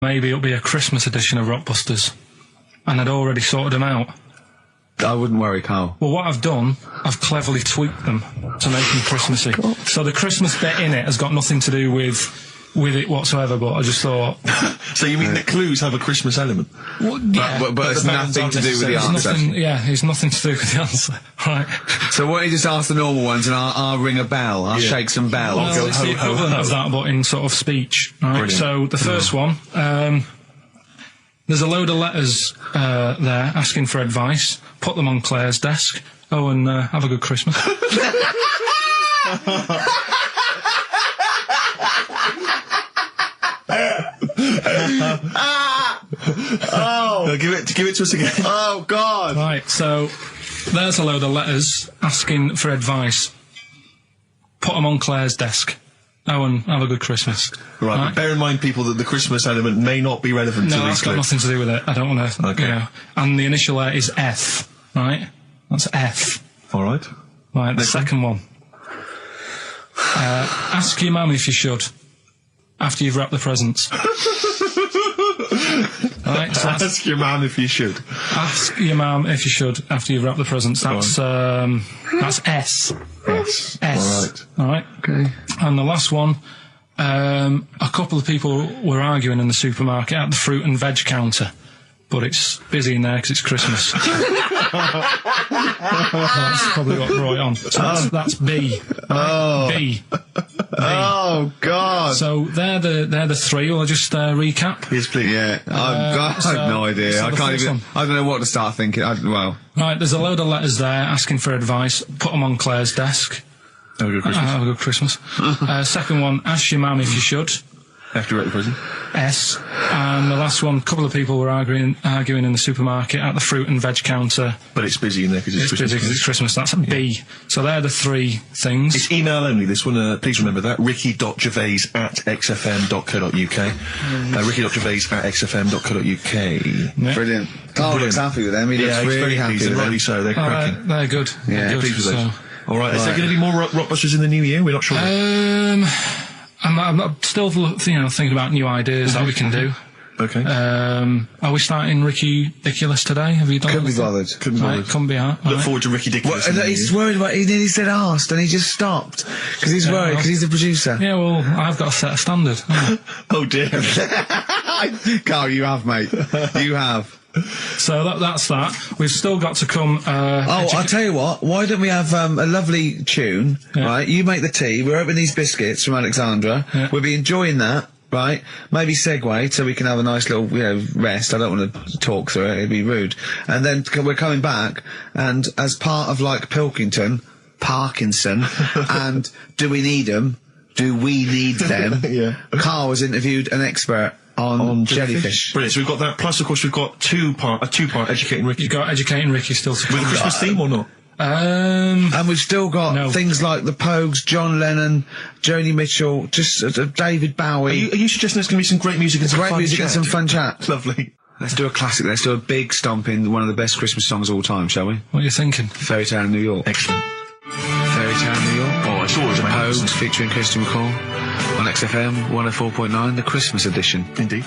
maybe it'll be a Christmas edition of Rockbusters, and I'd already sorted them out. I wouldn't worry, Carl. Well, what I've done, I've cleverly tweaked them to make them Christmassy. So the Christmas bit in it has got nothing to do with it whatsoever, but I just thought... So you mean the clues have a Christmas element? Well, yeah, but it's nothing to do with the answer. It's nothing to do with the answer. Right. So why don't you just ask the normal ones and I'll ring a bell. I'll shake some bells. Well, it's the equivalent of that, but in sort of speech. Right? Brilliant. So the first one, there's a load of letters there asking for advice. Put them on Claire's desk. Oh, and have a good Christmas. Give it to us again. Oh, God. Right, so there's a load of letters asking for advice. Put them on Claire's desk. Oh, and have a good Christmas. Right, but bear in mind, people, that the Christmas element may not be relevant to these. No, that's got nothing to do with it. I don't want to... Okay. You know. And the initial letter is F, right? That's F. All right. Right, the second one. Ask your mum if you should, after you've wrapped the presents. Right, so ask your mum if you should. Ask your mum if you should, after you've wrapped the presents. That's S. S. S. All right. Okay. And the last one, a couple of people were arguing in the supermarket at the fruit and veg counter, but it's busy in there because it's Christmas. That's probably what brought it on. So that's B. Right? B. Oh, God. So they're the three. Will I just recap? Yes, please. Yeah, I have no idea. So I can't even... I don't know what to start thinking. Right, there's a load of letters there asking for advice. Put them on Claire's desk. Have a good Christmas. Have a good Christmas. Second one, ask your mum if you should. After you're at the prison. S. And the last one, a couple of people were arguing in the supermarket at the fruit and veg counter. But it's busy in there because it's Christmas. Busy because it's Christmas. That's a B. So they're the three things. It's email only, this one. Please remember that. ricky.gervais@xfm.co.uk. ricky.gervais@xfm.co.uk. Yeah. Brilliant. Carl looks happy with them. He looks really happy with them. Rightly so. They're cracking. They're good. Yeah, they're good. Pleased with those. All right. Is there going to be more Rockbusters in the new year? We're not sure. I'm still thinking about new ideas that we can do. Okay. Are we starting Ricky-diculous today? Have you done Couldn't be bothered. Right, couldn't be hard. Look forward to Ricky-diculous. Well, he's worried about... He nearly said asked and he just stopped. Because he's worried, because he's the producer. Yeah, well, I've got to set a standard. Oh, dear. Carl, you have, mate. You have. So that's that. We've still got to come... I'll tell you what. Why don't we have a lovely tune, right? You make the tea. We're opening these biscuits from Alexandra. Yeah. We'll be enjoying that, right? Maybe segue so we can have a nice little, rest. I don't want to talk through it. It'd be rude. And then we're coming back, and as part of, like, Pilkington, Parkinson, and Do We Need Them? Do We Need Them? Yeah. Carl has interviewed an expert on jellyfish. Brilliant. So we've got that. Plus, of course, we've got a two-part Educating Ricky. You've got Educating Ricky still to come. With a Christmas theme or not? And we've still got things like the Pogues, John Lennon, Joni Mitchell, just David Bowie. Are you suggesting there's going to be some great music and some fun chat? And some fun chat. Lovely. Let's do a classic. Let's do a big stomp in one of the best Christmas songs of all time, shall we? What are you thinking? Fairy Tale in New York. Excellent. Fairy Tale in New York. Oh, it's always amazing. Pogues featuring Christian McCall on XFM 104.9, the Christmas edition. Indeed.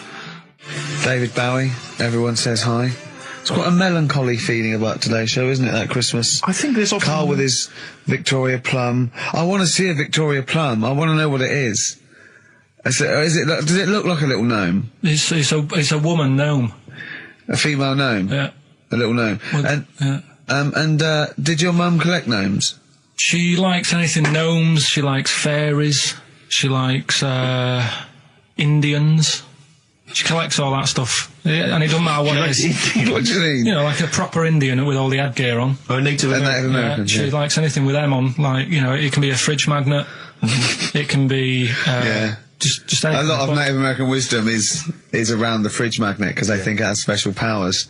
David Bowie, everyone says hi. It's quite a melancholy feeling about today's show, isn't it, that Christmas? I think there's often... Carl with his Victoria Plum. I want to see a Victoria Plum. I want to know what it is. Does it look like a little gnome? It's a woman gnome. A female gnome? Yeah. A little gnome. Well, did your mum collect gnomes? She likes anything gnomes. She likes fairies. She likes Indians. She collects all that stuff. Yeah, and it doesn't matter what it is. What do you mean? You know, like a proper Indian with all the headgear on. Or a Native American. She likes anything with them on. Like, it can be a fridge magnet. It can be... Just a lot of Native American wisdom is around the fridge magnet because they think it has special powers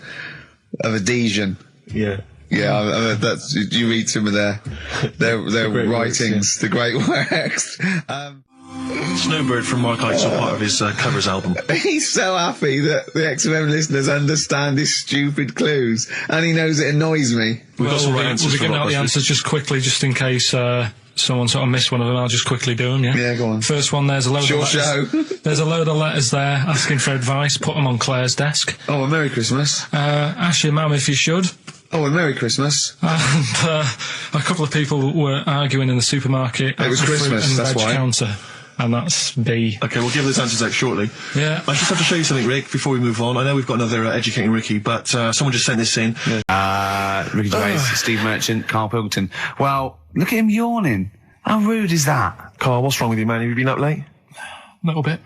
of adhesion. Yeah. Yeah, that's, you read some of their writings, the great works. Snowbird from Mark Eitzel, part of his covers album. He's so happy that the XFM listeners understand his stupid clues, and he knows it annoys me. We've got some right answers. We'll be giving out the answers just quickly, just in case someone sort of missed one of them, I'll just quickly do them, yeah? Yeah, go on. First one, there's a load Sure of letters. There's a load of letters there asking for advice. Put them on Claire's desk. Oh, a Merry Christmas. Ask your mum if you should. Oh, a Merry Christmas. And a couple of people were arguing in the supermarket. It was at the fruit Christmas, and that's veg why. counter. And that's B. Okay, we'll give those answers out shortly. Yeah. I just have to show you something, Rick, before we move on. I know we've got another Educating Ricky, but someone just sent this in. Ricky Gervais, Steve Merchant, Karl Pilkington. Well, look at him yawning. How rude is that? Carl, what's wrong with you, man? Have you been up late? A little bit.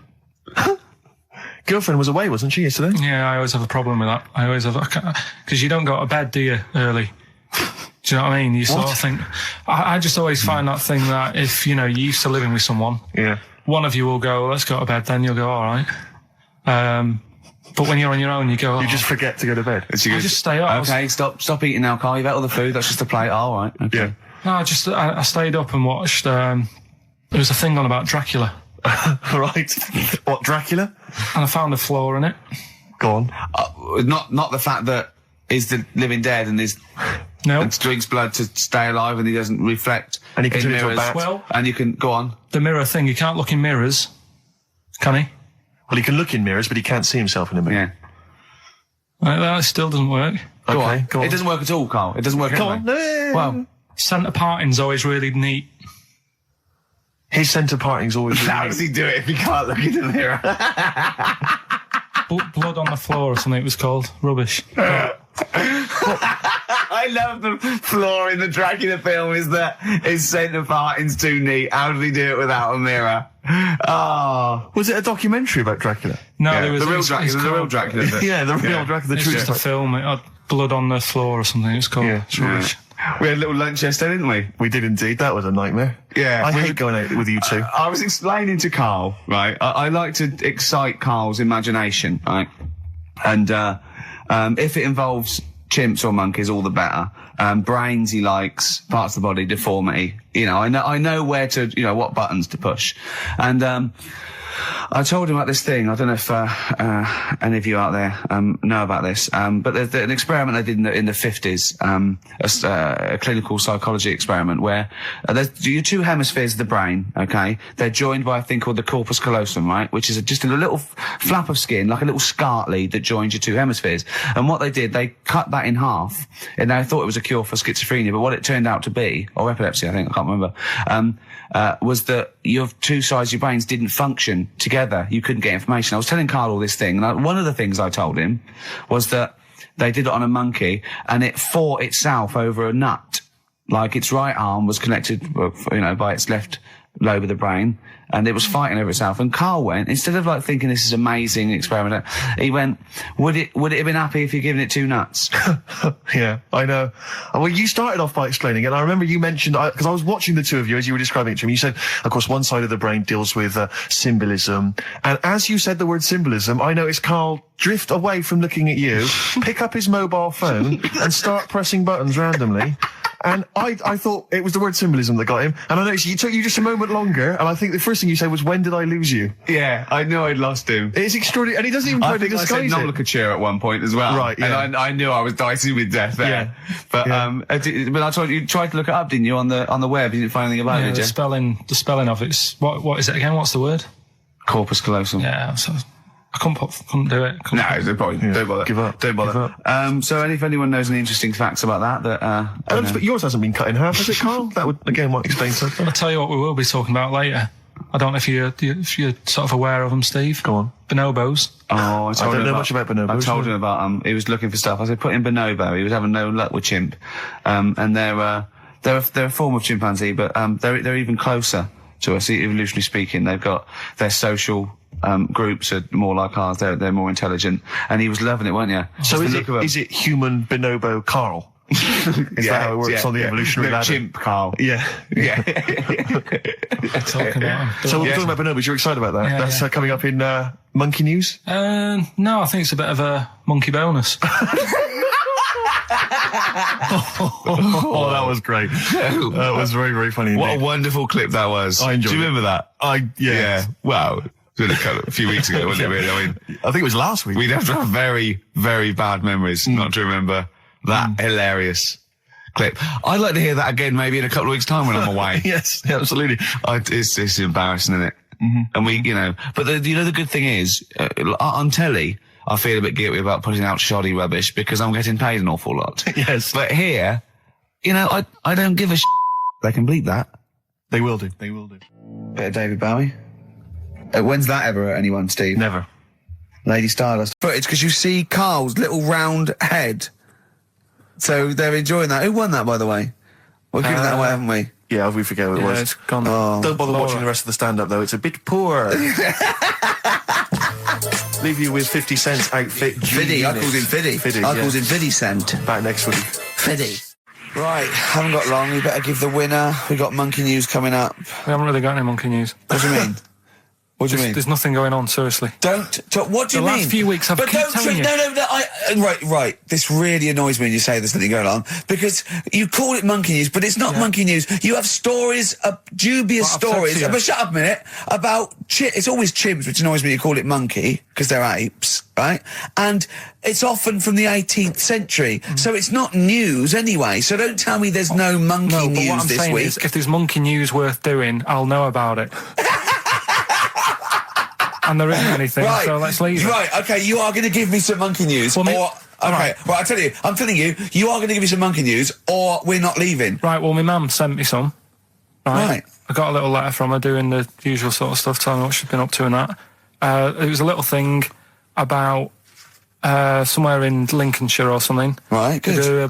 Girlfriend was away, wasn't she, yesterday? Yeah, I always have a problem with that. I always have, because you don't go to bed, do you, early? Do you know what I mean? You sort of think, I just always find that thing that if, you're used to living with someone, Yeah. one of you will go, let's go to bed, then you'll go, all right. But when you're on your own, you go, You just forget to go to bed. I just stay up. Okay, stop eating now, Carl. You've ate all the food. That's just a plate. All right. Okay. Yeah. No, I stayed up and watched, there was a thing on about Dracula, Right. What, Dracula? and I found a flaw in it. Go on. Not the fact that he's the living dead and No. and drinks blood to stay alive and he doesn't reflect. And he can in turn into a mirrors. bat. Well, And you can go on. the mirror thing, you can't look in mirrors, can he? Well, he can look in mirrors, but he can't see himself in a mirror. Yeah. That still doesn't work. Okay, on. go on. It doesn't work at all, Carl. It doesn't work Go anyway. on. No. Well, Centre parting's always really neat. His centre parting's always... how does he do it if he can't look in the mirror? Blood on the floor or something it was called. Rubbish. I love the flaw in the Dracula film is that his centre parting's too neat. How did he do it without a mirror? Oh. Was it a documentary about Dracula? No, Yeah, there was the real it's Dracula. The real called- Dracula. Yeah, the real Dracula. The It's true just a film. It had blood on the floor or something. It's called. Yeah. It's rubbish. We had a little lunch yesterday, didn't we? We did indeed. That was a nightmare. Yeah. I hate going out with you two. I was explaining to Carl, right? I like to excite Carl's imagination, right? And if it involves chimps or monkeys, all the better. Brains he likes, parts of the body, deformity. I know where to, what buttons to push. And I told him about this thing. I don't know if any of you out there know about this, but there's an experiment they did in the 50s, a clinical psychology experiment where there's your two hemispheres of the brain, okay? They're joined by a thing called the corpus callosum, right? Which is just a little flap of skin, like a little scarlet lead that joins your two hemispheres. And what they did, they cut that in half, and they thought it was a cure for schizophrenia, but what it turned out to be, or epilepsy, I think, I can't remember, was that your two sides of your brains didn't function together. You couldn't get information. I was telling Carl all this thing, and one of the things I told him was that they did it on a monkey, and it fought itself over a nut. Like its right arm was connected, by its left lobe of the brain, and it was fighting over itself. And Carl went, instead of thinking this is amazing experiment, he went, would it have been happy if you'd given it two nuts? Yeah, I know. Well, you started off by explaining it. And I remember you mentioned, because I was watching the two of you as you were describing it to me, you said, of course, one side of the brain deals with symbolism. And as you said the word symbolism, I noticed Carl drift away from looking at you, pick up his mobile phone and start pressing buttons randomly. And I thought it was the word symbolism that got him. And I noticed it took you just a moment longer. And I think the first thing you said was, when did I lose you? Yeah, I knew I'd lost him. It's extraordinary. And he doesn't even try I to think I said disguise it. nomenclature at one point as well. Right, yeah. And I knew I was dicing with death there. Yeah. But, Yeah. but I told you tried to look it up, didn't you, on the web? You didn't find anything about it, did The you? spelling of it's what is it again? What's the word? Corpus callosum. Yeah, so I couldn't do it. No, there's no point. Yeah. Don't bother. Give up. Don't bother. Give up. So if anyone knows any interesting facts about that, But yours hasn't been cut in half, has it, Carl? That would, again, might explain something. I'll tell you what we will be talking about later. I don't know if you're sort of aware of them, Steve. Go on. Bonobos. Oh, I don't know much about bonobos. I told him about, he was looking for stuff. I said, put in bonobo. He was having no luck with chimp. And they're a form of chimpanzee, but, they're even closer to us, evolutionarily speaking. They've got their social, groups are more like ours. They're more intelligent. And he was loving it, weren't you? So Just the look of 'em. is it human bonobo Carl? Is that how it works on the evolutionary no, ladder? chimp, Carl. Yeah. Yeah. Talking about 'em. So we're Yeah. talking about bonobos. You're excited about that? Yeah, That's yeah. coming up in Monkey News? No, I think it's a bit of a monkey bonus. Oh, that was great. That was very, very funny What a indeed. wonderful clip that was. I enjoyed Do you it. remember that? Yeah. Wow. It was a few weeks ago, wasn't it? I mean, I think it was last week. we'd have to have very, very bad memories not to remember that hilarious clip. I'd like to hear that again maybe in a couple of weeks' time when I'm away. Yes, absolutely. It's embarrassing, isn't it? Mm-hmm. And we, but the good thing is, on telly, I feel a bit guilty about putting out shoddy rubbish because I'm getting paid an awful lot. Yes. But here, I don't give a They can bleep that. They will do. They will do. Bit of David Bowie. When's that ever at anyone, Steve? Never. Lady Stardust. Footage, because you see Carl's little round head. So they're enjoying that. Who won that, by the way? We've given that away, haven't we? Yeah, we forget what it was. It's gone. Oh. Don't bother watching the rest of the stand-up, though. It's a bit poor. Leave you with 50 Cent's outfit. Fiddy. I called him Fiddy. I called him Fiddy Cent. Back next week. Fiddy. Right, haven't got long. We better give the winner. We got monkey news coming up. We haven't really got any monkey news. What do you mean? What do you mean? There's nothing going on, seriously. What do you mean? The last few weeks I've keep telling you. No, right. This really annoys me when you say there's something going on, because you call it monkey news, but it's not monkey news. You have stories, dubious stories. But shut up a minute. About it's always chimps, which annoys me. You call it monkey because they're apes, right? And it's often from the 18th century, so it's not news anyway. So don't tell me there's no monkey news what I'm this saying week. is, if there's monkey news worth doing, I'll know about it. And there isn't anything, so let's leave it. Right, okay, you are going to give me some monkey news, right, I tell you, I'm telling you, you are going to give me some monkey news, or we're not leaving. Right, well, my mum sent me some. Right. I got a little letter from her doing the usual sort of stuff, telling me what she's been up to and that. It was a little thing about somewhere in Lincolnshire or something. Right, good. Do a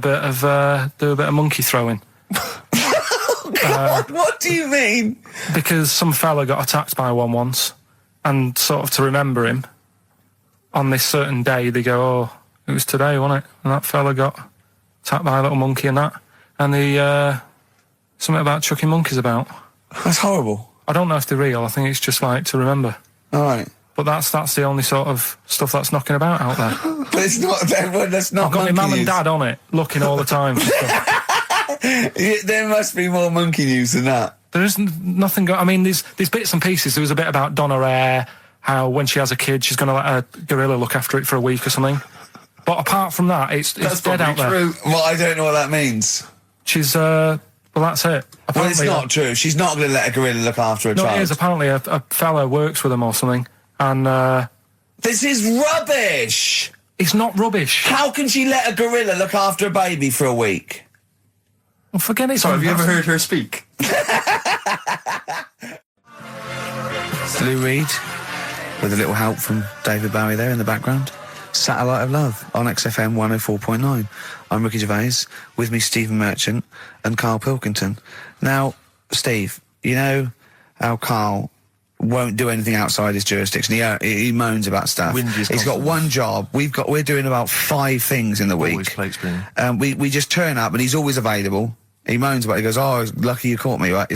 bit of monkey throwing. God, what do you mean? Because some fella got attacked by one once. And sort of to remember him, on this certain day, they go, oh, it was today, wasn't it? And that fella got attacked by a little monkey and that. And the, something about chucking monkeys about. That's horrible. I don't know if they're real. I think it's just like to remember. All right. But that's the only sort of stuff that's knocking about out there. But it's not, that's not I've got my mum and dad on it, looking all the time. There must be more monkey news than that. There isn't nothing. I mean, there's bits and pieces. There was a bit about Donna Rare, how when she has a kid, she's going to let a gorilla look after it for a week or something. But apart from that, it's dead out there. Well, I don't know what that means. She's well, that's it. Apparently, well, it's not true. She's not going to let a gorilla look after a child. No, it is. Apparently, a fella works with them or something, and this is rubbish. It's not rubbish. How can she let a gorilla look after a baby for a week? Well, forget it. Sorry, have you ever heard her speak? Lou Reed, with a little help from David Bowie there in the background. Satellite of Love on XFM 104.9. I'm Ricky Gervais, with me Stephen Merchant and Karl Pilkington. Now, Steve, you know how Karl won't do anything outside his jurisdiction. He moans about stuff. He's got one job. We're doing about 5 things in the week. Always plate spinning. We just turn up and he's always available. He moans about it. He goes, oh, lucky you caught me, right?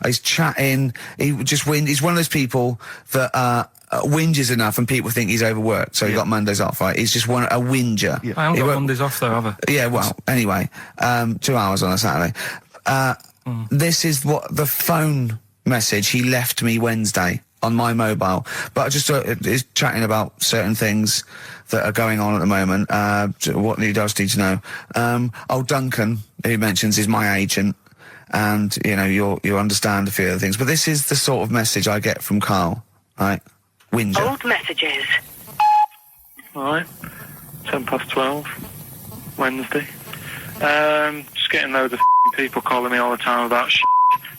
He's chatting. He just He's one of those people that, whinges enough and people think he's overworked. So he got Mondays off, right? He's just a whinger. Yeah. I haven't got Mondays off though, have I? Yeah, well, anyway, 2 hours on a Saturday. This is what the phone message he left me Wednesday on my mobile. But I just is chatting about certain things that are going on at the moment. What he does need to know. Duncan, who mentions, is my agent. And, you'll understand a few of the things. But this is the sort of message I get from Karl, right? Whinger. Old messages. Alright. 12:10, Wednesday. Just getting loads of people calling me all the time about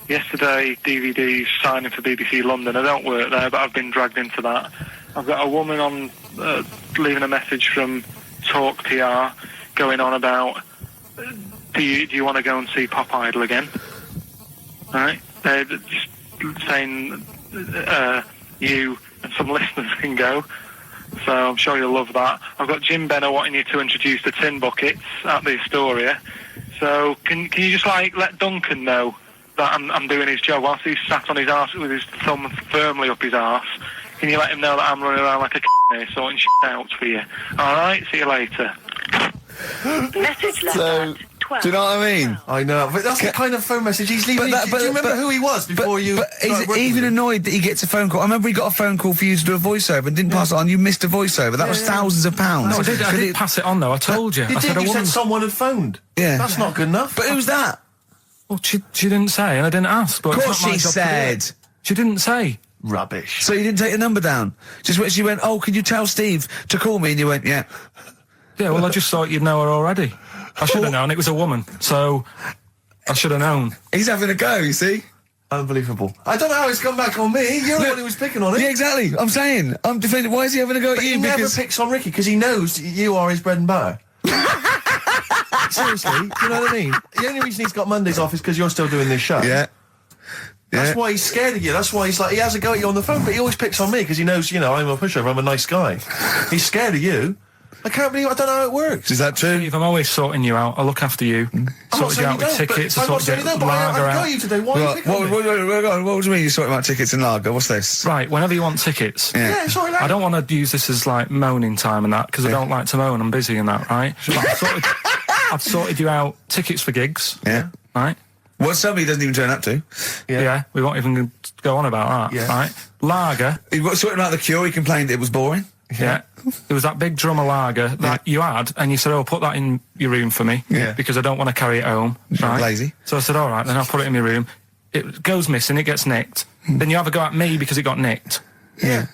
Yesterday, DVD's signing for BBC London. I don't work there, but I've been dragged into that. I've got a woman on leaving a message from Talk PR going on about do you want to go and see Pop Idol again? Right? They're just saying you and some listeners can go. So I'm sure you'll love that. I've got Jim Benner wanting you to introduce the tin buckets at the Astoria. So can you just let Duncan know that I'm doing his job whilst he's sat on his arse with his thumb firmly up his arse? Can you let him know that I'm running around like a here sorting shit out for you? Alright, see you later. Message letter 12. Do you know what I mean? I know, but that's the kind of phone message he's leaving. Do you remember who he was before you? But he's even annoyed that he gets a phone call. I remember he got a phone call for you to do a voiceover and didn't pass it on. You missed a voiceover. That was thousands of pounds. No, I did pass it on though. I told you. You I said did. You said someone had phoned. Yeah. That's not good enough. But who's that? Well, she didn't say, and I didn't ask. But Of it's course not my she job to do said. it. She didn't say. Rubbish. So you didn't take the number down? Just when she went, oh, can you tell Steve to call me? And you went, yeah. Yeah, well, I just thought you'd know her already. I should have known. It was a woman, so I should have known. He's having a go, you see? Unbelievable. I don't know how it's come back on me. You're the one who was picking on it. Yeah, exactly. I'm saying. I'm defending. Why is he having a go at But you? he never picks on Ricky because he knows you are his bread and butter. Seriously, do you know what I mean? The only reason he's got Mondays off is because you're still doing this show. Yeah. That's why he's scared of you. That's why he's like, he has a go at you on the phone, but he always picks on me because he knows, you know, I'm a pushover, I'm a nice guy. He's scared of you. I can't believe, I don't know how it works. Is that true? Steve, I'm always sorting you out. I look after you. Sorted you out with tickets. I sorted you out with lager I got out. you today. Why are you picking on me? What do you mean you're sorting about tickets and lager? What's this? Right, whenever you want tickets. Yeah, sorry, lad. I don't want to use this as like moaning time and that because I don't like to moan. I'm busy and that, right? But I've sorted you out tickets for gigs. Yeah. Right? What somebody doesn't even turn up to. Yeah. We won't even go on about that. Yeah. Right? Lager. You've got sorting out the Cure. He complained it was boring. Yeah. There was that big drum of lager that you had, and you said, oh, put that in your room for me. Yeah. Because I don't want to carry it home. Right? Lazy. So I said, all right, then I'll put it in my room. It goes missing, it gets nicked. Then you have a go at me because it got nicked. Yeah.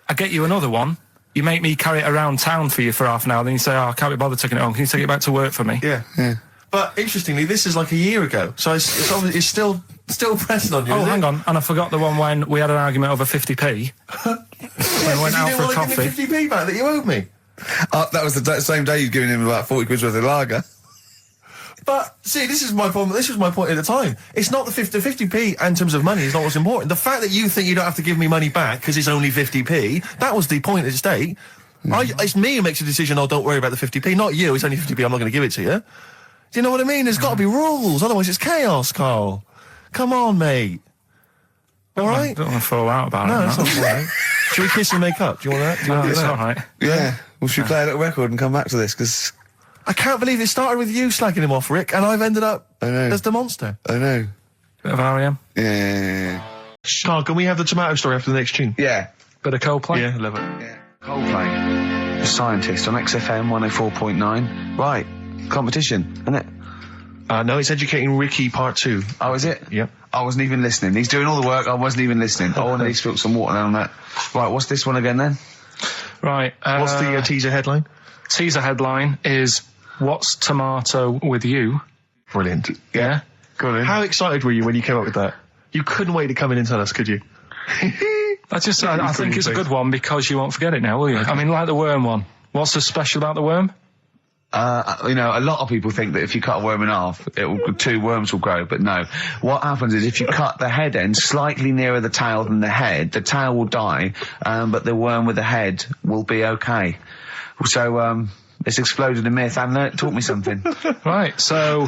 I get you another one. You make me carry it around town for you for half an hour, then you say, oh, I can't be bothered taking it home. Can you take it back to work for me? Yeah. Yeah. But interestingly, this is like a year ago, so it's still pressing on you. Oh, isn't hang it? on. And I forgot the one when we had an argument over 50p. When I went out for a coffee. You didn't want to give me 50p back that you owed me. That was the same day you'd given him about 40 quid worth of lager. But, see, this is my problem. This was my point at the time. It's not the 50p in terms of money is not what's important. The fact that you think you don't have to give me money back because it's only 50p, that was the point at stake. It's me who makes a decision, oh, don't worry about the 50p, not you. It's only 50p, I'm not going to give it to you. Do you know what I mean? There's got to be rules, otherwise it's chaos, Carl. Come on, mate. All right? I don't want to fall out about No, it. that's not all right. Should we kiss and make up? Do you want that? Do you want to do It's that? all right. Yeah. Well, should we play a little record and come back to this? Because I can't believe it started with you slagging him off, Rick, and I've ended up I know. as the monster. I know. Bit of R.E.M. Yeah. Carl, can we have the tomato story after the next tune? Yeah. Bit of Coldplay. Yeah, love it. Yeah. Coldplay. The Scientist on XFM 104.9. Right. Competition, isn't it? No, it's Educating Ricky Part 2. Oh, is it? Yep. I wasn't even listening. He's doing all the work. I wasn't even listening. Oh, and he's spilled some water down on that. Right, what's this one again then? Right. What's the teaser headline? Teaser headline is, What's Tomato with You? Brilliant. Yeah? Go on. How excited were you when you came up with that? You couldn't wait to come in and tell us, could you? I think it's a good one because you won't forget it now, will you? I mean, like the worm one. What's so special about the worm? You know, a lot of people think that if you cut a worm in half, two worms will grow, but no. What happens is if you cut the head end slightly nearer the tail than the tail will die, but the worm with the head will be okay. So, it's exploded a myth. And taught me something. Right, so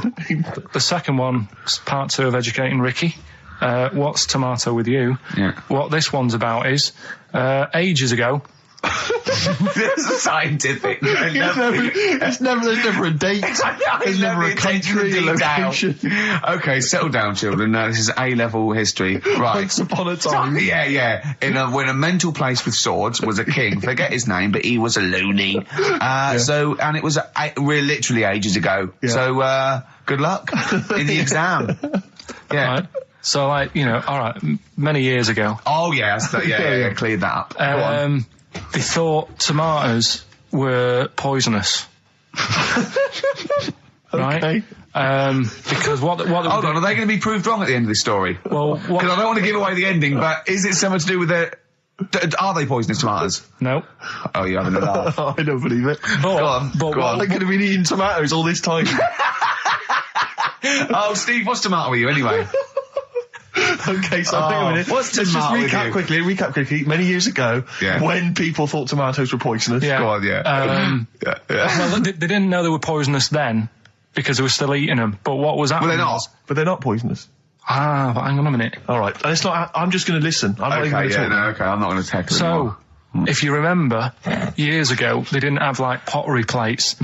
the second one, part 2 of Educating Ricky. What's Tomato with You? Yeah. What this one's about is, ages ago, It's scientific. There's never a date. There's never a country, a location. Okay, settle down, children. No, this is A-level history. Right. Once upon a time. Yeah. When a mental place with swords was a king, forget his name, but he was a loony. So, and it was literally ages ago. Yeah. So, good luck in the exam. Yeah. right? So, like, you know, all right, many years ago. Oh, yeah. Yeah, cleared that up. Go on. They thought tomatoes were poisonous. Right? Okay. Because what Hold on, are they going to be proved wrong at the end of this story? Well, Because I don't want to give away the ending, but is it something to do with are they poisonous tomatoes? No. Oh, you're having a laugh. I don't believe it. Go on. They could have been eating tomatoes all this time. Oh, Steve, what's tomato with you anyway? Okay, so hang on a minute. What's Let's just tomato with recap quickly. Many years ago, when people thought tomatoes were poisonous. Yeah. Go on, yeah. Well, they didn't know they were poisonous then because they were still eating them. But what was happening? Well, they're not. But they're not poisonous. But hang on a minute. All right. And it's not. I'm just going to listen. I'm not even going to talk. I'm not going to tackle it So, if you remember, years ago, they didn't have, like, pottery plates.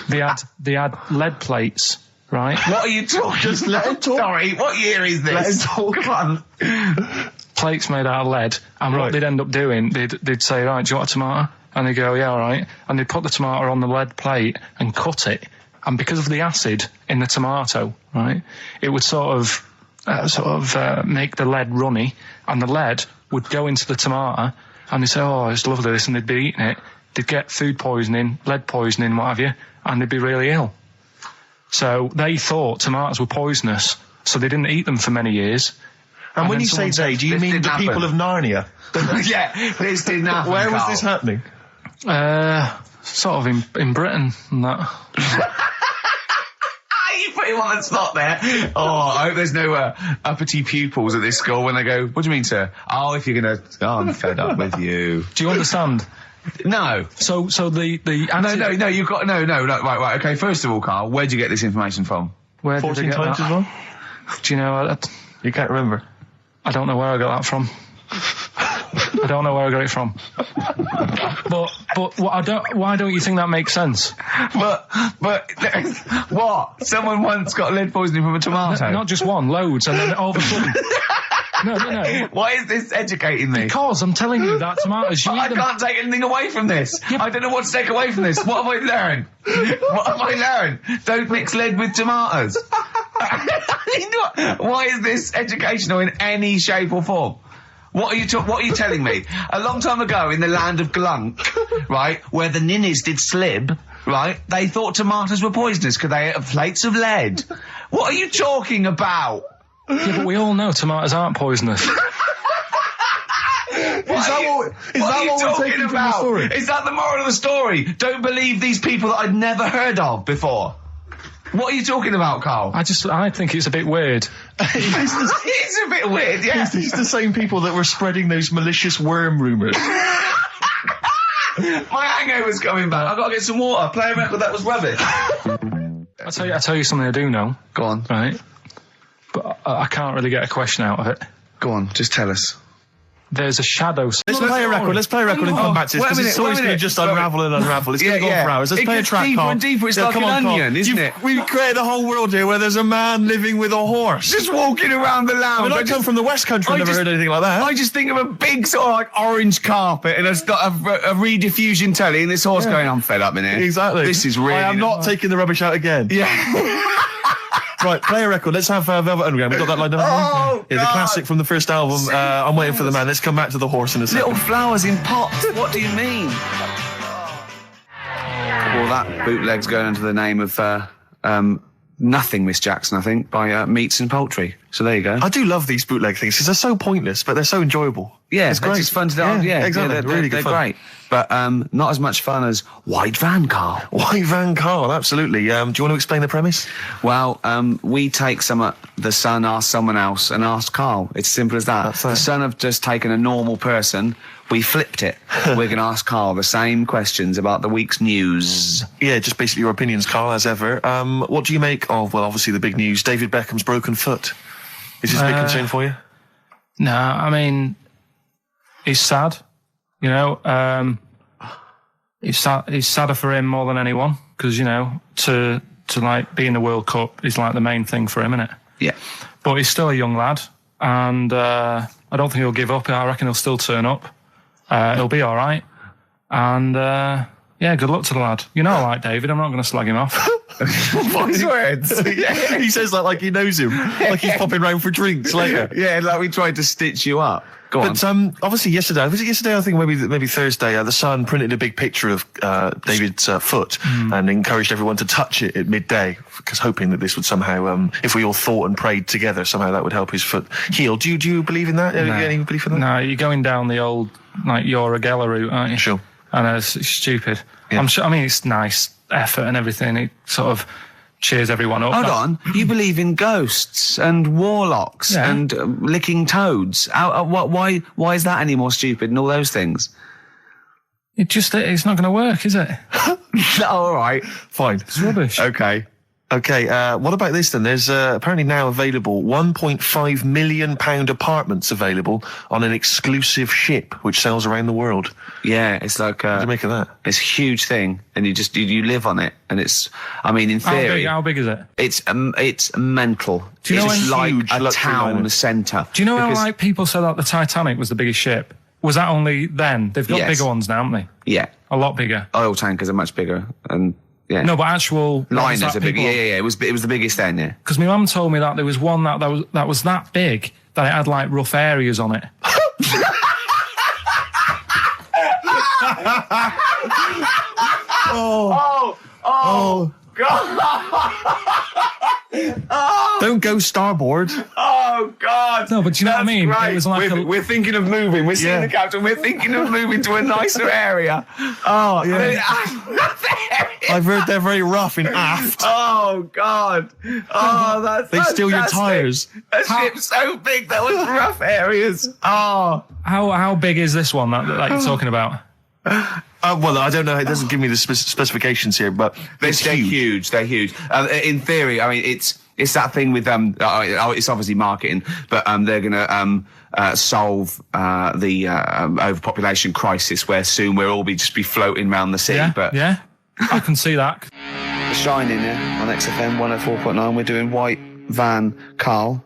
They had lead plates. right? What are you talking? Just let him talk. Sorry, what year is this? Let him talk. Come on. Plates made out of lead, and Right. what they'd end up doing, they'd say, right, do you want a tomato? And they'd go, yeah, all right. And they'd put the tomato on the lead plate and cut it. And because of the acid in the tomato, right, it would sort of make the lead runny, and the lead would go into the tomato, and they'd say, oh, it's lovely this, and they'd be eating it. They'd get food poisoning, lead poisoning, what have you, and they'd be really ill. So they thought tomatoes were poisonous, so they didn't eat them for many years. And when then you say someone they, said, do you this mean didn't the people happen. of Narnia? Yeah, this didn't happen. Where was Carl. this happening? Sort of in Britain and that. You put him on the spot there. Oh, I hope there's no uppity pupils at this school when they go, what do you mean, sir? Oh, if you're gonna... Oh, I'm fed up with you. Do you understand? No. So the No, you've got... No, right, okay, first of all, Carl, where'd you get this information from? Where did 14 I get times that? as well? Do you know? You can't remember. I don't know where I got that from. I don't know where I got it from. But why don't you think that makes sense? But what? Someone once got lead poisoning from a tomato? Not just one, loads, and then all of a sudden. No. Why is this educating me? Because I'm telling you that tomatoes. I can't take anything away from this. I don't know what to take away from this. What have I learned? What have I learned? Don't mix lead with tomatoes. Why is this educational in any shape or form? What are you telling me? A long time ago in the land of Glunk, right, where the ninnies did slib, right, they thought tomatoes were poisonous because they ate plates of lead. What are you talking about? Yeah, but we all know tomatoes aren't poisonous. Is that what we're taking from the story? Is that the moral of the story? Don't believe these people that I'd never heard of before. What are you talking about, Carl? I think it's a bit weird. It's a bit weird, yeah. Is these the same people that were spreading those malicious worm rumours? My hangover's coming back. I've got to get some water. Play a record that was rubbish. I tell you something I do know. Go on. Right? But I can't really get a question out of it. Go on, just tell us. There's a shadow. Let's play a record and come back to this, because the story's going to just unravel and unravel. It's going to go on for hours. Let's play a track, deeper Carl. and deeper. It's like come an on, onion, isn't it? We've created a whole world here where there's a man living with a horse. Just walking around the lounge. I come from the West Country, I've never heard anything like that. I just think of a big sort of like orange carpet and it's got a rediffusion telly and this horse going, I'm fed up in here. Exactly. This is really... I am not taking the rubbish out again. Yeah. Right, play a record. Let's have Velvet Underground. We've got that lined up. Oh, yeah, the God. classic from the first album. I'm waiting for the man. Let's come back to the horse in a second. Little flowers in pots. What do you mean? Well, that bootleg's going under the name of Nothing, Miss Jackson, I think, by Meats and Poultry. So there you go. I do love these bootleg things because they're so pointless, but they're so enjoyable. Yeah, it's great. just fun to do. Yeah, exactly. they're really good they're fun. great. But not as much fun as White Van Carl. White Van Carl, absolutely. Do you want to explain the premise? Well, we take the Sun asks someone else and asks Carl. It's simple as that. That's The it. Sun have just taken a normal person. We flipped it. We're going to ask Carl the same questions about the week's news. Yeah, just basically your opinions, Carl, as ever. What do you make of, well, obviously the big news, David Beckham's broken foot? Is this a big concern for you? No, I mean, he's sad. You know, he's sadder for him more than anyone because, you know, to like be in the World Cup is like the main thing for him, isn't it? Yeah. But he's still a young lad, and I don't think he'll give up. I reckon he'll still turn up. He'll be all right, and yeah, good luck to the lad. You know, I like David. I'm not going to slag him off. Wise words. Yeah. He says that like he knows him, like he's popping round for drinks later. Yeah, like we tried to stitch you up. Go on. But obviously yesterday, was it yesterday? I think maybe Thursday. The Sun printed a big picture of David's foot and encouraged everyone to touch it at midday, because hoping that this would somehow, if we all thought and prayed together, somehow that would help his foot heal. Do you believe in that? No. Any belief in that? No, you're going down the old like Yoragella route, aren't you? Sure. I know it's stupid. Yeah. I'm sure. I mean, it's nice effort and everything. It sort of cheers everyone up. Hold on. You believe in ghosts and warlocks Yeah. and licking toads. Why is that any more stupid than all those things? It's not going to work, is it? All right. Fine. It's rubbish. Okay. Okay, what about this then? There's apparently now available £1.5 million apartments available on an exclusive ship which sails around the world. Yeah, it's like What do you make of that? it's a huge thing, and you live on it, and it's. I mean, in theory, How big is it? it's mental. Do you know it's when- like Huge a luxury town liner. centre. Do you know how Because- like people said that the Titanic was the biggest ship? Was that only then? They've got Yes. bigger ones now, haven't they? Yeah, A lot bigger. oil tankers are much bigger, and yeah, No, but actual liners are bigger. Yeah. It was the biggest then. Yeah. Because my mum told me that there was one that was that big that it had like rough areas on it. Don't go starboard. Oh God! No, but do you know what I mean? Great. It was like we're thinking of moving. We're seeing Yeah. the captain. We're thinking of moving to a nicer area. Oh, yeah. I've heard they're very rough in aft. Oh God! Oh, that's They steal your fantastic. tyres. A ship's so big there was rough areas. Oh, how big is this one that you're talking about? Well, I don't know. It doesn't give me the specifications here, but they're huge. They're huge. In theory, I mean, it's that thing with it's obviously marketing, but they're gonna solve the overpopulation crisis, where soon we'll all just be floating around the sea. Yeah, But yeah, I can see that. The Shining, yeah, on XFM 104.9. We're doing White Van Carl.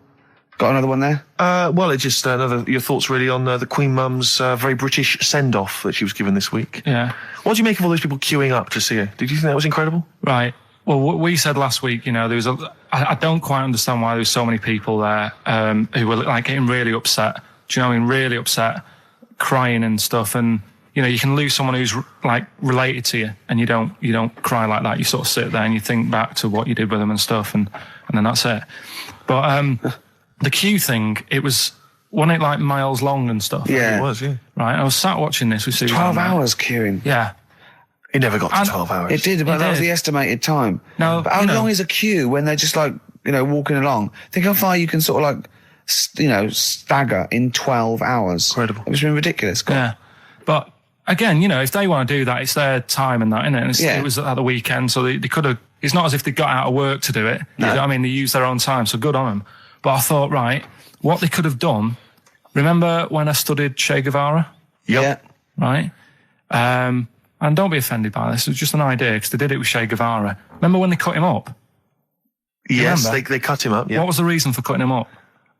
Got another one there? well, it's just your thoughts really on the Queen Mum's very British send-off that she was given this week. Yeah. What do you make of all those people queuing up to see her? Did you think that was incredible? Right. Well, what we said last week, there was I don't quite understand why there was so many people there who were like getting really upset. Do you know what I mean? Really upset, crying and stuff. And you can lose someone who's like related to you, and you don't cry like that. You sort of sit there and you think back to what you did with them and stuff, and then that's it. But the queue thing, wasn't it like miles long and stuff? Yeah. It was, yeah. Right. I was sat watching this with Susan. 12 hours queuing. Yeah. It never got to And 12 hours. It did, but It that was did. the estimated time. No, but how long is a queue when they're just like, walking along? Think how far you can sort of like, stagger in 12 hours. Incredible. It's been ridiculous. God. Yeah. But again, if they want to do that, it's their time and that, innit? And Yeah. it was at the weekend, so they could have. It's not as if they got out of work to do it. No. You know what I mean, they used their own time, so good on them. But I thought, right, what they could have done. Remember when I studied Che Guevara? Yeah. Right? And don't be offended by this. It was just an idea because they did it with Che Guevara. Remember when they cut him up? Yes, remember? they cut him up, yeah. What was the reason for cutting him up?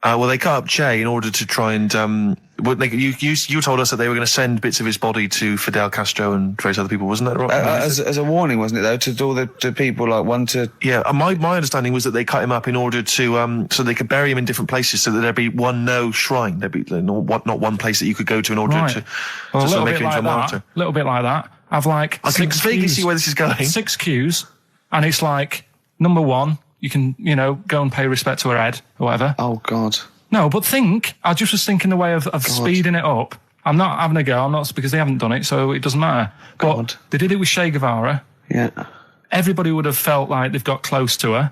Well, they cut up Che in order to try and... you told us that they were going to send bits of his body to Fidel Castro and various other people, wasn't that right? As a warning, wasn't it, though, to all the people, like, one to... Yeah, my understanding was that they cut him up in order to so they could bury him in different places, so that there'd be no shrine. There'd be not one place that you could go to in order Right. to Well, a sort little of make bit him into like a martyr. that. A little bit like that. I've like I can 6 vaguely queues. see where this is going. 6 queues, and it's like number 1, you can go and pay respect to her head or whatever. Oh, God. No, but I just was thinking the way of speeding it up. I'm not having a go. I'm not, because they haven't done it, so it doesn't matter. But God. they did it with Che Guevara. Yeah. Everybody would have felt like they've got close to her,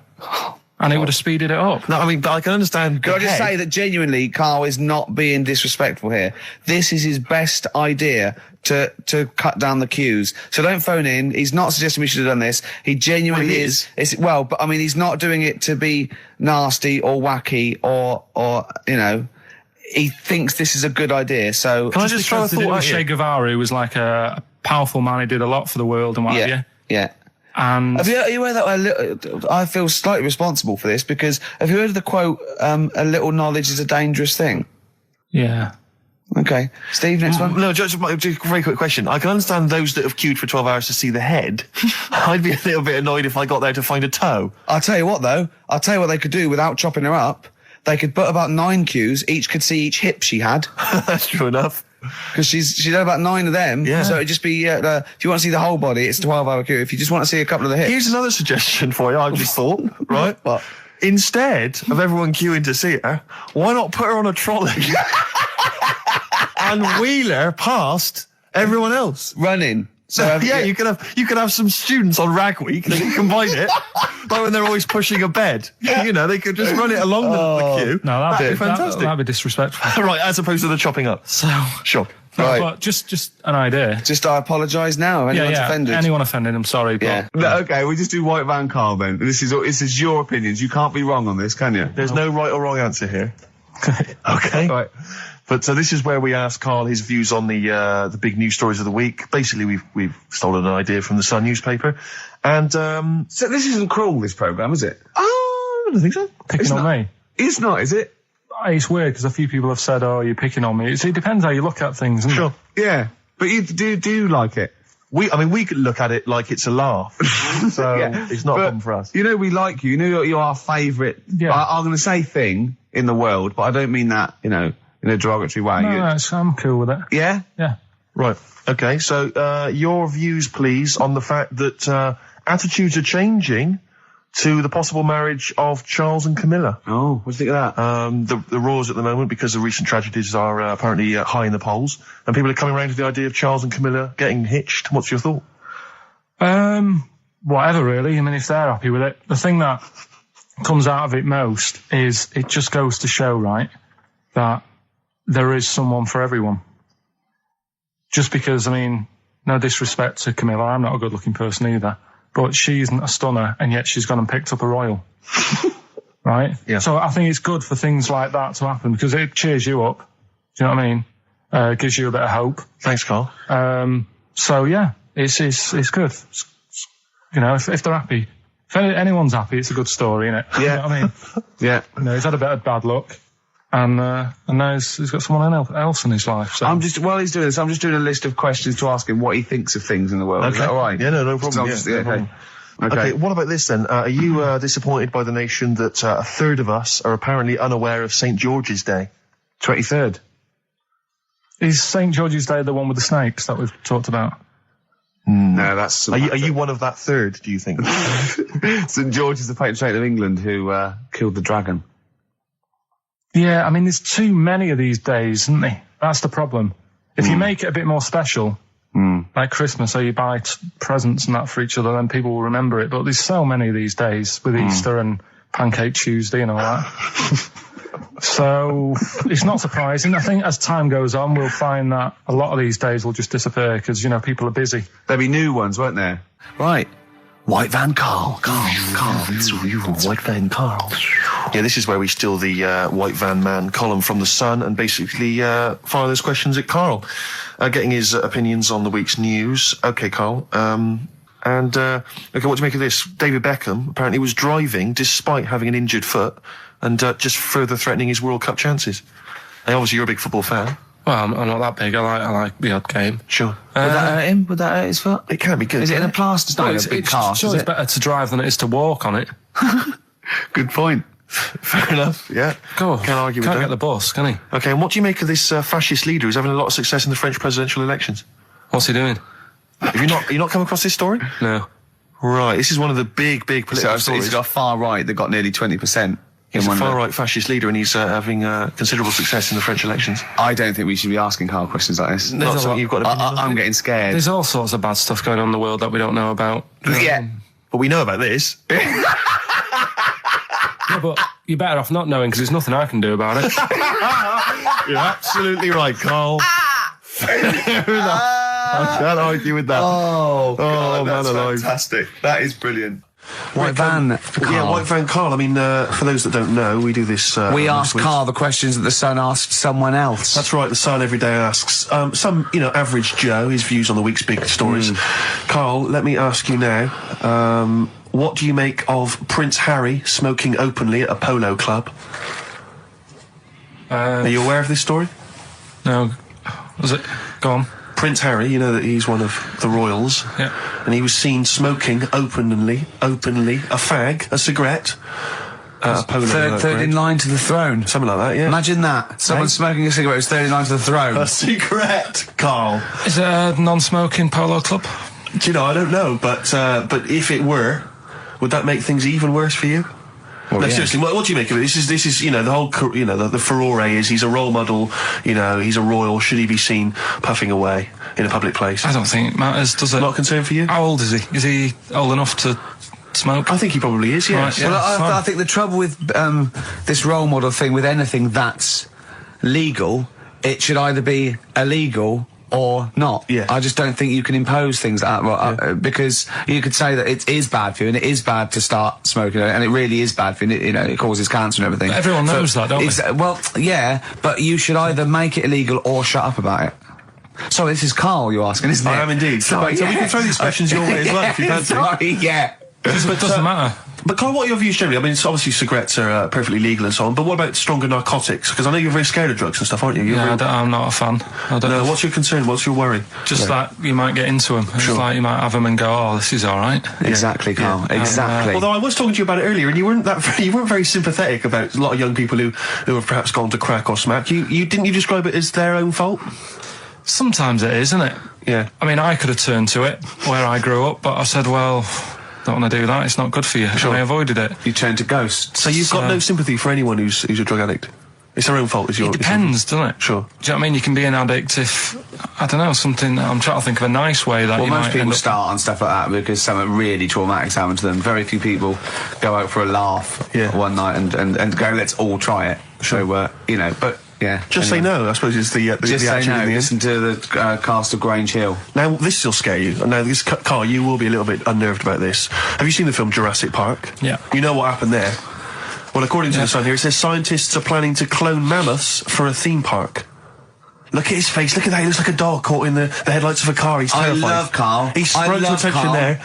and it would have speeded it up. No, I mean, but I can understand. Can I just say that genuinely, Carl is not being disrespectful here. This is his best idea to cut down the queues. So don't phone in. He's not suggesting we should have done this. He genuinely Well, he is. But I mean, he's not doing it to be nasty or wacky or he thinks this is a good idea. So Can I just throw a Because they did it thought with at Che you? Guevara, who was like a powerful man. He did a lot for the world and what have yeah, you. yeah. And Are you aware that I feel slightly responsible for this because have you heard of the quote, a little knowledge is a dangerous thing? yeah. Okay. Steve, next one. No, just a very quick question. I can understand those that have queued for 12 hours to see the head. I'd be a little bit annoyed if I got there to find a toe. I'll tell you what though. I'll tell you what they could do without chopping her up. They could put about 9 queues. Each could see each hip she had. That's true enough. Because she'd had about 9 of them. Yeah. So it'd just be, if you want to see the whole body, it's a 12-hour queue. If you just want to see a couple of the hips. Here's another suggestion for you, I've just thought, right? What? Instead of everyone queuing to see her, why not put her on a trolley and wheel her past everyone else? Running. So Yeah, you could have some students on Rag Week. They could combine it, like when they're always pushing a bed. They could just run it along the queue. No, that'd be fantastic. That'd be disrespectful. Right, as opposed to the chopping up. So Sure. No, Right. but just an idea. Just I apologise now. Anyone's offended. Anyone offended, I'm sorry. But Yeah. No, okay, we just do White Van Carl then. This is your opinions. You can't be wrong on this, can you? There's no right or wrong answer here. Okay. Right. But this is where we ask Karl his views on the big news stories of the week. Basically, we've stolen an idea from the Sun newspaper, and So this isn't cruel, this programme, is it? I don't think so. Picking on me. It's not, is it? It's weird because a few people have said, "Oh, you're picking on me." It depends how you look at things, isn't Sure. Yeah. But you do like it. We could look at it like it's a laugh, so it's not a problem for us. You know we like you. You know you're our favourite. Yeah. I'm going to say thing in the world, but I don't mean that, in a derogatory way. it? No, I'm cool with it. Yeah? Yeah. Right. Okay. So your views, please, on the fact that attitudes are changing to the possible marriage of Charles and Camilla. Oh, what do you think of that? The roars at the moment, because the recent tragedies are apparently high in the polls, and people are coming around to the idea of Charles and Camilla getting hitched. What's your thought? Whatever, really. I mean, if they're happy with it. The thing that comes out of it most is it just goes to show, right, that there is someone for everyone. Just because, I mean, no disrespect to Camilla, I'm not a good-looking person either, but she isn't a stunner, and yet she's gone and picked up a royal. Right? Yeah. So I think it's good for things like that to happen, because it cheers you up. Do you know what I mean? Gives you a bit of hope. Thanks, Karl. So yeah, it's good. If they're happy, if anyone's happy, it's a good story, isn't it? Yeah. You know what I mean? Yeah. He's had a bit of bad luck, and now he's got someone else in his life. So. While he's doing this, I'm just doing a list of questions to ask him what he thinks of things in the world. Is that all right? Yeah, no problem. So No problem. Okay, what about this then? Are you disappointed by the nation that a third of us are apparently unaware of St. George's Day? 23rd. Is St. George's Day the one with the snakes that we've talked about? No, that's... Are you one of that third, do you think? St. George is the patron saint of England who killed the dragon. Yeah, I mean, there's too many of these days, isn't there? That's the problem. If you make it a bit more special, like Christmas, so you buy presents and that for each other, then people will remember it. But there's so many of these days with Easter and Pancake Tuesday and all that. So it's not surprising. I think as time goes on, we'll find that a lot of these days will just disappear because, people are busy. There'll be new ones, won't there? Right. White Van Carl. It's White Van Karl. Yeah, this is where we steal the White Van Man column from the Sun and basically fire those questions at Karl, getting his opinions on the week's news. Okay, Karl. What do you make of this? David Beckham apparently was driving despite having an injured foot and just further threatening his World Cup chances. And obviously, you're a big football fan. Well, I'm not that big. I like the odd game. Sure. Would that hurt him? Would that hurt his foot? It can be good. Is it in a plaster? It's not in a big cast, Sure, is it's it? better to drive than it is to walk on it. Good point. Fair enough. Yeah. Go on. Can't argue with Can't that. get the bus, can he? Okay, and what do you make of this fascist leader who's having a lot of success in the French presidential elections? What's he doing? Have you not come across this story? No. Right, this is one of the big political stories. He's got far right that got nearly 20%. He's a far-right fascist leader, and he's having considerable success in the French elections. I don't think we should be asking Karl questions like this. Not something you've got to... I'm getting scared. There's all sorts of bad stuff going on in the world that we don't know about. Yeah. But we know about this. Yeah, but you're better off not knowing because there's nothing I can do about it. You're absolutely right, Karl. Fair enough. I can't argue with that. Oh, God, man that's alive. fantastic. That is brilliant. White Van Yeah, White Van Karl. I mean, for those that don't know, we do this... we on ask this week. Karl the questions that the Sun asked someone else. That's right, the Sun every day asks some, average Joe, his views on the week's big stories. Karl, let me ask you now, what do you make of Prince Harry smoking openly at a polo club? Are you aware of this story? No. Was it? Go on. Prince Harry, you know that he's one of the royals. Yeah. And he was seen smoking openly, a fag, a cigarette, a polo Third in line to the throne. Something like that, yeah. Imagine that. Someone smoking a cigarette who's third in line to the throne. A cigarette, Karl. Is it a non-smoking polo club? Do you know, I don't know, but if it were, would that make things even worse for you? Well, No, yeah. seriously, what do you make of it? This is, the whole, the furore is he's a role model, he's a royal. Should he be seen puffing away in a public place? I don't think it matters, does it? Not a concern for you? How old is he? Is he old enough to smoke? I think he probably is, yes. Right, yeah. Well, fine. I think the trouble with this role model thing, with anything that's legal, it should either be illegal or not. Yeah. I just don't think you can impose things like that, because you could say that it is bad for you, and it is bad to start smoking, and it really is bad for you, you know, it causes cancer and everything. But everyone knows that, don't they? Well, yeah, but you should either make it illegal or shut up about it. So this is Carl you're asking, isn't it? I am indeed. Sorry, So we can throw these questions your way as well if you fancy. Sorry, yeah. But it doesn't matter. But Carl, what are your views generally? I mean, it's obviously cigarettes are perfectly legal and so on, but what about stronger narcotics? Because I know you're very scared of drugs and stuff, aren't you? I'm not a fan. I don't No, what's your concern? What's your worry? Just that you might get into them. It's like you might have them and go, oh, this is all right. Exactly, Carl. Exactly. Although I was talking to you about it earlier, and you weren't very sympathetic about a lot of young people who have perhaps gone to crack or smack. You didn't you describe it as their own fault? Sometimes it is, isn't it? Yeah. I mean, I could have turned to it where I grew up, but I said, well, don't want to do that. It's not good for you. Sure. And I avoided it. You turn to ghosts. So you've got no sympathy for anyone who's a drug addict? It's their own fault, is your... It depends, doesn't it? Sure. Do you know what I mean? You can be an addict if, I don't know, something... I'm trying to think of a nice way that Well, you most might people end up... start on stuff like that because something really traumatic's happened to them. Very few people go out for a laugh one night and go, let's all try it. Sure. So, you know, but... Yeah. Just say no, I suppose, is the Just say action no. in the end. Listen to the cast of Grange Hill. Now, this will scare you. Now, Carl, you will be a little bit unnerved about this. Have you seen the film Jurassic Park? Yeah. You know what happened there? Well, according to the Sun here, it says scientists are planning to clone mammoths for a theme park. Look at his face. Look at that. He looks like a dog caught in the headlights of a car. He's terrified. I love Carl. He's sprung to attention Carl. there.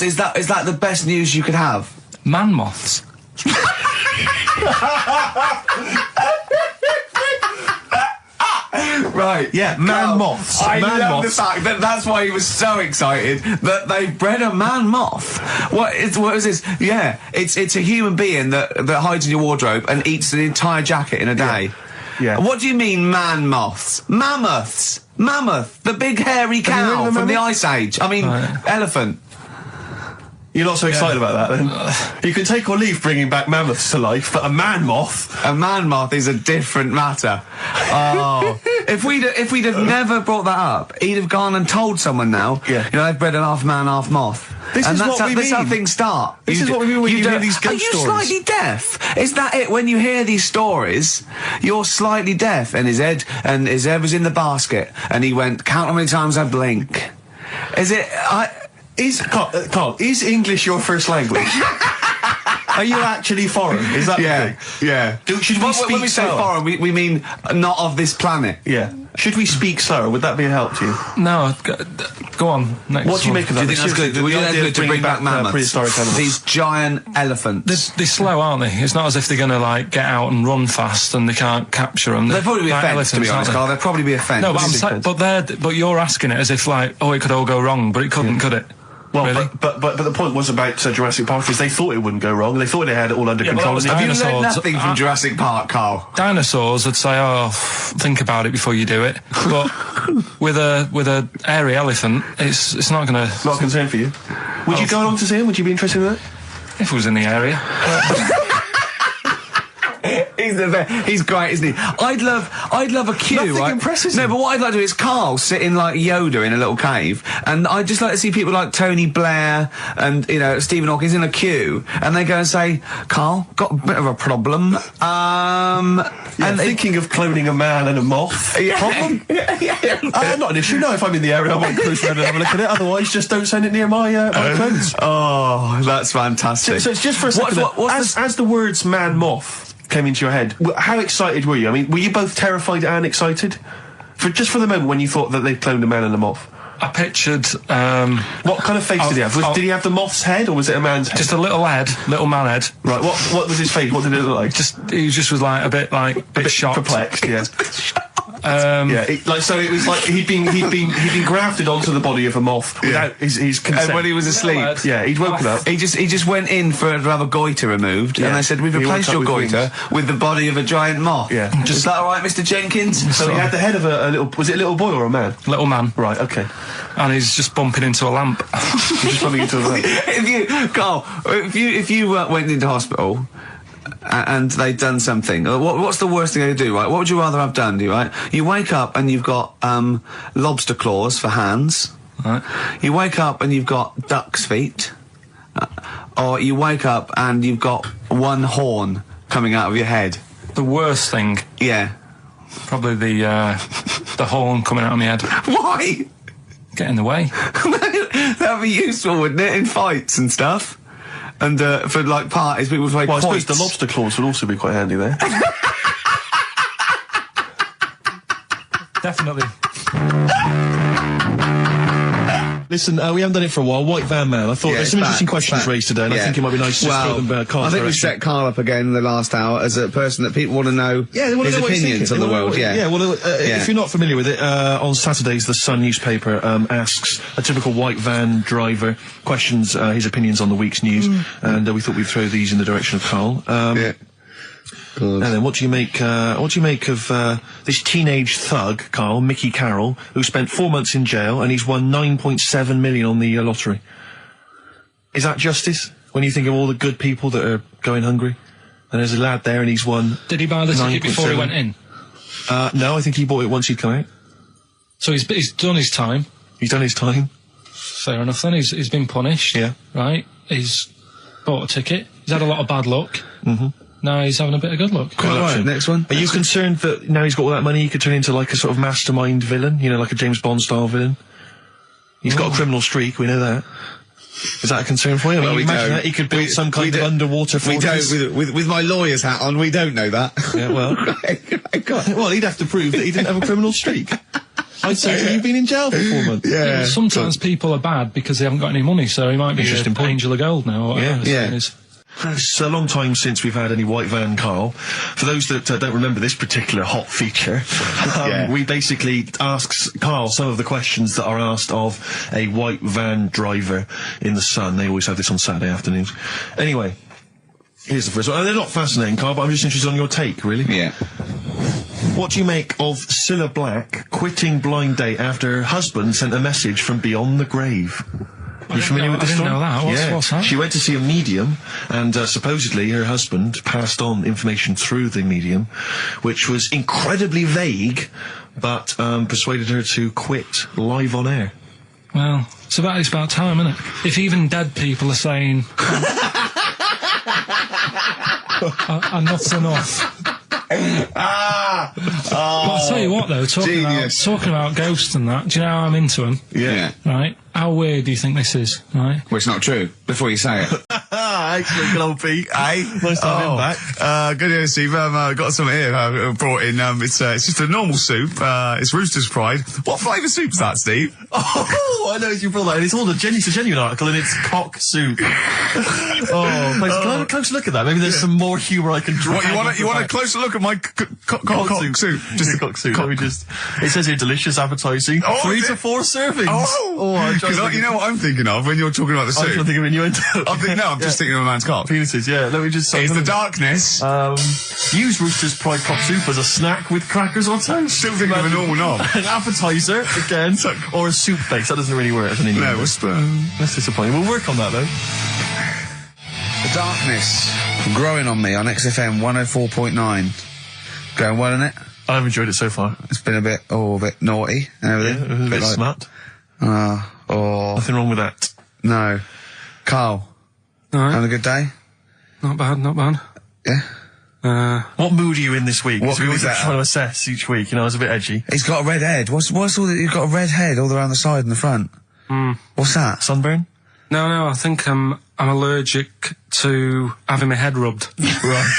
Is that the best news you could have? Man moths. Right. Yeah, man moths. I Man love moths. the fact that that's why he was so excited that they bred a man moth. What is this? Yeah, it's a human being that hides in your wardrobe and eats the entire jacket in a day. Yeah. What do you mean, man moths? Mammoths. Mammoth, the big hairy you heard cow of the from the mammoth? Ice Age. I mean, elephant. You're not so excited about that, then? You can take or leave bringing back mammoths to life, but a man moth... A man moth is a different matter. Oh, if we'd have never brought that up, he'd have gone and told someone now. Yeah. You know, they've bred an half man, half moth. This is what we That's how mean. things start. This is what we mean when you hear these ghost Are you stories. slightly deaf? Is that it? When you hear these stories, you're slightly deaf. And his head was in the basket, and he went, count how many times I blink. Is it? Carl, is English your first language? Are you actually foreign? Is that the thing? Yeah. Should we speak when we say slower? foreign, we mean not of this planet. Yeah. Should we speak slower? Would that be a help to you? No, go on. Next What do you one. make of that? Do you think that's good? The Would you think idea that's of good to bring back mammoths? prehistoric animals. These giant elephants. They're slow, aren't they? It's not as if they're going to, like, get out and run fast and they can't capture them. They'd probably be a like fence, to be elephants, honest, aren't Carl. They'd probably be a fence. they? No, but you're asking it as if, like, oh, it could all go wrong, but it couldn't, could it? Well, Really? but the point was about Jurassic Park is they thought it wouldn't go wrong. They thought they had it all under Yeah, but control. that was and they Have you didn't. learned Dinosaurs. nothing from Jurassic Park, Carl? Dinosaurs would say, oh, think about it before you do it. But with a hairy elephant, it's not going to... Not a concern for you. Would you go along to see him? Would you be interested in that? If it was in the area. He's great, isn't he? I'd love a queue, Nothing right? impresses No, him. but what I'd like to do is Carl sitting like Yoda in a little cave, and I'd just like to see people like Tony Blair and, you know, Stephen Hawking in a queue, and they go and say, Carl, got a bit of a problem. And thinking of cloning a man and a moth. Problem? Not an issue. No, if I'm in the area, I might cruise around and have a look at it. Otherwise, just don't send it near my clothes. Oh, that's fantastic. So it's just for a second. As the words man moth came into your head, how excited were you? I mean, were you both terrified and excited? For the moment when you thought that they cloned a man and a moth? I pictured... What kind of face did he have? Did he have the moth's head, or was it a man's head? just a little man head. Right, what was his face? What did it look like? He just was like a bit shocked. Perplexed, yeah. So it was like he'd been grafted onto the body of a moth without his consent. And when he was asleep, Yeah, he'd woken up. he just went in to have a goiter removed, and they said, we've He replaced woke your up with goiter with the body of a giant moth. Yeah. Is that all right, Mr. Jenkins? So he had the head of a little... Was it a little boy or a man? Little man. Right, okay. And he's just bumping into a lamp. He's just bumping into a lamp. If you went into hospital and they'd done something, what's the worst thing they do, right? What would you rather have done, right? You wake up and you've got lobster claws for hands. Right. You wake up and you've got duck's feet. Or you wake up and you've got one horn coming out of your head. The worst thing. Yeah. Probably the horn coming out of my head. Why? Get in the way. That'd be useful, wouldn't it, in fights and stuff? And for like parties, people play Well, I suppose quoits. the lobster claws would also be quite handy there. Definitely. Listen, we haven't done it for a while. White Van Man. I thought there's some interesting questions raised today, and I think it might be nice to just throw them back. I think we set Karl up again in the last hour as a person that people want to know they wanna his know what he's opinions on thinking. the world. Yeah, well, if you're not familiar with it, on Saturdays, the Sun newspaper asks a typical white van driver questions his opinions on the week's news, and we thought we'd throw these in the direction of Karl. And then, what do you make of this teenage thug, Karl, Mickey Carroll, who spent 4 months in jail and he's won 9.7 million on the lottery? Is that justice? When you think of all the good people that are going hungry, and there's a lad there and he's won. Did he buy the ticket before he 9.7? went in? No, I think he bought it once he'd come out. So he's done his time. He's done his time. Fair enough then. He's been punished. Yeah. Right. He's bought a ticket. He's had a lot of bad luck. Mm-hmm. Now he's having a bit of good luck. All right, next one. Are you concerned that now he's got all that money, he could turn into like a sort of mastermind villain? You know, like a James Bond style villain? He's got a criminal streak, we know that. Is that a concern for you? Well, I mean, we imagine don't. that he could build some kind of underwater We fortress. don't, with my lawyer's hat on, we don't know that. Yeah, well. Well, he'd have to prove that he didn't have a criminal streak. I'd say you've been in jail for 4 months. Yeah, but sometimes people are bad because they haven't got any money, so he might be Interesting an point. angel of gold now. Or whatever his name is. It's a long time since we've had any White Van Karl. For those that don't remember this particular hot feature, we basically ask Karl some of the questions that are asked of a white van driver in the Sun. They always have this on Saturday afternoons. Anyway, here's the first one. They're not fascinating, Karl, but I'm just interested on your take, really. Yeah. What do you make of Cilla Black quitting Blind Date after her husband sent a message from beyond the grave? You familiar with I this didn't story? know that. What's that? She went to see a medium, and supposedly her husband passed on information through the medium, which was incredibly vague, but persuaded her to quit live on air. Well, it's about time, isn't it? If even dead people are saying, enough's enough. But I'll tell you what, though, talking about ghosts and that, do you know how I'm into them? Yeah. Right? How weird do you think this is, right? Well, it's not true. Before you say it. Excellent, good old Pete. Hey, Nice to have him back. Good to see you. Got some here. Brought in. It's just a normal soup. It's Rooster's Pride. What flavour soup's that, Steve? Oh, I know you brought that, and it's all it's a genuine article, and it's cock soup. Can I have a close look at that? Maybe there's some more humour I can draw. What, you want a closer look at my cock soup? Just a cock soup. Let me just. It says here delicious, appetising. Oh, 3 is to it? 4 servings. Because you know what I'm thinking of when you're talking about the I'm soup. trying to think of innuendo. I'm just thinking of a man's cock. Penises, yeah. Let me just. It's the darkness. Use Rooster's Pride cock soup as a snack with crackers or toast. Still thinking of a normal knob. An appetiser, again, or a soup base. That doesn't really work as an innuendo. No, what's the... That's disappointing. We'll work on that, though. The darkness growing on me on XFM 104.9. Going well, isn't it? I've enjoyed it so far. It's been a bit naughty and everything. A bit smart. Nothing wrong with that. No. Karl, Alright. having a good day? Not bad. Yeah. What mood are you in this week? What 'Cause we mood always is that? trying to assess each week. You know, I was a bit edgy. He's got a red head. What's all that? You've got a red head all around the side and the front. What's that? Sunburn? No, I think I'm allergic to having my head rubbed. Right.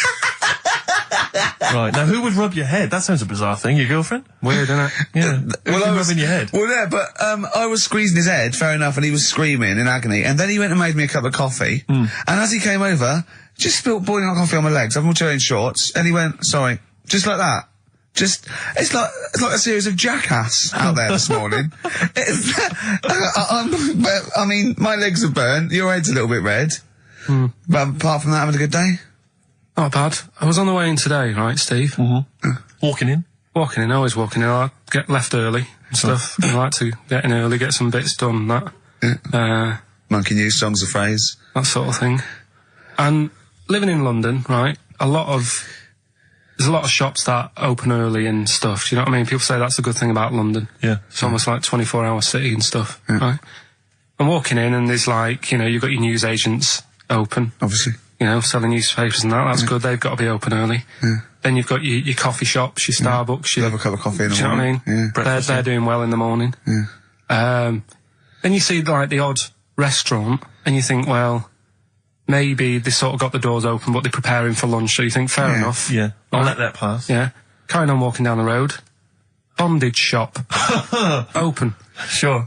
Right. Now, who would rub your head? That sounds a bizarre thing. Your girlfriend? Weird, isn't it? Yeah. Who's rubbing your head? Well, yeah, but I was squeezing his head, fair enough, and he was screaming in agony. And then he went and made me a cup of coffee. And as he came over, just spilled boiling hot coffee on my legs. I'm all wearing shorts, and he went, "Sorry," just like that. It's like a series of Jackass out there this morning. I mean, my legs are burnt. Your head's a little bit red. But apart from that, having a good day. Not bad. I was on the way in today, right, Steve? Walking in? Walking in, always walking in. I get left early and stuff. I like to get in early, get some bits done, that. Monkey News, songs of phrase. That sort of thing. And living in London, right, there's a lot of shops that open early and stuff. Do you know what I mean? People say that's a good thing about London. Yeah. It's almost like 24-hour city and stuff, right? I'm walking in and there's like, you've got your news agents open. Obviously. Selling newspapers and that. That's good. They've got to be open early. Then you've got your coffee shops, your Starbucks, your... Have a cup of coffee in the Do you know what I morning. mean? Yeah. They're doing well in the morning. Yeah. Then you see, like, the odd restaurant, and you think, well, maybe they sort of got the doors open, but they're preparing for lunch, so you think, fair enough. Yeah. I'll Right. let that pass. Yeah. Carrying on walking down the road. Bondage shop. Open. Sure.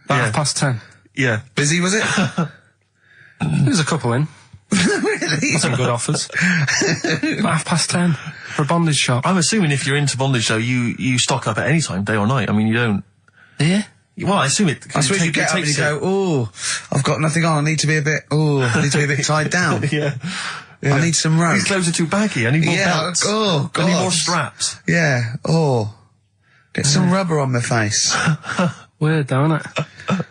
About 10:30. Yeah. Busy, was it? There's a couple in. Really? Some good offers. About 10:30 for a bondage shop. I'm assuming if you're into bondage, though, you stock up at any time, day or night. I mean, you don't... Yeah. Well, I assume it... I suppose you get up and you go, oh, I've got nothing on, I need to be a bit tied down. Yeah. I need some rope. These clothes are too baggy. I need more Yeah, belts. oh, God. I need more straps. Yeah, oh. Get some rubber on my face. Weird, though, isn't it?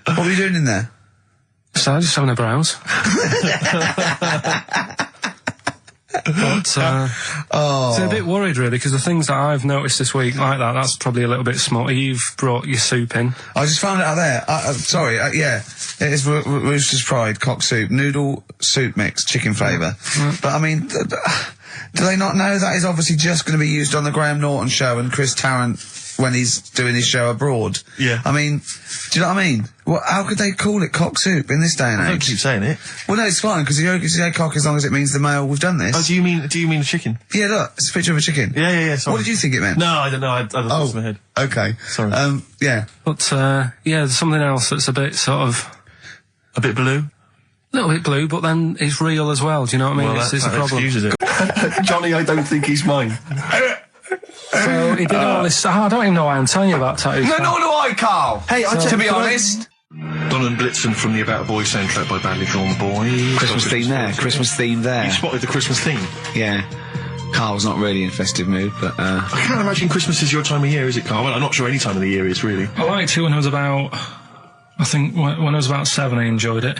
What were you doing in there? So just having a browse. But, so a bit worried, really, because the things that I've noticed this week like that's probably a little bit small. You've brought your soup in. I just found it out there. Sorry, yeah. It is Rooster's Pride, cock soup, noodle soup mix, chicken flavour. But, I mean, do they not know that is obviously just going to be used on the Graham Norton show and Chris Tarrant when he's doing his show abroad? Yeah. I mean, do you know what I mean? How could they call it cock soup in this day and age? Don't keep saying it. Well, no, it's fine, because you can say cock as long as it means the male, we've done this. Oh, do you mean the chicken? Yeah, look, it's a picture of a chicken. Yeah, sorry. What did you think it meant? No, I don't know. I lost my head. Okay. Sorry. Yeah. But, yeah, there's something else that's a bit sort of... A bit blue? A little bit blue, but then it's real as well, do you know what I mean? Well, it's a that problem. excuses it. Johnny, I don't think he's mine. So he did all this... I don't even know why I'm telling you about tattoos. No, nor do I, Carl. Hey, to be honest. Don and Blitzen from the About a Boy soundtrack by Badly Drawn Boys. Christmas theme there. Christmas theme there. You spotted the Christmas theme. Yeah. Carl's not really in festive mood, but, I can't imagine Christmas is your time of year, is it, Carl? Well, I'm not sure any time of the year is, really. I liked it when I was about... I think when I was about 7, I enjoyed it.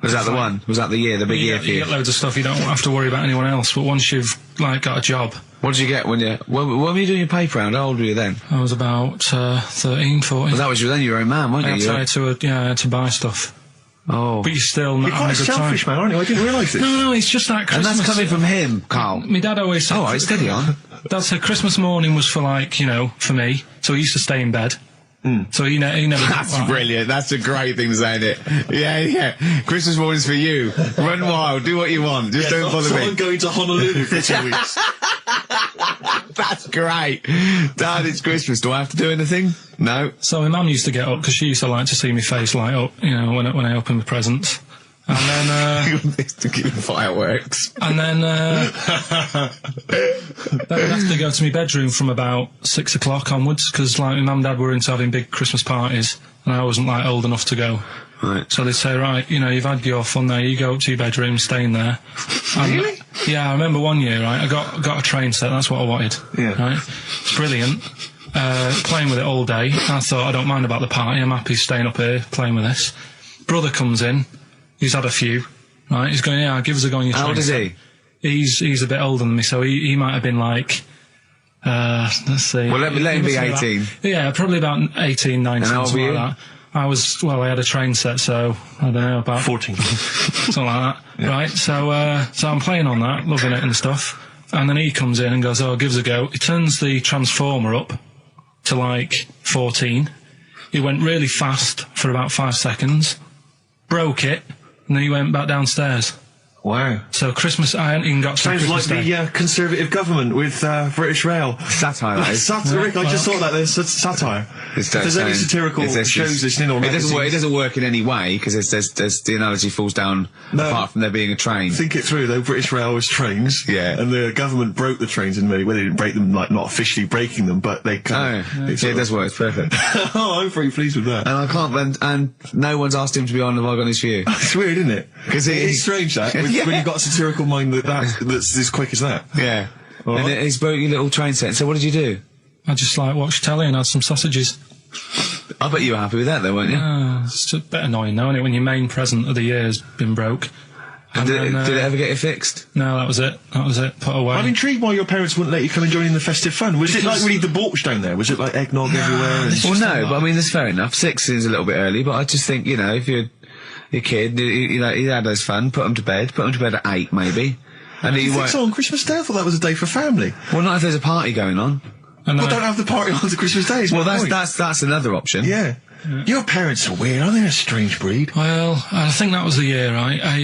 was that the one? Was that the year, the big year for You you? get loads of stuff, you don't have to worry about anyone else, but once you've, like, got a job... What did you get when were you doing your paper round? How old were you then? I was about 13, 14. Well, that was then you were a man, weren't I you? had to buy stuff. Oh. But you're still not You're quite a having a good selfish time. man, aren't you? I didn't realise this. No, it's just that And Christmas... that's coming from him, Carl. My dad always said... All right, steady on. Dad said Christmas morning was for, like, you know, for me, so he used to stay in bed. So he never... That's brilliant. That's a great thing to say, isn't it? Yeah. Christmas morning's for you. Run wild. Do what you want. Just don't bother me. I'm going to Honolulu for 2 weeks. That's great. Dad, it's Christmas. Do I have to do anything? No. So my mum used to get up, because she used to like to see my face light up, you know, when I opened the presents. And then, to keep the fireworks. and then I'd have to go to my bedroom from about 6 o'clock onwards, because, like, my mum and dad were into having big Christmas parties, and I wasn't, like, old enough to go. Right. So they'd say, right, you know, you've had your fun there, you go up to your bedroom, stay in there. Really? Yeah, I remember one year, right, I got a train set, that's what I wanted. Yeah. Right? It's brilliant. Playing with it all day. I thought, I don't mind about the party, I'm happy staying up here, playing with this. Brother comes in, he's had a few, right, he's going, yeah, give us a go on your train. How old is set. he? He's a bit older than me, so he might have been like, let's see. Well, let him be must 18. Yeah, probably about 18, 19, And how old something were like that. I had a train set, so, I don't know, about 14. something like that, right? So I'm playing on that, loving it and stuff, and then he comes in and goes, oh, give us a go. He turns the transformer up to, like, 14. He went really fast for about 5 seconds, broke it, and then he went back downstairs. Wow. So Christmas, I hadn't even got to Sounds Christmas like Day. the Conservative government with British Rail. Satire, that is. Rick, I just thought that there's satire. If there's any satirical shows listening or it doesn't work in any way, because there's the analogy falls down apart from there being a train. Think it through though. British Rail was trains, and the government broke the trains in many. Well, they didn't break them, like not officially breaking them, but they kind of. It does work. It's perfect. Oh, I'm pretty pleased with that. And I can't. And no one's asked him to be on Have I Got News For You. It's weird, isn't it? Because it's strange that when you've got a satirical mind that's as quick as that. Yeah. Right. And he's broke your little train set. So what did you do? I just, like, watched telly and had some sausages. I bet you were happy with that, though, weren't you? It's a bit annoying, though, isn't it, when your main present of the year has been broke. And did it ever get it fixed? No, that was it. Put away. I'm intrigued why your parents wouldn't let you come and join in the festive fun. Was it like really debauched down there? Was it like eggnog everywhere? Well, no, but I mean, that's fair enough. 6 is a little bit early, but I just think, if you're your kid, he had his fun, put him to bed at 8 maybe. And You he think won't. so on Christmas Day? I thought that was a day for family. Well, not if there's a party going on. And Well, don't have the party on Christmas Day. is Well, my point. that's another option. Yeah. Your parents are weird. Aren't they a strange breed? Well, I think that was the year, right?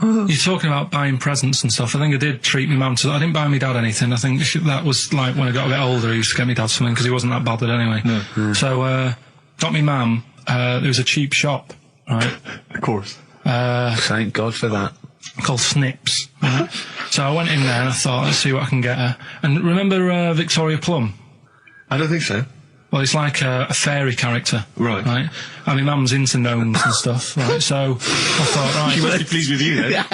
You're talking about buying presents and stuff. I think I did treat my mum to. I didn't buy my dad anything. I think that was like when I got a bit older, he used to get me dad something because he wasn't that bothered anyway. No. So, got me mum. There was a cheap shop, right? Of course. Thank God for that. Called Snips. Right? So I went in there and I thought, let's see what I can get her. And remember Victoria Plum? I don't think so. Well, it's like a fairy character. Right. Right? And my mum's into gnomes and stuff, right? So I thought, right. She must be pleased with you then.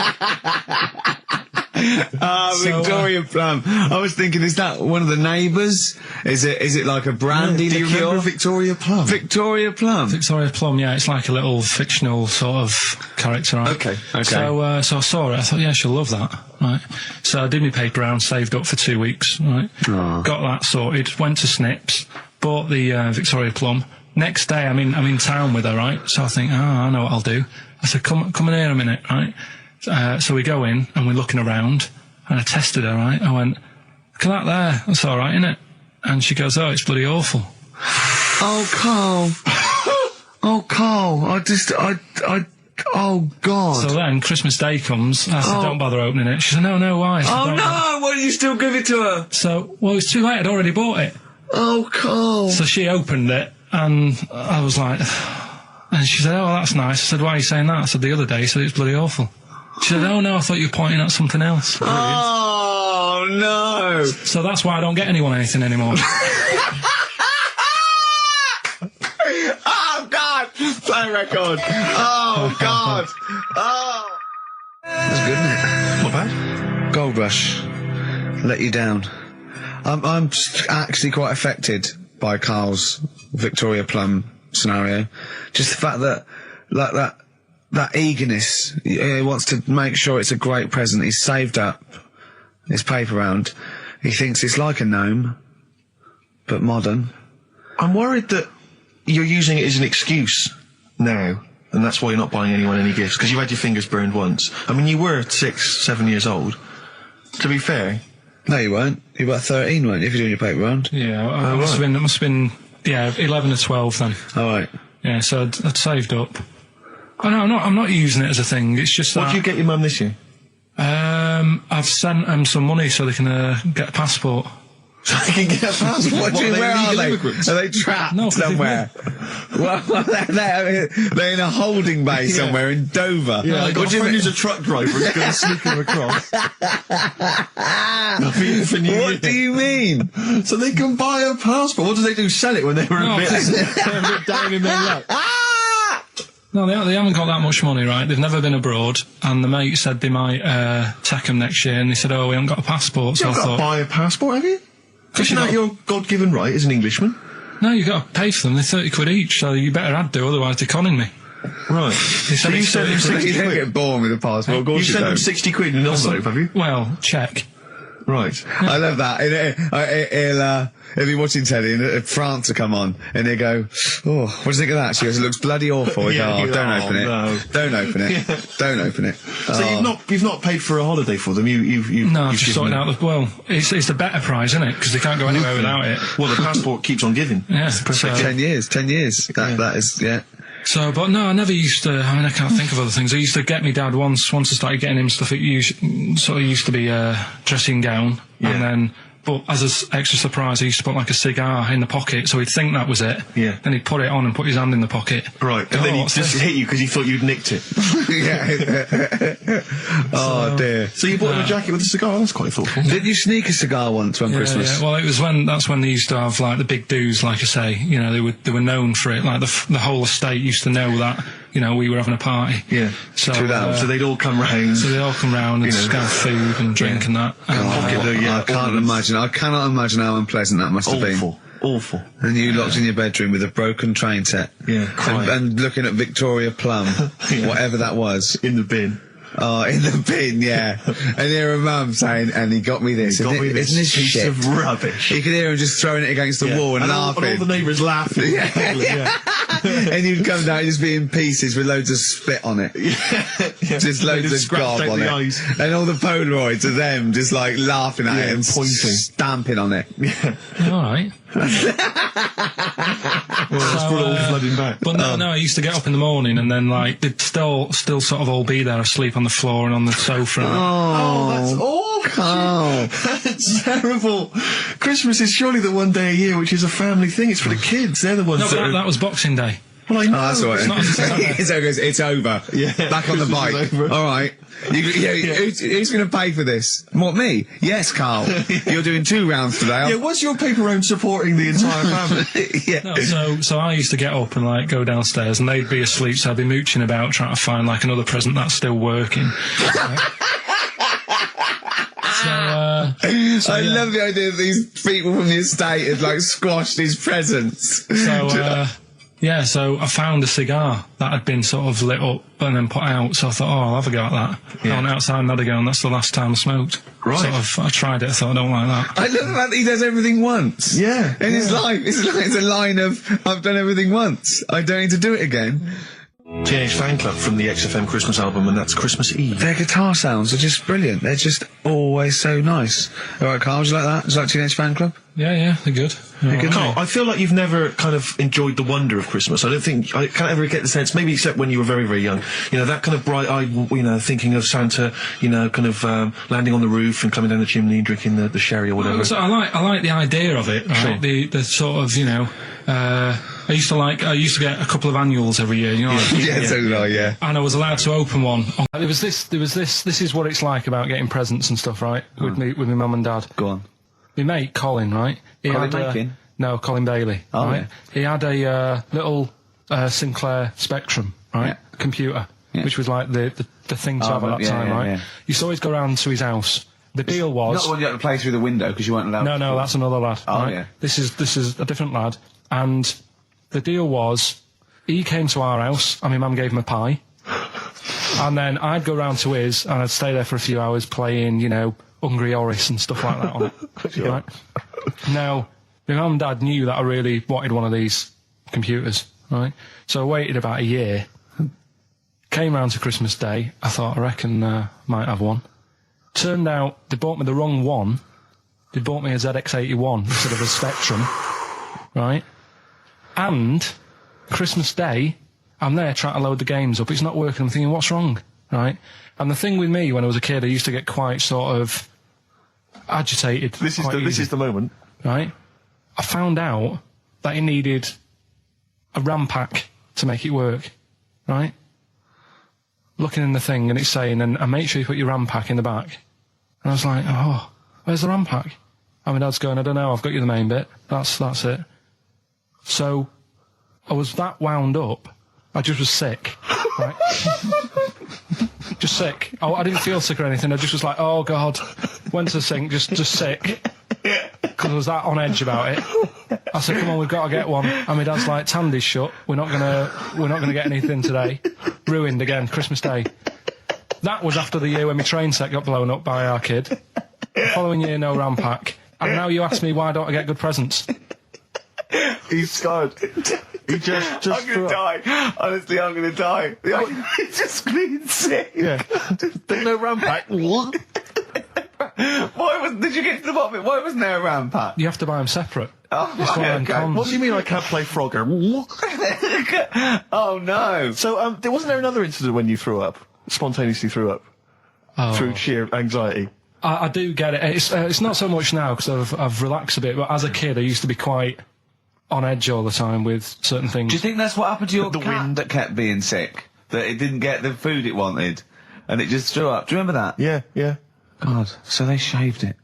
Victoria Plum. I was thinking, is that one of the neighbours? Is it like a brandy Do you liqueur? remember Victoria Plum? Victoria Plum. Victoria Plum, yeah, it's like a little fictional sort of character, right? Okay. So I saw it, I thought, yeah, she'll love that, right? So I did my paper round, saved up for 2 weeks, right? Got that sorted, went to Snips, bought the Victoria Plum. Next day, I'm in town with her, right? So I think, I know what I'll do. I said, come in here a minute, right? So we go in, and we're looking around, and I tested her, right? I went, look at that there, that's alright, innit? And she goes, oh, it's bloody awful. Oh, Carl. Oh, Carl. Oh, God. So then, Christmas Day comes, I said, don't bother opening it. She said, no, why? I said, Oh, "Don't no! Why didn't you still give it to her? So, well, it's too late, I'd already bought it. Oh, Carl. So she opened it, and I was like, and she said, oh, that's nice. I said, why are you saying that? I said, the other day, you said it's bloody awful. She said, oh, no, I thought you were pointing at something else. Oh, no. So that's why I don't get anyone anything anymore. Oh, God. Play record. Oh, God. Oh. That's good, isn't it? Not bad. Gold Rush. Let you down. I'm actually quite affected by Carl's Victoria Plum scenario. Just the fact that, like that eagerness, he wants to make sure it's a great present. He's saved up his paper round. He thinks it's like a gnome, but modern. I'm worried that you're using it as an excuse now, and that's why you're not buying anyone any gifts, because you've had your fingers burned once. I mean, you were 6, 7 years old. To be fair. No, you weren't. You were about 13, weren't you, if you're doing your paper round? Yeah, it must have been, 11 or 12 then. All right. Yeah, so I'd saved up. Oh, no, I'm not using it as a thing. It's just What that. did you get your mum this year? I've sent them some money so they can get a passport. So they can get a passport. What do you mean, where are they? Immigrants? Are they trapped No, somewhere? Well, they're in a holding bay somewhere in Dover. Yeah, I got What a do you friend mean? who's a truck driver who's going to sneak them across. For New Year. What do you mean? So they can buy a passport. What do they do? Sell it when they were a bit down in their luck? No, they haven't got that much money, right? They've never been abroad, and the mate said they might take them next year, and they said, oh, we haven't got a passport, so You've I got to thought, buy a passport, have you? Isn't that your God-given right as an Englishman? no, you've got to pay for them, they're 30 quid each, so you better had to, otherwise they're conning me. Right. They So said you it's sent them 30 quid. 60 You don't quid. get born with a passport, of course You you sent them don't. 60 quid in an envelope, have you? Well, check. Right. I love that. He'll be watching telly and France will come on and he'll go, oh, what do you think of that? She goes, it looks bloody awful. He Yeah, goes, you don't go, open it. no. Don't open it. Don't open it. So you've not paid for a holiday for them. You've No, I've you've just given sorted them- out well, it's the better prize, isn't it? Because they can't go anywhere without it. Well, the passport keeps on giving. Yeah, It's the perfect so- 10 years. That is, yeah. So, but no, I never used to. I mean, I can't think of other things. I used to get me dad once I started getting him stuff. It used to be a dressing gown, Yeah. and then. But as an extra surprise, I used to put like a cigar in the pocket, so he'd think that was it. Yeah. Then he'd put it on and put his hand in the pocket. Right, and then he what's just this? hit you because he thought you'd nicked it. Yeah. Oh dear. So you bought him a jacket with a cigar. That's quite thoughtful. Did you sneak a cigar once on Christmas? Yeah. Well, that's when they used to have like the big do's, like I say. You know, they were known for it. Like the whole estate used to know that. You know, we were having a party. Yeah. So, So they'd all come round. so they'd all come round and You know. have food and drink and that. And, I can't imagine. I cannot imagine how unpleasant that must have been. Awful. And you locked in your bedroom with a broken train set. Yeah, crying. And looking at Victoria Plum, Yeah. whatever that was. In the bin. Oh, in the bin, yeah. And hear a mum saying, and he got me this. Isn't this piece shit? of rubbish. You could hear him just throwing it against the wall and laughing. And all the neighbours laughing. And you'd come down, just be in pieces with loads of spit on it. Just loads of gob on it. Eyes. And all the Polaroids of them just like laughing at it and pointing. stamping on it. All right. Flooding back. But no, I used to get up in the morning and then like they'd still sort of all be there asleep on the floor and on the sofa. Oh, that's awful. Oh. That's terrible. Christmas is surely the one day a year which is a family thing. It's for the kids. They're the ones No, but that was Boxing Day. Well, I know. Oh, that's all right. It's over. Yeah. Back on the Christmas bike. is over. All right. Who's going to pay for this? What, me? Yes, Carl. You're doing 2 rounds today. Yeah, what's your paper round supporting the entire family? No, so I used to get up and like go downstairs and they'd be asleep, so I'd be mooching about trying to find like another present that's still working. I love the idea that these people from the estate had like squashed his presents. So I found a cigar that had been sort of lit up and then put out, so I thought, I'll have a go at that. I went outside and had a go, and that's the last time I smoked. Right. I tried it, I thought, I don't like that. I love the fact that he does everything once. Yeah. In his life, it's a line of, I've done everything once. I don't need to do it again. Teenage Fan Club from the XFM Christmas album, and that's Christmas Eve. Their guitar sounds are just brilliant. They're just always so nice. All right, Carl, would you like that? Is that Teenage Fan Club? Yeah, they're good. They're good. Carl, I feel like you've never kind of enjoyed the wonder of Christmas. I can't ever get the sense, maybe except when you were very, very young, you know, that kind of bright-eyed, you know, thinking of Santa, you know, kind of landing on the roof and coming down the chimney and drinking the sherry or whatever. So I like the idea of it, right? Sure. The sort of, you know, I used to get a couple of annuals every year, you know. So did I, yeah. And I was allowed to open one. There was this. This is what it's like about getting presents and stuff, right? With my mum and dad. Go on. My mate Colin, right? Colin Mackin? No, Colin Bailey. Oh, right? yeah. He had a little Sinclair Spectrum, right? Computer, which was like the thing to have at that time, right? Yeah. You used to always go round to his house. The deal was Not the one you had to play through the window because you weren't allowed. No, that's another lad. Oh, right? yeah. This is a different lad, and the deal was he came to our house and my mum gave him a pie, and then I'd go round to his and I'd stay there for a few hours playing, you know, Hungry Horace and stuff like that on it. Right? Now, my mum and dad knew that I really wanted one of these computers, right? So I waited about a year. Came round to Christmas Day. I thought, I reckon might have one. Turned out they bought me the wrong one. They bought me a ZX81 instead of a Spectrum, right? And Christmas Day, I'm there trying to load the games up. It's not working. I'm thinking, what's wrong, right? And the thing with me, when I was a kid, I used to get quite sort of agitated. This is the moment. Right? I found out that it needed a RAM pack to make it work, right? Looking in the thing and it's saying, and make sure you put your RAM pack in the back. And I was like, oh, where's the RAM pack? And my dad's going, I don't know, I've got you the main bit. That's it. So I was that wound up, I just was sick, right? Just sick. I didn't feel sick or anything, I just was like, oh God, went to the sink, just sick. Because I was that on edge about it. I said, come on, we've got to get one. And my dad's like, Tandy's shut, we're not gonna get anything today. Ruined again, Christmas Day. That was after the year when my train set got blown up by our kid. The following year, no RAM pack. And now you ask me, why don't I get good presents? He's scarred. He just I'm gonna die. Honestly, I'm gonna die. He's just screaming sick. Yeah. There's no RAM pack. What? Did you get to the bottom of it? Why wasn't there a RAM pack? You have to buy them separate. Oh, It's one of them okay. cons. What do you mean I can't play Frogger? Oh no. So, wasn't there another incident when you threw up? Spontaneously threw up? Through sheer anxiety? I do get it. It's not so much now because I've relaxed a bit, but as a kid I used to be quite on edge all the time with certain things. Do you think that's what happened to your The cat wind. that kept being sick? That it didn't get the food it wanted? And it just threw up? Do you remember that? Yeah. God, so they shaved it.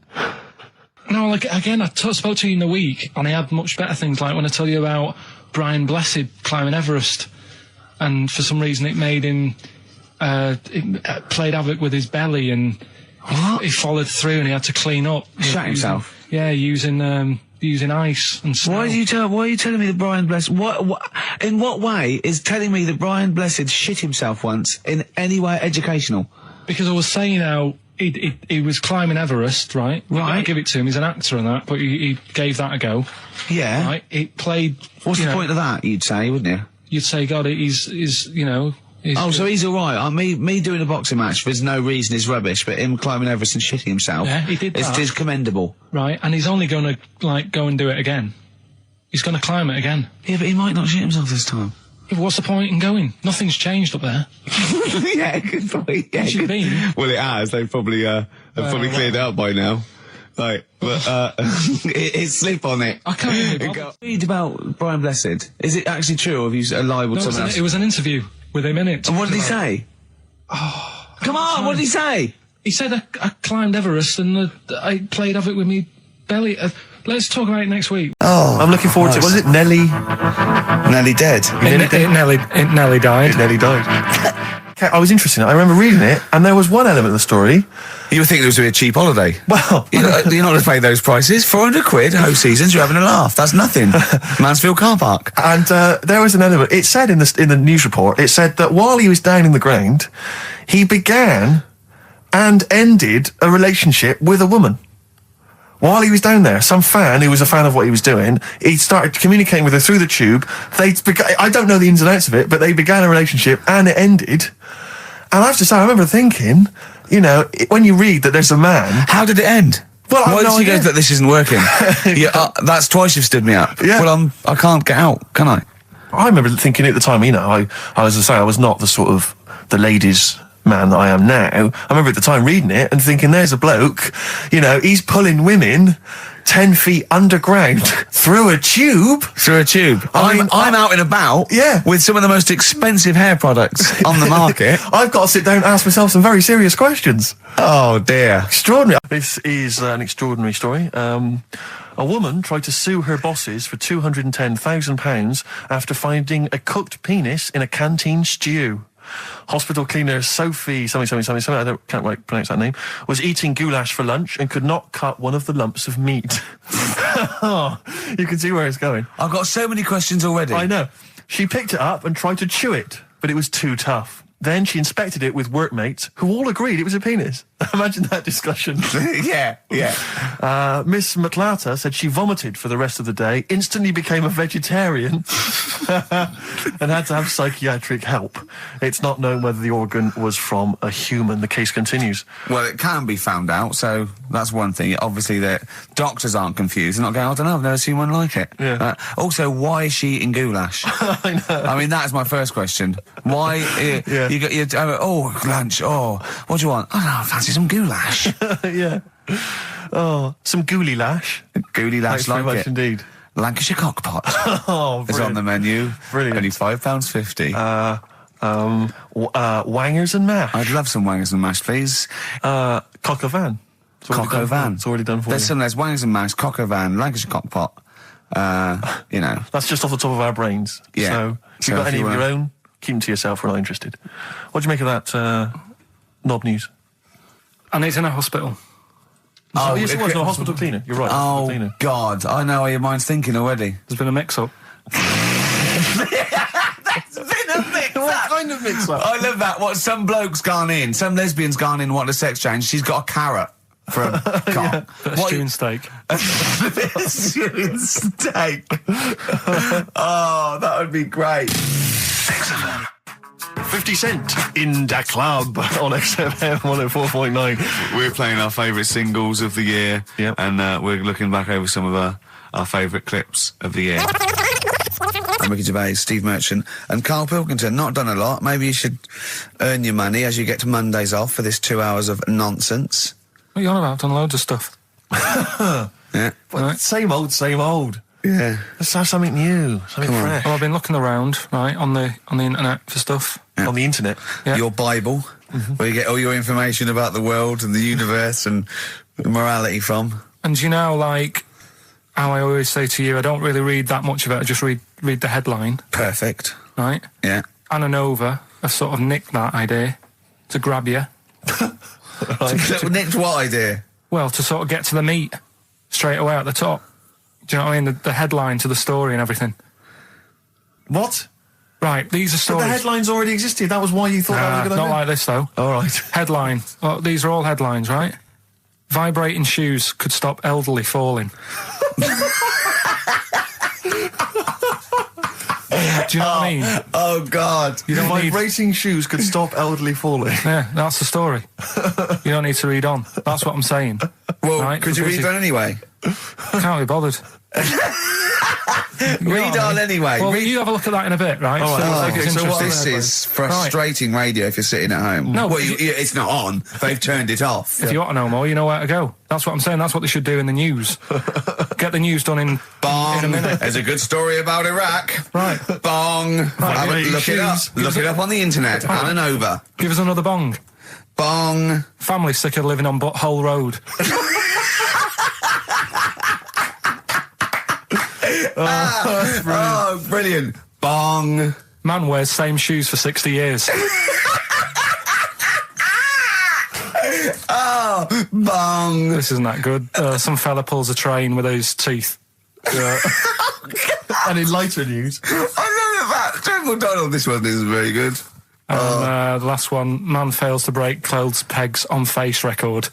No, like, again, I spoke to you in the week, and I had much better things, like when I tell you about Brian Blessed climbing Everest, and for some reason it made him, it played havoc with his belly, and he followed through, and he had to clean up. Shut himself? Yeah, using ice and snow. Why are you telling me that Brian Blessed, in what way is telling me that Brian Blessed shit himself once in any way educational? Because I was saying how he was climbing Everest, right? Right. I give it to him. He's an actor and that, but he gave that a go. Yeah. Right. He played. What's the point of that? You'd say, wouldn't you? You'd say, God, he's you know. So he's all right. Me doing a boxing match for no reason is rubbish, but him climbing Everest and shitting himself, Yeah, he did that. Is commendable. Right, and he's only going to like go and do it again. He's going to climb it again. Yeah, but he might not shit himself this time. Yeah, what's the point in going? Nothing's changed up there. Yeah, good point. Yeah, Where's you been? Well, it has. They've probably cleared it up by now. Like, but it's slip on it. I can't even bother. Read about Brian Blessed. Is it actually true, or have you lied with someone else? It was an interview with him in it. And what did he say? Oh, come on! What did he say? He said I climbed Everest and I played of it with me belly. Let's talk about it next week. Oh, I'm looking forward to it. Was it Nelly? Nelly dead. It nearly died. It nearly died. I was interested in it. I remember reading it, and there was one element of the story. You would think it was a cheap holiday. Well, you're not going to pay those prices. £400 host seasons. You're having a laugh. That's nothing. Mansfield car park. And there was an element. It said in the news report. It said that while he was down in the ground, he began and ended a relationship with a woman. While he was down there, some fan who was a fan of what he was doing, he started communicating with her through the tube. I don't know the ins and outs of it, but they began a relationship and it ended. And I have to say, I remember thinking, you know, when you read that there's a man... How did it end? Well, why did you go that this isn't working? That's twice you've stood me up. Yeah. Well, I can't get out, can I? I remember thinking at the time, you know, I was to say, I was not the sort of the ladies' man that I am now. I remember at the time reading it and thinking, there's a bloke, you know, he's pulling women 10 feet underground through a tube. Through a tube. I'm out and about with some of the most expensive hair products on the market. I've got to sit down and ask myself some very serious questions. Oh, dear. Extraordinary. This is an extraordinary story. A woman tried to sue her bosses for £210,000 after finding a cooked penis in a canteen stew. Hospital cleaner Sophie, something, I can't pronounce that name, was eating goulash for lunch and could not cut one of the lumps of meat. You can see where it's going. I've got so many questions already. I know. She picked it up and tried to chew it, but it was too tough. Then she inspected it with workmates who all agreed it was a penis. Imagine that discussion. Yeah. Miss McLarter said she vomited for the rest of the day, instantly became a vegetarian, and had to have psychiatric help. It's not known whether the organ was from a human. The case continues. Well, it can be found out, so that's one thing. Obviously, the doctors aren't confused. They're not going, I don't know, I've never seen one like it. Yeah. Also, why is she eating goulash? I know. I mean, that's my first question. Why... Yeah. Lunch, what do you want? I don't know, I fancy some goulash. Yeah. Oh, some gooly lash. Gooly lash, Thanks very like much it. Indeed. Lancashire cockpot. Oh, is on the menu. Brilliant. Only £5.50. Wangers and mash. I'd love some wangers and mash, please. Coq au vin. Coq au vin. It's already done for There's you. there's wangers and mash, coq au vin, Lancashire cockpot. You know. That's just off the top of our brains. Yeah. So, if you've got any of your own, keep them to yourself. We're not interested. What do you make of that knob news? And it's in a hospital. Oh, yes, it was. No, hospital cleaner. You're right. Oh, cleaner. God. I know how your mind's thinking already. There's been a mix-up. There's been a mix-up. What kind of mix-up? I love that. What, some bloke's gone in, some lesbian's gone in, wanting a sex change. She's got a carrot for a cock. Bit of stew and steak. Stew and steak. Oh, that would be great. XFM. 50 Cent in Da Club on XFM 104.9. We're playing our favourite singles of the year. Yep. And we're looking back over some of our favourite clips of the year. I'm Ricky Gervais, Steve Merchant, and Karl Pilkington. Not done a lot. Maybe you should earn your money as you get to Mondays off for this 2 hours of nonsense. What are you on about? Done loads of stuff. Yeah. Well, same old. Yeah. Let's have something new, something fresh. Well, I've been looking around, right, on the internet for stuff. Yeah. On the internet. Yeah. Your Bible, where you get all your information about the world and the universe and morality from. And you know, like, how I always say to you, I don't really read that much of it, I just read the headline. Perfect. Right? Yeah. Anna Nova have sort of nicked that idea to grab you. Nicked what idea? Well, to sort of get to the meat straight away at the top. Do you know what I mean? The headline to the story and everything. What? Right, these are But stories. the headlines already existed. That was why you thought that was a good not idea. like this, though. All right. Headline. Oh, these are all headlines, right? Vibrating shoes could stop elderly falling. Do you know what I mean? Oh, God. You don't need... Vibrating shoes could stop elderly falling. Yeah, that's the story. You don't need to read on. That's what I'm saying. Well, Right, could you because read on anyway? Can't be bothered. Read on anyway. Well, Read- you have a look at that in a bit, right? All right, So, okay, it's so what interesting. This is frustrating radio if you're sitting at home. No, well, but it's not on. They've turned it off. If you want to know more, you know where to go. That's what I'm saying. That's what they should do in the news. Get the news done in Bong. a minute. There's a good story about Iraq. Right. Bong. Look it up. Look it up on the internet. Right. Alan Over. Give us another bong. Bong. Family sick of living on Butthole Road. Oh, brilliant. Bong. Man wears same shoes for 60 years. Oh, bong. This isn't that good. Some fella pulls a train with his teeth. And in lighter news, I love that. Joe McDonald, this one isn't very good. And the last one, man fails to break clothes pegs on face record.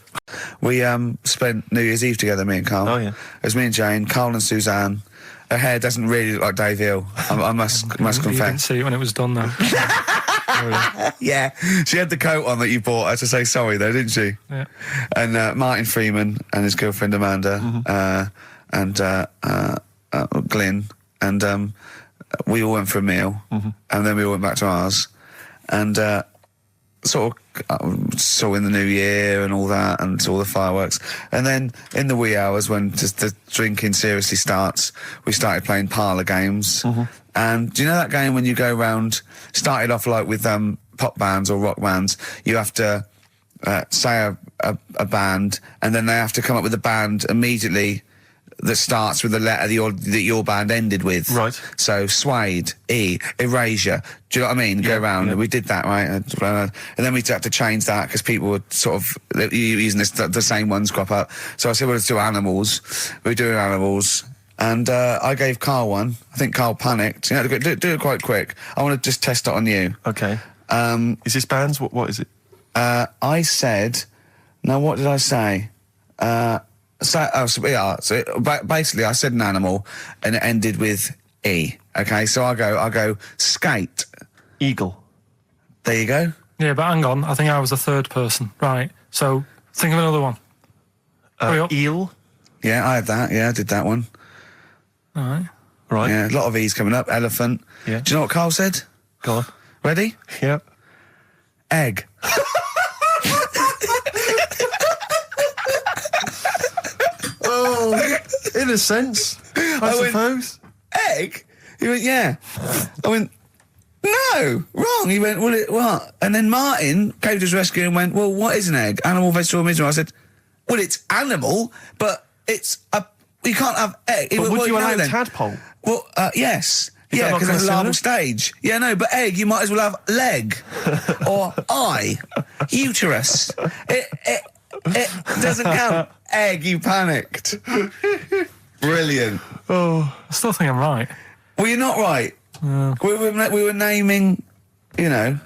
We spent New Year's Eve together, me and Carl. Oh, yeah. It was me and Jane, Carl and Suzanne. Her hair doesn't really look like Dave Hill, I must You didn't confess. see it when it was done, though. Yeah, she had the coat on that you bought her to say sorry, though, didn't she? Yeah. And Martin Freeman and his girlfriend Amanda and Glyn and we all went for a meal and then we all went back to ours and sort of saw in the new year and all that and saw the fireworks, and then in the wee hours when just the drinking seriously starts, we started playing parlour games. And do you know that game when you go round, started off like with pop bands or rock bands, you have to say a band and then they have to come up with a band immediately that starts with the letter that your band ended with. Right. So Suede, E, Erasure. Do you know what I mean? Go around. yeah. We did that, right? And then we had to change that because people were sort of using the same ones crop up. So I said, well, let's do animals. We were doing animals. And I gave Carl one. I think Carl panicked. You know, do it quite quick. I want to just test it on you. okay. Is this bands? What is it? I said, now what did I say? Basically, I said an animal, and it ended with E. Okay, so I go skate. Eagle. There you go. Yeah, but hang on. I think I was the third person. Right. So think of another one. Hurry up. Eel. Yeah, I had that. Yeah, I did that one. All right. Right. Yeah, a lot of E's coming up. Elephant. Yeah. Do you know what Carl said? Go on. Ready? Yep. Egg. Oh, in a sense, I suppose. Egg? He went, yeah. I went, no, wrong. He went, well, what? And then Martin came to his rescue and went, well, what is an egg? Animal, vegetable, mineral. I said, well, it's animal, but it's you can't have egg. He But went, would well, you know allow then. tadpole? Well, yes. Is Yeah, that not because it's a larval considered? stage. Yeah, no, but egg, you might as well have leg or eye, uterus. It doesn't count. Egg, you panicked. Brilliant. I still think I'm right. Well, you're not right. We were naming, you know.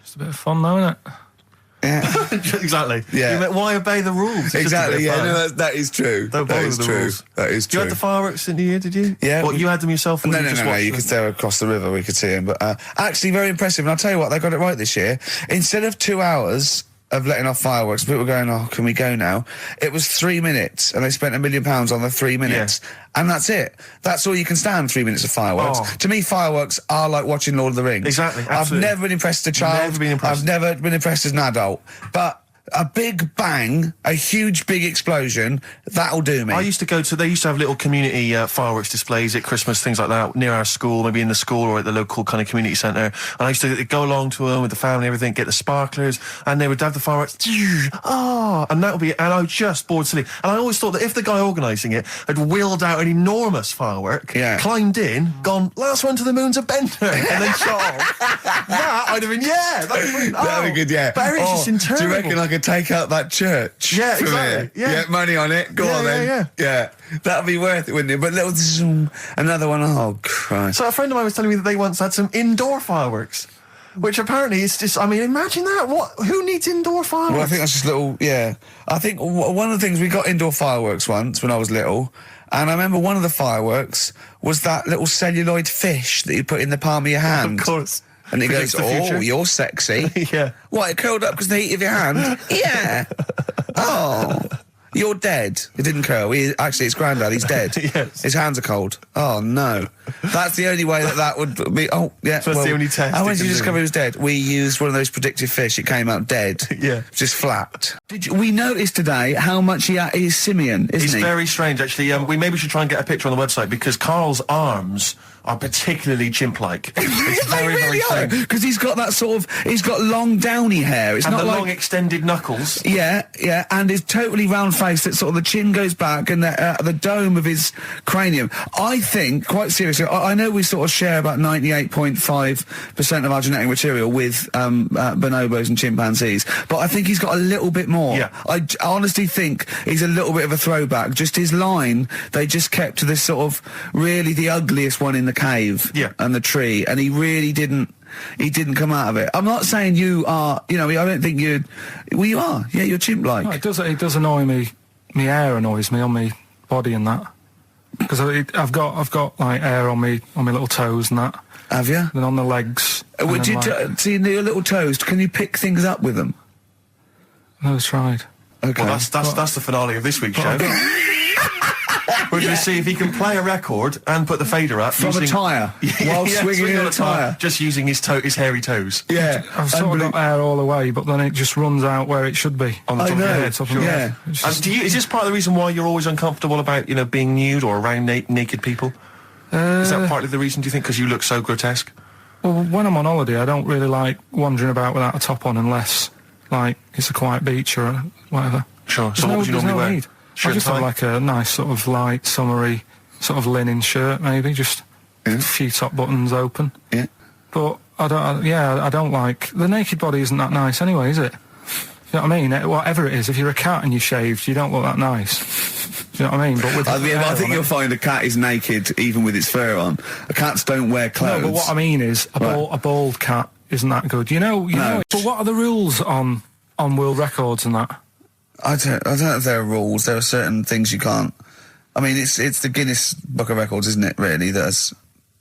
It's a bit of fun, though, isn't it? Yeah. Exactly. Yeah. You meant, why obey the rules? It's just a Exactly. bit of Yeah. fun. No, that is true. Don't That bother is with the true. rules. That is You true. had the fireworks in the year, did you? Yeah. What, you had them yourself? Or No, you no, just no, watched you them? could stare across the river, we could see him. But actually very impressive. And I'll tell you what, they got it right this year. Instead of 2 hours of letting off fireworks, people were going, oh, can we go now? It was 3 minutes, and they spent £1 million on the 3 minutes. And that's it. That's all you can stand, 3 minutes of fireworks. Oh. To me, fireworks are like watching Lord of the Rings. Exactly, I've absolutely. never been impressed as a child. Never been impressed. I've never been impressed as an adult. But a big bang, a huge big explosion, that'll do me. I used to go to, they used to have little community fireworks displays at Christmas, things like that, near our school, maybe in the school or at the local kind of community centre. And I used to go along to them with the family and everything, get the sparklers, and they would have the fireworks, and that would be, and I was just bored silly. And I always thought that if the guy organising it had wheeled out an enormous firework, climbed in, gone, last one to the moon's a bender, and then shot off, that I'd have been, that'd be brilliant. That'd be good, yeah. But everything's just Do you interminable. reckon like could take out that church. Yeah, from exactly. here. Yeah. Money on it. Go on then. yeah. That'd be worth it, wouldn't it? But little zoom, another one. Oh, Christ. So a friend of mine was telling me that they once had some indoor fireworks, which apparently is just, I mean, imagine that. Who needs indoor fireworks? Well, I think that's just little, yeah. I think one of the things, we got indoor fireworks once when I was little, and I remember one of the fireworks was that little celluloid fish that you put in the palm of your hand. Of course. And it Predicts goes, the future. oh, you're sexy. Yeah. What, it curled up because of the heat of your hand? Yeah. Oh. You're dead. It didn't curl. Actually, it's Grandad. He's dead. Yes. His hands are cold. Oh, no. That's the only way that would be... Oh, yeah. So that's the only test How it did you can discover do. he was dead? We used one of those predictive fish. It came out dead. Yeah. Just flat. We noticed today how much he's simian, isn't He's he? very strange, actually. We maybe should try and get a picture on the website because Carl's arms are particularly chimp-like. It's very, very strange. Because he's got that sort of... He's got long, downy hair. It's And not the like... long, extended knuckles. Yeah, and his totally round face that sort of the chin goes back and the dome of his cranium. I think, quite seriously, I know we sort of share about 98.5% of our genetic material with bonobos and chimpanzees, but I think he's got a little bit more. Yeah. I honestly think he's a little bit of a throwback. Just his line, they just kept to this sort of really the ugliest one in the cave and the tree, and he really didn't. He didn't come out of it. I'm not saying you are, I don't think you'd... Well, you are. Yeah, you're chimp-like. No, it does annoy me. My hair annoys me on my body and that. Because I've got like hair on me little toes and that. Have you? And on the legs. Would you see your little toes? Can you pick things up with them? No, it's tried. Okay. Well, that's the finale of this week's show. We're going to see if he can play a record and put the fader up From a tyre, while swinging in a tyre. Just using his hairy toes. Yeah. I've sort of got hair all the way, but then it just runs out where it should be. On the top of your head. Top of my head. It's just- Is this part of the reason why you're always uncomfortable about, being nude or around naked people? Is that partly the reason, do you think, because you look so grotesque? Well, when I'm on holiday, I don't really like wandering about without a top on unless, like, it's a quiet beach or whatever. Sure. So what would you normally wear? Need. Shirt I just and have tie? like a nice sort of light, summery, sort of linen shirt, maybe, just a few top buttons open. Yeah. But I don't like... The naked body isn't that nice anyway, is it? You know what I mean? Whatever it is, if you're a cat and you're shaved, you don't look that nice. Do you know what I mean? But with I think you'll find a cat is naked even with its fur on. Cats don't wear clothes. No, but what I mean is, a bald cat isn't that good. You know. But what are the rules on world records and that? I don't know if there are rules. There are certain things you can't... I mean, it's the Guinness Book of Records, isn't it, really, that's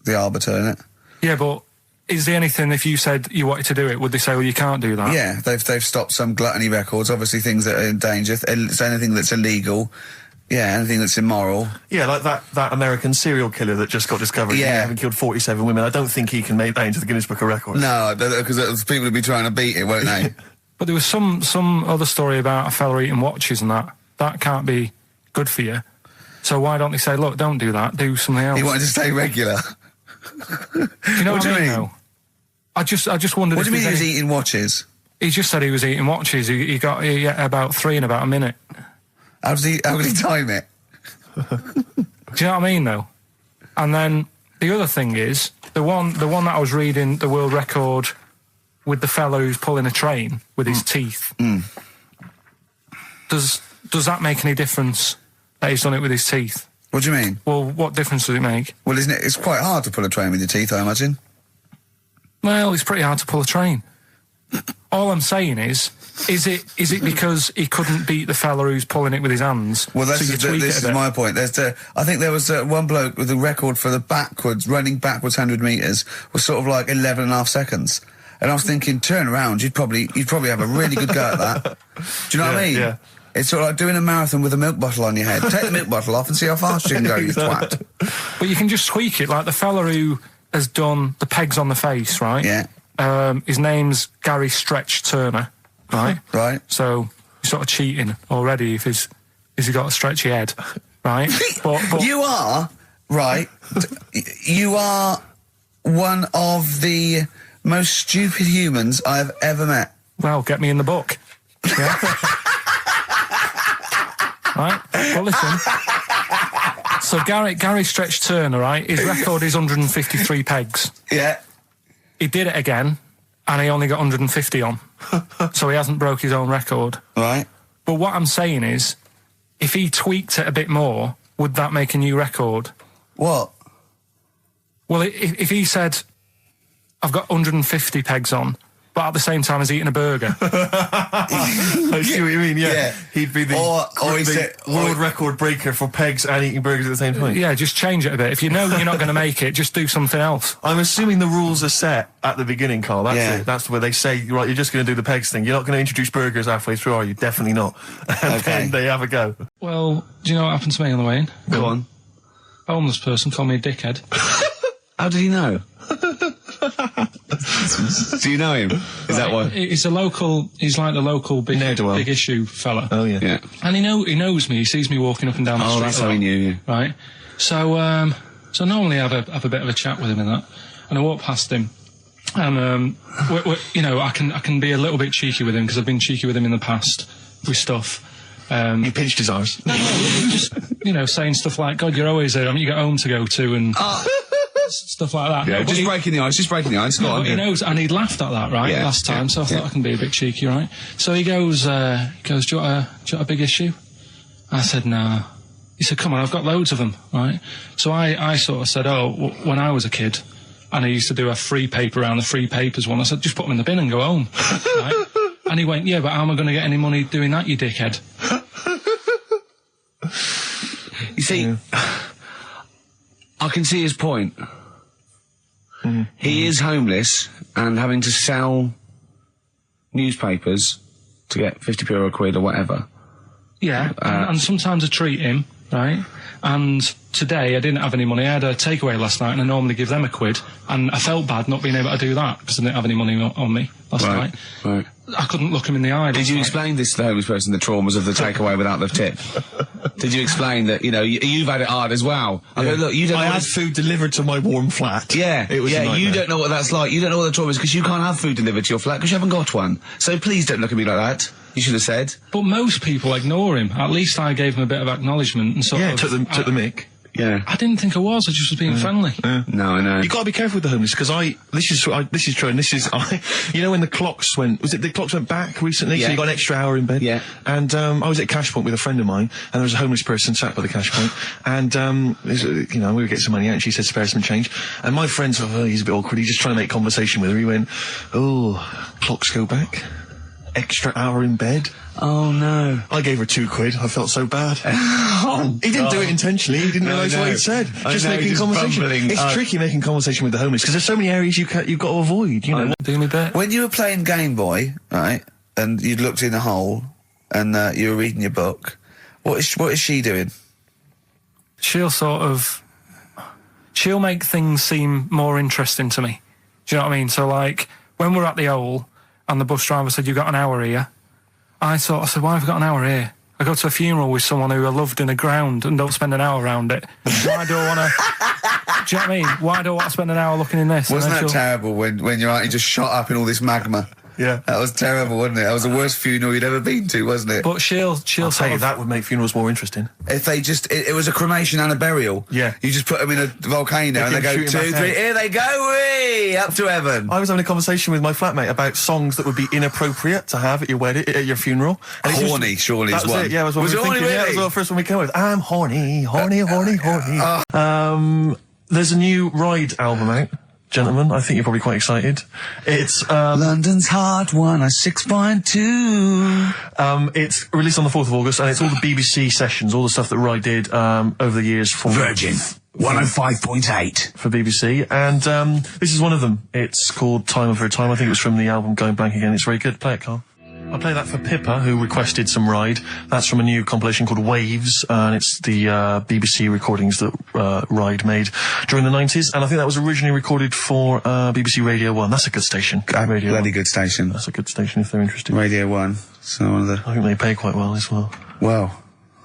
the arbiter, isn't it? Yeah, but is there anything, if you said you wanted to do it, would they say, well, you can't do that? Yeah, they've stopped some gluttony records, obviously things that are in danger, it's anything that's illegal, anything that's immoral. Yeah, like that American serial killer that just got discovered. Yeah. Having killed 47 women. I don't think he can make that into the Guinness Book of Records. No, because people would be trying to beat it, won't they? But there was some other story about a fella eating watches and that. That can't be good for you. So why don't they say, look, don't do that, do something else? He wanted to stay regular. Do you know what I mean? Though? I just wondered. What do you mean he was any... eating watches? He just said he was eating watches. He got about 3 in about a minute. How would he time it? Do you know what I mean, though? And then the other thing is the one that I was reading, the world record with the fellow who's pulling a train with his teeth. Does that make any difference that he's done it with his teeth? What do you mean? Well, what difference does it make? Well, isn't it? It's quite hard to pull a train with your teeth, I imagine. Well, it's pretty hard to pull a train. All I'm saying is it because he couldn't beat the fella who's pulling it with his hands? Well, this is my point. I think there was one bloke with the record for the running backwards 100 metres was sort of like 11 and a half seconds. And I was thinking, turn around, you'd probably have a really good go at that. Do you know what I mean? Yeah. It's sort of like doing a marathon with a milk bottle on your head. Take the milk bottle off and see how fast you can go, you twat. But you can just tweak it, like the fella who has done the pegs on the face, right? Yeah. His name's Gary Stretch Turner, right? Right. So he's sort of cheating already if he's got a stretchy head, right? but You are, right, you are one of the most stupid humans I've ever met. Well, get me in the book. Yeah. Right? Well, listen. So Gary Stretch Turner, right? His record is 153 pegs. Yeah. He did it again, and he only got 150 on. so he hasn't broke his own record. Right. But what I'm saying is, if he tweaked it a bit more, would that make a new record? What? Well, if he said, I've got 150 pegs on, but at the same time as eating a burger. I see what you mean, yeah. He'd be the world record breaker for pegs and eating burgers at the same time. Yeah, just change it a bit. If you know you're not going to make it, just do something else. I'm assuming the rules are set at the beginning, Carl. That's Yeah. it. That's where they say, right, you're just going to do the pegs thing. You're not going to introduce burgers halfway through, are you? Definitely not. And then they have a go. Well, do you know what happened to me on the way in? Go on. A homeless person called me a dickhead. How did he know? Do you know him? Is that why? He's like the local big issue fella. Oh, yeah. Yeah. And he knows me. He sees me walking up and down the street. Oh, that's how he knew you. Right. So normally I have a bit of a chat with him and that. And I walk past him. And, you know, I can be a little bit cheeky with him because I've been cheeky with him in the past with stuff. You pinched his arse. No, just, you know, saying stuff like, God, you're always there. I mean, you got home to go to and stuff like that. Yeah, No, just breaking the ice. Go on. He knows, and he'd laughed at that, right, last time, so I thought I can be a bit cheeky, right? So he goes, do you want a big issue? I said, no. He said, come on, I've got loads of them, right? So I sort of said, when I was a kid, and I used to do a free paper around the free papers one, I said, just put them in the bin and go home, right? And he went, yeah, but how am I going to get any money doing that, you dickhead? You see, I can see his point. He is homeless and having to sell newspapers to get 50p or a quid or whatever. Yeah, and sometimes I treat him, right? And today I didn't have any money. I had a takeaway last night and I normally give them a quid. And I felt bad not being able to do that because I didn't have any money on me last night. Right. I couldn't look him in the eye. Did you explain this to the homeless person, the traumas of the takeaway without the tip? Did you explain that, you know, you've had it hard as well? I go, look, you don't I know had food delivered to my warm flat. Yeah, It was a nightmare. you don't know what that's like. You don't know what the trauma is because you can't have food delivered to your flat because you haven't got one. So please don't look at me like that. You should have said. But most people ignore him. At least I gave him a bit of acknowledgement and sort of... took the mic. Yeah. I didn't think I was just was being friendly. No, I know. You got to be careful with the homeless because this is true, and this is you know when the clocks went back recently, so you got an extra hour in bed. Yeah. And I was at Cash Point with a friend of mine, and there was a homeless person sat by the Cash Point, and you know we would get some money out, and she said spare some change, and my friend sort of he's a bit awkward, he's just trying to make conversation with her. He went, oh, clocks go back, extra hour in bed. Oh no. I gave her £2. I felt so bad. He didn't do it intentionally. He didn't realise what he'd said. Just making conversation. It's tricky making conversation with the homeless because there's so many areas you've got to avoid. You know. Do me bit. When you were playing Game Boy, right, and you'd looked in a hole, and you were reading your book, what is she doing? She'll make things seem more interesting to me. Do you know what I mean? So like when we're at the Owl and the bus driver said, you've got an hour here, I said, why have I got an hour here? I go to a funeral with someone who I loved in the ground and don't spend an hour around it. Why do I want to... Do you know what I mean? Why do I want to spend an hour looking in this? Wasn't that terrible when your auntie just shot up in all this magma? Yeah. That was terrible, wasn't it? That was the worst funeral you'd ever been to, wasn't it? But she'll I'll tell sort you, of... that would make funerals more interesting. If they just... It was a cremation and a burial. Yeah. You just put them in a volcano and they go, 2, 3, here they go, whee, up to heaven. I was having a conversation with my flatmate about songs that would be inappropriate to have at your wedding, at your funeral. And it's Horny, surely that is was one. it, yeah, was what we were thinking. Really? Yeah, that was the first one we came up with. I'm horny, horny, horny, horny. There's a new Ride album out. Gentlemen, I think you're probably quite excited. It's London's Hot 106.2. It's released on the 4th of August, and it's all the BBC sessions, all the stuff that Ride did over the years for Virgin 105.8 for BBC, and this is one of them. It's called Time of Her Time. I think it was from the album Going Blank Again. It's very good. Play it, Carl. I play that for Pippa, who requested some Ride. That's from a new compilation called Waves, and it's the BBC recordings that Ride made during the 90s, and I think that was originally recorded for BBC Radio 1. That's a good station. Radio Bloody 1. good station. That's a good station if they're interested. Radio 1. So one of the... I think they pay quite well as well. Well,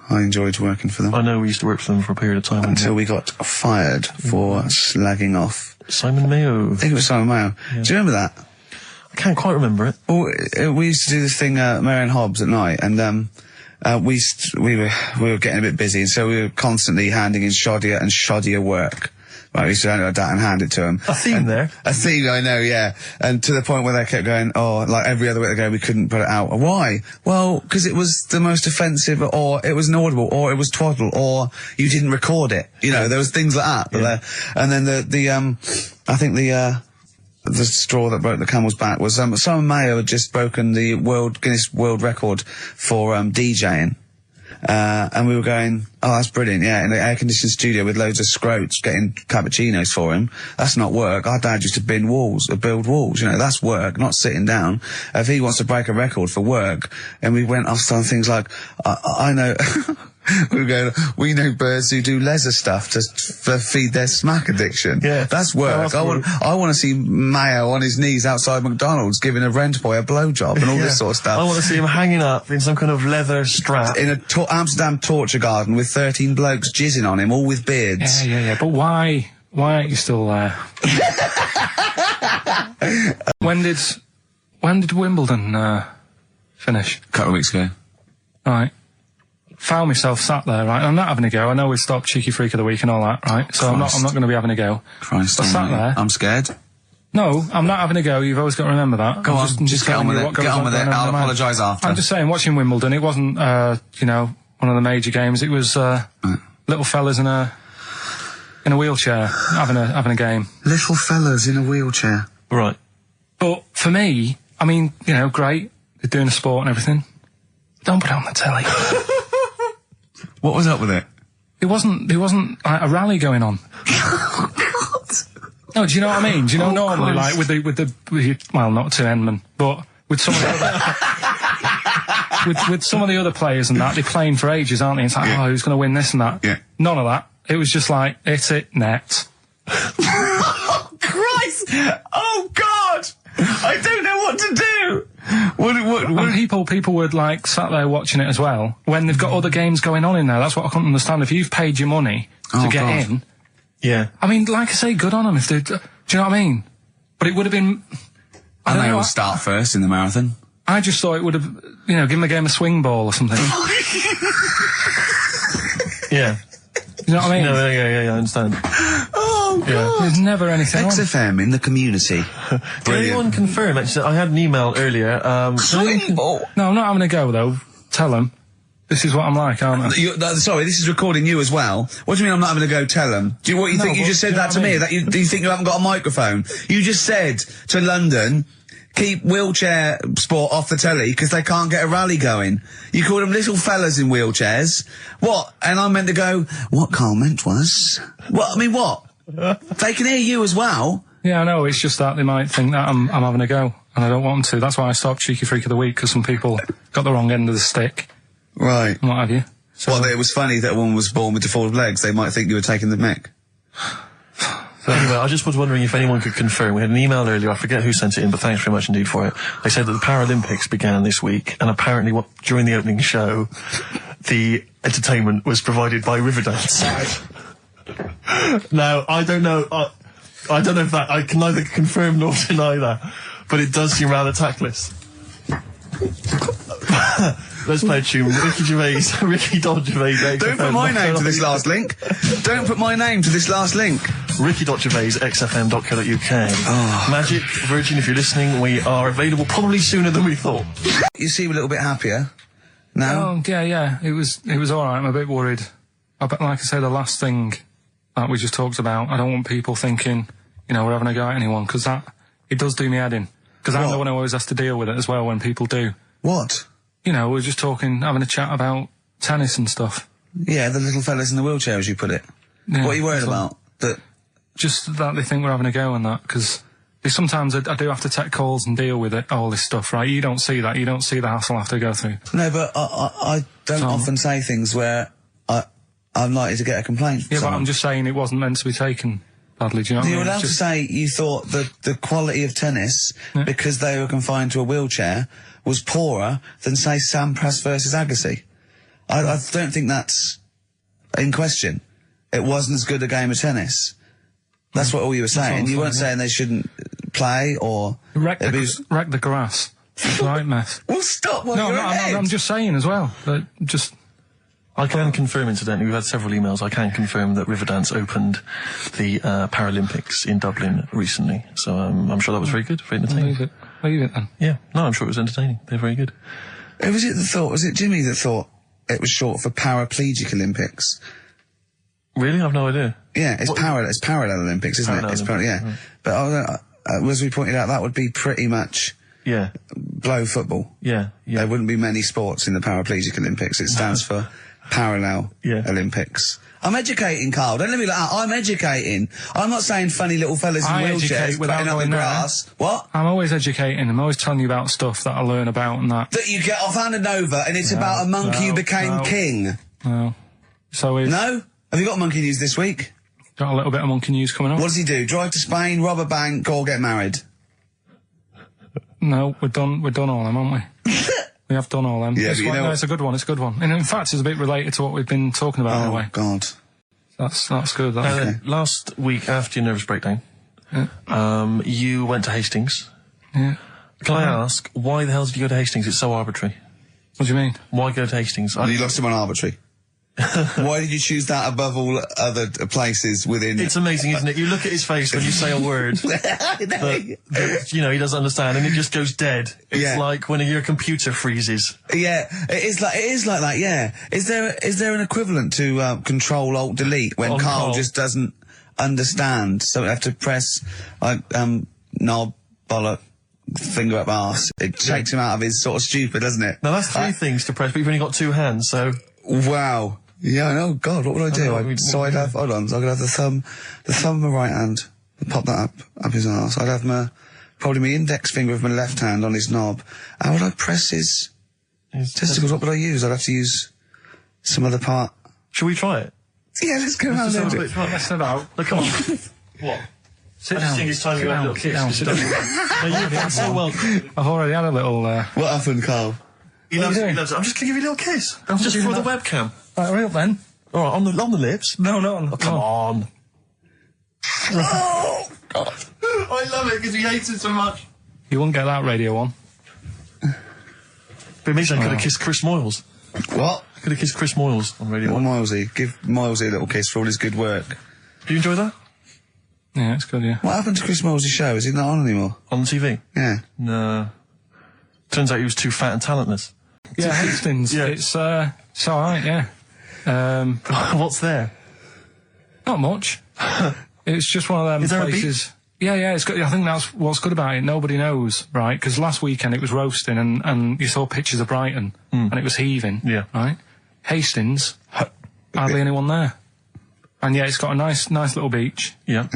I enjoyed working for them. I know we used to work for them for a period of time. Until we got fired for slagging off. Simon Mayo. I think it was Simon Mayo. Yeah. Do you remember that? I can't quite remember it. Well, we used to do this thing, Marianne Hobbs at night, and we were getting a bit busy, and so we were constantly handing in shoddier and shoddier work Right, we used to hand it like that and hand it to them. A theme there. A theme, I know, yeah. And to the point where they kept going, oh, like every other week they go, we couldn't put it out. Why? Well, because it was the most offensive, or it was inaudible, or it was twaddle, or you didn't record it. You know, there was things like that. Yeah. And then I think the straw that broke the camel's back was, Simon Mayo had just broken the Guinness World Record for, DJing. And we were going, oh, that's brilliant, yeah, in the air-conditioned studio with loads of scrotes getting cappuccinos for him. That's not work. Our dad used to build walls, you know, that's work, not sitting down. If he wants to break a record for work, and we went off on things like, I know, we were going, we know birds who do leisure stuff to feed their smack addiction. Yeah. That's work. I want to see Mayo on his knees outside McDonald's giving a rent boy a blowjob and all this sort of stuff. I want to see him hanging up in some kind of leather strap. In a Amsterdam torture garden with 13 blokes jizzing on him, all with beards. Yeah. But why aren't you still there? When did Wimbledon finish? A couple of weeks ago. Right. Found myself sat there, right? I'm not having a go. I know we stopped Cheeky Freak of the Week and all that, right? So I'm not going to be having a go. Christ, I sat there. I'm scared. No, I'm not having a go. You've always got to remember that. Go on, just get on with it. Get on with it. I'll apologise after. I'm just saying, watching Wimbledon, it wasn't, you know, one of the major games. It was little fellas in a wheelchair having a game. Little fellas in a wheelchair. Right. But for me, I mean, you know, great. They're doing a sport and everything. Don't put it on the telly. What was up with it? There wasn't like, a rally going on. No, do you know what I mean? Do you know normally, like with the well, not to Enman, but with some of the other, with some of the other players and that, they're playing for ages, aren't they? It's like, oh, who's going to win this and that? Yeah. None of that. It was just like, hit it, net. Oh, Christ! Oh, God! I don't know what to do! And people would like sat there watching it as well when they've got other games going on in there. That's what I couldn't understand. If you've paid your money to get in, yeah. I mean, like I say, good on them if they. Do you know what I mean? But it would have been. And they all start first in the marathon. I just thought it would have, you know, given the game a swing ball or something. Yeah. You know what I mean? No, yeah, I understand. Oh, God. Yeah. There's never anything XFM in the community. Did anyone confirm? Actually, I had an email earlier. Swing ball. No, I'm not having a go though. Tell them. This is what I'm like, aren't I? Sorry, this is recording you as well. What do you mean I'm not having to go tell them? Do you think you just said that to me? That do you think you haven't got a microphone? You just said to London, keep wheelchair sport off the telly because they can't get a rally going. You called them little fellas in wheelchairs. What? And I meant to go, what Carl meant was... What? I mean, what? They can hear you as well. Yeah, I know. It's just that they might think that I'm having a go, and I don't want them to. That's why I stopped Cheeky Freak of the Week, because some people got the wrong end of the stick. Right. And what have you. So, well, it was funny that a woman was born with deformed legs. They might think you were taking the mick. So anyway, I just was wondering if anyone could confirm. We had an email earlier, I forget who sent it in, but thanks very much indeed for it. They said that the Paralympics began this week, and apparently during the opening show, the entertainment was provided by Riverdance. Now, I don't know if that, I can neither confirm nor deny that, but it does seem rather tactless. Let's play a tune. Ricky Gervais. Don't put my name to this last link. Don't put my name to this last link. Ricky.Gervais, xfm.co.uk. Oh. Magic, Virgin, if you're listening, we are available probably sooner than we thought. You seem a little bit happier now. Oh, yeah. It was alright. I'm a bit worried. Like I say, the last thing that we just talked about, I don't want people thinking, you know, we're having a go at anyone, because it does do me head in. Because I'm the one who always has to deal with it as well when people do. What? You know, we're just having a chat about tennis and stuff. Yeah, the little fellas in the wheelchair, as you put it. Yeah, what are you worried about? Just that they think we're having a go and that, because sometimes I do have to take calls and deal with all this stuff, right? You don't see that. You don't see the hassle I have to go through. No, but I don't often say things where I'm likely to get a complaint from someone. But I'm just saying it wasn't meant to be taken badly, do you know what I mean? You're allowed to say you thought that the quality of tennis, because they were confined to a wheelchair, was poorer than, say, Sampras versus Agassi. I don't think that's in question. It wasn't as good a game of tennis. That's what all you were saying. You weren't saying they shouldn't play or... Wreck the grass. It's right mess. Well, stop while you're ahead. I'm just saying as well. But just... I can confirm, incidentally, we've had several emails, I can confirm that Riverdance opened the Paralympics in Dublin recently. So I'm sure that was very good, very entertaining. Leave it then. Yeah, no, I'm sure it was entertaining. They're very good. Who was it that thought? Was it Jimmy that thought it was short for Paraplegic Olympics? Really? I've no idea. Yeah, it's Parallel Olympics, isn't it? It's yeah. Right. But as we pointed out, that would be pretty much blow football. Yeah. There wouldn't be many sports in the Paraplegic Olympics. It stands for Parallel Olympics. I'm educating, Carl. Don't let me like that. I'm educating. I'm not saying funny little fellas in wheelchairs playing up the grass. What? I'm always educating. I'm always telling you about stuff that I learn about and that. That you get off hand and over, and it's about a monkey who became king. No. So is... No? Have you got monkey news this week? Got a little bit of monkey news coming up. What does he do? Drive to Spain, rob a bank, or get married? No, we're done all them, aren't we? We have done all them. Yeah, it's a good one. It's a good one. And in fact, it's a bit related to what we've been talking about in a way. Oh, God. That's good. Last week, after your nervous breakdown, you went to Hastings. Yeah. Can I ask, why the hell did you go to Hastings? It's so arbitrary. What do you mean? Why go to Hastings? You lost him on arbitrary. Why did you choose that above all other places within... It's amazing, isn't it? You look at his face when you say a word that, you know, he doesn't understand, and it just goes dead. It's like when your computer freezes. Yeah, it is like that, yeah. Is there an equivalent to Control-Alt-Delete when Carl just doesn't understand, so we have to press, like, knob, bollock, finger up arse. It takes him out of his sort of stupid, doesn't it? Now, that's three things to press, but you've only got two hands, so... Wow. Yeah, I know. God, what would I do? I'd have, hold on, so I could have the thumb of my right hand, pop that up his arse. I'd have probably my index finger of my left hand on his knob. How would I press his testicles? What would I use? I'd have to use some other part. Shall we try it? Yeah, let's go around there. Let's about. Look, come on. What? Sit down. I just think it's time to have a little kiss. Sit down. No, you've done so well. I've already had a little... What happened, Carl? He loves it. I'm just going to give you a little kiss. Just for the webcam. Right, hurry up then. All right, on the lips? No, not on. Oh, come on. Oh, God. I love it because he hates it so much. You wouldn't get that radio on. But me saying I could have kissed Chris Moyles. What? I could have kissed Chris Moyles on Radio 1. Milesy. Give Milesy a little kiss for all his good work. Do you enjoy that? Yeah, it's good, yeah. What happened to Chris Miles's show? Is he not on anymore? On TV? Yeah. No. Turns out he was too fat and talentless. Yeah, Hastings. Yeah. It's alright, yeah. What's there? Not much. It's just one of them Is there places. Yeah, it's good. I think that's what's good about it. Nobody knows, right? Because last weekend it was roasting, and you saw pictures of Brighton, and it was heaving. Yeah. Right. Hastings, hardly anyone there. And yeah, it's got a nice little beach. Yeah.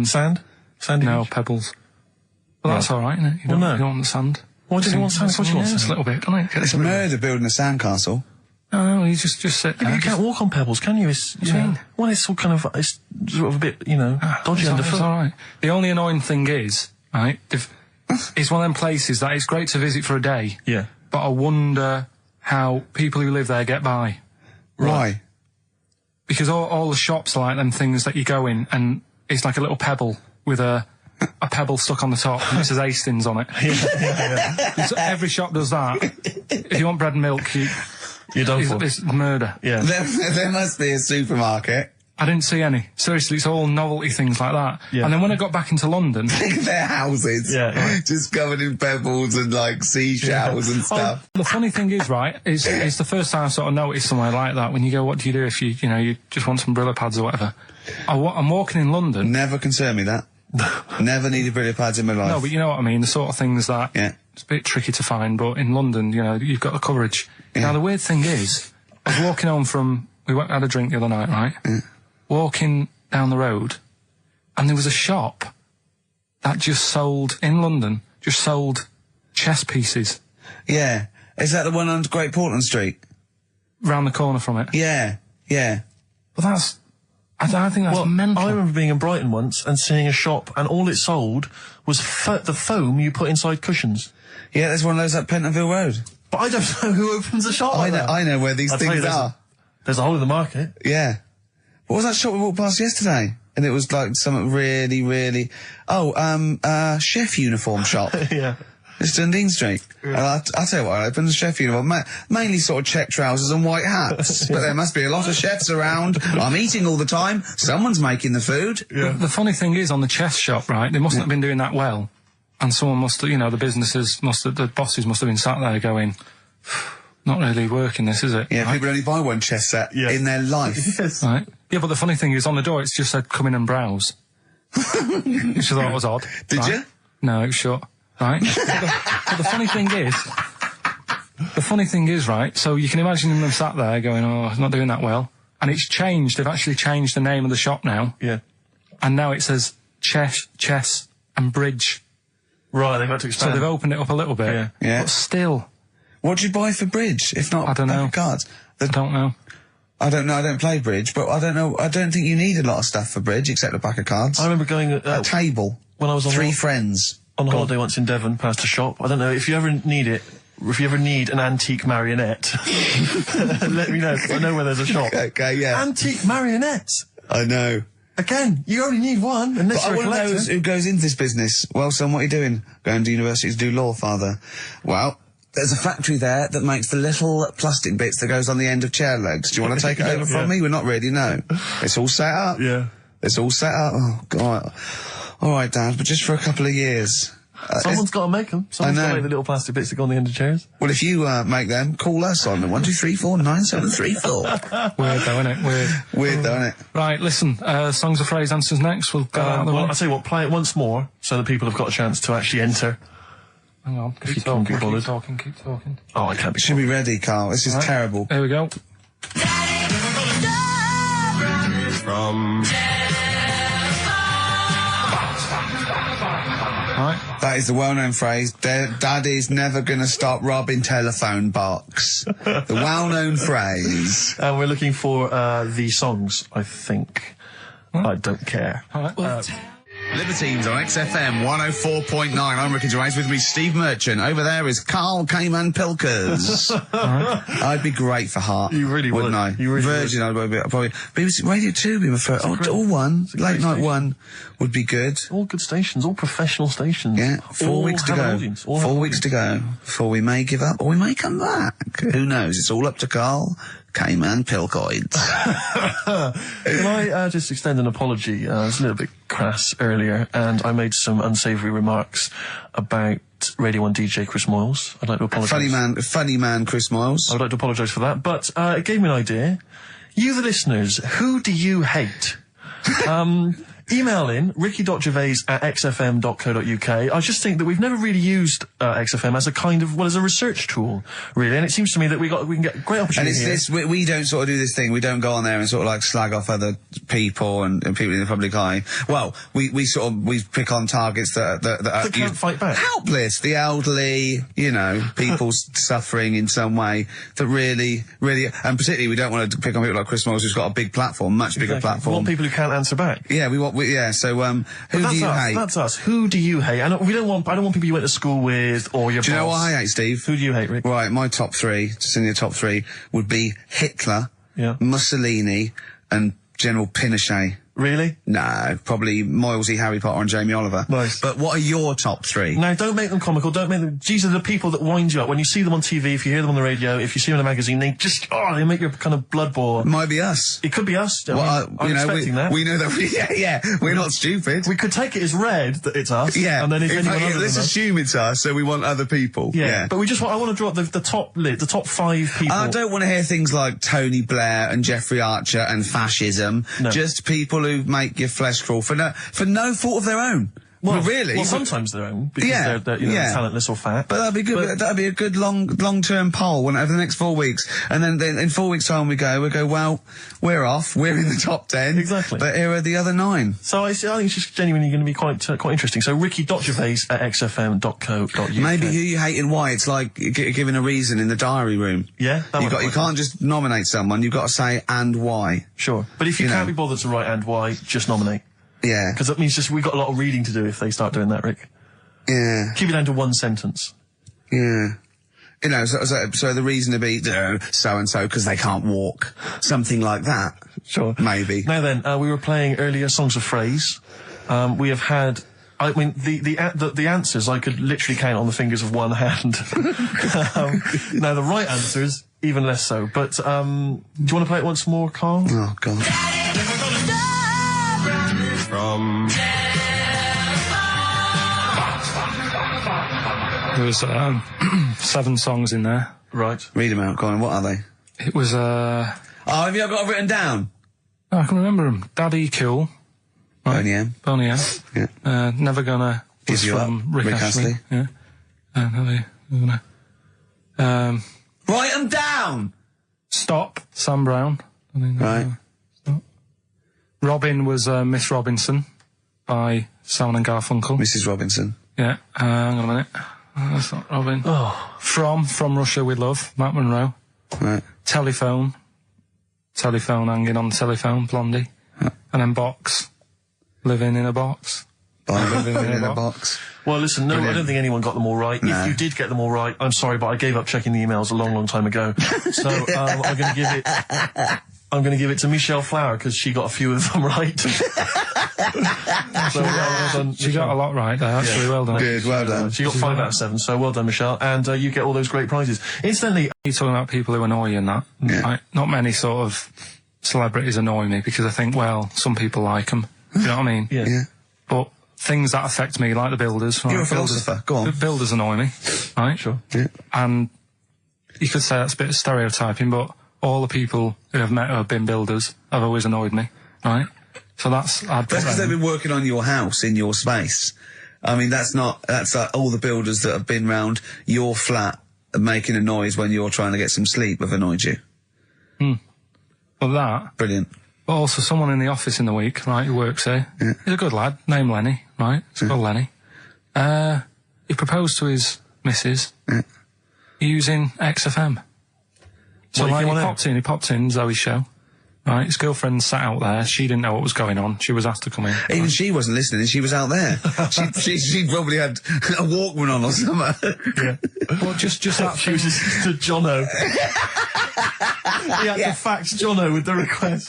Sand? Sandy No, beach? pebbles. Well, that's all right, isn't it? You don't want the sand. Why does he want sand? Of course he wants Just sand. a little bit, don't it? It's murder building a sandcastle. No, you just sit there. You can't walk on pebbles, can you? It's, What do you mean? Well, it's all kind of, it's sort of a bit, you know, dodgy It's underfoot. all right. The only annoying thing is, right, it's one of them places that it's great to visit for a day. Yeah. But I wonder how people who live there get by. Why? Because all the shops are like them things that you go in and it's like a little pebble with a pebble stuck on the top and it says Hastings on it. Yeah. So every shop does that. If you want bread and milk, You're done for. it's murder. Yeah. There must be a supermarket. I didn't see any. Seriously, it's all novelty things like that. Yeah. And then when I got back into London... Their houses. Yeah. Just covered in pebbles and, like, seashells and stuff. The funny thing is, right, it's the first time I sort of noticed somewhere like that when you go, what do you do if you just want some Brillo pads or whatever? I'm walking in London. Never concerned me, that. Never needed Brillo pads in my life. No, but you know what I mean, the sort of things that... Yeah. It's a bit tricky to find, but in London, you've got the coverage. Yeah. Now, the weird thing is, I was walking home from... We had a drink the other night, right? Yeah. Walking down the road, and there was a shop that just sold, in London, chess pieces. Yeah. Is that the one on Great Portland Street? Round the corner from it. Yeah. Yeah. Well, I think that's mental. I remember being in Brighton once and seeing a shop, and all it sold was the foam you put inside cushions. Yeah, there's one of those at Pentonville Road. But I don't know who opens a shop like that. I know where these I'll tell things you, are. There's a hole in the market. Yeah. What was that shop we walked past yesterday? And it was like something really, really... chef uniform shop. Yeah. It's Dundee Street. And I'll tell you what, I opened a chef uniform, mainly sort of check trousers and white hats. But there must be a lot of chefs around. I'm eating all the time. Someone's making the food. Yeah. The funny thing is, on the chess shop, right, they mustn't have been doing that well. And someone must have, the the bosses must have been sat there going, not really working this, is it? Yeah, right? people only buy one chess set in their life. Yes. Right. Yeah, but the funny thing is, on the door, it's just said, come in and browse. Which I thought was odd. Did you? No, it was shut. Right? but the funny thing is, right, so you can imagine them sat there going, oh, it's not doing that well. And it's changed. They've actually changed the name of the shop now. Yeah. And now it says chess and bridge. Right, they've had to expand. So they've opened it up a little bit. Yeah. Yeah. But still. What do you buy for bridge, if not I don't know. cards? I don't know. I don't know, I don't play bridge, but I don't know, I don't think you need a lot of stuff for bridge, except a pack of cards. I remember going... a table. When I was on... 3 friends. On holiday once in Devon, past a shop. I don't know, if you ever need it, if you ever need an antique marionette, let me know, 'cause I know where there's a shop. Okay, yeah. Antique marionettes! I know. Again, you only need one, unless But I you're a want to know collector. who goes into this business. Well, son, what are you doing? Going to university to do law, father? Well, there's a factory there that makes the little plastic bits that goes on the end of chair legs. Do you want to take it over from me? We're not ready, no. It's all set up. Yeah. It's all set up. Oh, God. All right, Dad, but just for a couple of years. Someone's got to make them. Someone's got to make the little plastic bits that go on the end of chairs. Well, if you make them, call us on 123497734. Weird though, isn't it? Weird though, isn't it? Right, listen, songs of phrase answers next. We'll go out of the way. I'll tell you what, play it once more so that people have got a chance to actually enter. Hang on, If you can't be bothered. keep talking. Oh, I can't be Should be ready, Carl. This is terrible. Here we go. Right. That is the well-known phrase, Daddy's never gonna stop robbing telephone box. The well-known phrase. And we're looking for the songs, I think. I don't care. All right. Libertines on XFM 104.9. I'm Ricky Gervais. With me, Steve Merchant. Over there is Karl Pilkington. I'd be great for Heart. You really wouldn't would. I? You really Virgin, I'd probably. BBC Radio 2 be my first. All one. Late night one would be good. All good stations, all professional stations. Yeah, 4 weeks to have an go. audience, all have 4 an weeks to go before we may give up or we may come back. Who knows? It's all up to Karl Pilkington. Can I just extend an apology? I was a little bit crass earlier, and I made some unsavoury remarks about Radio 1 DJ Chris Moyles. I'd like to apologise. Funny man, Chris Moyles. I would like to apologise for that, but it gave me an idea. You, the listeners, who do you hate? Email in ricky.gervais@xfm.co.uk. I just think that we've never really used XFM as a kind of, as a research tool, really, and it seems to me that we can get great opportunities. And it's this, we don't sort of do this thing, we don't go on there and sort of like slag off other people and people in the public eye. Well, we pick on targets that can't fight back. Helpless, the elderly, people suffering in some way that really, and particularly we don't want to pick on people like Chris Moyles, who's got a big platform, much bigger platform. We want people who can't answer back. Yeah, who do you hate? That's us. Who do you hate? I don't want people you went to school with or your boss. Do you know what I hate, Steve? Who do you hate, Rick? Right, my top three, just in the top three, would be Hitler, Mussolini, and General Pinochet. Really? No, probably Moylesy, Harry Potter, and Jamie Oliver. Nice. But what are your top three? No, don't make them comical. Don't make them. These are the people that wind you up when you see them on TV. If you hear them on the radio, if you see them in a magazine, they just they make your kind of blood boil. Might be us. It could be us. I'm expecting that. We know that. We're not stupid. We could take it as read that it's us. Yeah. And then if anyone other let's than us, assume it's us, so we want other people. Yeah. But I want to draw up the top 5 people. I don't want to hear things like Tony Blair and Jeffrey Archer and fascism. No. Just people who make your flesh crawl for no fault of their own. Well, really? Well, sometimes their own because they're talentless or fat. But that'd be good. But that'd be a good long-term poll over the next 4 weeks, and then in 4 weeks' time we go. Well, we're off. We're in the top 10. Exactly. But here are the other 9. So I think it's just genuinely going to be quite interesting. So ricky.gervais@xfm.co.uk. Maybe who you hate and why. It's like giving a reason in the diary room. Yeah. You can't just nominate someone. You've got to say and why. Sure. But if you can't be bothered to write and why, just nominate. Yeah. Because that means we've got a lot of reading to do if they start doing that, Rick. Yeah. Keep it down to one sentence. Yeah. So the reason to be so-and-so because they can't walk. Something like that. Sure. Maybe. Now then, we were playing earlier songs of phrase. We have had I mean, the answers I could literally count on the fingers of one hand. Now, the right answers, even less so. But, do you want to play it once more, Carl? Oh, God. From... There was 7 songs in there. Right. Read them out, Colin. What are they? It was, Oh, have you got it written down? I can remember them. Daddy Cool. Right. Boney M. Boney M. Yeah. Never Gonna was Give You from Up, Rick Astley. Yeah. Never Gonna. Write them down! Stop, Sam Brown. Right. Stop. Robin was Miss Robinson by Simon and Garfunkel. Mrs. Robinson. Yeah. Hang on a minute. That's not Robin. Oh. From Russia with Love, Matt Monro. Right. Telephone hanging on the telephone, Blondie. Yeah. And then Box, Living in a Box. Living in a Box. Well, listen, no, Brilliant. I don't think anyone got them all right. No. If you did get them all right, I'm sorry, but I gave up checking the emails a long, long time ago. So I'm going to give it to Michelle Flower because she got a few of them right. So well done, She got a lot right there, actually. Yeah. Well done. Good, well done. She got 5 out of 7, so well done, Michelle. And you get all those great prizes. Incidentally, You're talking about people who annoy you and that. Yeah. Right? Not many sort of celebrities annoy me because I think, well, some people like them. You know what I mean? yeah. Yeah. But things that affect me, like the builders. Right? You're a philosopher. Go on. The builders annoy me, right? Sure. Yeah. And you could say that's a bit of stereotyping, but all the people who I've met who have been builders have always annoyed me, right? So that's... That's because they've been working on your house in your space. I mean, that's like all the builders that have been round your flat making a noise when you're trying to get some sleep have annoyed you. Well, that... Brilliant. But also someone in the office in the week, right, who works here. Yeah. He's a good lad, named Lenny, right? It's called Lenny. He proposed to his missus using XFM. So What, like, you he popped in Zoe's show. Right, his girlfriend sat out there. She didn't know what was going on. She was asked to come in. Even she wasn't listening. She was out there. she probably had a Walkman on or something. Yeah. Well, just that. She was just to Jono. He had to fax Jono with the request.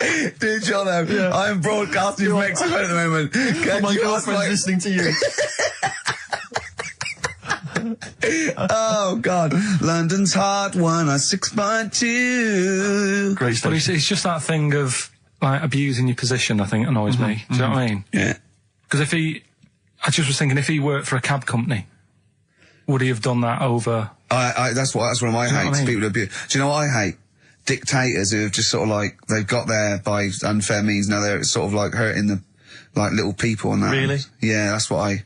Dear Jono, I am broadcasting from XFM at the moment. Can My you ask girlfriend's listening to you. Oh, God. London's Hot 106.2. Great But stuff. it's just that thing of, like, abusing your position, I think, annoys me. Do you know what I mean? Yeah. Because I just was thinking, if he worked for a cab company, would he have done that over... That's one of my Do you know hates. what I mean? People who abuse. Do you know what I hate? Dictators who have just sort of like, they've got there by unfair means, now they're sort of like hurting the, like, little people and that. Really? Yeah, that's what I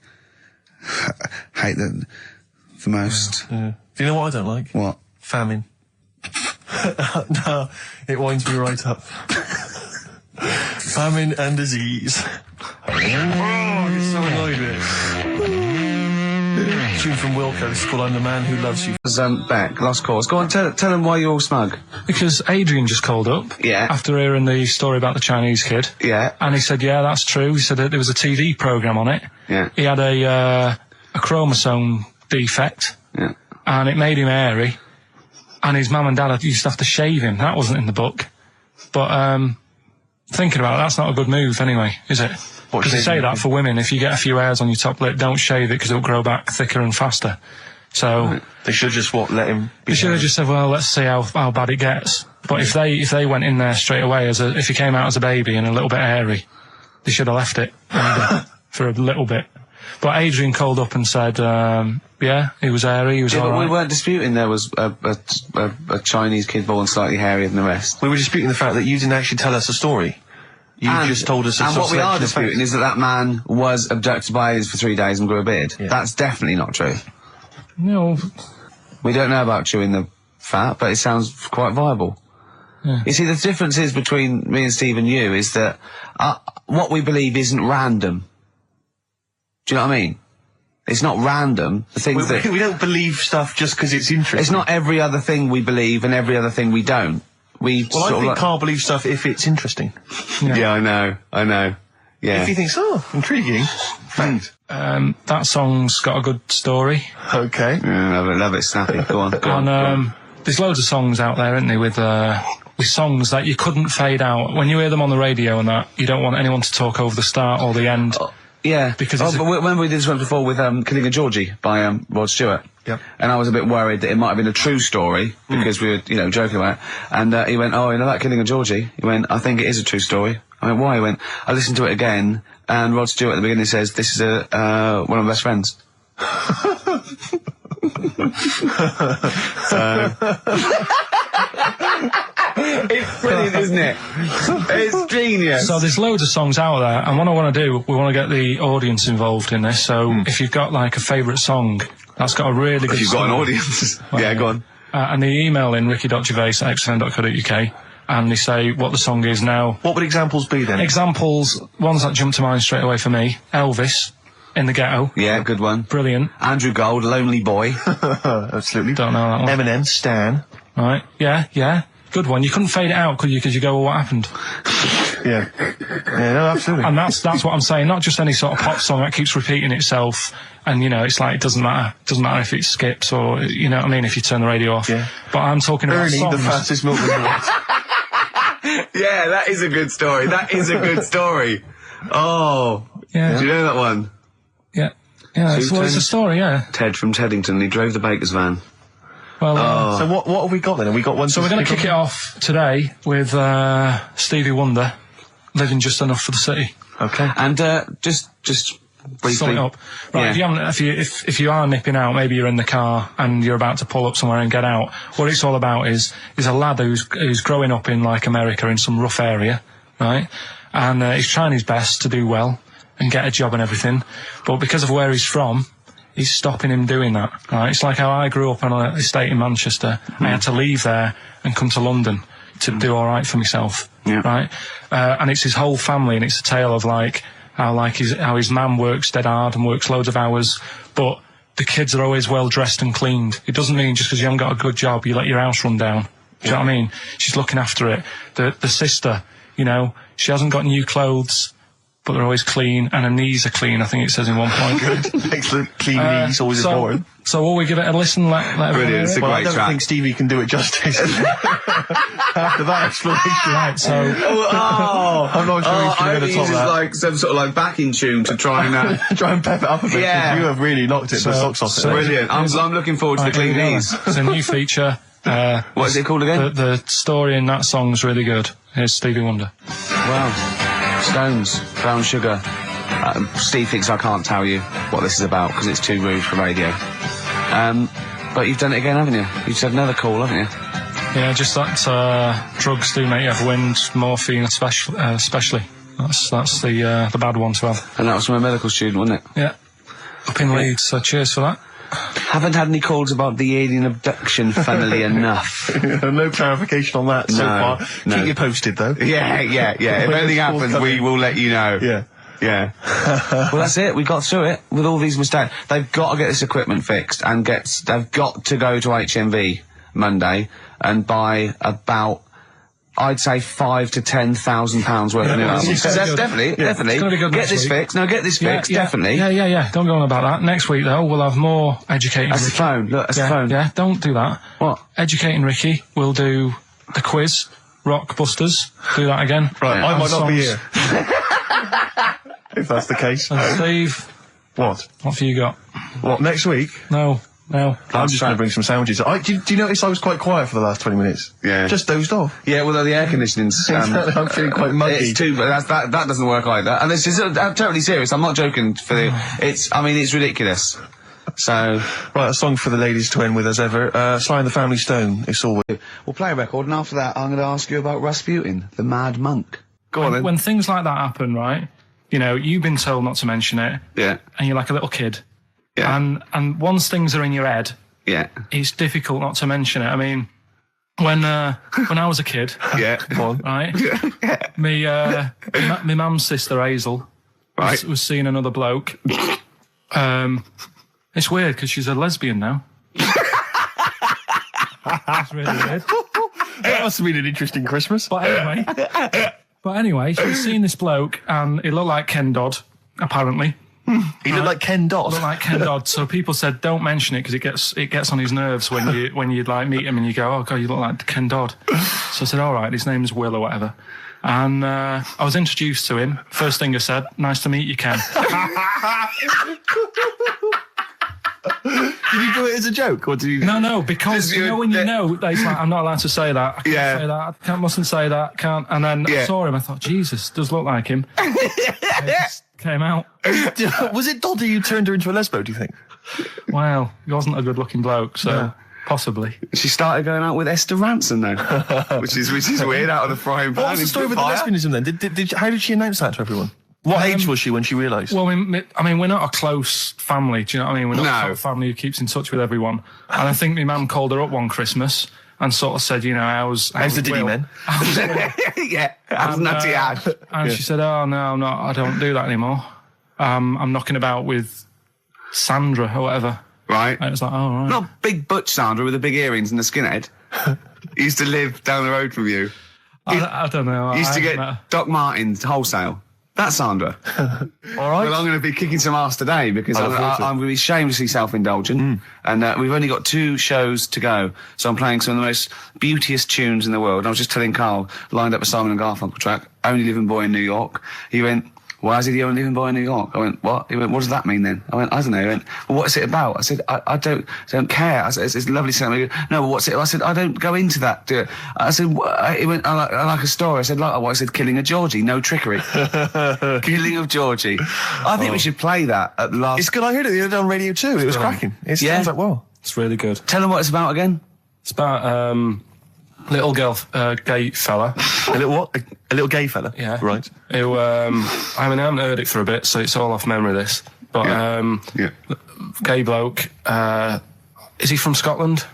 hate the most. Yeah. Do you know what I don't like? What? Famine. No, it winds me right up. Famine and disease. Oh, you're so annoyed with it. Tune from Wilco. This is called I'm the Man Who Loves You. Back, last calls. Go on, tell them why you're all smug. Because Adrian just called up. Yeah. After hearing the story about the Chinese kid. Yeah. And he said, yeah, that's true. He said that there was a TV programme on it. Yeah. He had a chromosome defect. Yeah. And it made him hairy. And his mum and dad used to have to shave him. That wasn't in the book. But, thinking about it, that's not a good move anyway, is it? Because they say that for women, if you get a few hairs on your top lip, don't shave it because it'll grow back thicker and faster. So... They should just, let him... They should have just said, well, let's see how bad it gets. But if they went in there straight away if he came out as a baby and a little bit hairy, they should have left it maybe, for a little bit. But Adrian called up and said, yeah, he was hairy, he was all but right. we weren't disputing there was a Chinese kid born slightly hairier than the rest. We were disputing the fact that you didn't actually tell us a story. You just told us a And what we are disputing is is that man was abducted by aliens for 3 days and grew a beard. Yeah. That's definitely not true. No. We don't know about chewing the fat, but it sounds quite viable. Yeah. You see, the difference is between me and Steve and you is that what we believe isn't random. Do you know what I mean? It's not random. The things that we don't believe stuff just because it's interesting. it's not every other thing we believe and every other thing we don't. Well, I think Carl believes stuff if it's interesting. Yeah, I know. Yeah. If he thinks, intriguing. Fact. That song's got a good story. Okay. Yeah, love it, snappy. Go on. And there's loads of songs out there, isn't there, with songs that you couldn't fade out. When you hear them on the radio and that, you don't want anyone to talk over the start or the end. Yeah. Because but remember we did this one before with Killing a Georgie by Rod Stewart. Yep. And I was a bit worried that it might have been a true story because we were, joking about it. And he went, "Oh, that Killing a Georgie?" He went, "I think it is a true story." I went, "Why?" He went, "I listened to it again, and Rod Stewart at the beginning says this is one of my best friends." It's brilliant, isn't it? It's genius. So there's loads of songs out there, and what I want to do, we want to get the audience involved in this. So if you've got like a favourite song that's got a really good If you've got an audience. Yeah, go on. And they email in ricky.gervais@xfm.co.uk and they say what the song is now. What would examples be then? Examples, ones that jump to mind straight away for me. Elvis, In the Ghetto. Yeah, good one. Brilliant. Andrew Gold, Lonely Boy. Absolutely. Don't know that one. Eminem, Stan. Right, yeah. Good one. You couldn't fade it out, could you? Because you go, well, what happened? Yeah. Yeah, no, absolutely. And that's what I'm saying. Not just any sort of pop song that keeps repeating itself. And, it's like, it doesn't matter. It doesn't matter if it skips or, you know what I mean, if you turn the radio off. Yeah. But I'm talking about Ernie, songs. the fastest milkman in the world. Yeah, that is a good story. That is a good story. Oh. Yeah. Do you know that one? Yeah. Yeah, it's a story, yeah. Ted from Teddington, he drove the baker's van. Well, So what have we got then? Have we got one? so we're going to kick it off today with Stevie Wonder, Living Just Enough for the City. Okay. And just briefly. Sum it up. Right, Yeah. if you are nipping out, maybe you're in the car and you're about to pull up somewhere and get out, what it's all about is a lad who's growing up in like America in some rough area, right? And he's trying his best to do well and get a job and everything, but because of where he's from, he's stopping him doing that, right? It's like how I grew up on an estate in Manchester. I had to leave there and come to London to do all right for myself, right? And it's his whole family, and it's a tale of like how his mum works dead hard and works loads of hours, but the kids are always well dressed and cleaned. It doesn't mean just because you haven't got a good job, you let your house run down. Do you know what I mean? She's looking after it. The sister, she hasn't got new clothes, but they're always clean, and her knees are clean, I think it says in one point. Excellent. Clean knees, always important. So will we give it a listen? Let Brilliant, it's a Well, I great don't track. think Stevie can do it justice. After that explanation. Right, so I'm not sure he's I going to think top it's that. like some sort of like backing tune to try and... Try and pep it up a bit. Yeah. You have really knocked it the socks off it. Brilliant. I'm looking forward to the clean knees. It's a new feature. What is it called again? The story in that song's really good. Here's Stevie Wonder. Wow. Stones, Brown Sugar. Steve thinks I can't tell you what this is about because it's too rude for radio. But you've done it again, haven't you? You've said another call, haven't you? Yeah, just that drugs do make you have wind, morphine especially. That's the bad one to have. And that was from a medical student, wasn't it? Yeah. Up in Leeds, so cheers for that. Haven't had any calls about the alien abduction, funnily enough. No clarification on that so No, far. no. Keep you posted though. Yeah. If anything happens, we will let you know. Yeah. Yeah. Well, that's it. We got through it with all these mistakes. They've got to get this equipment fixed and they've got to go to HMV Monday and buy about, I'd say, £5,000 to £10,000 worth of new albums. Definitely. It's gonna be good Get next this week. fixed. No, get this fixed. Definitely. Yeah. Don't go on about that. Next week though, we'll have more educating. That's the Ricky. phone. Look, that's the phone. Yeah, don't do that. What? Educating Ricky. We'll do the quiz. Rock Busters. Do that again. Right, Yeah. I might not be Songs. here. If that's the case. And Steve, What? what have you got? What, next week? No. I'm just going to bring some sandwiches. Do you notice I was quite quiet for the last 20 minutes? Yeah. Just dozed off. Yeah, well, the air conditioning's... I'm feeling quite muggy. It's too, but that doesn't work either. And this is I'm totally serious. I'm not joking. It's ridiculous. So Right, a song for the ladies to end with as ever. Sly and the Family Stone. It's all. we'll play a record, and after that, I'm going to ask you about Rasputin, the Mad Monk. Go on then. When things like that happen, right? You've been told not to mention it, Yeah, and you're like a little kid. yeah, And once things are in your head, yeah, it's difficult not to mention it. I mean, when I was a kid, yeah. Go on. right? My mum's sister Hazel Right. was seeing another bloke. It's weird because she's a lesbian now. It's really weird. That must have been an interesting Christmas. But anyway, she was seeing this bloke, and he looked like Ken Dodd, apparently. He looked like Ken Dodd. Looked like Ken Dodd. So people said, don't mention it because it gets on his nerves when you like meet him and you go, oh god, you look like Ken Dodd. So I said, all right, his name's Will or whatever. And I was introduced to him. First thing I said, "Nice to meet you, Ken." Did you do it as a joke, or did you? No, because you know when you know, it's like, I'm not allowed to say that. I can't say that. I mustn't say that. Can't. And then I saw him. I thought, Jesus, does look like him. It just came out. Was it Doddy who turned her into a lesbo? Do you think? Well, he wasn't a good-looking bloke, so possibly. She started going out with Esther Ranson though, which is weird, out of the frying pan. What was the story with the lesbianism then? How did she announce that to everyone? What age was she when she realised? Well, I mean, we're not a close family. Do you know what I mean? We're not a sort of family who keeps in touch with everyone. And I think my mum called her up one Christmas and sort of said, how's the Diddy men? How's Nutty Ash? And she said, "Oh no, I don't do that anymore. I'm knocking about with Sandra or whatever." Right. And it was like, "Oh, right." Not big butch Sandra with the big earrings and the skinhead. He used to live down the road from you. I don't know. He used to get Doc Martens wholesale. That's Sandra. All right. Well, I'm going to be kicking some ass today because I'm going to be shamelessly self-indulgent. And we've only got 2 shows to go. So I'm playing some of the most beauteous tunes in the world. And I was just telling Carl, lined up a Simon & Garfunkel track, Only Living Boy in New York. He went, "Why is he the only living boy in New York?" I went, "What?" He went, "What does that mean then?" I went, "I don't know." He went, "Well, what's it about?" I said, I don't care. I said, it's lovely song. He goes, "No, but what's it?" I said, "I don't go into that." I said, he went, I like a story. I said, "Like what?" I said, "Killing of Georgie, no trickery." Killing of Georgie. I think we should play that at the last. It's good. I heard it the other day on Radio 2. It was cracking. It sounds like, well. It's really good. Tell them what it's about again. It's about little gay fella. A little what? A little gay fella? Yeah. Right. Who, I haven't heard it for a bit, so it's all off memory, this. But, gay bloke, is he from Scotland?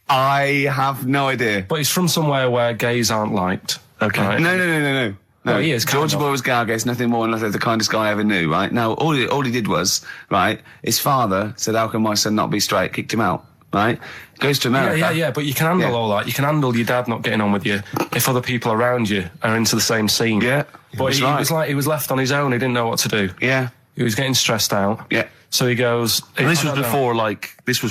I have no idea. But he's from somewhere where gays aren't liked. Okay. Right? No. Well, he is. Georgie Boy was gay, I guess, nothing more than the kindest guy I ever knew, right? Now, all he did was, right, his father said, "How can my son not be straight?" Kicked him out, right? Goes to America. Yeah, but you can handle all that. You can handle your dad not getting on with you if other people around you are into the same scene. Yeah. But he was like, he was left on his own, he didn't know what to do. Yeah. He was getting stressed out. Yeah. So he goes... And this was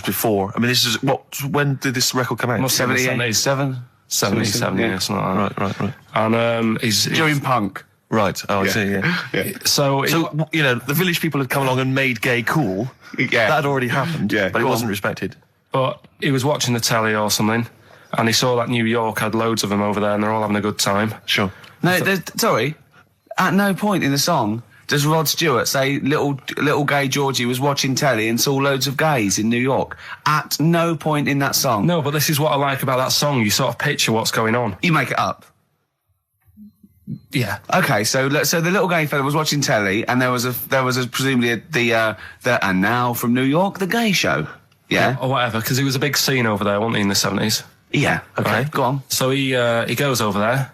before, I mean, this is, when did this record come out? 77? 77, yeah, something like that. Right. And he's... During punk. Right, I see, yeah. So, the village people had come along and made gay cool. Yeah. That had already happened, but it wasn't respected. But he was watching the telly or something, and he saw that New York had loads of them over there, and they're all having a good time. Sure. No, sorry. At no point in the song does Rod Stewart say little gay Georgie was watching telly and saw loads of gays in New York. At no point in that song. No, but this is what I like about that song. You sort of picture what's going on. You make it up. Yeah. Okay, so the little gay fella was watching telly, and there was presumably the and now from New York, the gay show. Yeah. Or whatever, because it was a big scene over there, wasn't he, in the 70s? Yeah. Okay. Right. Go on. So he goes over there,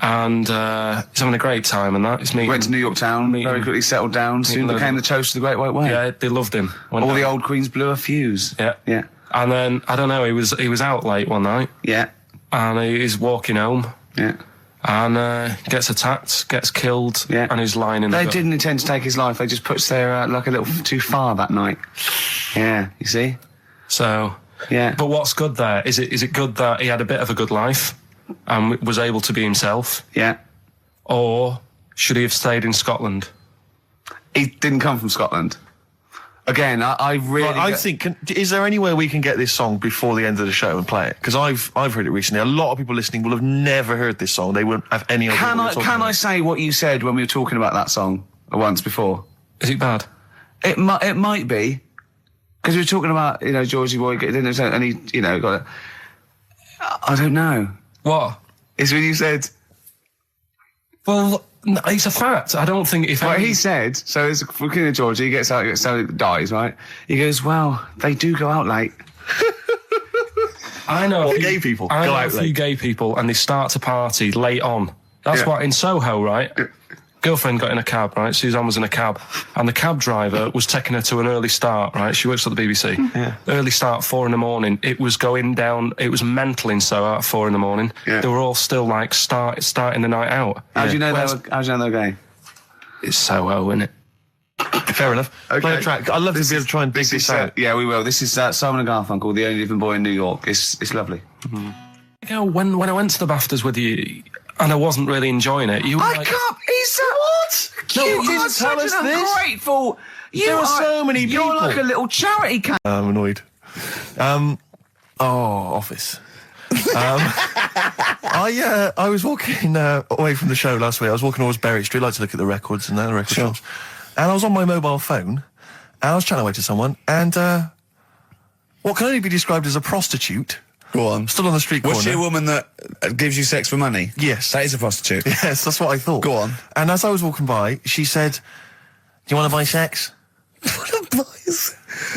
and he's having a great time and that. He's meeting... Went to New York town, very quickly settled down, soon became the toast of the Great White Way. Yeah, they loved him. All the old queens blew a fuse. Yeah. Yeah. And then, I don't know, he was out late one night. Yeah. And he's walking home. Yeah. And gets attacked, gets killed, and he's lying in the They didn't intend to take his life, they just pushed their luck a little too far that night. Yeah, you see? So... Yeah. But what's good there? Is it good that he had a bit of a good life and was able to be himself? Yeah. Or should he have stayed in Scotland? He didn't come from Scotland. Again, I really... I think, is there any way we can get this song before the end of the show and play it? Because I've heard it recently. A lot of people listening will have never heard this song. They won't have any idea. Can I say what you said when we were talking about that song once before? Is it bad? It might be. Because we were talking about, Georgie Boy, and he, got it. I don't know. What? It's when you said... Well, no, it's a fact. I don't think if... Well, he said, so it's looking at Georgie, he gets out, so dies, right? He goes, well, they do go out late. I know... gay people I go know out a few late. gay people, and they start to party late on. That's what, in Soho, right? Girlfriend got in a cab, right? Suzanne was in a cab, and the cab driver was taking her to an early start, right? She works at the BBC. Yeah. Early start, 4 a.m. It was going down. It was mental in Soho at 4 a.m. Yeah. They were all still like starting the night out. How do you know they were gay? It's Soho, isn't it? Fair enough. Okay. Play a track. I'd love to be able to try and dig this out. Yeah, we will. This is Simon & Garfunkel, The Only Living Boy in New York. It's lovely. When I went to the BAFTAs with you, and I wasn't really enjoying it. You were I like, can't. He's what? No, You you didn't are tell such us an this. ungrateful. There are so many You're people. like a little charity cat. I'm annoyed. Office. I was walking away from the show last week. I was walking towards Berry Street. I like to look at the records and the record shops. And I was on my mobile phone, and I was chatting away to someone, and what can only be described as a prostitute. Go on. Stood on the street corner. Was she a woman that gives you sex for money? Yes. That is a prostitute. Yes, that's what I thought. Go on. And as I was walking by, she said, "Do you want to buy sex?"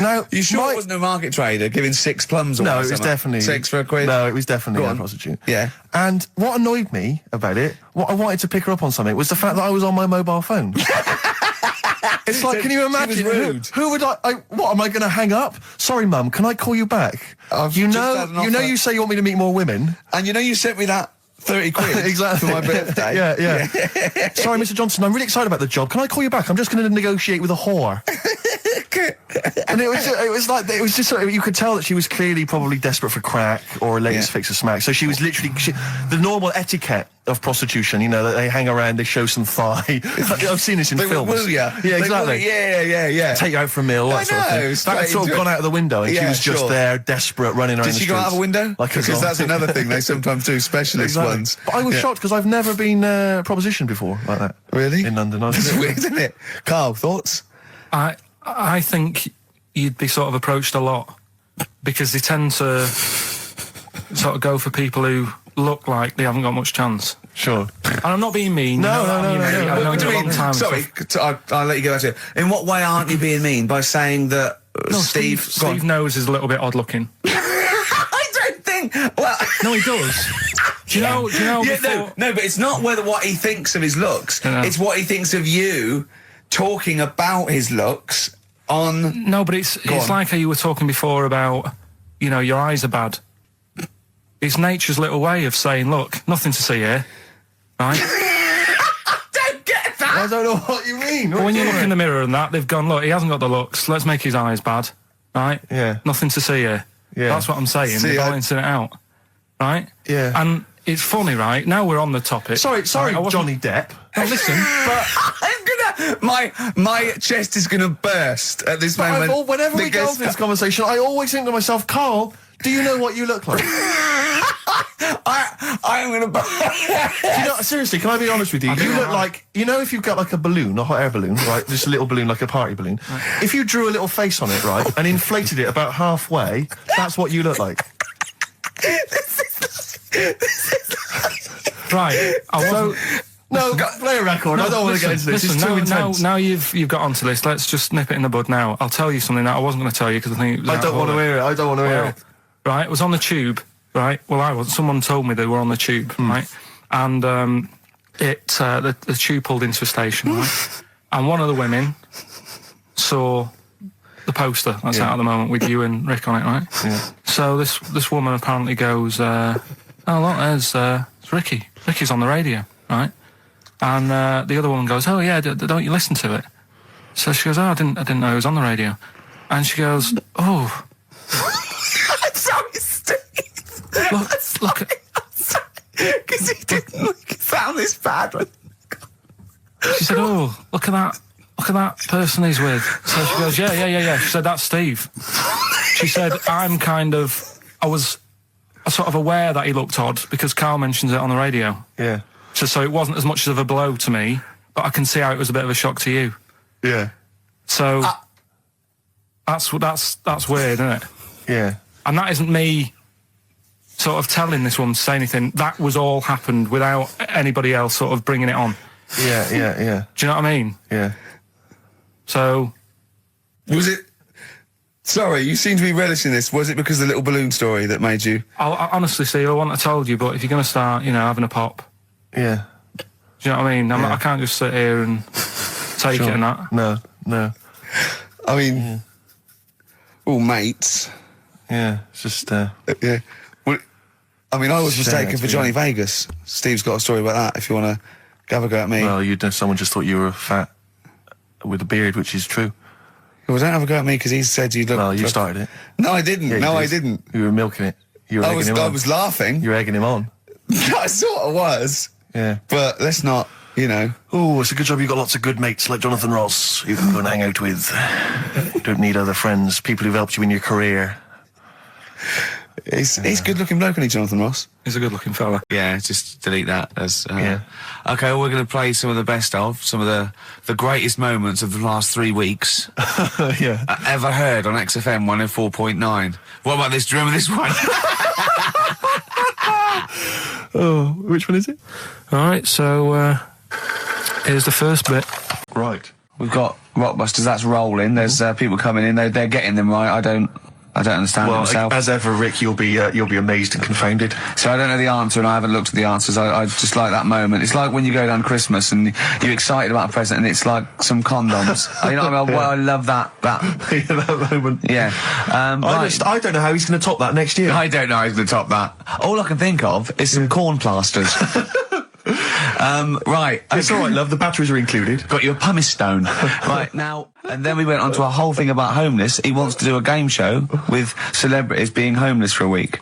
Now, You sure it wasn't a market trader giving 6 plums or No, it was something? definitely 6 for a quid? No, it was definitely Go a on. prostitute. Yeah. And what annoyed me about it, what I wanted to pick her up on something, was the fact that I was on my mobile phone. It's like, can you imagine? She was rude. Who would what am I going to hang up? Sorry, Mum, can I call you back? I've You just know, had an you know, offer. you say you want me to meet more women. And you know you sent me that 30 quid Exactly. for my birthday? Yeah. Sorry, Mr. Johnson, I'm really excited about the job. Can I call you back? I'm just going to negotiate with a whore. And it was just sort of, you could tell that she was clearly probably desperate for crack or a latest fix of smack. So she was literally the normal etiquette of prostitution. You know, that they hang around, they show some thigh. I've seen this in They films. will ya? Yeah, They exactly. will, yeah. Take you out for a meal. I That sort of thing. know, That straight had sort of into gone it. out of the window, and she Yeah, was just sure. there, desperate, running around. Did the she go out of a streets window? Like a Because that's zombie. another thing they sometimes do, specialist Exactly. ones. But I was shocked because I've never been propositioned before like that. Really? In London. That's weird, isn't it? Carl, thoughts? I think you'd be sort of approached a lot because they tend to sort of go for people who look like they haven't got much chance. Sure. And I'm not being mean. No. I've known What do you a you long mean? time. Sorry, I'll let you go back to it. In what way aren't you being mean? By saying that No, Steve... go on. Steve knows is a little bit odd looking. I don't think... Well... No, he does. Do you know Yeah, before... no, but it's not what he thinks of his looks. Yeah. It's what he thinks of you talking about his looks on... No, but it's on. like how you were talking before about, you know, your eyes are bad. It's nature's little way of saying, look, nothing to see here, right? Don't get that! I don't know what you mean. But when you look in the mirror and that, they've gone, look, he hasn't got the looks, let's make his eyes bad, right? Yeah. Nothing to see here. Yeah. That's what I'm saying. See, They're I- balancing it out, right? Yeah. And it's funny, right? Now we're on the topic. Sorry, Right, I wasn't- Johnny Depp. No, listen, My chest is gonna burst at this moment. Whenever we go because- into this conversation, I always think to myself, Carl, do you know what you look like? I am gonna burst. You know, seriously, can I be honest with you? You look like, you know, if you've got like a balloon, a hot air balloon, right? Just a little balloon, like a party balloon. If you drew a little face on it, right, and inflated it about halfway, that's what you look like. right. I wasn't... No, play a record. I don't want to get into this. Listen, It's too intense. now you've got onto this. Let's just nip it in the bud now. I'll tell you something that I wasn't going to tell you because I think it was I out don't of want to order. hear it. I don't want to hear Well, it. right, it was on the tube, right? Well, I wasn't. Someone told me they were on the tube, right? And the tube pulled into a station, right? And one of the women saw the poster that's out at the moment with you and Rick on it, right? Yeah. So this woman apparently goes, oh look, there's it's Ricky. Ricky's on the radio, right? And the other woman goes, oh yeah, don't you listen to it? So she goes, oh, I didn't know he was on the radio. And she goes, oh. I'm sorry, Steve. Look at... Because he didn't sound this bad. She said, oh, look at that person he's with. So she goes, yeah. She said, that's Steve. She said, I was sort of aware that he looked odd because Carl mentions it on the radio. Yeah. So it wasn't as much of a blow to me, but I can see how it was a bit of a shock to you. Yeah. So that's weird, isn't it? Yeah. And that isn't me sort of telling this woman to say anything. That was all happened without anybody else sort of bringing it on. Yeah. Do you know what I mean? Yeah. So... Was it... Sorry, you seem to be relishing this. Was it because of the little balloon story that made you... I honestly, Steve, I wouldn't have told you, but if you're going to start, you know, having a pop... Yeah. Do you know what I mean? I can't just sit here and take it and that. No. I mean... All mates. Yeah. It's just, Yeah. Well, I mean, I was Shame, mistaken to for be Johnny honest. Vegas. Steve's got a story about that, if you want to have a go at me. well, someone just thought you were fat with a beard, which is true. Well, don't have a go at me because he said you look... Well, you started it. No, I didn't. Yeah, you no, I did. didn't. You were milking it. You were egging him on. I was laughing. You were egging him on. I sort of was. Yeah. But let's not, you know. Oh, it's a good job you've got lots of good mates like Jonathan Ross you can go and hang out with. You don't need other friends, people who've helped you in your career. He's good looking bloke, isn't he, Jonathan Ross? He's a good looking fella. Yeah, just delete that as, Yeah. Okay, well, we're going to play some of the best of, some of the greatest moments of the last 3 weeks. Yeah. Ever heard on XFM 104.9. What about this? Do you remember this one? Oh, which one is it? Alright, so, here's the first bit. Right. We've got Rockbusters, that's rolling. There's people coming in, they're getting them right. I don't understand Well, myself. as ever, Rick, you'll be amazed and confounded. So I don't know the answer, and I haven't looked at the answers. I just like that moment. It's like when you go down Christmas and you're excited about a present, and it's like some condoms. You know what I mean? Well, I love that. That moment. Yeah. Right. I don't know how he's going to top that next year. I don't know how he's going to top that. All I can think of is some corn plasters. Right. It's all right, love. The batteries are included. Got you a pumice stone. Right, now, and then we went on to a whole thing about homeless. He wants to do a game show with celebrities being homeless for a week.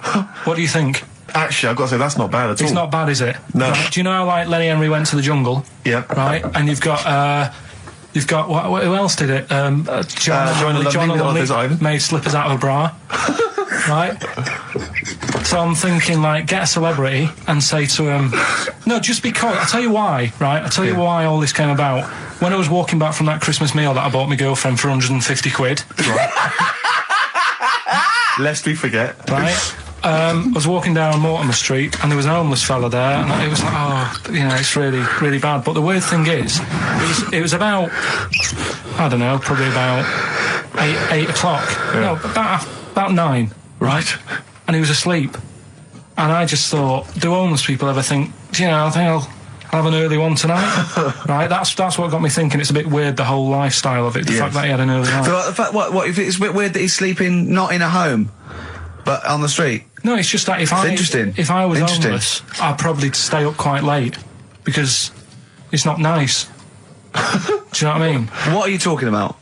What do you think? Actually, I've got to say, that's not bad at all. It's not bad, is it? No. Right, do you know how, like, Lenny Henry went to the jungle? Yeah. Right? And you've got, who else did it? John Lovely made slippers out of a bra. Right? So I'm thinking, like, get a celebrity and say to him, no, just because, I'll tell you why, right? I'll tell you why all this came about. When I was walking back from that Christmas meal that I bought my girlfriend for 150 quid. Right? Lest we forget. Right? I was walking down Mortimer Street and there was a homeless fella there, and it was like, oh, you know, it's really, really bad. But the weird thing is, it was about, I don't know, probably about 8 o'clock. Yeah. No, about 9. Right. And he was asleep. And I just thought, do homeless people ever think, you know, I think I'll have an early one tonight? Right? That's what got me thinking. It's a bit weird, the whole lifestyle of it, the fact that he had an early night. So, the fact, what, if it's a bit weird that he's sleeping not in a home, but on the street? No, it's just that if I was homeless, I'd probably stay up quite late, because it's not nice. Do you know what I mean? What are you talking about?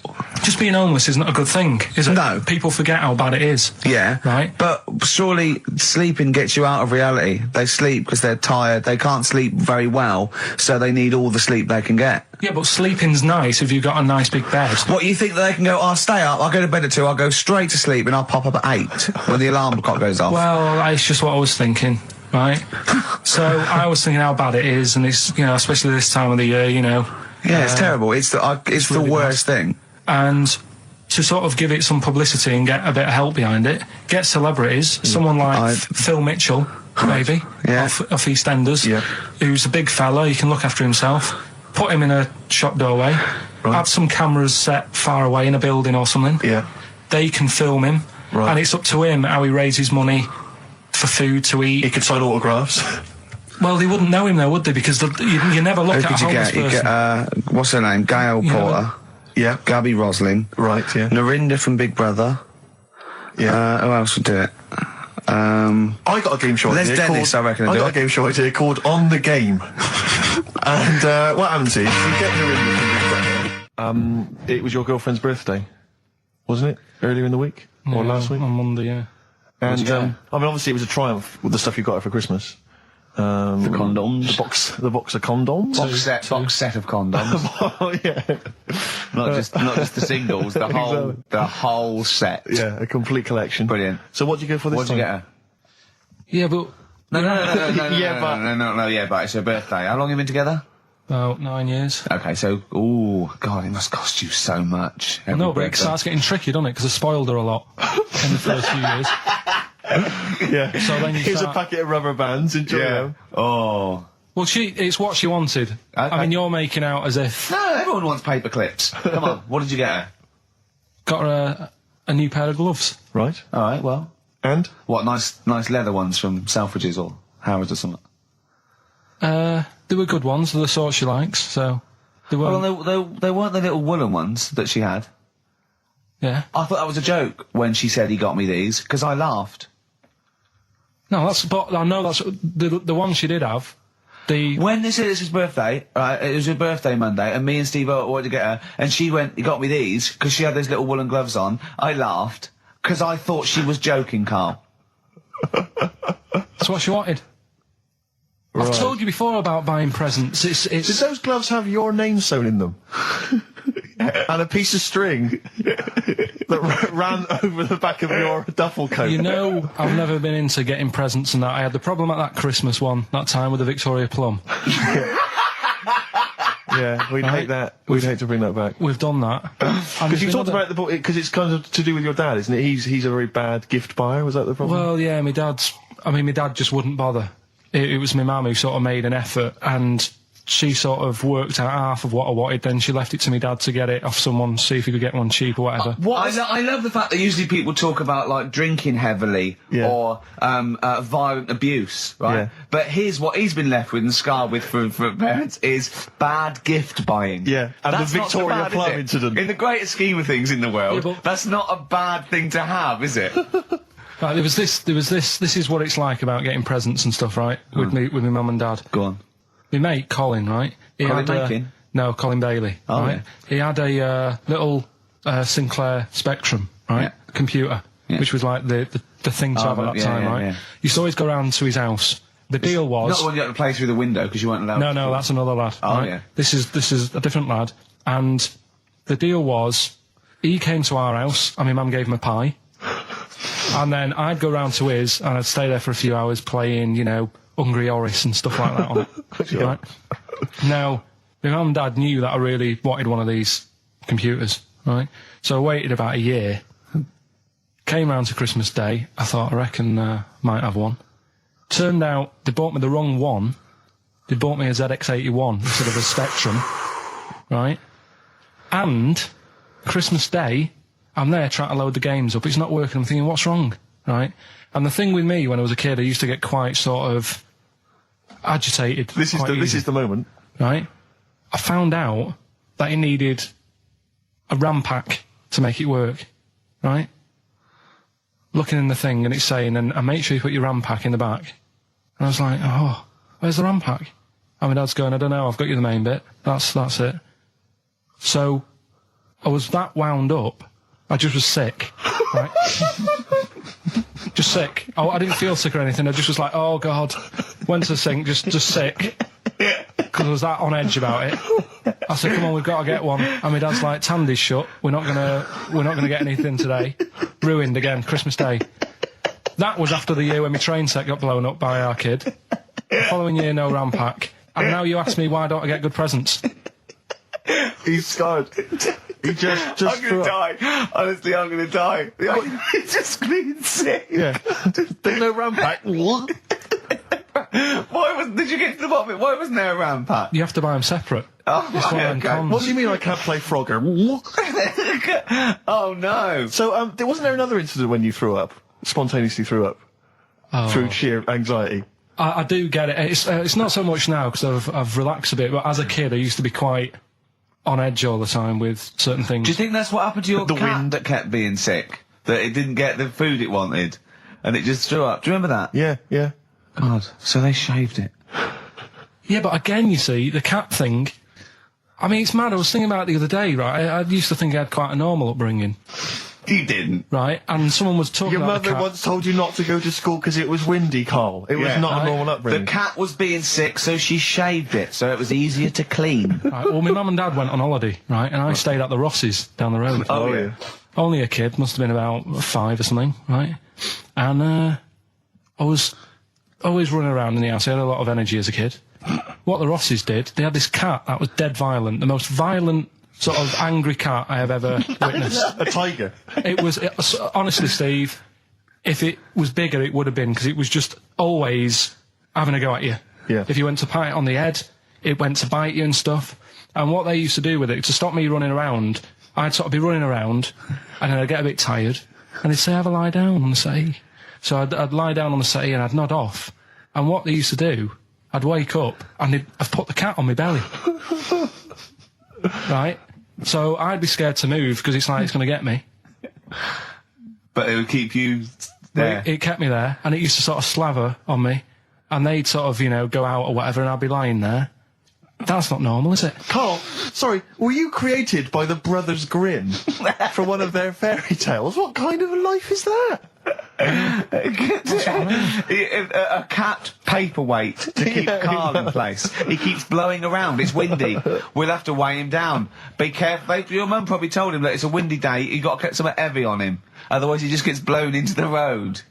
Just being homeless isn't a good thing, is it? No. People forget how bad it is. Yeah. Right? But surely sleeping gets you out of reality. They sleep because they're tired. They can't sleep very well, so they need all the sleep they can get. Yeah, but sleeping's nice if you've got a nice big bed. What, you think that they can go, I'll stay up, I'll go to bed at 2, I'll go straight to sleep, and I'll pop up at 8 when the alarm clock goes off? Well, it's just what I was thinking, right? So I was thinking how bad it is, and it's, you know, especially this time of the year, you know. Yeah, it's terrible. It's the really worst thing. And to sort of give it some publicity and get a bit of help behind it, get celebrities, someone like Phil Mitchell, maybe, off EastEnders, who's a big fella, he can look after himself, put him in a shop doorway, have some cameras set far away in a building or something, they can film him, and it's up to him how he raises money for food to eat. He could sign autographs. Well, they wouldn't know him though, would they? Because you never look at a homeless person. You get, what's her name? Gail Porter. Yeah. Gabby Roslin. Right, yeah. Narinda from Big Brother. Yeah. Who else would do it? I got a game show idea. Dennis, I reckon. I got a game show idea called On the Game. And what happens is, you get Narinda from Big Brother. It was your girlfriend's birthday, wasn't it? Earlier in the week? Or last week? On Monday, yeah. And, I mean, obviously it was a triumph with the stuff you got her for Christmas. The condoms. The box of condoms. Box set of condoms. Oh, yeah. Not just the singles, the whole set. Yeah, a complete collection. Brilliant. So what did you go for this time? What did you get her? Yeah, but... No, but it's her birthday. How long have you been together? About 9 years. Okay, so, God, it must cost you so much. No, but it starts getting tricky, doesn't it? Because I spoiled her a lot in the first few years. Yeah. So then Here's a packet of rubber bands. Enjoy them. Oh. Well, it's what she wanted. Okay. I mean, you're making out as if... No, everyone wants paper clips. Come on, what did you get her? Got her a new pair of gloves. Right. All right, well. And? What, nice leather ones from Selfridges or Harrods or something? They were good ones, the sort she likes, so... They weren't... Well, they weren't the little woolen ones that she had. Yeah. I thought that was a joke when she said he got me these, because I laughed. No, I know that's the one she did have. When they said it's his birthday, right, it was her birthday Monday, and me and Steve wanted to get her, and she went, he got me these, because she had those little woolen gloves on. I laughed, because I thought she was joking, Carl. That's what she wanted. I've told you before about buying presents. Did those gloves have your name sewn in them? And a piece of string that ran over the back of your duffel coat. You know, I've never been into getting presents and that. I had the problem at that Christmas one, that time with the Victoria Plum. Yeah, we'd hate that. We'd hate to bring that back. We've done that. Because you talked about it because it's kind of to do with your dad, isn't it? He's a very bad gift buyer. Was that the problem? Well, yeah, my dad just wouldn't bother. It was my mum who sort of made an effort, and she sort of worked out half of what I wanted, then she left it to my dad to get it off someone, see if he could get one cheap or whatever. I love the fact that usually people talk about, like, drinking heavily or violent abuse, right? Yeah. But here's what he's been left with and scarred with from parents is bad gift buying. Yeah, and that's the not so Victoria bad, Plum is it? incident. In the greater scheme of things in the world, that's not a bad thing to have, is it? Right, there was this, this is what it's like about getting presents and stuff, right? With my mum and dad. Go on. My mate, Colin, right? He Colin had, Bacon? No, Colin Bailey. Oh, right? yeah. He had a Little Sinclair Spectrum, right? Yeah. Computer, which was like the thing to have at that time, right? Yeah. Used to always go round to his house. The deal was... Not the one you had to play through the window because you weren't allowed No, that's another lad. Oh, right? yeah. This is a different lad. And the deal was, he came to our house, and my mum gave him a pie. And then I'd go round to his, and I'd stay there for a few hours playing, you know, Hungry Horace and stuff like that on it. Sure. Right? Now, my mum and dad knew that I really wanted one of these computers, right? So I waited about a year. Came round to Christmas Day. I thought, I reckon might have one. Turned out they bought me the wrong one. They bought me a ZX81 instead of a Spectrum, right? And Christmas Day, I'm there trying to load the games up. It's not working. I'm thinking, what's wrong, right? And the thing with me, when I was a kid, I used to get quite sort of agitated. This is the moment. Right? I found out that it needed a RAM pack to make it work, right? Looking in the thing, and it's saying, and make sure you put your RAM pack in the back. And I was like, oh, where's the RAM pack? And my dad's going, I don't know, I've got you the main bit. That's it. So, I was that wound up, I just was sick, right? Just sick. I didn't feel sick or anything, I just was like, oh God. Went to the sink, just sick. Because I was that on edge about it. I said, come on, we've got to get one. And my dad's like, Tandy's shut, we're not gonna get anything today. Ruined again, Christmas Day. That was after the year when my train set got blown up by our kid. The following year, no RAM pack. And now you ask me, why don't I get good presents? He's scarred. He just I'm gonna die. Honestly, I'm gonna die. He's just being sick. Yeah. There's no RAM pack. What? Did you get to the bottom of it? Why wasn't there a RAM pack? You have to buy them separate. Oh, It's one of them okay. cons. What do you mean I can't play Frogger? Oh no. So, wasn't there another incident when you threw up? Spontaneously threw up? Through sheer anxiety? I do get it. It's not so much now because I've relaxed a bit, but as a kid I used to be quite on edge all the time with certain things. Do you think that's what happened to your The cat wind. that kept being sick? That it didn't get the food it wanted? And it just threw up? Do you remember that? Yeah. God, so they shaved it. Yeah, but again, you see, the cat thing, I mean, it's mad. I was thinking about it the other day, right? I used to think I had quite a normal upbringing, You didn't. right? And someone was talking Your about mother the cat. once told you not to go to school because it was windy, Carl. It was Yeah. not Right. a normal The upbringing. cat was being sick, so she shaved it, so it was easier to clean. Right, well, my mum and dad went on holiday, right? And I stayed at the Rosses down the road. Oh, yeah. Only a kid, must have been about 5 or something, right? And I was always running around in the house. I had a lot of energy as a kid. What the Rosses did, they had this cat that was dead violent, the most violent sort of angry cat I have ever witnessed. A tiger. It was honestly, Steve, if it was bigger, it would have been, because it was just always having a go at you. Yeah. If you went to pat it on the head, it went to bite you and stuff. And what they used to do with it, to stop me running around, I'd sort of be running around, and then I'd get a bit tired, and they'd say, have a lie down on the settee. So I'd lie down on the settee and I'd nod off. And what they used to do, I'd wake up and I'd put the cat on my belly. Right? So I'd be scared to move because it's like it's going to get me. But it would keep you there. It kept me there, and it used to sort of slaver on me, and they'd sort of, you know, go out or whatever, and I'd be lying there. That's not normal, is it? Carl, sorry, were you created by the Brothers Grimm for one of their fairy tales? What kind of a life is that? A cat paperweight to keep Karl in place. He keeps blowing around. It's windy. We'll have to weigh him down. Be careful. Your mum probably told him that it's a windy day. You got to get something heavy on him. Otherwise, he just gets blown into the road.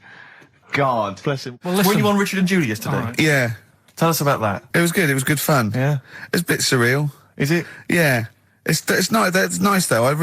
God. Bless him. Well, were you on Richard and Judy yesterday? Right. Yeah. Tell us about that. It was good. It was good fun. Yeah. It's a bit surreal. Is it? Yeah. It's not. It's nice though.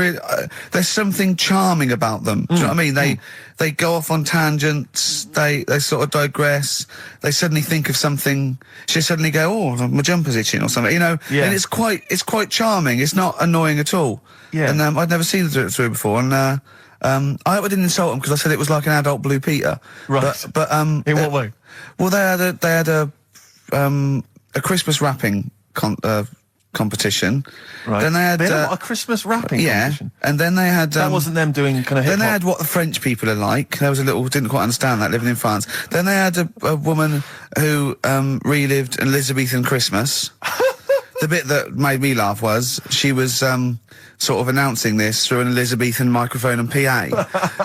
There's something charming about them. Do you know what I mean? They go off on tangents. They sort of digress. They suddenly think of something. She suddenly go, oh, my jumper's itching or something. You know. Yeah. And it's quite charming. It's not annoying at all. Yeah. And I'd never seen them do it through before. And I hope I didn't insult them because I said it was like an adult Blue Peter. Right. But in what way? Well, they had a Christmas wrapping competition. Right. Then they had a Christmas wrapping competition. and then they had that wasn't them doing kind of hip-hop. Then they had what the French people are like. There was a little didn't quite understand that living in France. Then they had a woman who relived an Elizabethan Christmas. The bit that made me laugh was she was sort of announcing this through an Elizabethan microphone and PA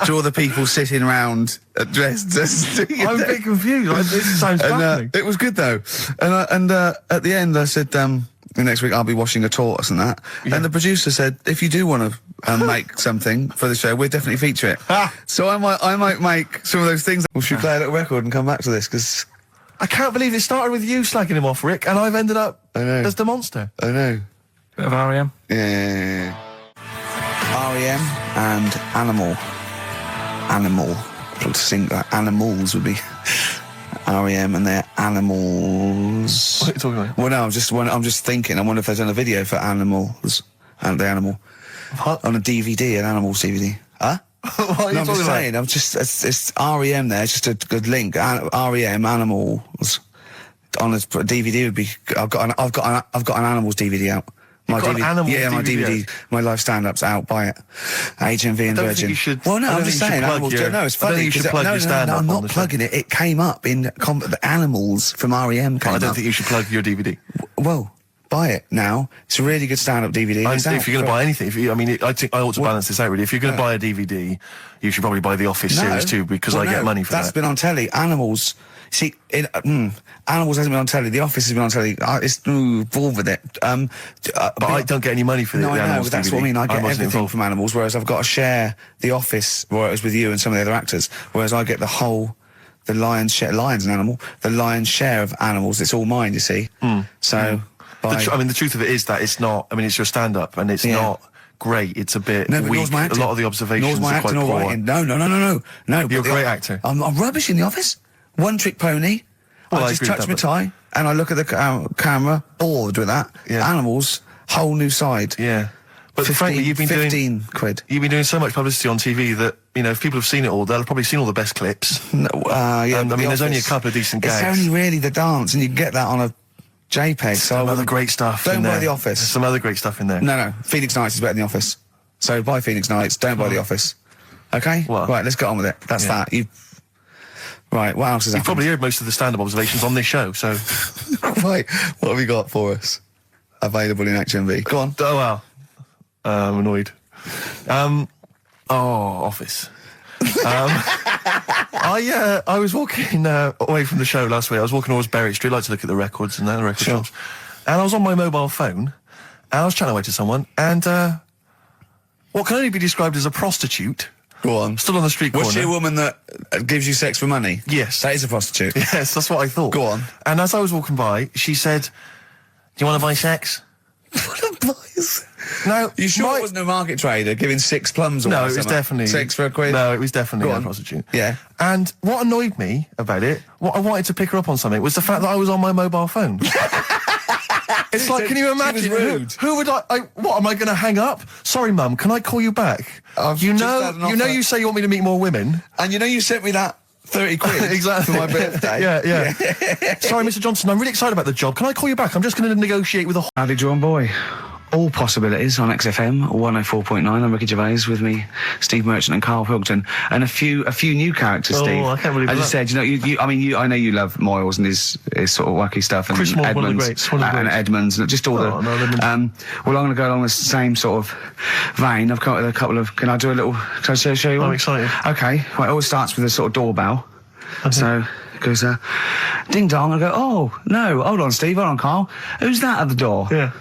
to all the people sitting around dressed as. I'm a bit confused. This sounds fascinating. It was good though, and at the end I said, next week I'll be washing a tortoise and that. Yeah. And the producer said, if you do want to make something for the show, we'll definitely feature it. So I might make some of those things. We should play a little record and come back to this because I can't believe it started with you slagging him off, Rick, and I've ended up as the monster. I know. Bit of R.E.M. Yeah. R.E.M. and Animal. To sing that Animals would be R.E.M. and their Animals. What are you talking about? Well, no, I'm just thinking. I wonder if there's done a video for Animals and the Animal on a DVD, an Animals DVD. Huh? What are you I'm talking just about? saying. it's R.E.M. there. It's just a good link. R.E.M. Animals on a DVD would be. I've got an Animals DVD out. My got an Animals my DVD DVD, my live stand-up's out. Buy it. HMV and I don't think Virgin. you should- Well, no, I don't I'm just think you should saying. plug Animals. your- No, it's I don't funny. think you should 'cause- plug no, your stand-up I'm on not the show. plugging it. It came up in the Animals from REM. I don't think you should plug your DVD. Well, buy it now. It's a really good stand-up DVD. If you're going to buy anything, I think I ought to balance this out really. If you're going to buy a DVD, you should probably buy the Office series too, because I get money for that. That's been on telly. Animals. See, Animals hasn't been on telly. The Office has been on telly. It's involved with it. But I don't get any money for No, the I know, Animals but that's DVD. what I mean. I get wasn't everything involved. from Animals, whereas I've got to share The Office, where it was with you and some of the other actors, whereas I get the lion's share. Lion's an animal. The lion's share of Animals. It's all mine, you see. So, the truth of it is that it's not. I mean, it's your stand-up, and it's not great. It's a bit but weak. nor's my A acting. lot of the observations Nor's my are quite acting all poor. right. No. You're a but great actor. I'm rubbish in The Office. One trick pony. Well, I I just agree with touch that, my tie and I look at the camera, bored with that. Yeah. Animals, whole new side. Yeah. But 15, frankly, you've been 15 quid. You've been doing so much publicity on TV that, if people have seen it all, they'll have probably seen all the best clips. No, yeah, but there's only a Office, couple of decent gags. It's only really the dance, and you can get that on a JPEG. Some other great stuff in Don't there. buy The Office. There's some other great stuff in there. No. Phoenix Nights is better than The Office. So buy Phoenix Nights, don't buy The Office. Okay? Well, right, let's get on with it. That's that. Right, what else has You've happened? probably heard most of the stand-up observations on this show, so... Right, what have you got for us? Available in HMV. Go on. Oh, well. I'm annoyed. Office. I was walking away from the show last week. I was walking towards Berwick Street. I like to look at the records and the record shops. And I was on my mobile phone, and I was chatting away to someone, and what can only be described as a prostitute... Go on. Stood on the street corner. Was she a woman that gives you sex for money? Yes. That is a prostitute. Yes, that's what I thought. Go on. And as I was walking by, she said, "Do you want to buy sex?" No. You sure it wasn't a market trader giving 6 plums away? No, it was definitely... 6 for a quid? No, it was definitely Go a on. prostitute. Yeah. And what annoyed me about it, what I wanted to pick her up on something, was the fact that I was on my mobile phone. It's like, can you imagine? She was rude. Who would what, am I going to hang up? Sorry, Mum, can I call you back? You you say you want me to meet more women. And you sent me that 30 quid exactly. for my birthday. Yeah. Sorry, Mr. Johnson, I'm really excited about the job. Can I call you back? I'm just going to negotiate with a... Howdy, John boy. all possibilities on XFM 104.9. I'm Ricky Gervais, with me, Steve Merchant and Karl Pilkington, and a few new characters. Steve, I can't believe as that. you said, I know you love Moyles and his sort of wacky stuff, and Chris Moyles, Edmonds, one of the greats, one of the and greats. Edmonds, and just all Oh, no, Edmonds. well, I'm going to go along the same sort of vein. I've got a couple of. Can I do a little? Can I show you one? I'm excited. Okay. Well, it always starts with a sort of doorbell. So it goes, ding dong. I go, oh no, hold on, Steve, hold on, Karl. Who's that at the door? Yeah.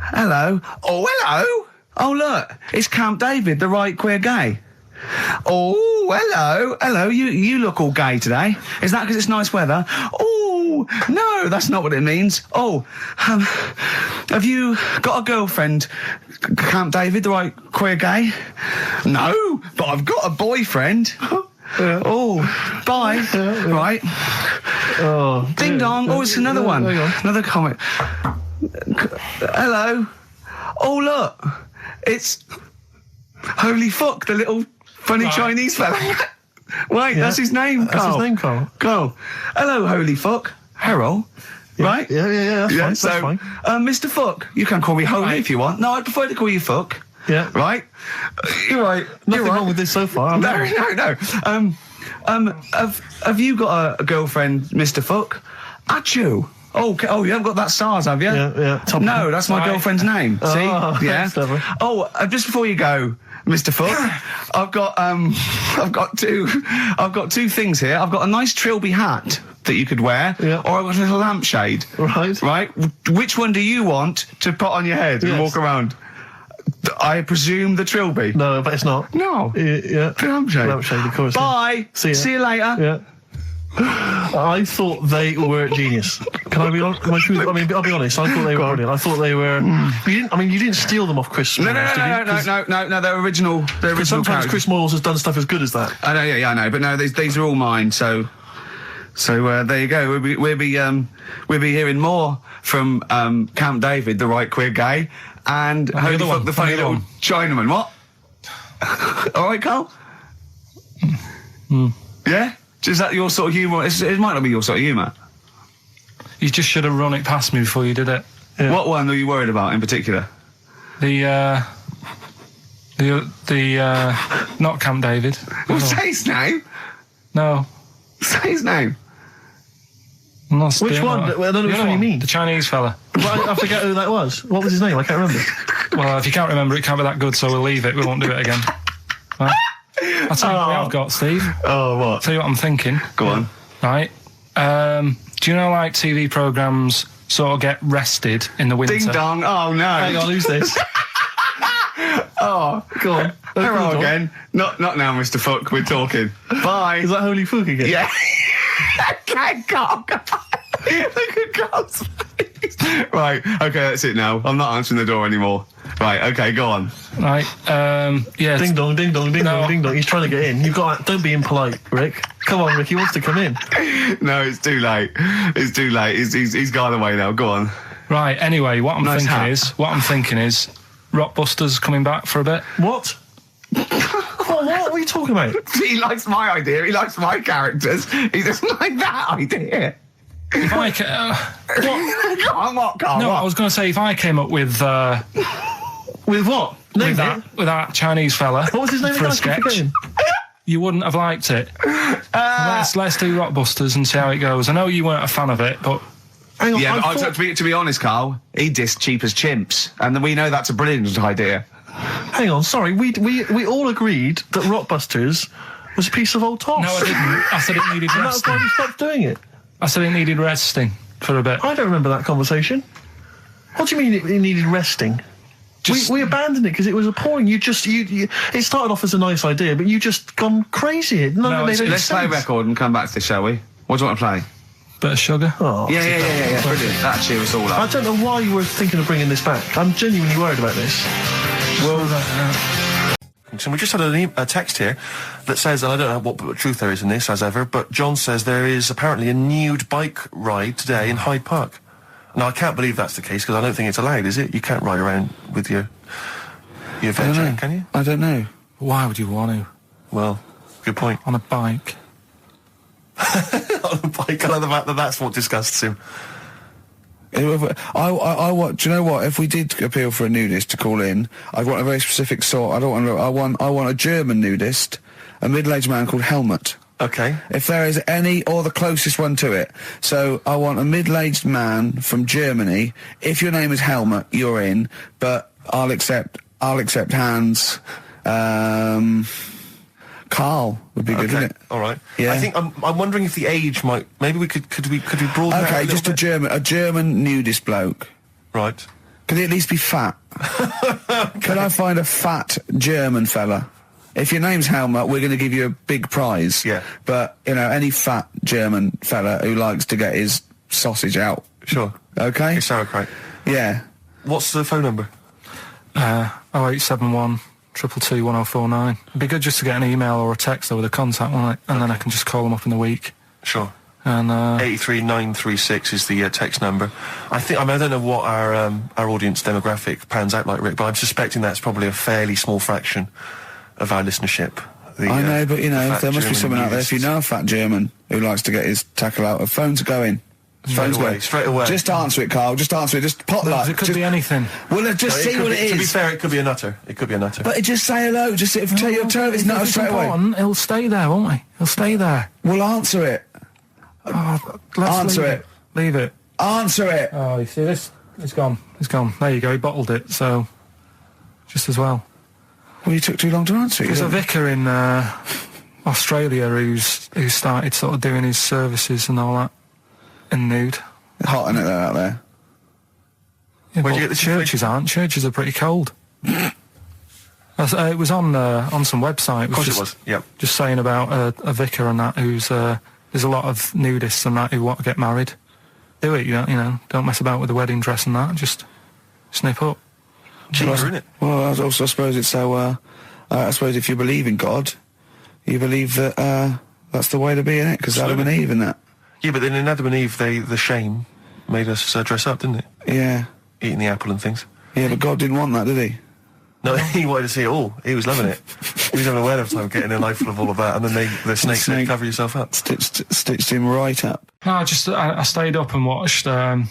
Hello. Oh, hello. Oh, look, it's Camp David, the right queer gay. Oh, hello. You look all gay today. Is that because it's nice weather? Oh, no, that's not what it means. Oh, have you got a girlfriend, Camp David, the right queer gay? No, but I've got a boyfriend. Yeah. Oh, bye. Right. Oh. Ding dong. Oh, it's another one. Hang on. Another comment. Hello. Oh, look. It's Holy Fuck, the little funny Chinese fella. Wait, that's his name, Karl. That's his name, Karl. Karl. Hello, Holy Fuck. Harold. Right? Yeah, that's fine. Mr. Fuck. You can call me Holy if you want. No, I'd prefer to call you Fuck. Yeah. Right? You're right. Nothing wrong with this so far. No. Have you got a girlfriend, Mr. Fuck? Achoo. Oh, you haven't got that SARS, have you? Yeah. No, that's my girlfriend's name. See? Yeah. Clever. Oh, just before you go, Mr. Fuck, I've got two things here. I've got a nice Trilby hat that you could wear, or I've got a little lampshade. Right. Which one do you want to put on your head and walk around? I presume the Trilby. No, but it's not. No. Yeah. The lampshade. Lampshade, of course. Bye. See ya. See you later. Yeah. I thought they were genius. Can I be honest? I'll be honest. I thought they were brilliant. I thought they were. You didn't steal them off Chris. No. Moyles, No. They're original. They're original. Sometimes characters. Chris Moyles has done stuff as good as that. I know. Yeah, I know. But no, these are all mine. So there you go. We'll be hearing more from Camp David, the right queer gay, and Holy Fuck, the funny little Chinaman. What? All right, Karl. Yeah. Is that your sort of humour? It might not be your sort of humour. You just should have run it past me before you did it. Yeah. What one are you worried about in particular? The not Camp David. Well, say his name. No. Say his name. Which one? I don't know which one you mean. The Chinese fella. I forget who that was. What was his name? I can't remember. Well, if you can't remember, it can't be that good, so we'll leave it. We won't do it again. Right? I'll tell you what I've got, Steve. Oh, what? I'll tell you what I'm thinking. Go on. Right. Do you know, like, TV programmes sort of get rested in the winter? Ding dong. Oh, no. Hang on, who's this? Oh, Go on. hello again. Not now, Mr. Fuck. We're talking. Bye. Is that Holy Fuck again? Yeah. Okay, Karl. Look at Karl's face. Right. Okay, that's it now. I'm not answering the door anymore. Right. Okay, go on. Right. Yeah. Ding dong, ding dong, ding dong, ding dong. He's trying to get in. You've got. Don't be impolite, Rick. Come on, Rick. He wants to come in. No, it's too late. It's too late. He's gone away now. Go on. Right. Anyway, what I'm thinking is, Rockbusters coming back for a bit. What? What are you talking about? He likes my idea. He likes my characters. He doesn't like that idea. If I Go on, what, Karl? no, what? I was going to say if I came up with With what? Name it. with that Chinese fella. What was his name for again? a I keep sketch? forgetting. You wouldn't have liked it. Let's do Rockbusters and see how it goes. I know you weren't a fan of it, but Hang on. Yeah, I but thought- to be honest, Karl, he dissed Cheap as Chimps, and we know that's a brilliant idea. Hang on. Sorry. We all agreed that Rockbusters was a piece of old toss. no, I didn't. I said it needed And that's why resting. we stopped doing it. I said it needed resting for a bit. I don't remember that conversation. What do you mean it needed resting? We abandoned it because it was appalling. You it started off as a nice idea, but you just gone crazy. None of it made any Let's play a sense. record and come back to this, shall we? What do you want to play? Bit of sugar. Oh, Yeah. Brilliant. That cheer us all I up. don't know why you were thinking of bringing this back. I'm genuinely worried about this. So we just had a text here that says, and I don't know what truth there is in this, as ever, but John says there is apparently a nude bike ride today in Hyde Park. Now, I can't believe that's the case, because I don't think it's allowed, is it? You can't ride around with your venture, can you? I don't know. Why would you want to? Well, good point. On a bike. On a bike, I love the fact that that's what disgusts him. I want. Do you know what? If we did appeal for a nudist to call in, I'd want a very specific sort. I want a German nudist, a middle-aged man called Helmut. Okay. If there is any, or the closest one to it. So I want a middle-aged man from Germany. If your name is Helmut, you're in. But I'll accept Hans. Carl would be good, wouldn't it? All right. Yeah. I think I'm wondering if the age might. Maybe we could we broaden that Okay, a just little bit? a German nudist bloke. Right. Could he at least be fat? Can I find a fat German fella? If your name's Helmut, we're going to give you a big prize. Yeah. But, you know, any fat German fella who likes to get his sausage out. Sure. Okay? It's sauerkraut. Yeah. What's the phone number? 0871 222 1049. It'd be good just to get an email or a text over the contact, wouldn't it? And then I can just call them up in the week. Sure. And 83936 is the text number. I don't know what our audience demographic pans out like, Rick, but I'm suspecting that's probably a fairly small fraction of our listenership. I know, but, you know, fat there must be German someone out there, if you know a fat German who likes to get his tackle out, phones are going. Straight away. Just answer it, Carl. Just answer it. Just pot that. it could be anything. Well, just see what it is. To be fair, it could be a nutter. But just say hello. Just tell your turn. It's not straight away. He'll stay there, won't he? He'll stay there. Well, answer it. Answer it. Leave it. Answer it. Oh, you see this? It's gone. It's gone. There you go. He bottled it. So, just as well. Well, you took too long to answer it. There's a vicar in Australia who started sort of doing his services and all that in nude. Hot, isn't it, out there? Yeah, Where'd you get the churches aren't. Churches are pretty cold. It was on some website. Of course it was. Yep. Just saying about a vicar and that who's there's a lot of nudists and that who want to get married. Do it, you know. Don't mess about with the wedding dress and that. Just snip up. Cheaper, isn't it? Well, I also suppose it's so. I suppose if you believe in God, you believe that that's the way to be in it, because Adam and Eve and that. Yeah, but then in Adam and Eve, the shame made us dress up, didn't it? Yeah. Eating the apple and things. Yeah, but God didn't want that, did he? No, he wanted to see it all. He was loving it. He was having a whale of time getting a life full of all of that, and then the snake said, cover yourself up. Stitched him right up. No, I stayed up and watched. There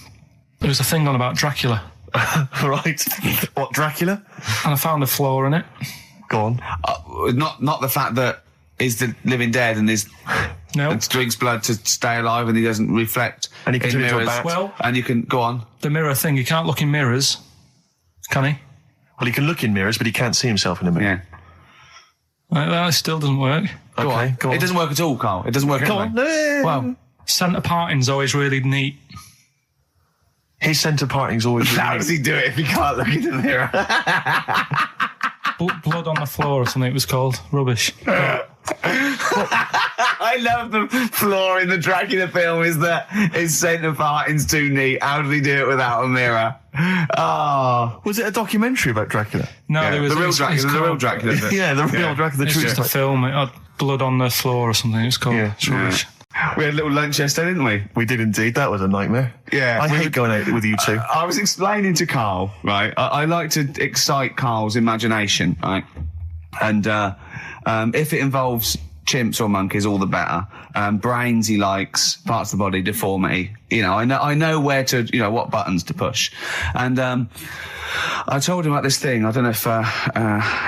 was a thing on about Dracula. Right. What, Dracula? And I found a flaw in it. Go on. Not the fact that he's the living dead and and drinks blood to stay alive and he doesn't reflect. And he can turn into a bat. Well, and you can go on. The mirror thing. He can't look in mirrors, can he? Well, he can look in mirrors, but he can't see himself in a mirror. Yeah. Well, it still doesn't work. Go on. It doesn't work at all, Carl. It doesn't work Go anyway. on. No. Well, centre parting's always really neat. His centre parting's always really How does he do it if he can't look in the mirror? Blood on the floor or something it was called. Rubbish. I love the flaw in the Dracula film is that his centre parting's too neat. How did he do it without a mirror? Oh. Was it a documentary about Dracula? No, Yeah, there was the real it's Dracula. The real called- Dracula. Bit. Yeah, the real Dracula. The It's true just a film. It had blood on the floor or something. It was called. Yeah. It's rubbish. We had a little lunch yesterday, didn't we? We did indeed. That was a nightmare. Yeah. I hate going out with you two. I was explaining to Carl, right? I like to excite Carl's imagination, right? And if it involves chimps or monkeys, all the better. Brains he likes, parts of the body, deformity. You know, I know where to, what buttons to push. And I told him about this thing. I don't know if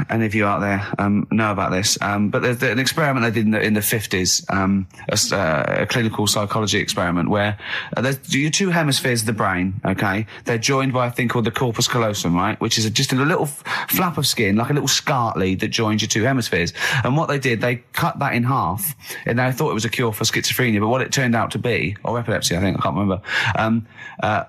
any of you out there know about this, but there's an experiment they did in the 50s, a clinical psychology experiment where there's your two hemispheres of the brain, okay? They're joined by a thing called the corpus callosum, right? Which is just a little flap of skin, like a little scarlet lead that joins your two hemispheres. And what they did, they cut that in half, and they thought it was a cure for schizophrenia, but what it turned out to be, or epilepsy, I think, I can't remember,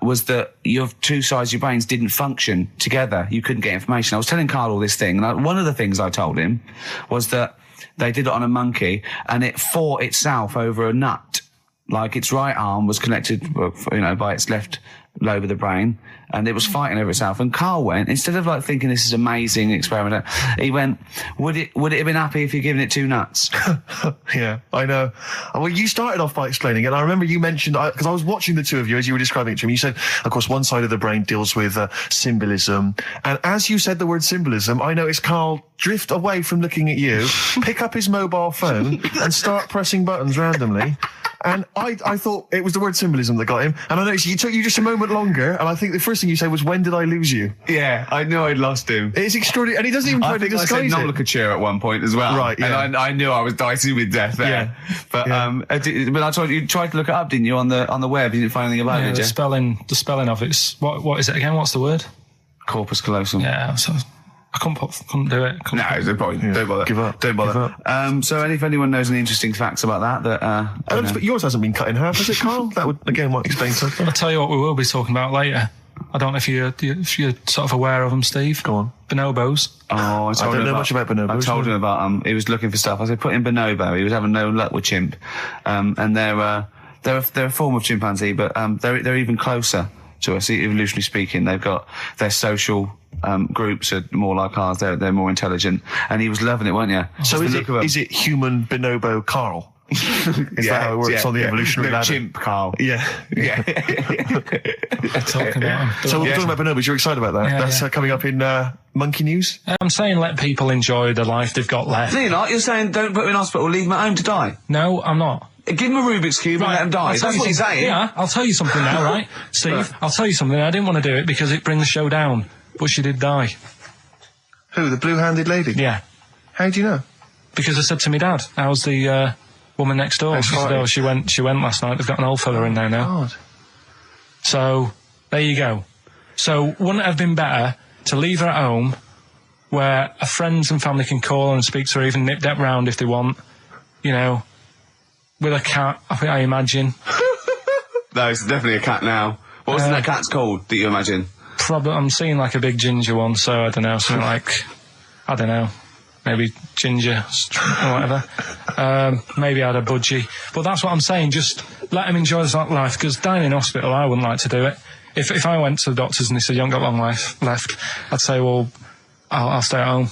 was that your two sides of your brains didn't function together. You couldn't get information. I was telling Carl all this thing, and one of the things I told him was that they did it on a monkey, and it fought itself over a nut. Like its right arm was connected, by its left lobe of the brain, and it was fighting over itself. And Carl went, instead of thinking this is amazing experiment, he went, would it have been happy if you'd given it two nuts? Yeah, I know. Well, you started off by explaining it, and I remember you mentioned, because I was watching the two of you as you were describing it to me, you said, of course, one side of the brain deals with symbolism, and as you said the word symbolism, I noticed Carl drift away from looking at you, pick up his mobile phone, and start pressing buttons randomly. And I thought it was the word symbolism that got him. And I noticed it took you just a moment longer. And I think the first thing you said was, when did I lose you? Yeah, I knew I'd lost him. It's extraordinary. And he doesn't even try to I disguise said it. nomenclature at one point as well. Right, yeah. And I knew I was dicing with death there. Yeah. But, Yeah. but I told you tried to look it up, didn't you, on the web? You didn't find anything about it, Yeah, did the you? spelling of it's what is it again? What's the word? Corpus callosum. Yeah, so I couldn't do it. No, there's no point. Yeah. Don't bother. Give up. Don't bother. Give up. So if anyone knows any interesting facts about that, But yours hasn't been cut in half, has it, Carl? That would, again, might explain something. I'll tell you what we will be talking about later. I don't know if you're sort of aware of them, Steve. Go on. Bonobos. Oh, I don't know much about bonobos. I told him about he was looking for stuff. I said, put in bonobo. He was having no luck with chimp. And they're a form of chimpanzee, but they're even closer to us, evolutionarily speaking. They've got their social groups are more like ours. They're more intelligent. And he was loving it, weren't you? So is it human bonobo Carl? Is that how it works on the evolutionary ladder? Chimp, Carl. Yeah. Yeah. Talking about them. So we're talking about bonobos. You're excited about that? Yeah, That's coming up in Monkey News? I'm saying let people enjoy the life they've got left. No, you're not. You're saying don't put him in hospital, leave him at home to die. No, I'm not. Give him a Rubik's Cube and let him die. I'll tell That's what you're saying. Yeah, I'll tell you something now, right? Steve, I'll tell you something. I didn't want to do it because it brings the show down, but she did die. Who, the blue-handed lady? Yeah. How do you know? Because I said to my dad, how's the woman next door? She said, oh, she went last night. They've got an old fella in there now. God. So, there you go. So, wouldn't it have been better to leave her at home where her friends and family can call and speak to her, even nip that round if they want, you know, with a cat, I imagine. No, it's definitely a cat now. What was that cat's called that you imagine? Probably, I'm seeing like a big ginger one, so I don't know, something like, I don't know, maybe ginger or whatever. Maybe I had a budgie. But that's what I'm saying, just let him enjoy his life, because dying in hospital, I wouldn't like to do it. If I went to the doctors and they said, you haven't got long life left, I'd say, well, I'll stay at home.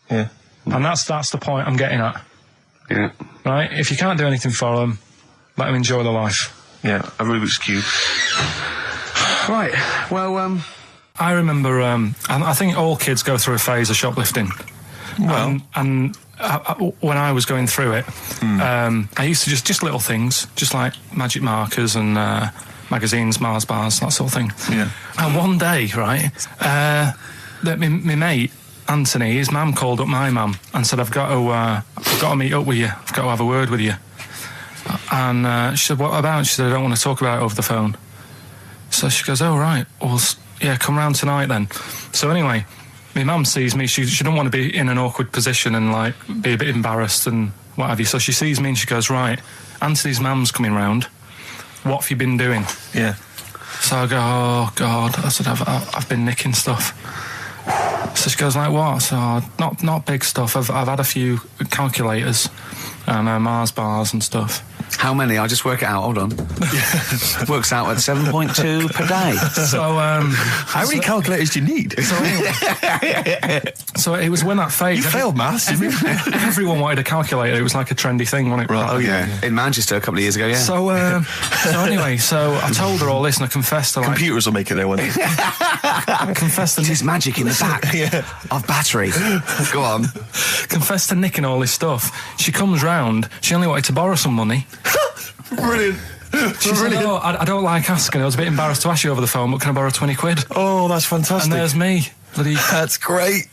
Yeah. And that's the point I'm getting at. Yeah. Right? If you can't do anything for them, let them enjoy their life. Yeah, a Rubik's Cube. Right. Well, I remember, I think all kids go through a phase of shoplifting. Well. And when I was going through it, I used to just little things, just like magic markers and magazines, Mars bars, that sort of thing. Yeah. And one day, right, my mate, Anthony, his mum called up my mum and said, I've got to meet up with you. I've got to have a word with you. And she said, what about? She said, I don't want to talk about it over the phone. So she goes, oh, right. Well, yeah, come round tonight then. So anyway, my mum sees me. She don't want to be in an awkward position and, like, be a bit embarrassed and what have you. So she sees me and she goes, right, Anthony's mum's coming round. What have you been doing? Yeah. So I go, oh, God. I said, I've been nicking stuff. So she goes, like, what? So, not big stuff. I've had a few calculators and Mars bars and stuff. how many? I'll just work it out. Hold on. Works out at 7.2 per day. So, how many calculators do you need? So it was when that phase. You failed maths. Everyone wanted a calculator. It was like a trendy thing, wasn't it? Right. Oh yeah. In Manchester a couple of years ago. Yeah. So anyway, so I told her all this, and I confessed to, like, Computers will make it there one day. confessed to There's magic in the back of battery. Go on. confessed to nicking all this stuff. She comes round. She only wanted to borrow some money. Brilliant. She said, "Oh, I don't like asking. I was a bit embarrassed to ask you over the phone, but can I borrow 20 quid?" Oh, that's fantastic. And there's me. That's great.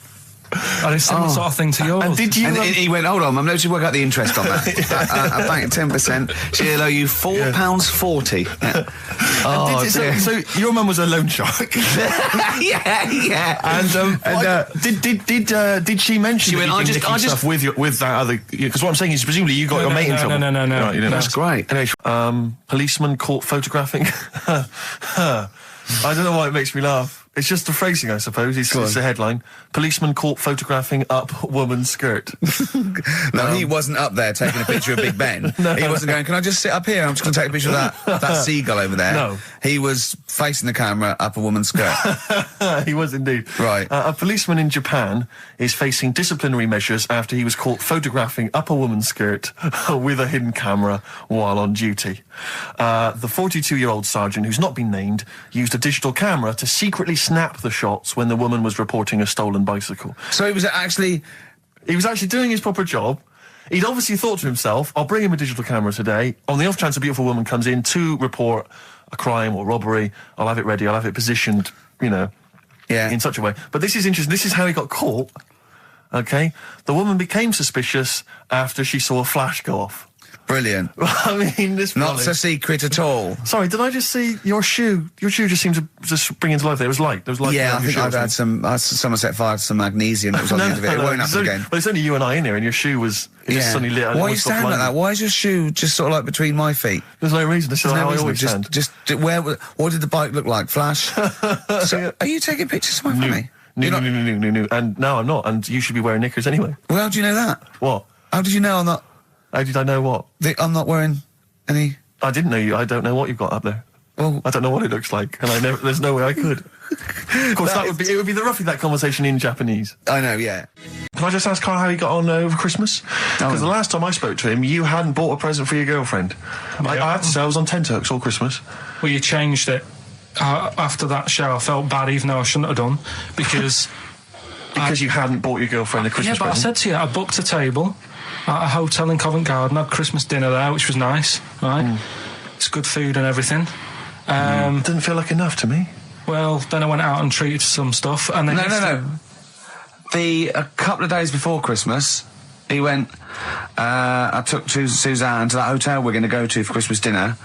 And it's similar sort of thing to yours. And did you? And he went, hold on, I'm going to work out the interest on that. I bank 10%. She'll owe you £4.40. Yeah. Oh, dear. So your mum was a loan shark. yeah. And did she mention She that went, you've been nicking stuff with that other? Because what I'm saying is, presumably you got your mate in trouble. No. Right, you know, That's great. Anyway, policeman caught photographing. I don't know why it makes me laugh. It's just the phrasing, I suppose. It's the headline. Policeman caught photographing up woman's skirt. No, he wasn't up there taking a picture of Big Ben. He wasn't going, can I just sit up here? I'm just going to take a picture of that seagull over there. No. He was facing the camera up a woman's skirt. He was indeed. Right. A policeman in Japan is facing disciplinary measures after he was caught photographing up a woman's skirt with a hidden camera while on duty. The 42-year-old sergeant, who's not been named, used a digital camera to secretly snap the shots when the woman was reporting a stolen bicycle. So he was actually doing his proper job. He'd obviously thought to himself, I'll bring him a digital camera today. On the off chance a beautiful woman comes in to report a crime or robbery, I'll have it ready, I'll have it positioned, you know, in such a way. But this is interesting. This is how he got caught. Okay? The woman became suspicious after she saw a flash go off. Brilliant. I mean, this Not so secret at all. Sorry, did I just see your shoe? Your shoe just seemed to just bring into life. There was light. There was light. Yeah, I think I've had someone set fire to some magnesium that was on the end of it. It won't happen again. But it's only you and I in here, and your shoe was just suddenly lit. Why are you standing like that? Why is your shoe just sort of like between my feet? There's no reason. This is how I always stand. What did the bike look like? Flash? So, are you taking pictures of my family? No. And no, I'm not. And you should be wearing knickers anyway. Well, how do you know that? What? How did you know I'm not? How did I know what? I'm not wearing any... I didn't know you. I don't know what you've got up there. Well... I don't know what it looks like, and there's no way I could. Of course, it would be roughly that conversation in Japanese. I know, yeah. Can I just ask Karl how he got on over Christmas? Because the last time I spoke to him, you hadn't bought a present for your girlfriend. Yeah. I have to say, I was on tenterhooks all Christmas. Well, you changed it. After that show, I felt bad, even though I shouldn't have done, because... Because you hadn't bought your girlfriend a Christmas present? Yeah, but I said to you, I booked a table at a hotel in Covent Garden, had Christmas dinner there, which was nice, right? It's good food and everything. Didn't feel like enough to me. Well, then I went out and treated some stuff, and then... No. A couple of days before Christmas, he went... I took Suzanne to that hotel we're going to go to for Christmas dinner.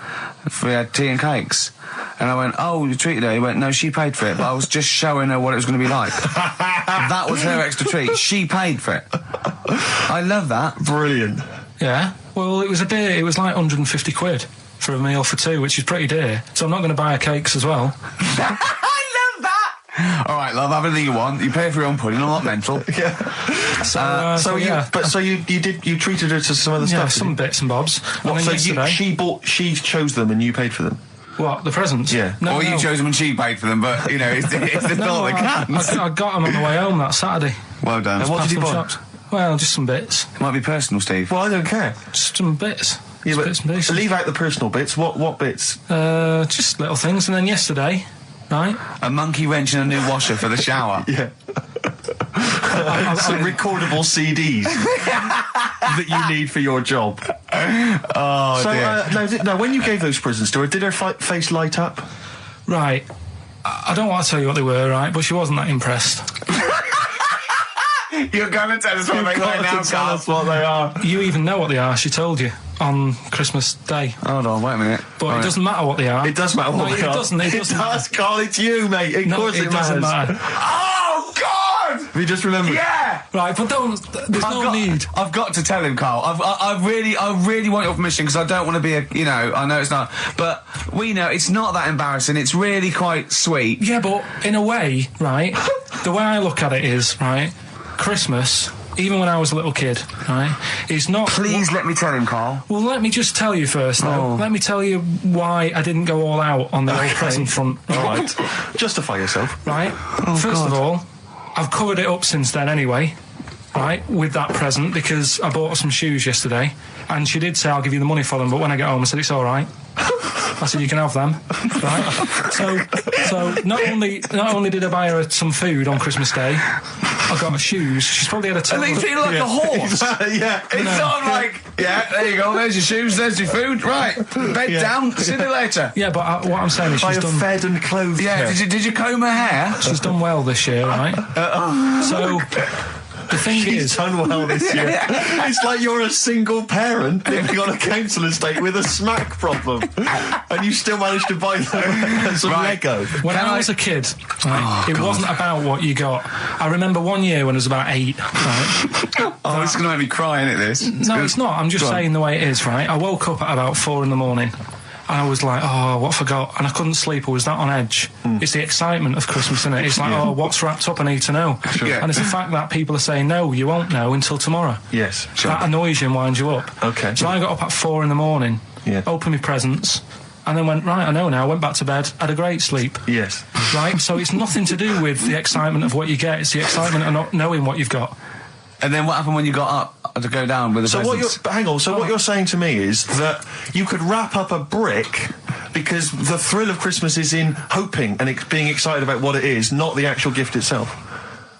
We had tea and cakes. And I went, oh, you treated her? He went, no, she paid for it, but I was just showing her what it was going to be like. That was her extra treat. She paid for it. I love that. Brilliant. Yeah. Well, it was like 150 quid for a meal for two, which is pretty dear. So I'm not going to buy her cakes as well. I love that! All right, love, have anything you want. You pay for your own pudding, I'm not mental. Yeah. So you treated her to some other stuff? Yeah, some bits and bobs. What, so she chose them and you paid for them? What, the presents? Yeah. No, you chose them and she paid for them, but, you know, it's the thought that counts. I got them on the way home that Saturday. Well done. And what did you buy? Shops. Well, just some bits. It might be personal, Steve. Well, I don't care. Just some bits. Yeah, but bits and pieces. Leave out the personal bits. What bits? Just little things. And then yesterday, right? A monkey wrench and a new washer for the shower. Yeah. Some recordable CDs that you need for your job. Oh, dear. No, when you gave those presents to her, did her face light up? Right. I don't want to tell you what they were, right? But she wasn't that impressed. You're going to tell us what they are now, tell us what they are. You even know what they are. She told you on Christmas Day. Hold on, wait a minute. But it doesn't matter what they are. It does matter what they are. It doesn't. It does, Karl. It's you, mate. Of course it doesn't matter. Oh, God! Have you just remembered? Yeah! Right, but there's no need. I've got to tell him, Karl. I really want your permission, because I don't want to be I know it's not, but we know it's not that embarrassing. It's really quite sweet. Yeah, but in a way, right, the way I look at it is, right, Christmas, even when I was a little kid, right, it's not... Please let me tell him, Karl. Well, let me just tell you first, though. Let me tell you why I didn't go all out on the old present front. All right. Justify yourself. Right. First of all, I've covered it up since then anyway, right, with that present, because I bought her some shoes yesterday, and she did say, I'll give you the money for them, but when I get home I said, it's all right. I said, you can have them, right? So not only did I buy her some food on Christmas Day, I got her shoes. She's probably had a And they feel like a horse. Yeah. It's not like, there you go, there's your shoes, there's your food, right, bed down, see you later. Yeah, but what I'm saying is she's done... fed and clothed. Yeah, did you comb her hair? She's done well this year, right? So... The thing She's done well this year. It's like you're a single parent living on a council estate with a smack problem, and you still managed to buy them some Lego. When I was a kid, it wasn't about what you got. I remember one year when I was about 8. Right? This is going to make me cry, isn't it, this? No, it's not. I'm just saying the way it is, right? I woke up at about 4 in the morning. And I was like, what have I got? And I couldn't sleep. I was that on edge. It's the excitement of Christmas, isn't it? It's like, what's wrapped up? I need to know. Sure. Yeah. And it's the fact that people are saying, no, you won't know until tomorrow. Yes, sure. That annoys you and winds you up. Okay. So I got up at 4 in the morning, opened my presents, and then went, right, I know now, went back to bed, had a great sleep. Yes. Right? So it's nothing to do with the excitement of what you get. It's the excitement of not knowing what you've got. And then what happened when you got up to go down with the presents? What you're saying to me is that you could wrap up a brick because the thrill of Christmas is in hoping and being excited about what it is, not the actual gift itself.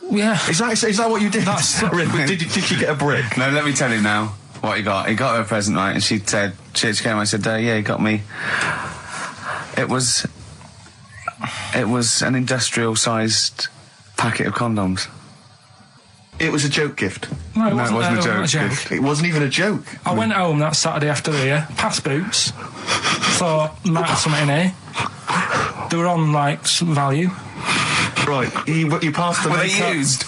Yeah. Is that what you did? Did you get a brick? No, let me tell you now. what he got. He got her a present, right? And she said, she came and said, yeah, he got me. It was an industrial-sized packet of condoms. It was a joke gift. No, it wasn't a joke. It wasn't even a joke. I went home that Saturday after the year, past Boots, thought, might have something in here. They were on, like, some value. Right, you passed the Were makeup. they used?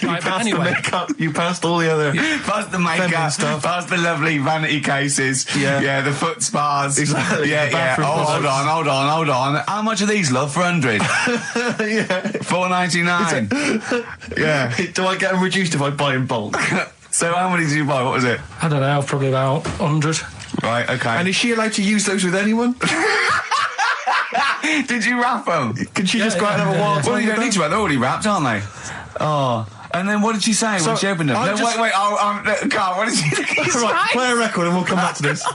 Right, but anyway. The makeup, you passed all the other... Past the makeup, stuff. past the lovely vanity cases. Yeah. The foot spas. Exactly. Yeah, The bathroom Oh, hold on. How much are these, love, for 100? Yeah. $4.99. Yeah. Do I get them reduced if I buy in bulk? So how many did you buy? What was it? I don't know, probably about 100. Right, okay. And is she allowed to use those with anyone? Did you wrap them? Can she just go out and have a wild Well, time you with don't need to them? wrap, they're already wrapped, aren't they? Oh. And then what did she say when she opened them? No, wait, Carl, what did she say? Right, play a record and we'll come back to this.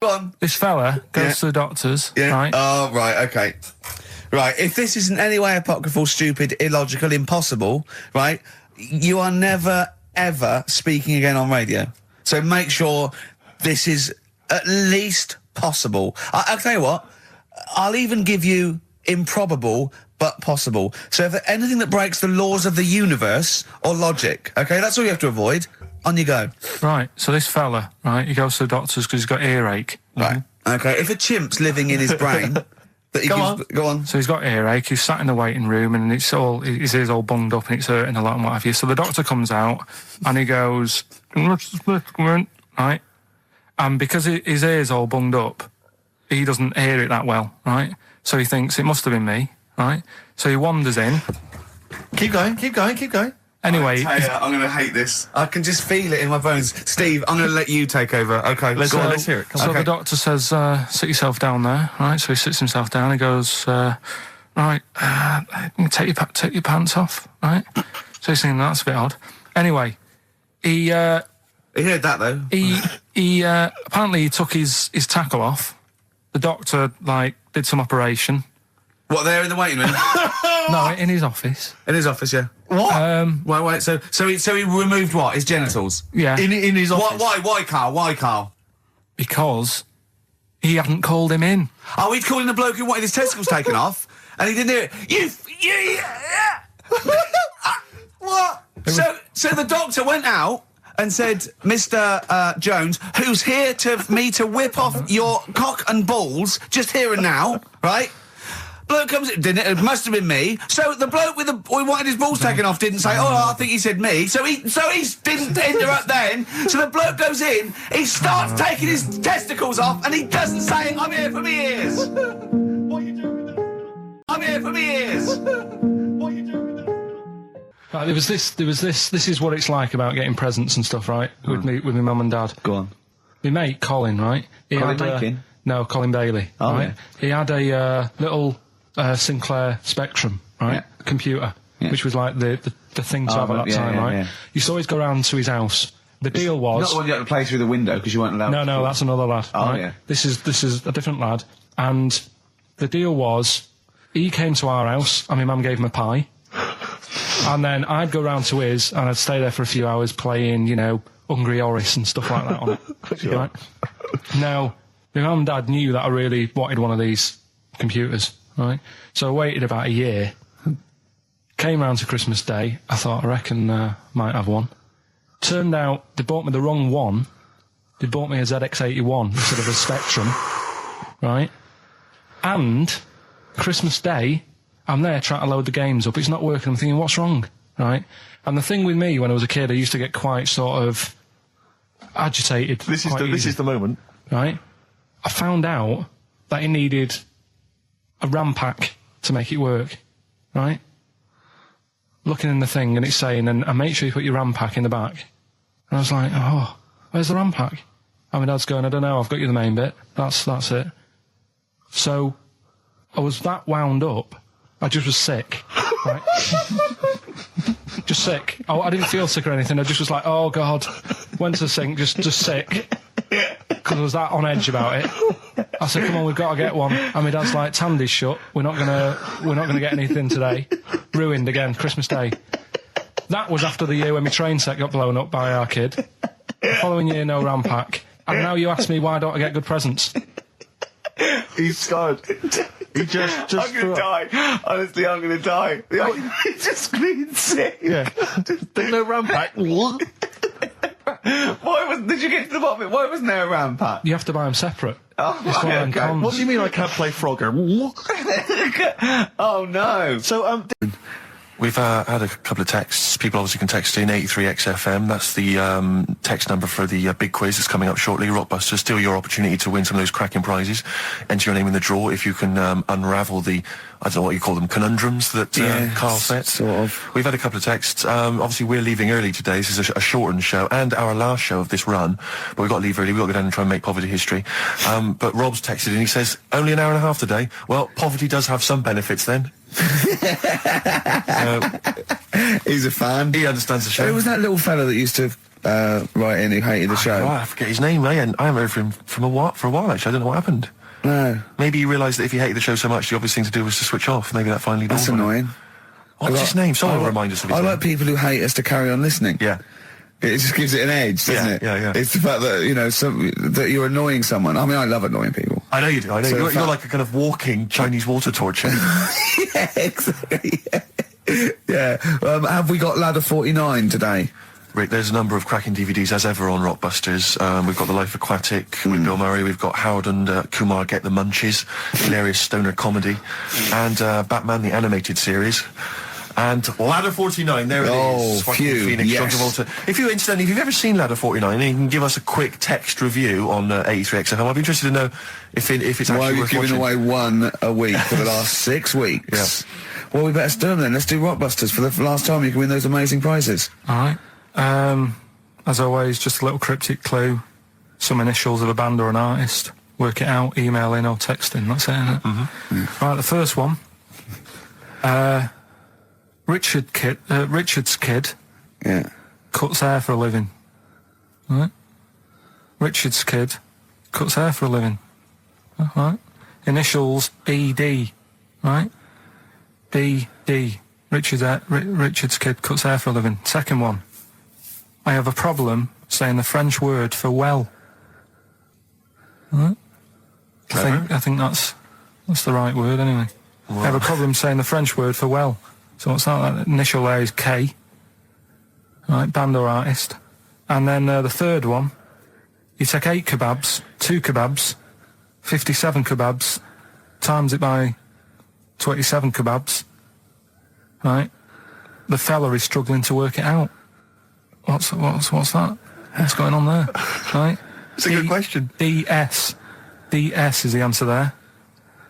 Go on. This fella goes to the doctors, right? Oh, right, okay. Right, if this isn't any way apocryphal, stupid, illogical, impossible, right, you are never, ever speaking again on radio. So make sure this is at least possible. I'll tell you what, I'll even give you improbable but possible. So if anything that breaks the laws of the universe or logic, okay, that's all you have to avoid. On you go. Right, so this fella, right, he goes to the doctors because he's got earache. Right. Okay, if a chimp's living in his brain... that he go on. So he's got earache, he's sat in the waiting room and it's all, his ear's all bunged up and it's hurting a lot and what have you. So the doctor comes out and he goes, right? And because his ear's all bunged up, he doesn't hear it that well, right? So he thinks it must have been me, right? So he wanders in. Keep going. Anyway, I'm going to hate this. I can just feel it in my bones. Steve, I'm going to let you take over. Okay, Let's hear it. Come so on. the doctor says, sit yourself down there, right? So he sits himself down, he goes, right, take your pants off, right? So he's thinking, that's a bit odd. Anyway, he heard that, though. He apparently he took his tackle off. The doctor, like, did some operation. What, there in the waiting room? No, in his office. In his office, yeah. What? Wait, so he removed what? His genitals? Yeah. In his office? Why, Carl? Because he hadn't called him in. Oh, he'd called in the bloke who wanted his testicles taken off, and he didn't do it. What? So the doctor went out and said, Mr. Jones, who's here to whip off your cock and balls, just here and now, right? Bloke comes in, didn't it? It must have been me. So the bloke who wanted his balls taken off didn't say, I think he said me. So he didn't interrupt then. So the bloke goes in, he starts taking his testicles off, and he doesn't say, I'm here for me ears. What are you doing with this? I'm here for me ears. What are you doing with this? Right, there was this. This is what it's like about getting presents and stuff, right? With my mum and dad. Go on. My mate Colin, right? Colin Mackin? No, Colin Bailey. Oh, right? yeah. He had a little Sinclair Spectrum, right? Yeah. Computer, which was like the thing to have at that time, right? Yeah. Used to always go round to his house. The deal was Not the one you had to play through the window because you weren't allowed. no, that's another lad. Oh, right? yeah. This is a different lad, and the deal was he came to our house and my mum gave him a pie, and then I'd go round to his and I'd stay there for a few hours playing, Hungry Horace and stuff like that on it. Sure. Right? Now, my mum and dad knew that I really wanted one of these computers, right? So I waited about a year. Came round to Christmas Day. I thought, I reckon might have one. Turned out they bought me the wrong one. They bought me a ZX81 instead of a Spectrum, right? And Christmas Day, I'm there trying to load the games up. It's not working. I'm thinking, what's wrong, right? And the thing with me, when I was a kid, I used to get quite sort of agitated. This is the moment. Right? I found out that it needed a RAM pack to make it work, right? Looking in the thing and it's saying, and make sure you put your RAM pack in the back. And I was like, oh, where's the RAM pack? And my dad's going, I don't know, I've got you the main bit. That's it. So I was that wound up, I just was sick, right? Just sick. Oh, I didn't feel sick or anything, I just was like, oh God, went to the sink, just sick. Because I was that on edge about it. I said, come on, we've got to get one. And my dad's like, Tandy's shut. We're not gonna get anything today. Ruined again, Christmas Day. That was after the year when my train set got blown up by our kid. The following year, no RAM pack. And now you ask me why don't I get good presents? He's scarred. He just I'm gonna die. Honestly, I'm gonna die. He's just screaming sick. Yeah. There's no RAM pack. What? Did you get to the bottom of it? Why wasn't there a RAM pack? You have to buy them separate. Oh, It's one of them cons. What do you mean I can't play Frogger? Oh no. So, we've had a couple of texts. People obviously can text in 83XFM. That's the text number for the big quiz that's coming up shortly. Rockbusters, still your opportunity to win some of those cracking prizes. Enter your name in the draw if you can unravel the, I don't know what you call them, conundrums that Karl set. Sort of. We've had a couple of texts. Obviously, we're leaving early today. This is a shortened show and our last show of this run. But we've got to leave early. We've got to go down and try and make poverty history. But Rob's texted and he says, only an hour and a half today. Well, poverty does have some benefits then. He's a fan. He understands the show. Who was that little fella that used to write in who hated the show? Oh, I forget his name. I haven't heard from him for a while, actually. I don't know what happened. No. Maybe he realised that if he hated the show so much, the obvious thing to do was to switch off. Maybe that finally That's dawned on him. annoying. What's his name? Someone remind us of his I name. like people who hate us to carry on listening. Yeah. It just gives it an edge, doesn't it? Yeah. It's the fact that, you know, that you're annoying someone. I mean, I love annoying people. I know you do. I know So you're like a kind of walking Chinese water torch. Yeah, exactly. Yeah. Have we got Ladder 49 today? Rick, there's a number of cracking DVDs, as ever, on Rockbusters. We've got The Life Aquatic with Bill Murray. We've got Howard and Kumar Get the Munchies, hilarious stoner comedy. And Batman, the animated series. And Ladder 49, there it is. Joaquin phew, Phoenix, John yes. Travolta. If you've ever seen Ladder 49, then you can give us a quick text review on 83XFM. I'd be interested to know if it's Why actually are you worth giving watching. away one a week for the last 6 weeks? Yeah. Well, we better do them then. Let's do Rockbusters for the last time. You can win those amazing prizes. All right. As always, just a little cryptic clue. Some initials of a band or an artist. Work it out, email in or text in. That's it, isn't it? Mm-hmm. Right, the first one. Richard's kid. Yeah. Cuts hair for a living. Right? Richard's kid cuts hair for a living. Right? Initials ED. Right? BD. Richard's kid cuts hair for a living. Second one. I have a problem saying the French word for well. Right? I think that's the right word anyway. I have a problem saying the French word for well. So what's that? That initial there is K. Right, band or artist. And then the third one, you take 8 kebabs, 2 kebabs, 57 kebabs, times it by 27 kebabs. Right? The fella is struggling to work it out. What's that? What's going on there? Right? It's a good question. DS is the answer there.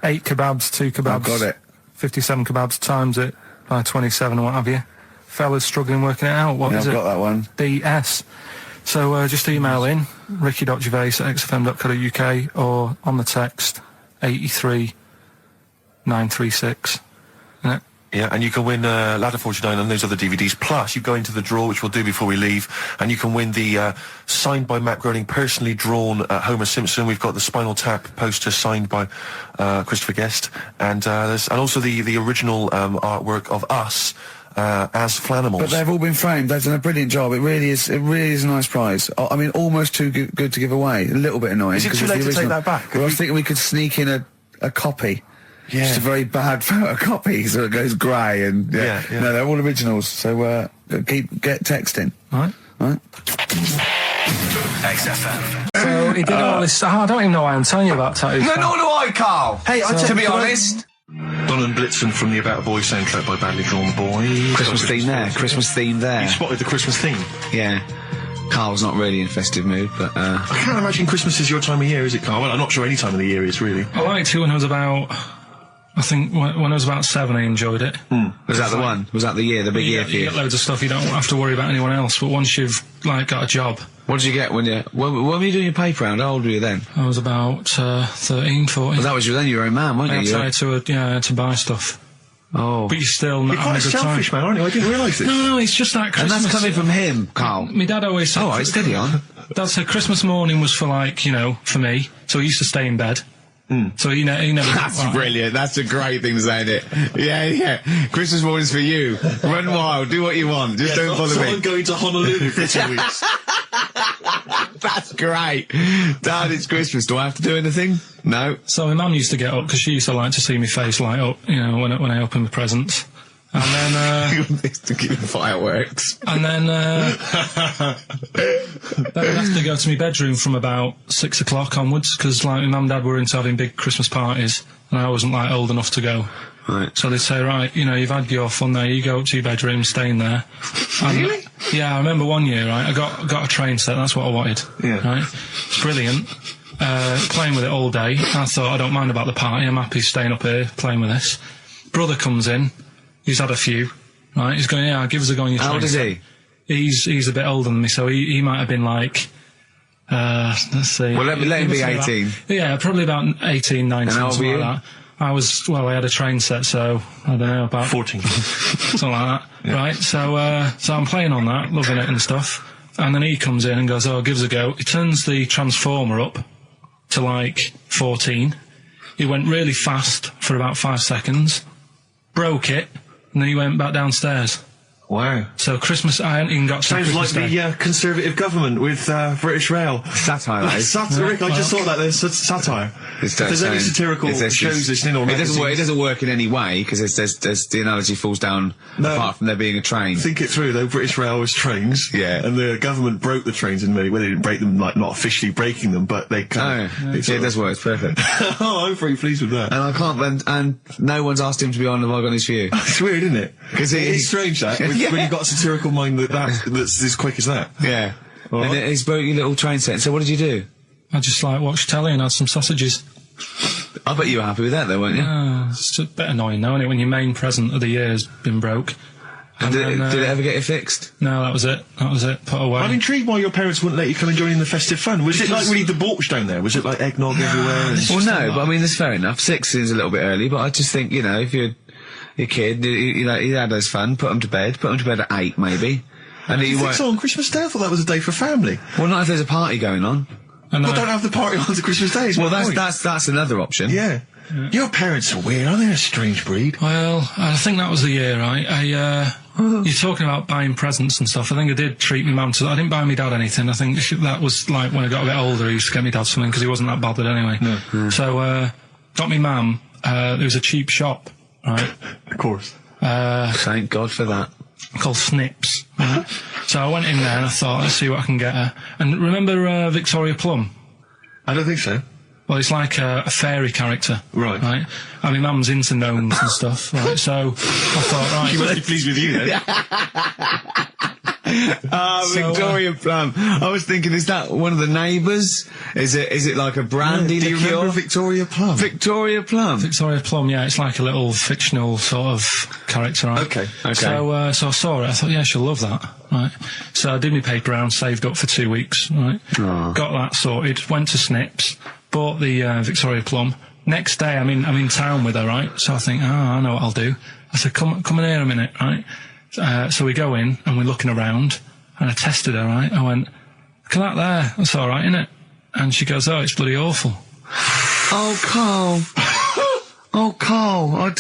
8 kebabs, 2 kebabs. I've got it. 57 kebabs, times it by 27 or what have you. Fella's struggling working it out. What is it? I've got that one. DS. So just email in ricky.gervais@xfm.co.uk or on the text 83936. Yeah. Yeah, and you can win Ladder 49 and those other DVDs. Plus, you go into the draw, which we'll do before we leave, and you can win the signed by Matt Groening, personally drawn Homer Simpson. We've got the Spinal Tap poster signed by Christopher Guest, and also the original artwork of us as Flanimals. But they've all been framed. They've done a brilliant job. It really is a nice prize. I mean, almost too good to give away. A little bit annoying. Is it too late to take that back? Well, I was thinking we could sneak in a copy. Yeah. Just a very bad photocopy, so it goes grey and Yeah. No, they're all originals. So get texting. Right. XFM. So he did all this. I don't even know why I'm telling you about tattoos. No, nor do I, Karl. Hey, to be honest. Don and Blitzen from the About a Boy soundtrack by Badly Drawn Boys. Christmas theme there. Christmas theme there. You spotted the Christmas theme. Yeah. Carl's not really in festive mood, but I can't imagine Christmas is your time of year, is it, Karl? Well, I'm not sure any time of the year is, really. I liked it when I was about. I think when I was about 7, I enjoyed it. was that the one? Was that the year? The big year for You you? get loads of stuff. You don't have to worry about anyone else. But once you've got a job. What did you get when were you doing your paper round? How old were you then? I was about 13, 14. Well, that was then you were a man, weren't you? I had to buy stuff. Oh. But you're still not You're quite a having a good selfish time. man, aren't you? I didn't realise this. No, it's just that And Christmas. that's coming from him, Karl. My dad always said. All right, steady on. Dad said Christmas morning was for for me. So he used to stay in bed. So he never. That's brilliant. That's a great thing to say, isn't it? Yeah. Christmas morning's for you. Run wild. Do what you want. Just don't bother me. I'm going to Honolulu for 2 weeks. That's great. Dad, it's Christmas. Do I have to do anything? No. So my mum used to get up because she used to like to see my face light up, when I opened the presents. And then, to keep the fireworks. And then we'd have to go to my bedroom from about 6 o'clock onwards, because like my mum and dad were into having big Christmas parties, and I wasn't like old enough to go. Right. So they'd say, right, you've had your fun there, you go up to your bedroom, stay in there. Really? Yeah, I remember one year, right, I got a train set, that's what I wanted. Yeah. Right? It's brilliant. Playing with it all day. I thought, I don't mind about the party, I'm happy staying up here, playing with this. Brother comes in, he's had a few, right, he's going, yeah, give us a go on your train. How old is he? He's a bit older than me, so he might have been like, let's see. Well, let him be 18. Yeah, probably about 18, 19, and how old something were you? like that. I had a train set, so, I don't know, about 14. something like that, right? So I'm playing on that, loving it and stuff, and then he comes in and goes, oh, give us a go. He turns the transformer up to like 14. He went really fast for about 5 seconds, broke it, and then he went back downstairs. Wow. So Christmas, I hadn't even got to Sounds like Christmas Day. the Conservative government with British Rail. Satire, that is. Rick, I just thought that there's satire. If there's any satirical shows listening or magazines... It doesn't work in any way, because there's the analogy falls down apart from there being a train. Think it through, though. British Rail was trains. Yeah. And the government broke the trains in many... Well, they didn't break them, like, not officially breaking them, but they kind of... It does work, it's perfect. Oh, I'm very pleased with that. And I can't... And no one's asked him to be on Have I Got News For You. It's weird, isn't it? Because it's strange, that, when you've got a satirical mind that's as quick as that. Yeah. And he's broke your little train set. So what did you do? I just like watched telly and had some sausages. I bet you were happy with that, though, weren't you? It's a bit annoying, though, isn't it, when your main present of the year has been broke. And did it ever get it fixed? No, that was it. Put away. I'm intrigued why your parents wouldn't let you come and join in the festive fun. Was it like really debauched down there? Was it like eggnog everywhere? Well, no, but I mean, that's fair enough. 6 is a little bit early, but I just think, if you're a kid, he had his fun, put him to bed at 8, maybe. And you think so on Christmas Day? I thought that was a day for family. Well, not if there's a party going on. Well, don't have the party on to Christmas Day. Well, that's another option. Yeah. Your parents are weird, aren't they? A strange breed. Well, I think that was the year, right? You're talking about buying presents and stuff. I think I did treat my mum to that. I didn't buy my dad anything. I think that was like when I got a bit older, he used to get me dad something because he wasn't that bothered anyway. No. So, got me mum, there was a cheap shop, right? Of course. Thank God for that. Called Snips. Right? So I went in there and I thought, let's see what I can get her. And remember Victoria Plum? I don't think so. Well, it's like a fairy character. Right. Right? And my mum's into gnomes and stuff, right? So I thought, right... She must be pleased with you, then. Victoria Plum. I was thinking, is that one of the neighbours? Is it like a brandy Do you liqueur? remember Victoria Plum? Victoria Plum. Victoria Plum, yeah, it's like a little fictional sort of character, right? Okay. So I saw it, I thought, yeah, she'll love that, right? So I did my paper round, saved up for 2 weeks, right? Oh. Got that sorted, went to Snips, bought the Victoria Plum. Next day, I'm in town with her, right? So I think, I know what I'll do. I said, come in here a minute, right? So we go in, and we're looking around, and I tested her, right? I went, look at that there, that's alright, isn't it? And she goes, oh, it's bloody awful. Oh, Carl. Oh, Carl,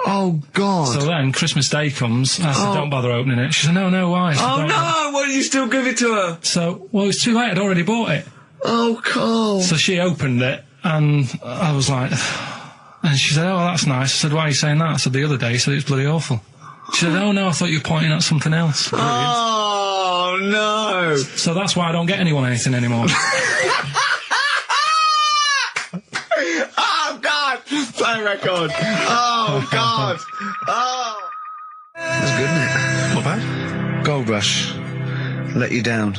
oh, God. So then, Christmas Day comes, I said, don't bother opening it. She said, no, why? I said, Oh, no, why did you still give it to her? So, well, it's too late, I'd already bought it. Oh, Carl. So she opened it, and I was like, and she said, oh, that's nice. I said, why are you saying that? I said, the other day, you said it's bloody awful. She said, oh, no, I thought you were pointing at something else. Oh, no. So that's why I don't get anyone anything anymore. Oh, God. Play record. Oh, God. Oh. That's good, isn't it? Not bad. Gold Rush. Let you down.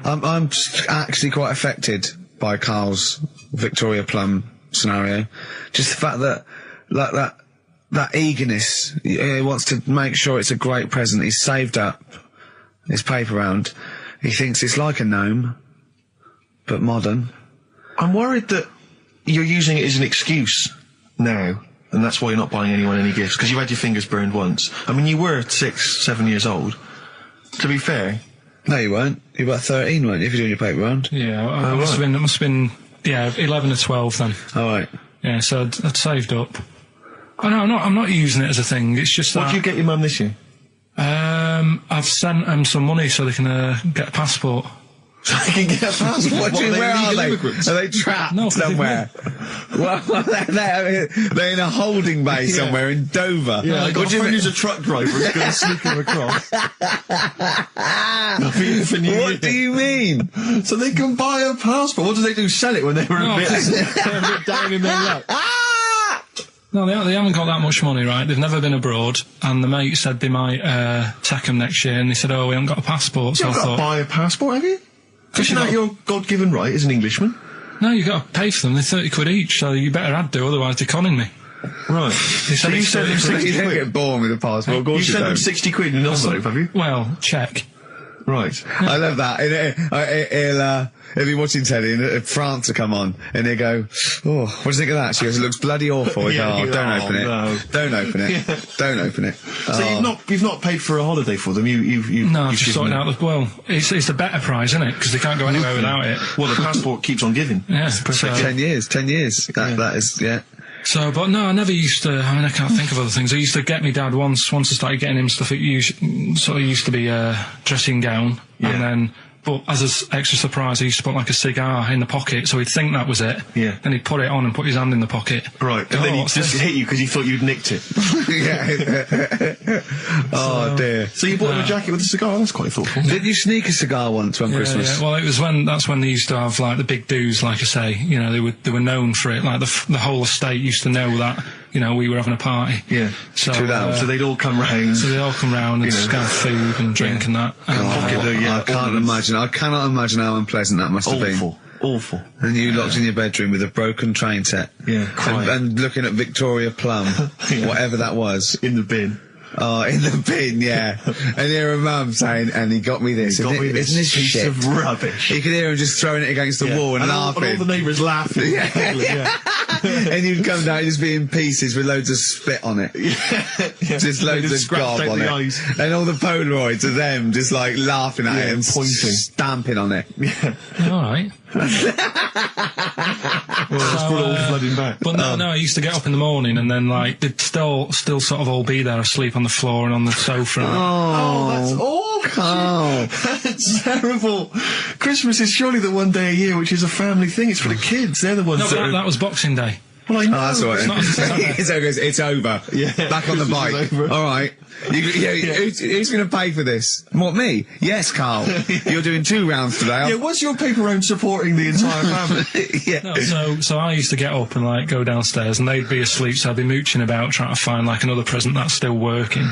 I'm actually quite affected by Carl's Victoria Plum scenario. Just the fact that, like, that eagerness, he wants to make sure it's a great present. He's saved up his paper round. He thinks it's like a gnome, but modern. I'm worried that you're using it as an excuse now, and that's why you're not buying anyone any gifts, because you've had your fingers burned once. I mean, you were 6, 7 years old. To be fair... No, you weren't. You were about 13, weren't you, if you're doing your paper round? Yeah, it must have been Yeah, 11 or 12 then. All right. Yeah, so I'd saved up. Oh no, I'm not using it as a thing. It's just that. What do you get your mum this year? I've sent them some money so they can get a passport. So they can get a passport? Where are they? Immigrants? Are they trapped somewhere? Well, they're in a holding bay somewhere in Dover. Yeah, I got a friend who's a truck driver who's going to sneak them across. What do you mean? So they can buy a passport. What do they do? Sell it when they're a bit down in their luck? No, they haven't got that much money, right? They've never been abroad, and the mate said they might take them next year, and they said, we haven't got a passport, so You've got to buy a passport, have you? Isn't that your God-given right as an Englishman? No, you've got to pay for them. They're 30 quid each, so you better do, otherwise they're conning me. Right. So you sent them 60 You don't quid? get born with a passport, of course You sent them don't. 60 quid in an envelope, have you? Well, check. Right. I love that. He'll be watching telly and France will come on and he'll go, what do you think of that? She goes, it looks bloody awful. Yeah, Don't open it. no. Don't open it. Yeah. Don't open it. So you've not paid for a holiday for them. No, I've just sorted out. Well, it's a better prize, isn't it? Because they can't go anywhere without it. Well, the passport keeps on giving. Yeah. So 10 years. That is, yeah. So, but no, I never used to. I mean, I can't think of other things. I used to get me dad once I started getting him stuff. It used to be a dressing gown, and then. But as an extra surprise, he used to put like a cigar in the pocket, so he'd think that was it. Yeah. Then he'd put it on and put his hand in the pocket. Right. And then he just hit you because he thought you'd nicked it. Oh dear. So you bought him a jacket with a cigar? That's quite thoughtful. Did you sneak a cigar once on Christmas? Yeah. Well, that's when they used to have like the big do's, like I say. You know, they were known for it. Like the whole estate used to know that. You know, we were having a party. Yeah. So they'd all come round. So they'd all come round and just have food and drink and that. I can't imagine. I cannot imagine how unpleasant that must have been. Awful. And you locked in your bedroom with a broken train set. Yeah, crying. And looking at Victoria Plum, whatever that was. In the bin. Oh, in the bin, yeah. And hear a mum saying, and he got me this. Isn't this piece shit? of rubbish. You could hear him just throwing it against the wall and laughing. And all the neighbours laughing. And you'd come down, just be in pieces with loads of spit on it. Just loads of gob on it. Eyes. And all the Polaroids of them just like laughing at it and pointing. Stamping on it. Yeah. Alright. It's all flooding back. But no, I used to get up in the morning and then like they'd still sort of all be there asleep on the floor and on the sofa. That's awful. That's terrible. Christmas is surely the one day a year which is a family thing. It's for the kids. They're the ones that was Boxing Day. Well, I know. Oh, that's all right. It's over. Yeah. Back on the bike. All right. Who's going to pay for this? What, me? Yes, Carl. You're doing 2 rounds today. Yeah, was your paper round supporting the entire family? Yeah. No, so I used to get up and like go downstairs and they'd be asleep, so I'd be mooching about trying to find like another present that's still working.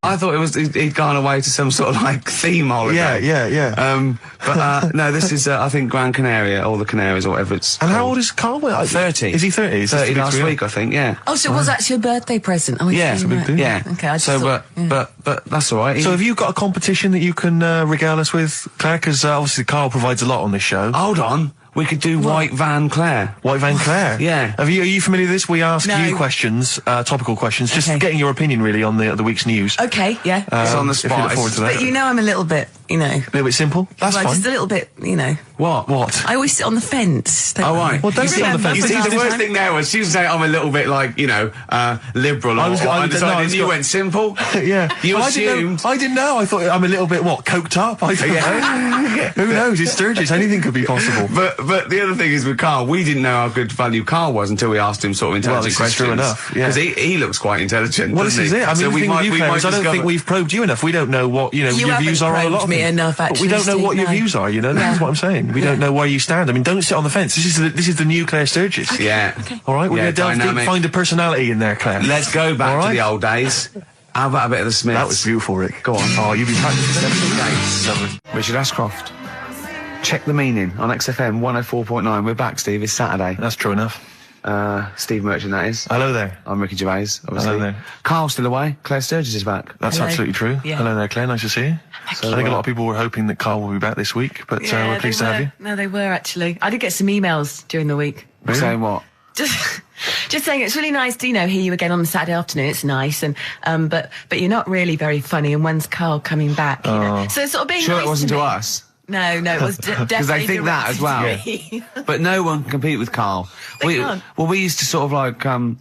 I thought he'd gone away to some sort of like theme holiday. Yeah. But no, this is I think Gran Canaria, or the Canaries, or whatever it's. And called. how old is Carl? 30. Is he 30? Is 30 last week, I think. Yeah. Oh, so it was actually a birthday present. Oh, Yeah. it's a big deal. Yeah. Okay. I just so, thought, but that's all right. So have you got a competition that you can regale us with, Claire? Because obviously Carl provides a lot on this show. Hold on. We could do White Van Claire. White Van Claire? Yeah. Are you familiar with this? We ask No. you questions, topical questions, just Okay. getting your opinion really on the week's news. Okay, yeah. It's on the If you spot. look forward to that. But you know I'm a little bit, A little bit simple? That's like fine. just a little bit, What? I always sit on the fence. don't Oh, I? right. Well, don't sit on the fence. You see, the worst thing there was she was saying I'm a little bit like, liberal or undecided, and you went simple. Yeah. You Well, assumed. I didn't know. I thought I'm a little bit, coked up? I don't know. Who knows? It's Sturgis. Anything could be possible. But the other thing is with Carl, we didn't know how good value Carl was until we asked him sort of intelligent this is questions. true enough, yeah. Because he looks quite intelligent. Well, this doesn't is he? it. I mean, So the thing with you, Claire, is I don't think we've probed you enough. We don't know what, your haven't views are on a lot of probed me things. enough, But we actually, don't know what Steve, your no. views are, That's what I'm saying. We don't know where you stand. I mean, don't sit on the fence. This is the new Claire Sturgis. Yeah. All right, we're Yeah, going to delve deep, dynamic. find a personality in there, Claire. Let's go back All to right. the old days. How about a bit of the Smiths? That was beautiful, Rick. Go on. Oh, you've been practicing. Richard Ashcroft. Check the meaning on XFM 104.9. We're back, Steve. It's Saturday. That's true enough. Steve Merchant, that is. Hello there. I'm Ricky Gervais, obviously. Hello there. Carl's still away. Claire Sturgis is back. That's Hello. absolutely true. Yeah. Hello there, Claire. Nice to see you. I think a lot of people were hoping that Carl will be back this week, but we're pleased to have you. No, they were actually. I did get some emails during the week. Really? Saying what? Just saying it's really nice to, hear you again on the Saturday afternoon. It's nice, and but you're not really very funny. And when's Carl coming back? So it's sort of being Sure nice it wasn't to to me. us? No, it was definitely Because they think that as well. directed to me. But no one can compete with Karl. can't. We used to sort of like come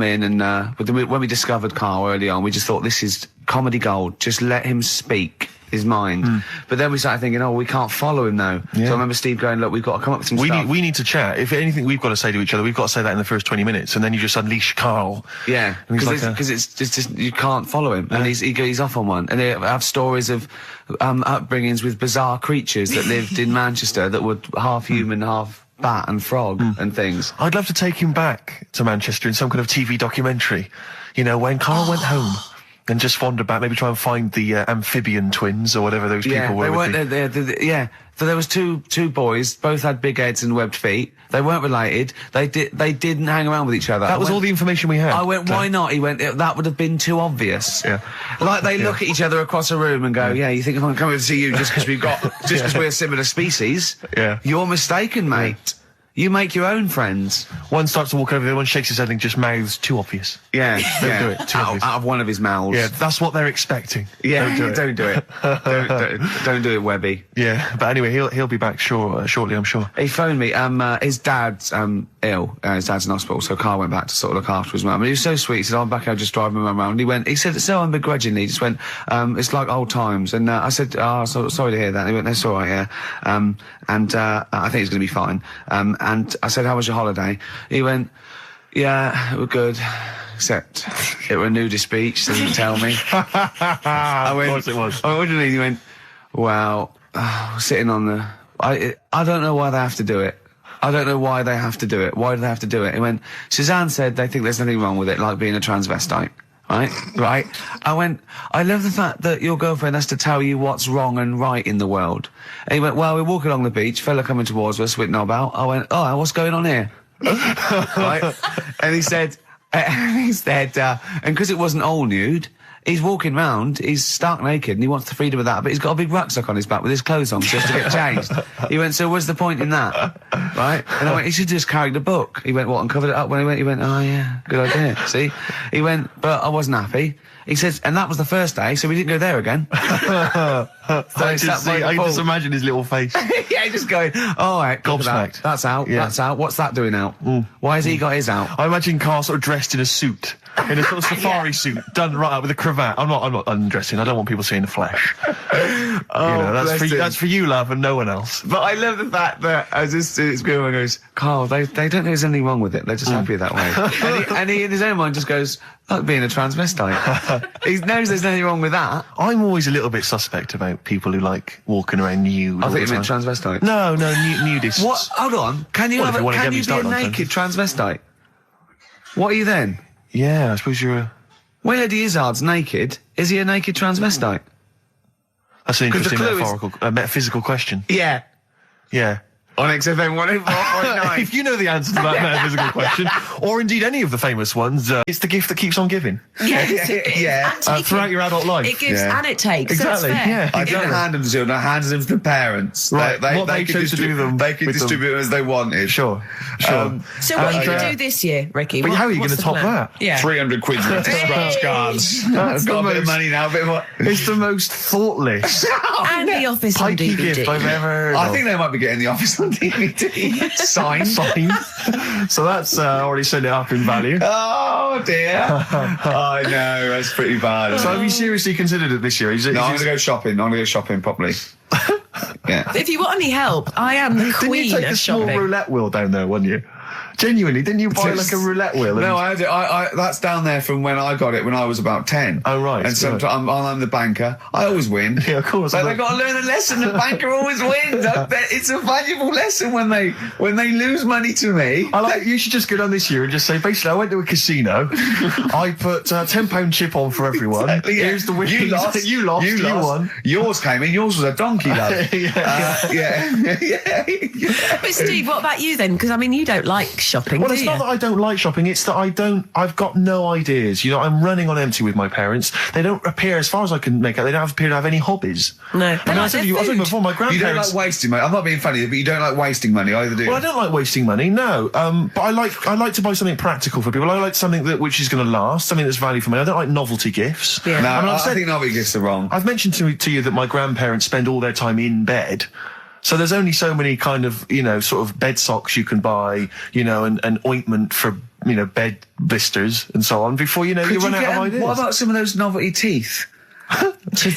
in and when we discovered Karl early on, we just thought this is comedy gold. Just let him speak his mind. But then we started thinking, we can't follow him now. So I remember Steve going, look, we've got to come up with some stuff. We need to chat. If anything we've got to say to each other, we've got to say that in the first 20 minutes, and then you just unleash Karl. Yeah, because it's just you can't follow him, and he's off on one. And they have stories of upbringings with bizarre creatures that lived in Manchester that were half human, half bat and frog and things. I'd love to take him back to Manchester in some kind of TV documentary. You know, when Karl went home. And just wander back, maybe try and find the amphibian twins or whatever those people were. They weren't there. So there was two boys, both had big heads and webbed feet. They weren't related. They didn't hang around with each other. That was all the information we had. I went, why not? He went, that would have been too obvious. Yeah. Like they look at each other across a room and go, you think I'm coming to see you just because we're a similar species? Yeah. You're mistaken, mate. Yeah. You make your own friends. One starts to walk over, the other one shakes his head and just mouths too obvious. Yeah, Don't do it. Too obvious. Out of one of his mouths. Yeah, that's what they're expecting. Yeah, don't do it. Don't do it, Webby. Yeah, but anyway, he'll be back shortly, I'm sure. He phoned me. His dad's ill. His dad's in hospital, so Karl went back to sort of look after his mum. And he was so sweet. He said, I'm back. I'll just drive my mum around. He said so unbegrudgingly. He just went, it's like old times. And I said, sorry to hear that. And he went, that's all right, yeah. I think it's going to be fine. And I said, how was your holiday? He went, yeah, we're good. Except it were a nudist beach, so he didn't tell me. I went, of course it was. I went, what do you mean? He went, well, sitting on the... I don't know why they have to do it. I don't know why they have to do it. Why do they have to do it? He went, Suzanne said they think there's nothing wrong with it, like being a transvestite. Right? I went, I love the fact that your girlfriend has to tell you what's wrong and right in the world. And he went, well, we're walking along the beach, fella coming towards us with knob out. I went, what's going on here? Right? And he said, and because it wasn't all nude, he's walking round, he's stark naked, and he wants the freedom of that, but he's got a big rucksack on his back with his clothes on just to get changed. He went, so what's the point in that? Right? And I went, he should just carry the book. He went, what, and covered it up when he went, oh yeah, good idea. See? He went, but I wasn't happy. He says, and that was the first day, so we didn't go there again. I just imagine his little face. Yeah, just going, all right, gobsmacked. That's out, that's out. What's that doing out? Why has he got his out? I imagine Karl sort of dressed in a suit, in a sort of safari suit, done right up with a cravat. I'm not undressing. I don't want people seeing the flesh. That's for you, love, and no one else. But I love the fact that as this girl goes, Karl, they don't think there's anything wrong with it. They're just happy that way. and he in his own mind just goes, like being a transvestite. He knows there's nothing wrong with that. I'm always a little bit suspect about people who like walking around nude. I think you meant transvestite. No, nudists. What? Hold on. Can you be a naked transvestite? What are you then? Yeah, I suppose you're a... When Eddie Izzard's naked, is he a naked transvestite? That's an interesting metaphysical question. Yeah. Yeah. On XFM 104.9. If you know the answer to that metaphysical question, or indeed any of the famous ones, it's the gift that keeps on giving. Yes, yeah. Throughout your adult life. It gives and it takes. Exactly. So it's fair. Yeah. I don't hand them to children. I hand them to the parents. Right. They chose to do them. They can distribute them as they wanted. Sure. So what are you going to do this year, Ricky? But how are you going to top that? Yeah. 300 quid worth of scratch cards. That's got a bit of money now, a bit more. It's the most thoughtless And the Office on pikey DVD. gift I've ever heard I of. think they might be getting the Office on DVD. Signed. So that's already sent it up in value. Oh dear. I know, that's pretty bad. So have you seriously considered it this year? No, I'm going to go shopping. I'm going to go shopping properly. Yeah. If you want any help, I am the queen Didn't you take of a small shopping. roulette wheel down there, wasn't you? Genuinely, didn't you buy like a roulette wheel? No, I had it. That's down there from when I got it when I was about 10. Oh, right. And sometimes I'm the banker. I always win. Yeah, of course. But they've got to learn a lesson. The banker always wins. It's a valuable lesson when they lose money to me. You should just go down this year and just say, basically, I went to a casino. I put a £10 chip on for everyone. Exactly, yeah. Here's the winnings. You lost. You won. Yours came in. Yours was a donkey, love. Yeah. But Steve, what about you then? Because I mean, you don't like like shopping, Well, do it's you? not that I don't like shopping, it's that I've got no ideas. You know, I'm running on empty with my parents. They don't appear, as far as I can make out, they don't appear to have any hobbies. No. I mean, I said to you before, my You grandparents... don't like wasting money. I'm not being funny, but you don't like wasting money either, do you? Well, I don't like wasting money, no. But I like to buy something practical for people. I like something which is going to last, something that's value for money. I don't like novelty gifts. Yeah. No, I mean, I think novelty gifts are wrong. I've mentioned to you that my grandparents spend all their time in bed. So there's only so many kind of, you know, sort of bed socks you can buy, you know, and ointment for, you know, bed blisters and so on before, you know, you run out of ideas. What about some of those novelty teeth? Because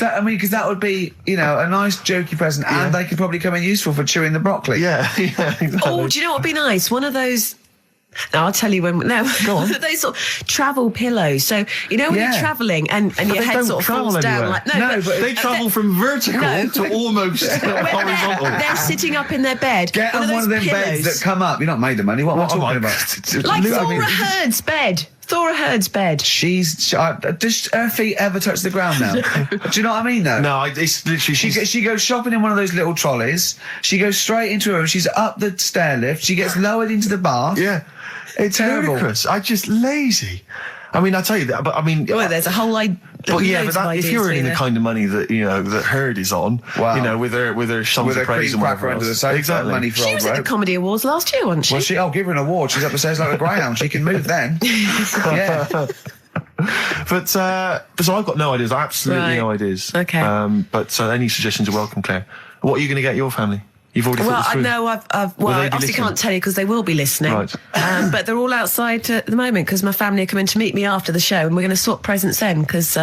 that would be, you know, a nice jokey present, and they could probably come in useful for chewing the broccoli. Yeah, exactly. Oh, do you know what would be nice? One of those... No, I'll tell you when... No, Go on. one of those sort of travel pillows. So, you know, when you're travelling and your they head don't sort of travel falls down... anywhere. Like, but they travel from vertical to almost horizontal. They're sitting up in their bed. Get on one of them beds that come up. You're not made of money. What am I talking about? Like Thora Hurd's bed. Thora Hurd's bed. Does her feet ever touch the ground now? Do you know what I mean, though? No, it's literally... She goes shopping in one of those little trolleys. She goes straight into her room. She's up the stair lift. She gets lowered into the bath. Yeah. It's terrible. Ludicrous. I'm just lazy. I mean, I tell you that, but I mean... Well, there's a whole But yeah, but if you're earning the kind of money that, you know, that Heard is on, you know, with her songs of praise and whatever under the else. sofa, Exactly. money for She old was at the rope. Comedy Awards last year, wasn't she? Well, I'll give her an award. She's up the stairs like a greyhound. She can move then. Yeah. But so I've got no ideas. Absolutely no ideas. Okay. But any suggestions are welcome, Claire. What are you going to get your family? You've already Well, thought I this through. know I Will they be obviously listening? can't tell you because they will be listening. Right. But they're all outside at the moment because my family are coming to meet me after the show, and we're going to swap presents then because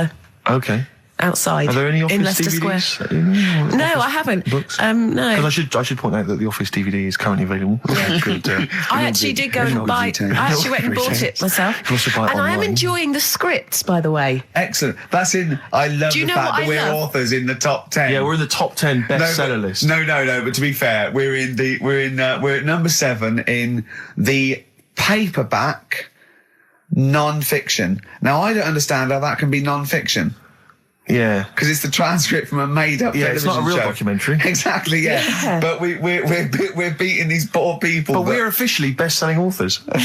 Okay. outside Are there any in Office Leicester DVDs? Square. No, I haven't. Books? No. Because I should point out that the Office DVD is currently available. I actually did go and buy. I actually went and bought it myself, You also buy it and I am online. enjoying the scripts, by the way. Excellent. That's in... I love Do you the know fact what that I we're love? authors in the top 10. Yeah, we're in the top 10 bestseller list. No, but to be fair, we're at number 7 in the paperback non-fiction. Now, I don't understand how that can be non-fiction. Yeah. Because it's the transcript from a made-up television it's not a real show. documentary. Exactly, yeah. But we're beating these poor people. But we're officially best-selling authors, I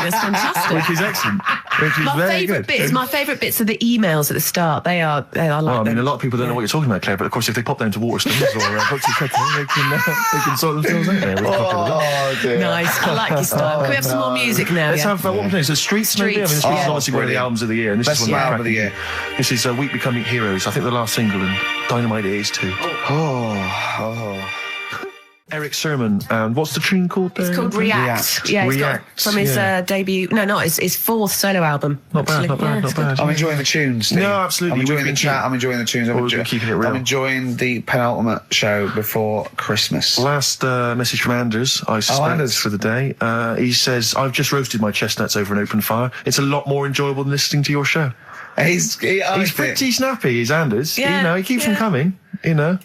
think that's fantastic. which is excellent. Which is My very good. favourite bits are the emails at the start. They are like Well, I mean, them. a lot of people don't know what you're talking about, Claire, but of course, if they pop down to Waterstones or Buxton Kettle, they can sort themselves out there. Oh, dear. Nice. I like your style. Can we have some more music now? Let's yeah? have, what we're playing? So Streets, maybe? I mean, Streets, Streets is yeah. obviously one of the Brilliant. albums of the year, and this Best is one album of of the year. This is Week Becoming Heroes, I think the last single, and Dynamite It is too. Eric Sermon, and what's the tune called there? It's called React. Yeah, it's got React, from his debut. No, his fourth solo album. Not bad, actually. not bad, Yeah, not it's good. bad. I'm enjoying the tunes, Steve. No, absolutely. I'm enjoying We've the been chat. I'm enjoying the tunes. We've been keeping it real. I'm enjoying the penultimate show before Christmas. Last message from Anders, I suspect, Anders. for the day. He says, I've just roasted my chestnuts over an open fire. It's a lot more enjoyable than listening to your show. He's pretty snappy, is Anders. Yeah, You know, he keeps them coming, you know.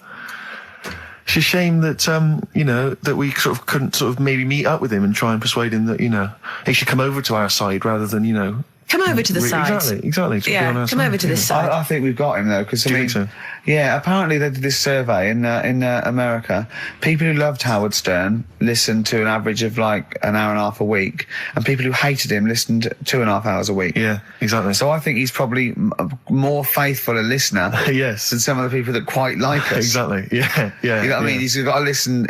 It's a shame that, you know, that we sort of couldn't sort of maybe meet up with him and try and persuade him that, you know, he should come over to our side rather than, you know... Come over to the side. Exactly. To be on our come side, over to this side. I think we've got him though, because Do you think so? yeah. Apparently they did this survey in America. People who loved Howard Stern listened to an average of like an hour and a half a week, and people who hated him listened 2.5 hours a week. Yeah, exactly. So I think he's probably more faithful a listener Yes. than some of the people that quite like us. Exactly. Yeah. You know what I mean? yeah. He's got to listen.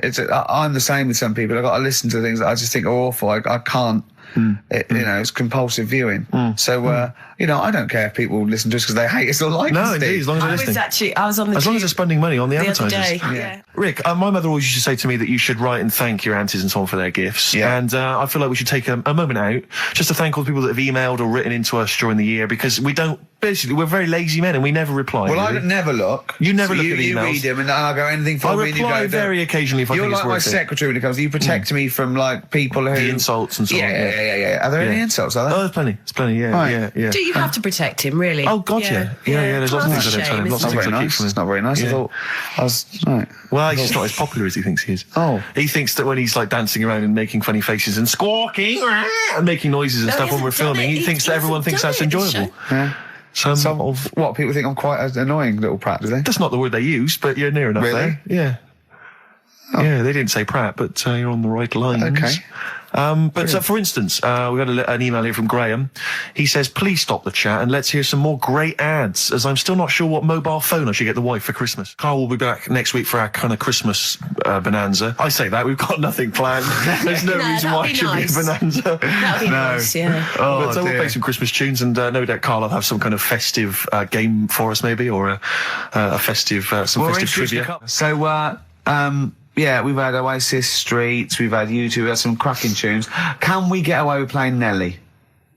I'm the same with some people. I've got to listen to things that I just think are awful. I can't. You know, it's compulsive viewing. So, you know, I don't care if people listen to us because they hate us or like No, us. indeed, Steve. as long as they're listening. I was on the As long as tube they're spending money on the the other advertisers. day. Yeah. Rick, my mother always used to say to me that you should write and thank your aunties and so on for their gifts. Yeah. And I feel like we should take a moment out just to thank all the people that have emailed or written into us during the year, because we don't, basically, we're very lazy men and we never reply. Well, really. I never look. You never look you, at you emails. read them and I'll go anything for I me and you reply go, very occasionally if I You're think like it's my worth it. secretary when it comes. You protect me from like people who The insults and so on. Yeah. Are there any insults? Are there? Oh, there's plenty. There's plenty, yeah, Right. yeah. Do you have to protect him, really? Oh, God, yeah. Yeah, there's lots of things I don't tell him. Lots It's of not things very I keep nice. from him. It's not very nice. Yeah. I thought I was right. Well, he's just not as popular as he thinks he is. Oh. He thinks that when he's like dancing around and making funny faces and squawking and making noises and No, stuff he when we're hasn't done filming, it. he thinks that He everyone thinks that's hasn't done it, enjoyable. Yeah. Some Of what people think I'm quite an annoying little prat, do they? That's not the word they use, but you're near enough Really? there. Yeah. Yeah, they didn't say prat, but you're on the right lines. Okay. For instance, we got an email here from Graham. He says, please stop the chat and let's hear some more great ads, as I'm still not sure what mobile phone I should get the wife for Christmas. Carl will be back next week for our kind of Christmas bonanza. I say that, we've got nothing planned. There's no reason why it should be a bonanza. That'd be nice, yeah. But so we'll play some Christmas tunes, and no doubt Carl will have some kind of festive game for us, maybe, or a festive, festive trivia. So, yeah, we've had Oasis, Streets, we've had U2, we've had some cracking tunes. Can we get away with playing Nelly?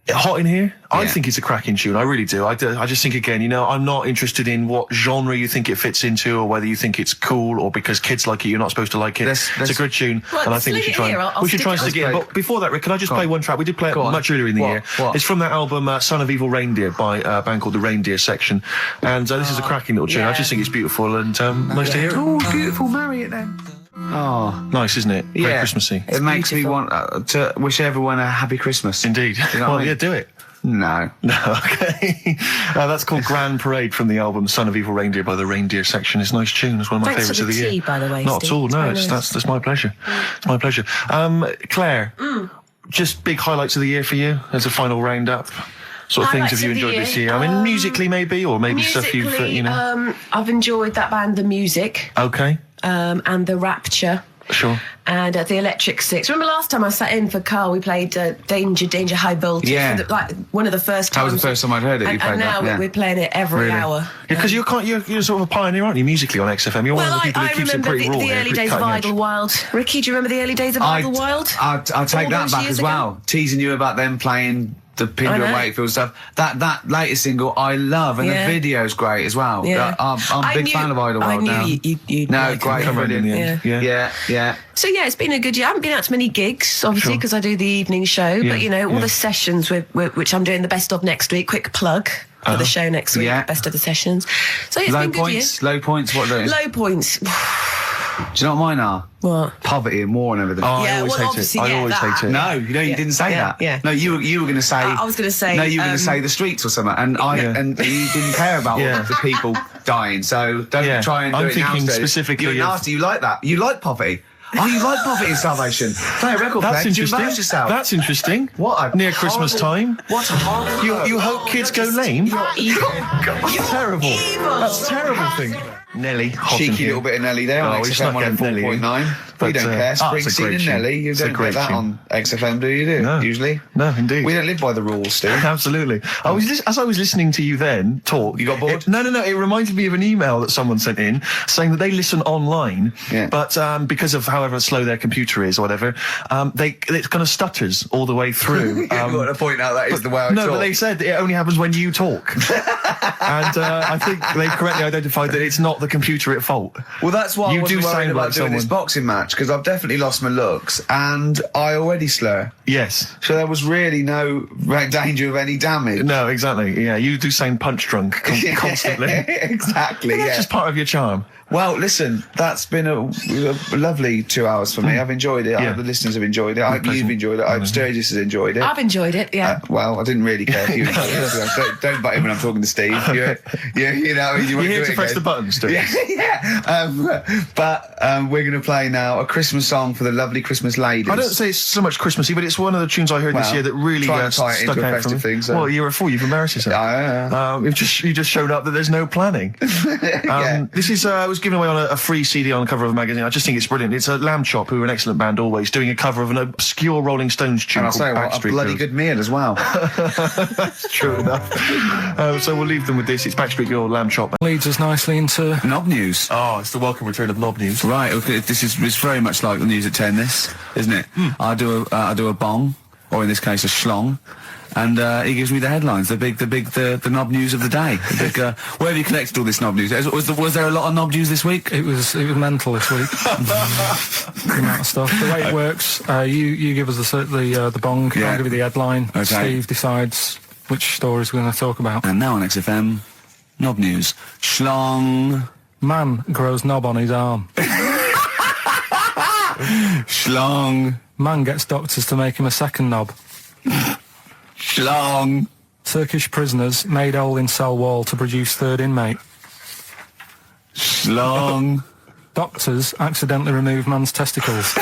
Hot in Here? Yeah. I think it's a cracking tune. I really do. I just think, again, I'm not interested in what genre you think it fits into, or whether you think it's cool, or because kids like it, you're not supposed to like it. it's a good tune, and I think we should try and stick it in. But before that, Rick, can I just play one track? We did play it much earlier in the year. What? It's from that album, Son of Evil Reindeer, by a band called The Reindeer Section. And this is a cracking little tune. I just think it's beautiful, and nice to hear it. Oh, beautiful, marry it then. Oh, nice, isn't it? Very Christmassy. It makes me want to wish everyone a happy Christmas. Indeed. You know yeah, do it. No. Okay. That's called Grand Parade from the album Son of Evil Reindeer by The Reindeer Section. It's a nice tune. It's one of my favourites of the year. Thanks for the tea, by the way, Not Steve. at all. No, It's that's my pleasure. It's my pleasure. Claire, just big highlights of the year for you as a final roundup. Sort of things have you enjoyed this year? I mean, musically maybe, or maybe stuff you've, I've enjoyed that band, The Music. Okay. And The Rapture. Sure. And The Electric Six. Remember last time I sat in for Carl, we played Danger, High Voltage. Yeah. One of the first times. That was the first time I'd heard it. And now we're playing it every hour. Because you're sort of a pioneer, aren't you, musically on XFM? You're one of the people who keeps it pretty raw. the early days of Idlewild. Ricky, do you remember the early days of Idlewild? I'll take that back as well. Teasing you about them playing the Pinder and Wakefield stuff. That latest single I love, and the video's great as well. Yeah. I'm a big fan of Idlewild now. No, great, brilliant. Yeah. So yeah, it's been a good year. I haven't been out to many gigs, obviously, because I do the evening show. But all the sessions which I'm doing the best of next week. Quick plug for the show next week. Best of the sessions. So it's been a good year. Low points. What are those? Low points. Do you know what mine are? What? Poverty and war and everything. Oh, I always hate it. I always hate it. No, you didn't say that. Yeah. No, you were going to say. I was going to say. No, you were going to say the streets or something, and and you didn't care about the people dying. So don't try and do I'm it now. thinking specifically. You're nasty. You like that. You like poverty. Oh, you like poverty and salvation. Play a record player. Interesting. That's interesting. What? Near Christmas time. What a horrible. You hope kids go lame? You're evil. You're terrible. That's a terrible thing. Nelly, cheeky little bit of Nelly there on XFM 104.9. We don't care. Springsteen and Nelly, you don't get that on XFM, do you? No. Usually? No, indeed. We don't live by the rules, Steve. Absolutely. As I was listening to you then talk, you got bored? No. It reminded me of an email that someone sent in saying that they listen online, but because of however slow their computer is or whatever, it kind of stutters all the way through. I've got to point out that is the way I talk. No, but they said it only happens when you talk. And I think they've correctly identified that it's not the computer at fault. Well, that's why I wasn't worried about doing someone. this boxing match, because I've definitely lost my looks and I already slur. Yes. So there was really no danger of any damage. No, exactly. Yeah, you do sound punch drunk constantly. Exactly. That's just part of your charm. Well, listen, that's been a lovely 2 hours for me. I've enjoyed it. I hope the listeners have enjoyed it. I hope you've enjoyed it. I hope Sturgis has enjoyed it. I've enjoyed it, well, I didn't really care if you enjoyed it. Don't butt in when I'm talking to Steve. You're here to press the buttons, Steve. But we're going to play now a Christmas song for the lovely Christmas ladies. I don't say it's so much Christmassy, but it's one of the tunes I heard this year that really stuck out for me. Well, you're a fool. You've embarrassed yourself. You just showed up that there's no planning. This is was given away on a free CD on the cover of a magazine. I just think it's brilliant. It's a Lamb Chop, who are an excellent band always, doing a cover of an obscure Rolling Stones tune. And I'll say what, a bloody good meal as well. That's true enough. So we'll leave them with this. It's Backstreet Girl, Lamb Chop. Leads us nicely into Knob News. Oh, it's the welcome return of Knob News. Right, okay, it's very much like the news at 10, this, isn't it? I do a bong, or in this case a schlong, and he gives me the headlines, the knob news of the day. Where have you collected all this knob news? Was there a lot of knob news this week? it was mental this week. The amount of stuff. The way it works, you give us the bong, I'll give you the headline. Okay. Steve decides which stories we're going to talk about. And now on XFM, knob news. Schlong. Man grows knob on his arm. Schlong. Man gets doctors to make him a second knob. Schlong. Turkish prisoners made hole in cell wall to produce third inmate. Schlong. Doctors accidentally remove man's testicles.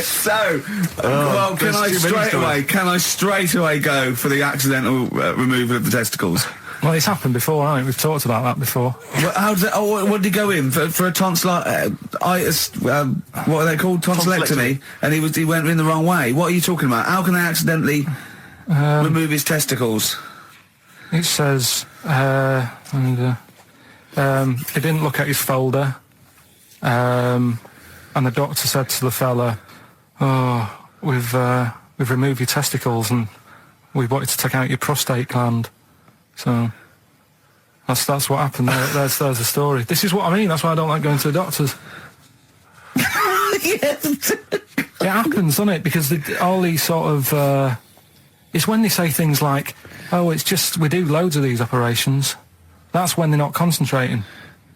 So, well, can I straight away go for the accidental removal of the testicles? Well, it's happened before, hasn't it? We've talked about that before. Well, how did what did he go in for a tonsillitis? What are they called? Tonsillectomy. And he went in the wrong way. What are you talking about? How can they accidentally remove his testicles? It says, he didn't look at his folder, and the doctor said to the fella, "Oh, we've removed your testicles and we wanted to take out your prostate gland." So that's what happened. There's the story. This is what I mean. That's why I don't like going to the doctors. It happens, doesn't it? Because all these sort of it's when they say things like, "Oh, it's just we do loads of these operations." That's when they're not concentrating.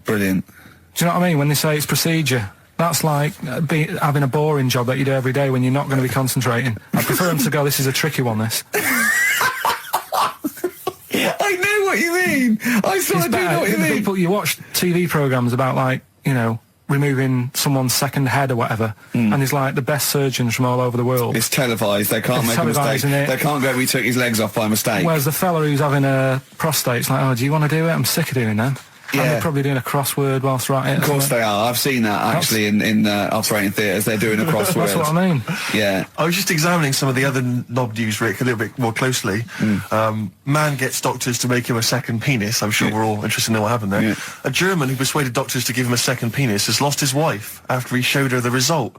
Brilliant. Do you know what I mean? When they say it's procedure, that's like having a boring job that you do every day when you're not going to be concentrating. I prefer them to go, "This is a tricky one, this." I know what you mean. I do know what you mean. People, you watch TV programmes about, like, you know, removing someone's second head or whatever, and there's like the best surgeons from all over the world. It's televised. They can't make a mistake. They can't go, "We took his legs off by mistake." Whereas the fella who's having a prostate's like, "Oh, do you want to do it? I'm sick of doing that." Yeah. And they're probably doing a crossword whilst they're at it. Of course they are. I've seen that actually in operating theatres. They're doing a crossword. That's what I mean. Yeah. I was just examining some of the other knob news, Rick, a little bit more closely. Man gets doctors to make him a second penis. I'm sure we're all interested in what happened there. Yeah. A German who persuaded doctors to give him a second penis has lost his wife after he showed her the result.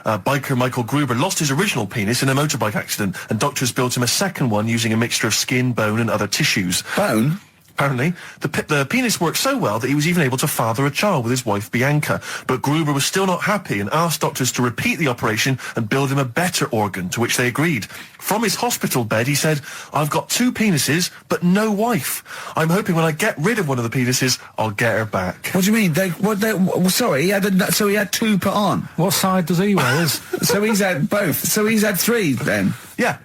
Biker Michael Gruber lost his original penis in a motorbike accident, and doctors built him a second one using a mixture of skin, bone and other tissues. Bone? Apparently, the penis worked so well that he was even able to father a child with his wife Bianca. But Gruber was still not happy and asked doctors to repeat the operation and build him a better organ, to which they agreed. From his hospital bed, he said, "I've got 2 penises, but no wife. I'm hoping when I get rid of one of the penises, I'll get her back." What do you mean? Sorry, he had 2 put on. What side does he wear? So he's had both. So he's had 3 then? Yeah.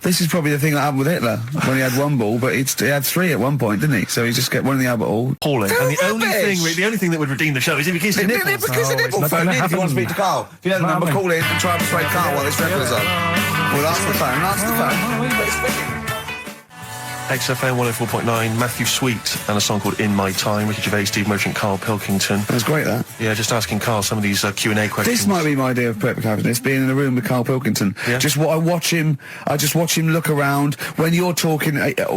This is probably the thing that happened with Hitler, when he had 1 ball, but he had 3 at one point, didn't he? So he just get one in the Albert Hall. Appalling. And the only thing that would redeem the show is if he kisses the nipples. Because the nipple phone in if you want to speak to Carl. If you know the number, call in and try and persuade Carl while this record is on. We'll answer the phone, XFM 104.9, Matthew Sweet, and a song called In My Time, Ricky Gervais, Steve Merchant, Karl Pilkington. That's great, that. Yeah, just asking Carl some of these Q&A questions. This might be my idea of perfect happiness, being in a room with Karl Pilkington. Yeah. I just watch him look around. When you're talking,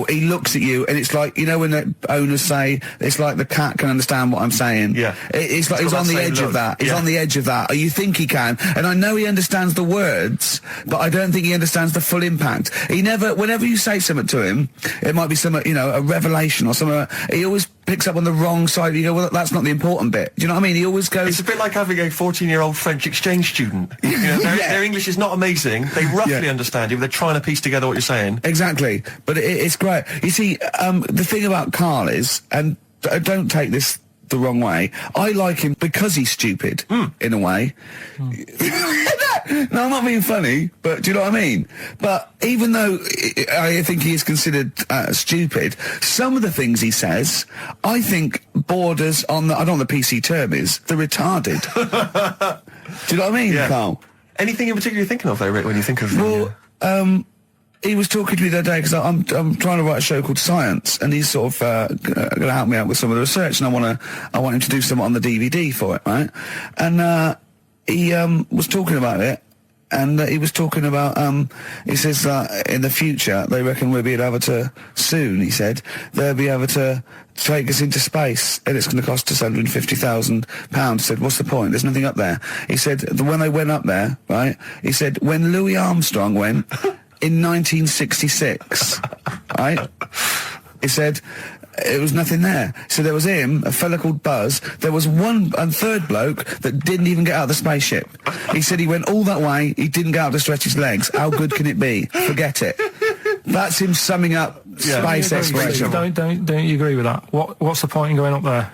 he looks at you, and it's like, you know when the owners say, it's like the cat can understand what I'm saying. Yeah. It's like he's on the edge of that. He's on the edge of that. Or you think he can. And I know he understands the words, but I don't think he understands the full impact. Whenever you say something to him, it might be something, you know, a revelation or something. He always picks up on the wrong side. You go, well, that's not the important bit. Do you know what I mean? He always goes... It's a bit like having a 14-year-old French exchange student. You know, their English is not amazing. They roughly understand you, but they're trying to piece together what you're saying. Exactly. But it's great. You see, the thing about Karl is, and don't take this the wrong way, I like him because he's stupid, in a way. No, I'm not being funny, but do you know what I mean? But even though I think he is considered stupid, some of the things he says, I think borders on I don't know what the PC term is, the retarded. Do you know what I mean, Karl? Anything in particular you're thinking of, though, Rick, when you think of... Well, he was talking to me the other day because I'm trying to write a show called Science, and he's sort of going to help me out with some of the research, and I want him to do something on the DVD for it, right? And he was talking about it, and he was talking about he says that in the future they reckon we'll be able to soon. He said they'll be able to take us into space, and it's going to cost us £150,000. He said, what's the point? There's nothing up there. He said when they went up there, right? He said when Louis Armstrong went. In 1966, right? He said it was nothing there. So there was him, a fella called Buzz. There was one and third bloke that didn't even get out of the spaceship. He said he went all that way. He didn't get out to stretch his legs. How good can it be? Forget it. That's him summing up space exploration. Don't you agree with that? What's the point in going up there?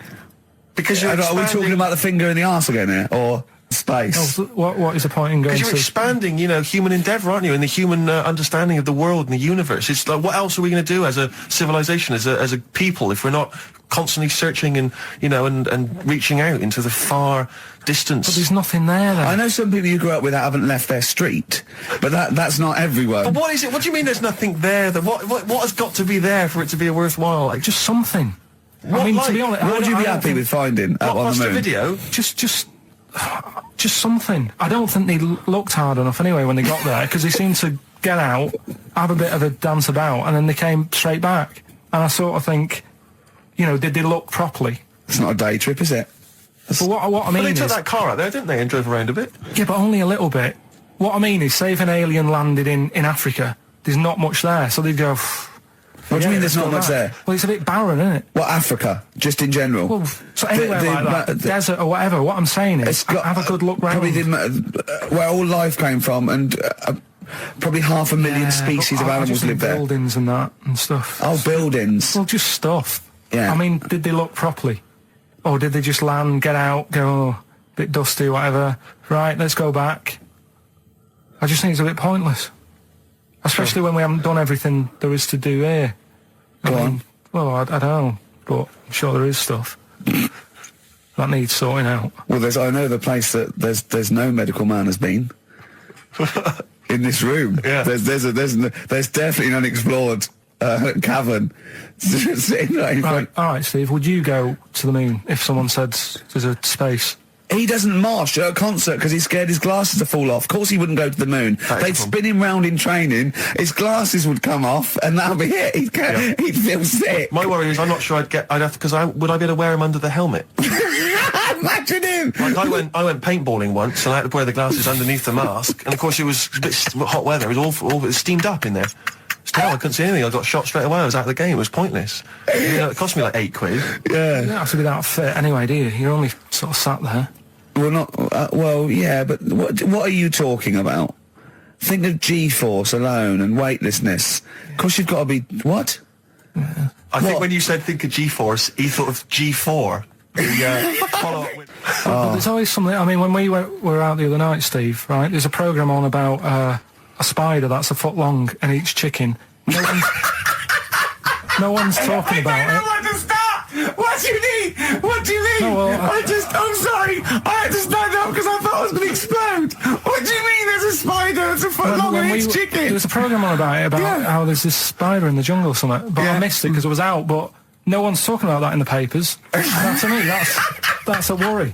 Because are we talking about the finger in the arse again here, or space? Oh, what is the point in going? Because you're expanding, you know, human endeavour, aren't you? And the human understanding of the world and the universe. It's like, what else are we going to do as a civilization, as a people, if we're not constantly searching and, you know, and reaching out into the far distance. But there's nothing there then. I know some people you grew up with that haven't left their street, but that's not everyone. But what is it? What do you mean there's nothing there? What has got to be there for it to be a worthwhile? Like, just something. What, I mean, like, to be honest, what would you be happy with finding up on the moon? A video? Just something. I don't think they looked hard enough anyway when they got there, because they seemed to get out, have a bit of a dance about, and then they came straight back. And I sort of think, you know, did they look properly? It's not a day trip, is it? But what I mean they is... took that car out there, didn't they, and drove around a bit? Yeah, but only a little bit. What I mean is, say if an alien landed in Africa, there's not much there, so they'd go... What do you mean there's not much there? Well, it's a bit barren, isn't it? What, Africa? Just in general? Well, so anywhere like that, desert or whatever, what I'm saying is, have a good look round. Probably where all life came from, and probably 500,000 species of animals live there. Buildings and that, and stuff. Oh, buildings. Well, just stuff. Yeah. I mean, did they look properly? Or did they just land, get out, go, oh, bit dusty, whatever, right, let's go back? I just think it's a bit pointless. Especially when we haven't done everything there is to do here. Go on. Well, I don't know, but I'm sure there is stuff that needs sorting out. Well, I know the place that there's no medical man has been in this room. Yeah. There's definitely an unexplored cavern sitting right in front. All right, Steve. Would you go to the moon if someone said there's a space? He doesn't march at a concert because he's scared his glasses to fall off. Of course he wouldn't go to the moon. They'd spin him round in training, his glasses would come off, and that'll be it. He'd feel sick. My worry is I'm not sure would I be able to wear him under the helmet? Imagine him! Like I went paintballing once, and I had to wear the glasses underneath the mask, and of course it was a bit hot weather, it was awful, it was steamed up in there. It's terrible, I couldn't see anything, I got shot straight away, I was out of the game, it was pointless. You know, it cost me like £8. Yeah. You don't have to be that fit anyway, do you? You're only sort of sat there. Well, not, well, yeah, but what are you talking about? Think of G-force alone and weightlessness. Of course you've got to be, what? Yeah. I think when you said think of G-force, he thought of G4. Follow up with... But there's always something, I mean, when we were out the other night, Steve, right, there's a programme on about a spider that's a foot long and eats chicken. No one's talking about it. I don't want to stop! What do you mean? What do you mean? No, well, I'm sorry. I had to stand up because I thought I was going to explode. What do you mean there's a spider that's a foot long and eats chicken? There was a programme on about it, how there's this spider in the jungle or something. But I missed it because it was out, but no one's talking about that in the papers. Now, to me, that's a worry.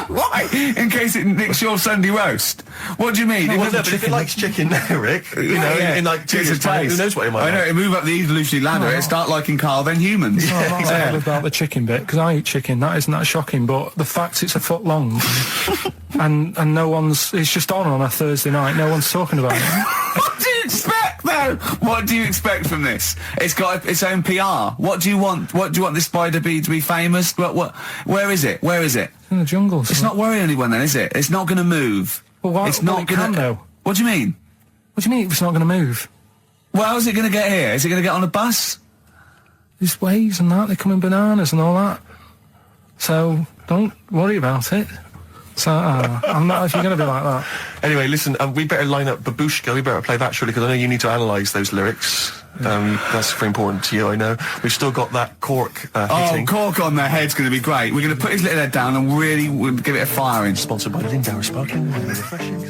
Why? In case it nicks your Sunday roast? What do you mean? But if it likes chicken now, Rick, you know, in like 2 years' time, who knows what it might like. I know, it move up the evolutionary ladder, it start liking Carl, then humans. No, I'm not saying about the chicken bit, because I eat chicken, that isn't that shocking, but the fact it's a foot long, and no one's, it's just on a Thursday night, no one's talking about it. What do you expect, though? What do you expect from this? It's got its own PR. What do you want? What do you want this spider to be famous? Where is it? Where is it? In the jungle. It's not worrying anyone then, is it? It's not going to move. Well, why? It's not going to... though. What do you mean? What do you mean it's not going to move? Well, how's it going to get here? Is it going to get on a bus? There's waves and that, they come in bananas and all that. So, don't worry about it. So, I'm not, if you're going to be like that. Anyway, listen, we better line up Babushka, we better play that surely, because I know you need to analyse those lyrics. That's very important to you, I know. We've still got that cork hitting. Cork on their head's going to be great. We're going to put his little head down and really give it a firing. Sponsored by Lindauer Sparkling Wine, refreshing.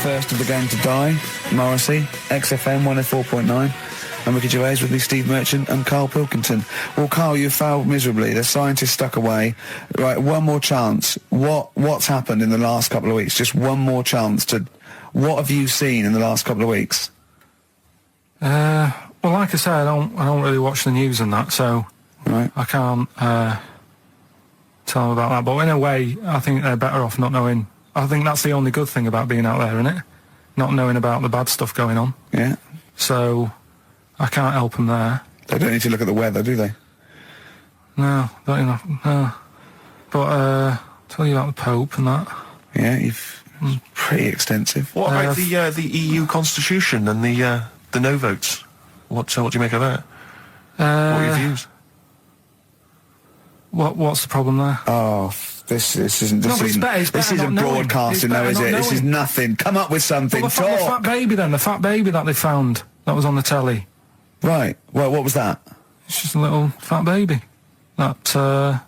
First of the game to die, Morrissey, XFM 104.9. And Ricky Gervais with me, Steve Merchant and Karl Pilkington. Well, Karl, you failed miserably. The scientists stuck away. Right, one more chance. What's happened in the last couple of weeks? Just one more chance to... What have you seen in the last couple of weeks? Well, like I say, I don't really watch the news and that, so right. I can't tell them about that. But in a way, I think they're better off not knowing. I think that's the only good thing about being out there, isn't it? Not knowing about the bad stuff going on. Yeah. So... I can't help them there. They don't need to look at the weather, do they? No, don't enough. No. But tell you about the Pope and that. Yeah, you've pretty extensive. What about the EU Constitution and the no votes? What do you make of that? What are your views? What's the problem there? Oh, this isn't broadcasting, though, is it? This is nothing. Come up with something. Well, the fat baby then, the fat baby that they found that was on the telly. Right. Well, what was that? It's just a little fat baby. That, I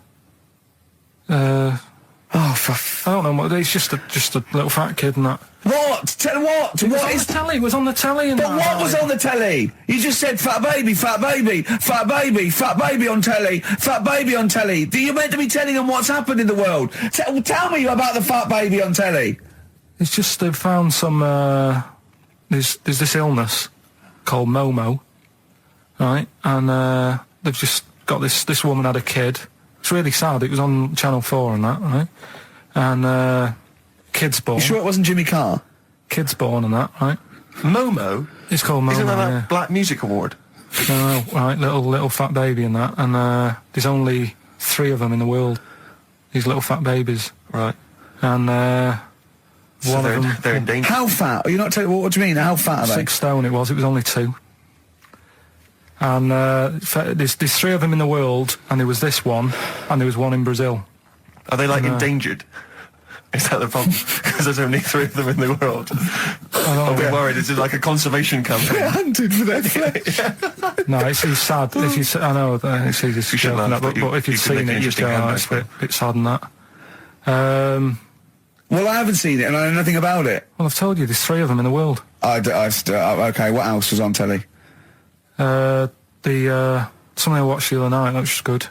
don't know what, it's just a little fat kid and that. What? Tell what? It was on the telly and But that, what was on the telly? You just said fat baby, fat baby, fat baby, fat baby on telly, fat baby on telly. You're meant to be telling them what's happened in the world. Tell me about the fat baby on telly. It's just they've found some, there's this illness called Momo, right? And, they've just got this woman had a kid. It's really sad. It was on Channel 4 and that, right? And, kid's born. You sure it wasn't Jimmy Carr? Kid's born and that, right? Momo? It's called Momo, Isn't that yeah. a Black Music Award? No, right, little fat baby and that. And, there's only 3 of them in the world. These little fat babies. Right. And, so one of them... they're in danger. How fat? Are you not telling what do you mean? How fat are they? 6 stone it was only 2. And there's 3 of them in the world, and there was this one, and there was one in Brazil. Are they like endangered? Is that the problem? Because there's only 3 of them in the world. I'll be worried. Is it like a conservation campaign? They're hunted for their flesh. No, it's sad. If you, I know it's easy to shouldn't laugh, but if you've seen it, you'd go, it's a bit sad and that. Well, I haven't seen it, and I know nothing about it. Well, I've told you, there's 3 of them in the world. Okay, what else was on telly? Something I watched the other night, that was good.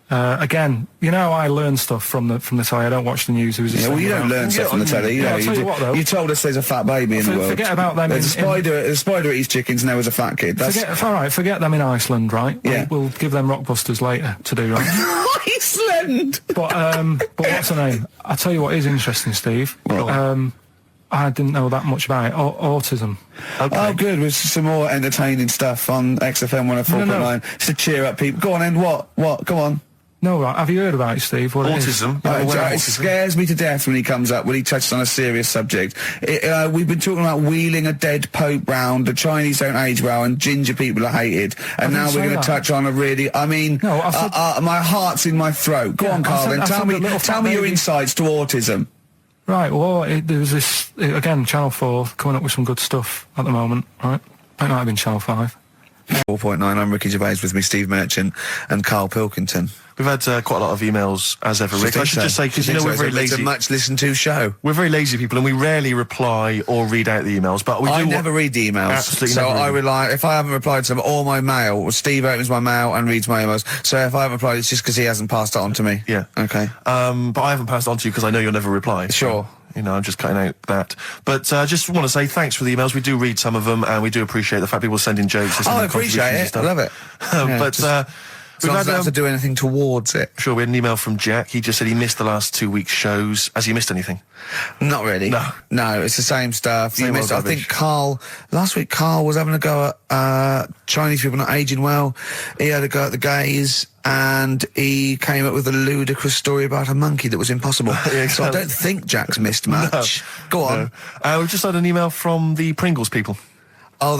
Again, you know, I learn stuff from the telly. I don't watch the news. Well, you don't learn stuff from the telly. I'll tell you what, though. You told us there's a fat baby in the world. Forget about them. There's a spider eats chickens, and there was a fat kid. Forget them in Iceland, right? Yeah. We'll give them Rockbusters later to do, right? Iceland! But what's her name? I'll tell you what is interesting, Steve. I didn't know that much about it. Autism. Okay. Oh, good. With some more entertaining stuff on XFM 104.9. Just to cheer up people. Go on, then. What? Go on. No, right. Have you heard about it, Steve? What autism? It scares me to death when he comes up, when he touches on a serious subject. We've been talking about wheeling a dead pope round, the Chinese don't age well, and ginger people are hated. And now we're going to touch on a really... I mean, my heart's in my throat. Go on, Carl, then. Tell me your insights to autism. Right, well, there was this... Again, Channel 4 coming up with some good stuff at the moment, right? It might have been Channel 5. 4.9, I'm Ricky Gervais, with me Steve Merchant and Karl Pilkington. We've had quite a lot of emails, as ever, Rick. I should just say, because we're very lazy. It's a much listened to show. We're very lazy people, and we rarely reply or read out the emails, but we do... I never read the emails. Absolutely so never I rely... If I haven't replied to them, or my mail, Steve opens my mail and reads my emails. So if I haven't replied, it's just because he hasn't passed it on to me. Yeah. Okay. But I haven't passed it on to you because I know you'll never reply. Sure. So, you know, I'm just cutting out that. But I just want to say thanks for the emails. We do read some of them, and we do appreciate the fact people send in jokes. I appreciate it. I love it. We've had have to do anything towards it. Sure, we had an email from Jack. He just said he missed the last 2 weeks' shows. Has he missed anything? Not really. No, it's the same stuff. Same I think last week Carl was having a go at Chinese people not aging well. He had a go at the gays, and he came up with a ludicrous story about a monkey that was impossible. So I don't think Jack's missed much. Go on. We've just had an email from the Pringles people. Oh,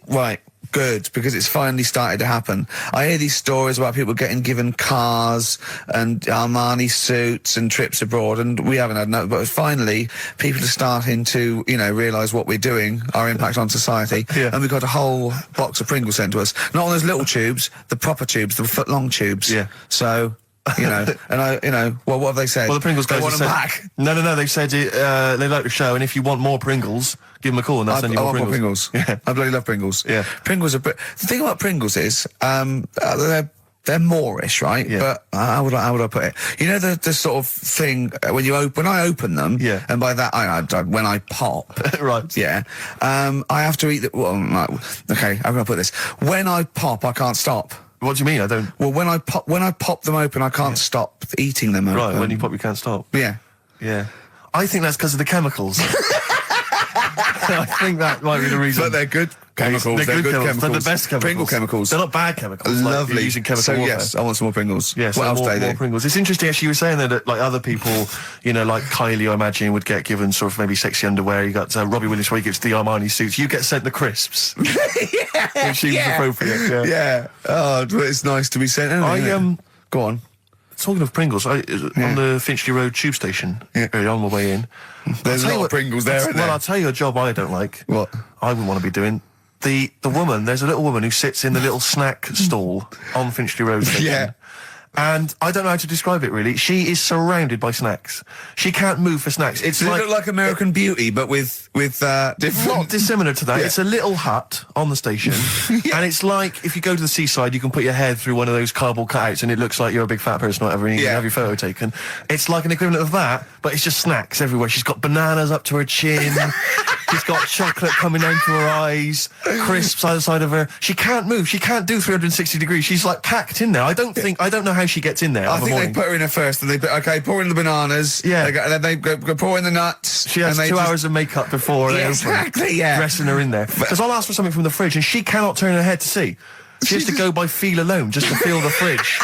right. Good, because it's finally started to happen. I hear these stories about people given cars and Armani suits and trips abroad, and we haven't had no, but finally people are starting to, realise what we're doing, our impact on society, and we've got a whole box of Pringles sent to us. Not on those little tubes, the proper tubes, the foot-long tubes. Yeah. So... and what have they said? Well, the Pringles guys want have them said, back. No, they've said they like the show, and if you want more Pringles, give them a call and they'll send you more Pringles. Yeah. I bloody love Pringles. Yeah. Pringles are... The thing about Pringles is, they're Moorish, right? Yeah. But how would I put it? You know the sort of thing when I open them, and by that when I pop, right? Yeah, I have to eat the. Well, okay, how can I put this? When I pop, I can't stop. What do you mean? I don't. Well, when I pop them open, I can't stop eating them. Right, when you pop, you can't stop. Yeah. I think that's because of the chemicals. I think that might be the reason. But they're good chemicals. They're good chemicals. They're the best chemicals. Pringle chemicals. They're not bad chemicals. Lovely. Like using chemical warfare. Yes, I want some more Pringles. Yes, what else more Pringles. It's interesting, actually, you were saying that, like, other people, like Kylie, I imagine, would get given sort of maybe sexy underwear. You got Robbie Williams, where he gets the Armani suits. You get sent the crisps. Which seems appropriate. Yeah. Oh, it's nice to be sent. Go on. Talking of Pringles, on the Finchley Road tube station, early on my way in, there's a lot of Pringles there, isn't there? Well, I'll tell you a job I don't like. What? I wouldn't want to be doing. the woman, there's a little woman who sits in the little snack stall on Finchley Road station. Yeah. And I don't know how to describe it really. She is surrounded by snacks. She can't move for snacks. It's Does like, it look like American Beauty, but with different... not dissimilar to that. Yeah. It's a little hut on the station. And it's like, if you go to the seaside, you can put your head through one of those cardboard cutouts and it looks like you're a big fat person or whatever, and you can have your photo taken. It's like an equivalent of that, but it's just snacks everywhere. She's got bananas up to her chin. She's got chocolate coming down to her eyes, crisps either side of her. She can't move. She can't do 360 degrees. She's like packed in there. I don't know how she gets in there. I think they put her in there first, and pour in the bananas. Yeah. Then they go pour in the nuts. She has 2 hours of makeup before they open, dressing her in there. Because I'll ask for something from the fridge, and she cannot turn her head to see. She has to go by feel alone, just to feel the fridge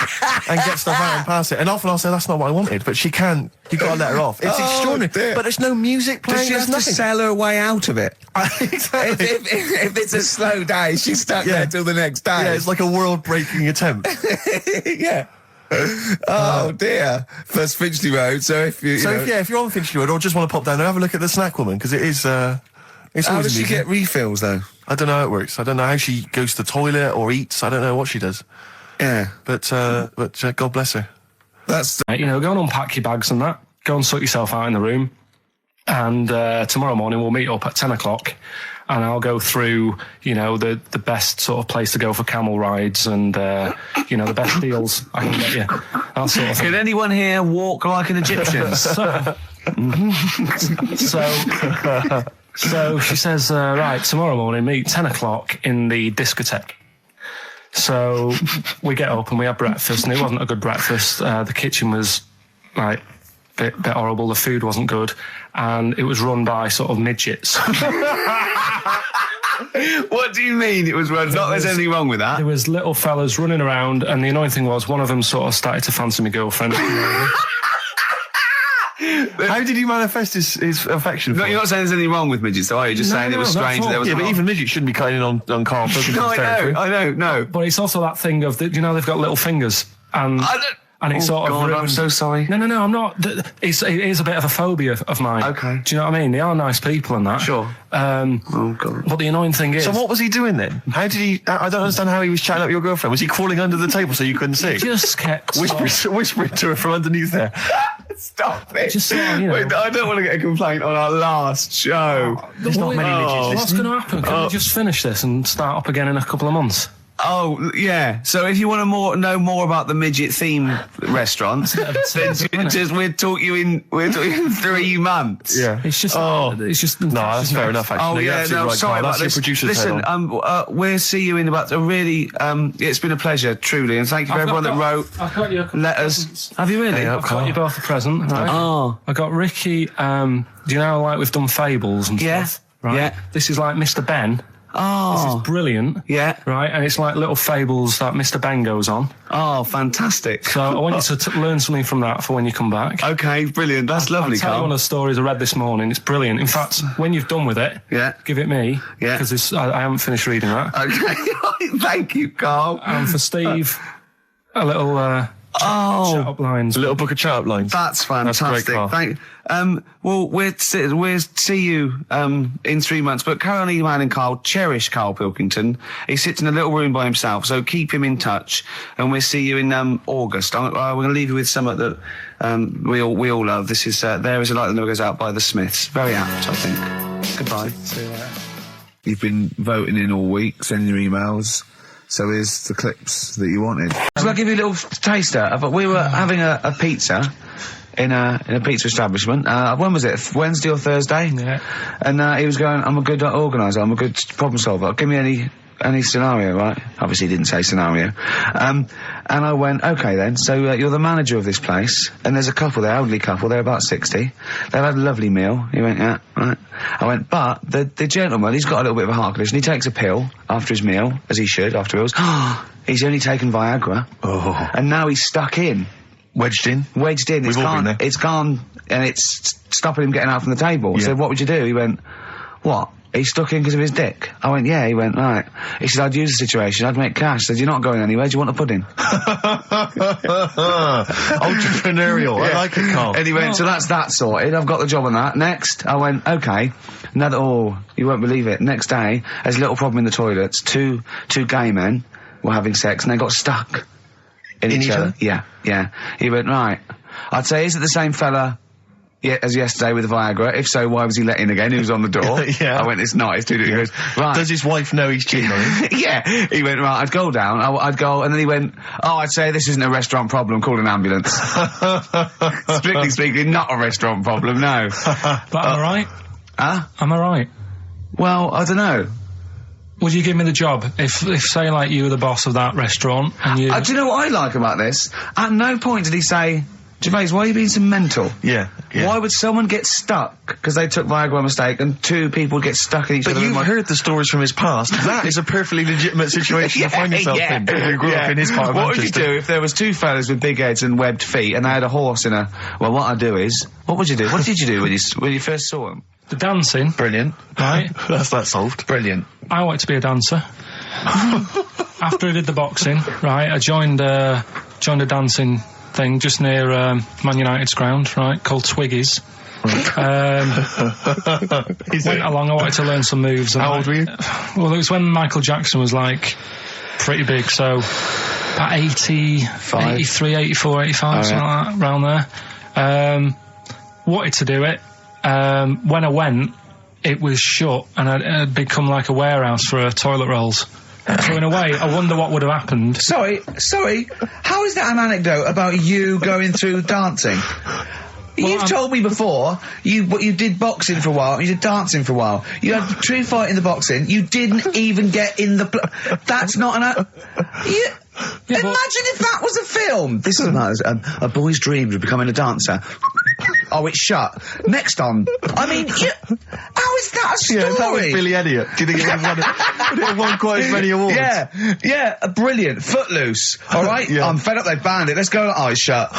and get stuff out and pass it. And often I'll say, that's not what I wanted, but she can't. You've got to let her off. It's extraordinary. Dear. But there's no music playing. Does she have to sell her way out of it? Exactly. If it's a slow day, she's stuck there till the next day. Yeah, it's like a world-breaking attempt. Yeah. Oh dear. First Finchley Road. So if you, if you're on Finchley Road or just want to pop down there, have a look at the snack woman, because it is. It's how always does she amusing. get refills though? I don't know how it works. I don't know how she goes to the toilet or eats. I don't know what she does. Yeah. But God bless her. That's Go and unpack your bags and that. Go and sort yourself out in the room. And tomorrow morning we'll meet up at 10 o'clock. And I'll go through, the best sort of place to go for camel rides and, the best deals I can get you. That sort of thing. Can anyone here walk like an Egyptian? So she says, right, tomorrow morning, meet 10 o'clock in the discotheque. So we get up and we have breakfast, and it wasn't a good breakfast. The kitchen was, like, bit horrible. The food wasn't good. And it was run by sort of midgets. What do you mean it was run? Not there's anything wrong with that. There was little fellas running around, and the annoying thing was one of them sort of started to fancy my girlfriend. How did he manifest his affection for No, you're not saying there's anything wrong with midgets, though, are you? Just saying it was strange that there was... Yeah, but even midgets shouldn't be cutting in on Karl Pilkington's territory. I know. But it's also that thing of, they've got little fingers. And it's sort of ruined. I'm so sorry. No, I'm not. It is a bit of a phobia of mine. Okay. Do you know what I mean? They are nice people and that. Sure. Oh, God. But the annoying thing is... So what was he doing then? How did he... I don't understand how he was chatting up your girlfriend. Was he crawling under the table so you couldn't see? Just kept... Whispering to her from underneath there. Stop it. Just sort of, Wait, I don't want to get a complaint on our last show. There's not many midgets. What's going to happen? Can we just finish this and start up again in a couple of months? Oh, yeah. So if you want to know more about the midget theme restaurant, then we'll talk you in 3 months. Yeah. It's just... It's just... No, that's fair enough, actually. Oh, yeah, no, right, sorry Karl. about That's this. your producer's Listen, head on. we'll see you in about... Really, it's been a pleasure, truly, and thank you for everyone that wrote I've got you a couple letters. Have you really? I've got you both a present, right? Oh. I got Ricky, do you know, like, we've done fables and stuff? Right? Yeah. This is like Mr. Ben. Oh. This is brilliant. Yeah. Right, and it's like little fables that Mr. Ben goes on. Oh, fantastic. So I want you to learn something from that for when you come back. Okay, brilliant. That's lovely, I'll tell you Karl. one of the stories I read this morning. It's brilliant. In fact, when you've done with it, give it me. Yeah. Because I haven't finished reading that. Okay. Thank you, Karl. And for Steve, a little... chat-up lines. A little book of chat-up lines. That's fantastic. That's great, Karl. Well, we'll see you in 3 months. But carry on emailing Karl. Cherish Karl Pilkington. He sits in a little room by himself, so keep him in touch. And we'll see you in August. We're going to leave you with something that we all love. This is There Is a Light That Never Goes Out by the Smiths. Very apt, I think. Goodbye. See you later. You've been voting in all week, sending your emails. So here's the clips that you wanted. Shall I give you a little taster? We were having a pizza in a pizza establishment. When was it? Wednesday or Thursday? Yeah. And he was going, I'm a good organiser, I'm a good problem solver. Give me any scenario, right? Obviously he didn't say scenario. And I went, okay then, so you're the manager of this place, and there's a couple there, elderly couple, they're about 60. They've had a lovely meal. He went, yeah, right. I went, but the gentleman, he's got a little bit of a heart condition. He takes a pill after his meal, as he should, after meals. He's only taken Viagra. Oh. And now he's stuck in. Wedged in. It's all been there. It's gone, and it's stopping him getting out from the table. Yeah. So what would you do? He went, what? he stuck in because of his dick. I went, yeah. He went, right. He said, I'd use the situation, I'd make cash. I said, you're not going anywhere, do you want a pudding? Entrepreneurial. I like it, Carl. And he went, so that's that sorted, I've got the job on that. Next, I went, okay. Now that, you won't believe it. Next day, there's a little problem in the toilets. Two gay men were having sex and they got stuck in each other. Yeah. He went, right. I'd say, is it the same fella as yesterday with the Viagra? If so, why was he let in again? He was on the door. Yeah. I went, it's not, it's too different. He goes, right. Does his wife know he's cheating on him? Yeah. He went, right, I'd go down, I'd go, and then he went, I'd say this isn't a restaurant problem, call an ambulance. Strictly speaking, not a restaurant problem, no. But am I right? Huh? Am I right? Well, I don't know. Would you give me the job if say, like, you were the boss of that restaurant and you... do you know what I like about this? At no point did he say, Gervais, why are you being so mental? Yeah. Why would someone get stuck because they took Viagra by mistake and two people get stuck in each other? But you've heard the stories from his past. That is a perfectly legitimate situation to find yourself in. You grew up in his part of What would you Manchester. do if there was two fellas with big heads and webbed feet and they had a horse in a... Well, what I'd do is... What would you do? What did you do when you first saw him? The dancing. Brilliant. Right? That's that solved. Brilliant. I wanted to be a dancer. After I did the boxing, right, I joined a dancing thing just near Man United's ground, right, called Twiggy's. Went along, I wanted to learn some moves. How old were you? Well, it was when Michael Jackson was, like, pretty big, so about 85, 83, 84, 85, something like that, around there. Wanted to do it. When I went, it was shut, and I'd become like a warehouse for toilet rolls. So in a way, I wonder what would have happened. Sorry, how is that an anecdote about you going through dancing? You've told me before, you did boxing for a while, you did dancing for a while. You had a true fight in the boxing, you didn't even get in the... That's not an... Imagine if that was a film! This is a boy's dreams of becoming a dancer. Oh, it's shut. Next on. I mean, how is that a story? Yeah, that was Billy Elliot. Do you think it would have won quite as many awards? Yeah, brilliant. Footloose. Alright? Yeah. I'm fed up they banned it. Let's go. Oh, it's shut.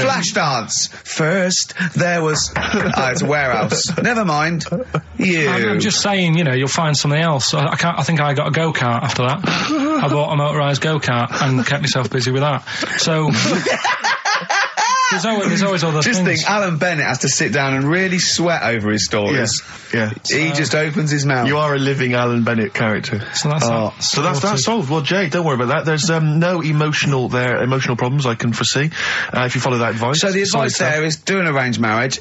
Flash dance. First, there was... it's a warehouse. Never mind. I'm just saying, you'll find something else. I think I got a go-kart after that. I bought a motorised go-kart and kept myself busy with that. So... There's always other things. Just think, Alan Bennett has to sit down and really sweat over his stories. Yeah. He just opens his mouth. You are a living Alan Bennett character. So that's solved. Well, Jay, don't worry about that. There's no emotional problems I can foresee if you follow that advice. So the advice there is do an arranged marriage.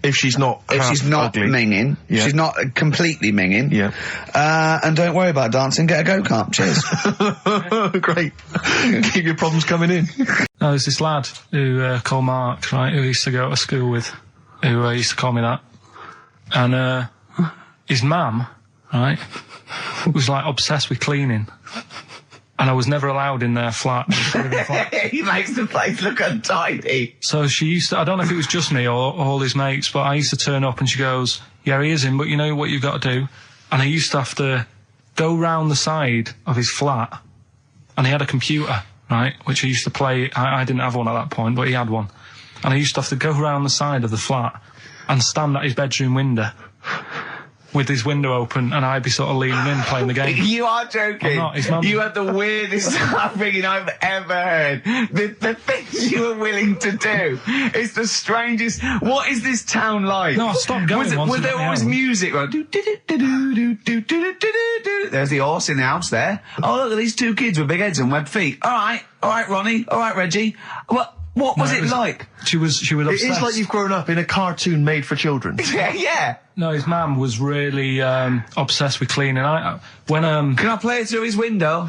If she's not ugly. minging, she's not completely minging. Yeah. And don't worry about dancing. Get a go-kart. Cheers. Great. Keep your problems coming in. No, there's this lad who called Mark, right, who I used to go to school with, who used to call me that. And his mum, right, was like obsessed with cleaning. And I was never allowed in their flat. He makes the place look untidy. So she used to, I don't know if it was just me or all his mates, but I used to turn up and she goes, yeah, he is in, but you know what you've got to do? And I used to have to go round the side of his flat, and he had a computer, right, which I used to play. I didn't have one at that point, but he had one. And I used to have to go round the side of the flat and stand at his bedroom window with his window open, and I'd be sort of leaning in playing the game. You are joking. I'm not. His mum... You had the weirdest upbringing I've ever heard. The things you were willing to do. It's the strangest. What is this town like? No, stop going. Was there always music? Right? There's the horse in the house there. Oh, look at these two kids with big heads and webbed feet. All right, Ronnie. All right, Reggie. What was it like? She was obsessed. It's like you've grown up in a cartoon made for children. Yeah. No, his mum was really obsessed with cleaning. Can I play through his window?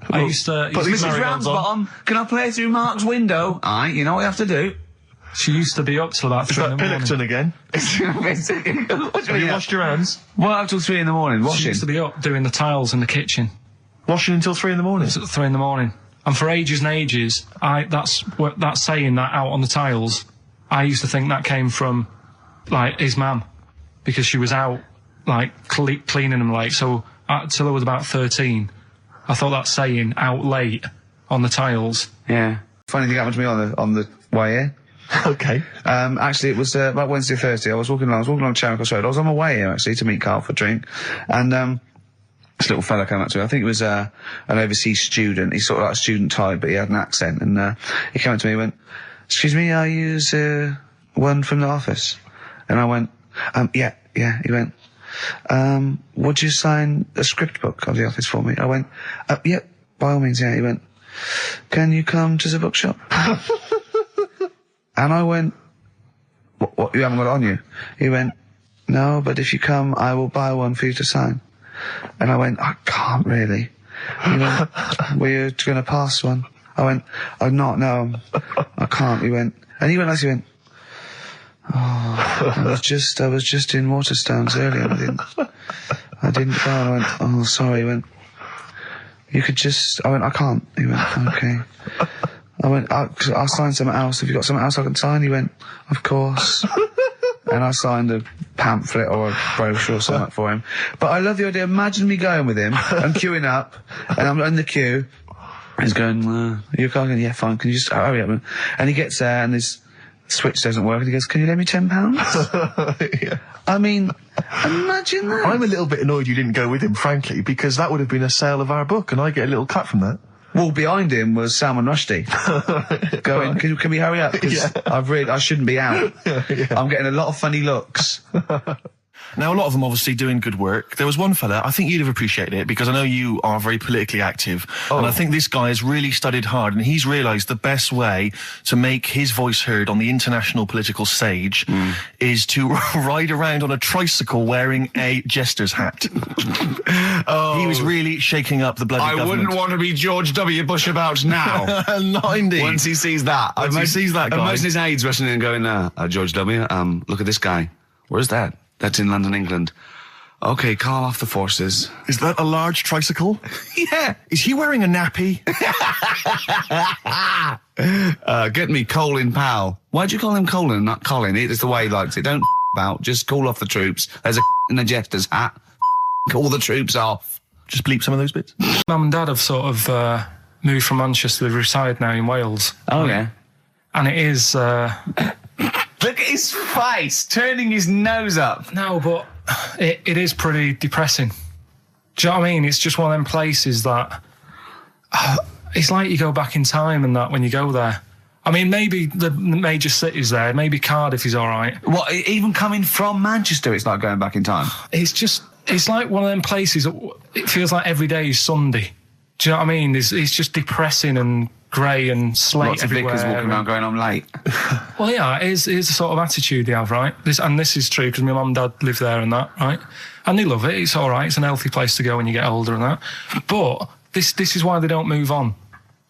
I used to... Mrs. Ramsbottom, can I play through Mark's window? Aye, you know what you have to do. She used to be up till about 3 in the morning. Pilkington again? Have you washed your hands? What, up till 3 in the morning? Washing? She used to be up doing the tiles in the kitchen. Washing until 3 in the morning? It's at 3 in the morning. And for ages and ages, that saying that out on the tiles, I used to think that came from, like, his mum. Because she was out, like, cleaning them late. So, till I was about 13, I thought that saying, out late, on the tiles. Yeah. Funny thing happened to me on the way here. Okay. Actually, it was about Wednesday or Thursday. I was walking along Charing Cross Road. I was on my way here, actually, to meet Karl for a drink. And this little fella came up to me. I think it was an overseas student. He's sort of like a student type, but he had an accent. And he came up to me and went, "Excuse me, are you one from the office?" And I went, yeah. He went, "Would you sign a script book of the office for me?" I went, "Yeah, by all means, yeah." He went, "Can you come to the bookshop?" And I went, what, you haven't got it on you? He went, "No, but if you come, I will buy one for you to sign." And I went, "I can't really." He went, "Were you going to pass one?" I went, "Oh, not, no, I can't." He went, "Oh, I was just in Waterstones earlier. I didn't go." I went, "Oh, sorry." He went, "You could just," I went, "I can't." He went, "Okay." I went, "I'll sign something else. Have you got something else I can sign?" He went, "Of course." And I signed a pamphlet or a brochure or something for him. But I love the idea. Imagine me going with him and queuing up, and I'm in the queue. He's going, "You're going, yeah, fine. Can you just hurry up?" And he gets there, and his switch doesn't work, and he goes, "Can you lend me £10?" Yeah. I mean, imagine that. I'm a little bit annoyed you didn't go with him, frankly, because that would have been a sale of our book, and I get a little cut from that. Well, behind him was Salman Rushdie going, can we hurry up? Because I shouldn't be out. I'm getting a lot of funny looks. Now, a lot of them obviously doing good work. There was one fella, I think you'd have appreciated it, because I know you are very politically active. And I think this guy has really studied hard, and he's realised the best way to make his voice heard on the international political stage is to ride around on a tricycle wearing a jester's hat. He was really shaking up the bloody government. I wouldn't want to be George W. Bush about now. Not indeed. Once he sees that. Once he sees that guy. Imagine his aides rushing in and going, George W., look at this guy. Where's that? That's in London, England. Okay, call off the forces. Is that a large tricycle? Yeah. Is he wearing a nappy? Get me Colin Powell. Why'd you call him Colin, not Colin? It's the way he likes it. Don't about. Just call off the troops. There's a in a jester's hat. Call the troops off. Just bleep some of those bits. Mum and Dad have sort of moved from Manchester. They've retired now in Wales. Oh, yeah. And it is... Look at his face, turning his nose up. No, but it is pretty depressing. Do you know what I mean? It's just one of them places that... it's like you go back in time and that when you go there. I mean, maybe the major cities there, maybe Cardiff is all right. What, even coming from Manchester, it's like going back in time? It's like one of them places, it feels like every day is Sunday. Do you know what I mean? It's just depressing and grey and slate Lots everywhere. Lots of walking around going, "I'm late." Well, yeah, it is the sort of attitude they have, right? This is true because my mum and dad live there and that, right? And they love it. It's all right. It's an healthy place to go when you get older and that. But this is why they don't move on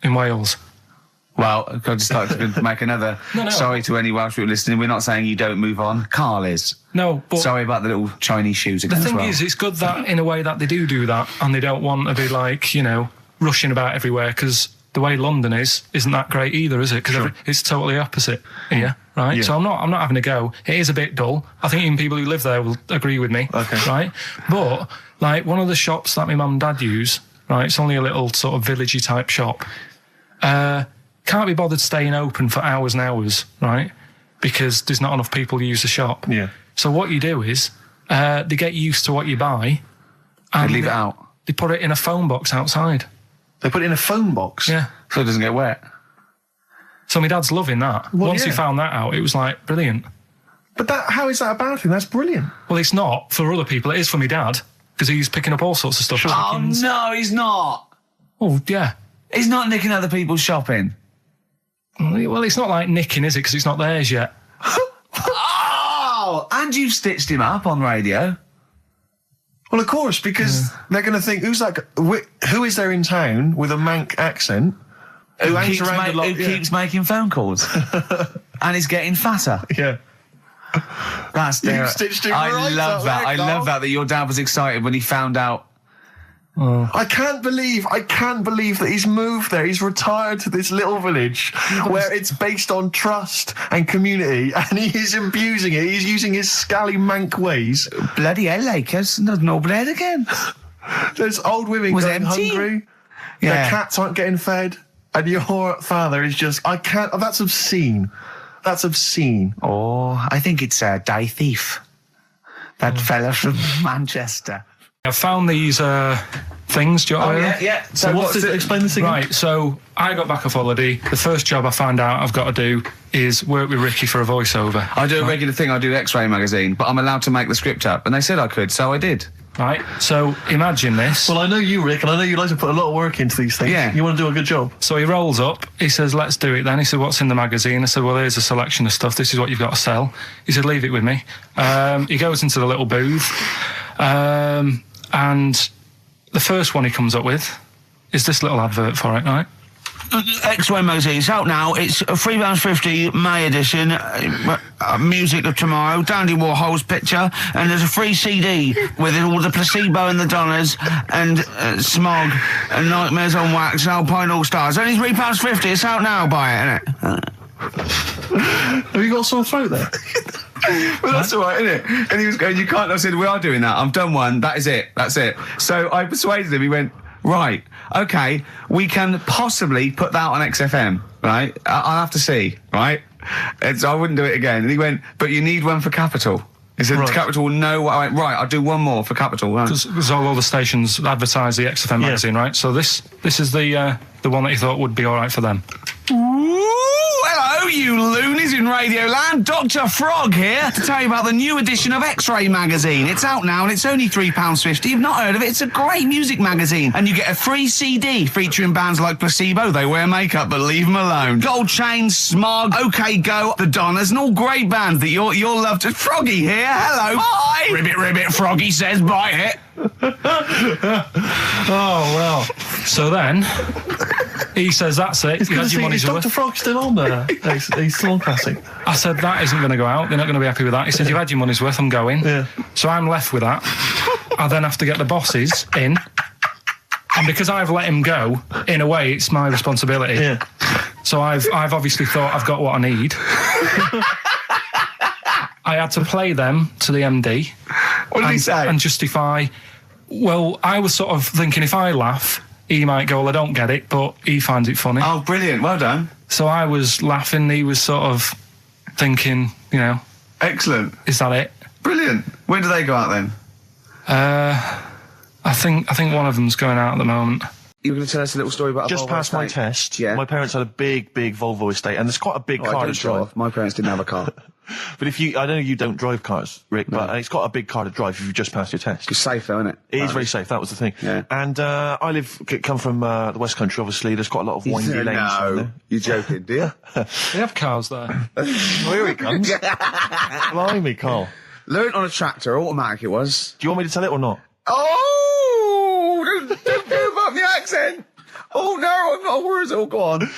in Wales. Well, I'd just like to make another... No. Sorry to any Welsh people listening. We're not saying you don't move on. Karl is. No, but... Sorry about the little Chinese shoes again. The thing as well. is, it's good that in a way that they do that and they don't want to be like, rushing about everywhere because the way London isn't that great either, is it? Because it's totally opposite here, right? Yeah. So I'm not having a go. It is a bit dull. I think even people who live there will agree with me, right? But, like, one of the shops that my mum and dad use, right, it's only a little sort of villagey type shop, can't be bothered staying open for hours and hours, right? Because there's not enough people who use the shop. Yeah. So what you do is, they get used to what you buy. And they leave it out. They put it in a phone box outside. They put it in a phone box? Yeah. So it doesn't get wet. So my dad's loving that. Well, Once he found that out, it was like, brilliant. But how is that about him? That's brilliant. Well, it's not for other people. It is for my dad, because he's picking up all sorts of stuff. Oh, no, he's not. Oh, yeah. He's not nicking other people's shopping. Well, it's not like nicking, is it? Because it's not theirs yet. Oh, and you've stitched him up on radio. Well, of course, because they're going to think, who is there in town with a Manc accent who keeps making phone calls and is getting fatter? Yeah. That's You've stitched him right love up that. there, I love that your dad was excited when he found out. I can't believe that he's moved there. He's retired to this little village where it's based on trust and community, and he is abusing it. He's using his scally Manc ways. Bloody hell, Lakers. There's no bread again. There's old women going hungry. Yeah. Their cats aren't getting fed. And your father is just... that's obscene. That's obscene. Oh, I think it's Day Thief. That fella from Manchester. I found these things. Do you want to hear them? Yeah. So what's it? Explain this again. Right, so I got back off holiday. The first job I found out I've got to do is work with Ricky for a voiceover. I do a regular thing. I do X-Ray magazine, but I'm allowed to make the script up, and they said I could, so I did. Right, so imagine this. Well, I know you, Rick, and I know you like to put a lot of work into these things. Yeah. You want to do a good job. So he rolls up, he says, let's do it then. He said, what's in the magazine? I said, well, here's a selection of stuff. This is what you've got to sell. He said, leave it with me. He goes into the little booth, and the first one he comes up with is this little advert for it, right? X-Ray magazine. It's out now. It's £3.50 May edition. Music of Tomorrow. Dandy Warhol's picture, and there's a free CD with all the Placebo and the Donners and Smog and Nightmares on Wax and Alpine All Stars. Only £3.50. It's out now. Buy it, innit? Have you got a sore throat there? Well, that's all right, isn't it? And he was going, you can't. I said, we are doing that. I've done one. That is it. That's it. So I persuaded him. He went, right, okay, we can possibly put that on XFM, right? I'll have to see, right? And so I wouldn't do it again. And he went, but you need one for Capital. He said, right. Capital will know what I went, right, I'll do one more for Capital. Because all the stations advertise the XFM magazine, right? So this is the one that you thought would be all right for them. Hello, you loonies in Radioland. Dr. Frog here to tell you about the new edition of X-Ray magazine. It's out now and it's only £3.50. You've not heard of it? It's a great music magazine. And you get a free CD featuring bands like Placebo, They Wear Makeup But Leave Them Alone, Gold Chain, Smog, OK Go, The Donners, and all great bands that you'll love to... Froggy here, hello. Bye. Ribbit, Froggy says bye it. Oh, well. So then, he says, that's it. It's good to see, is Dr. Frog still on there? He's still on Classic. I said, that isn't going to go out. They're not going to be happy with that. He said, you've had your money's worth, I'm going. Yeah. So I'm left with that. I then have to get the bosses in. And because I've let him go, in a way, it's my responsibility. Yeah. So I've obviously thought I've got what I need. I had to play them to the MD. What did he say? And justify... Well, I was sort of thinking if I laugh, he might go, well, I don't get it, but he finds it funny. Oh, brilliant. Well done. So I was laughing, he was sort of thinking, you know... Excellent. Is that it? Brilliant. When do they go out then? I think one of them's going out at the moment. You were going to tell us a little story about just past my test. Yeah. My parents had a big Volvo estate, and there's quite a big car to drive. My parents didn't have a car. But I know you don't drive cars, Rick, but it's got a big car to drive if you've just passed your test. It's safe though, isn't it? It is very safe, that was the thing. Yeah. And come from the West Country, obviously, there's quite a lot of windy lanes. No, you're joking, do you? They have cars there. Well, here he comes. Blimey, Carl. Learnt on a tractor, automatic it was. Do you want me to tell it or not? Oh! Don't give up the accent! Oh no, I'm not worried. Oh, go on.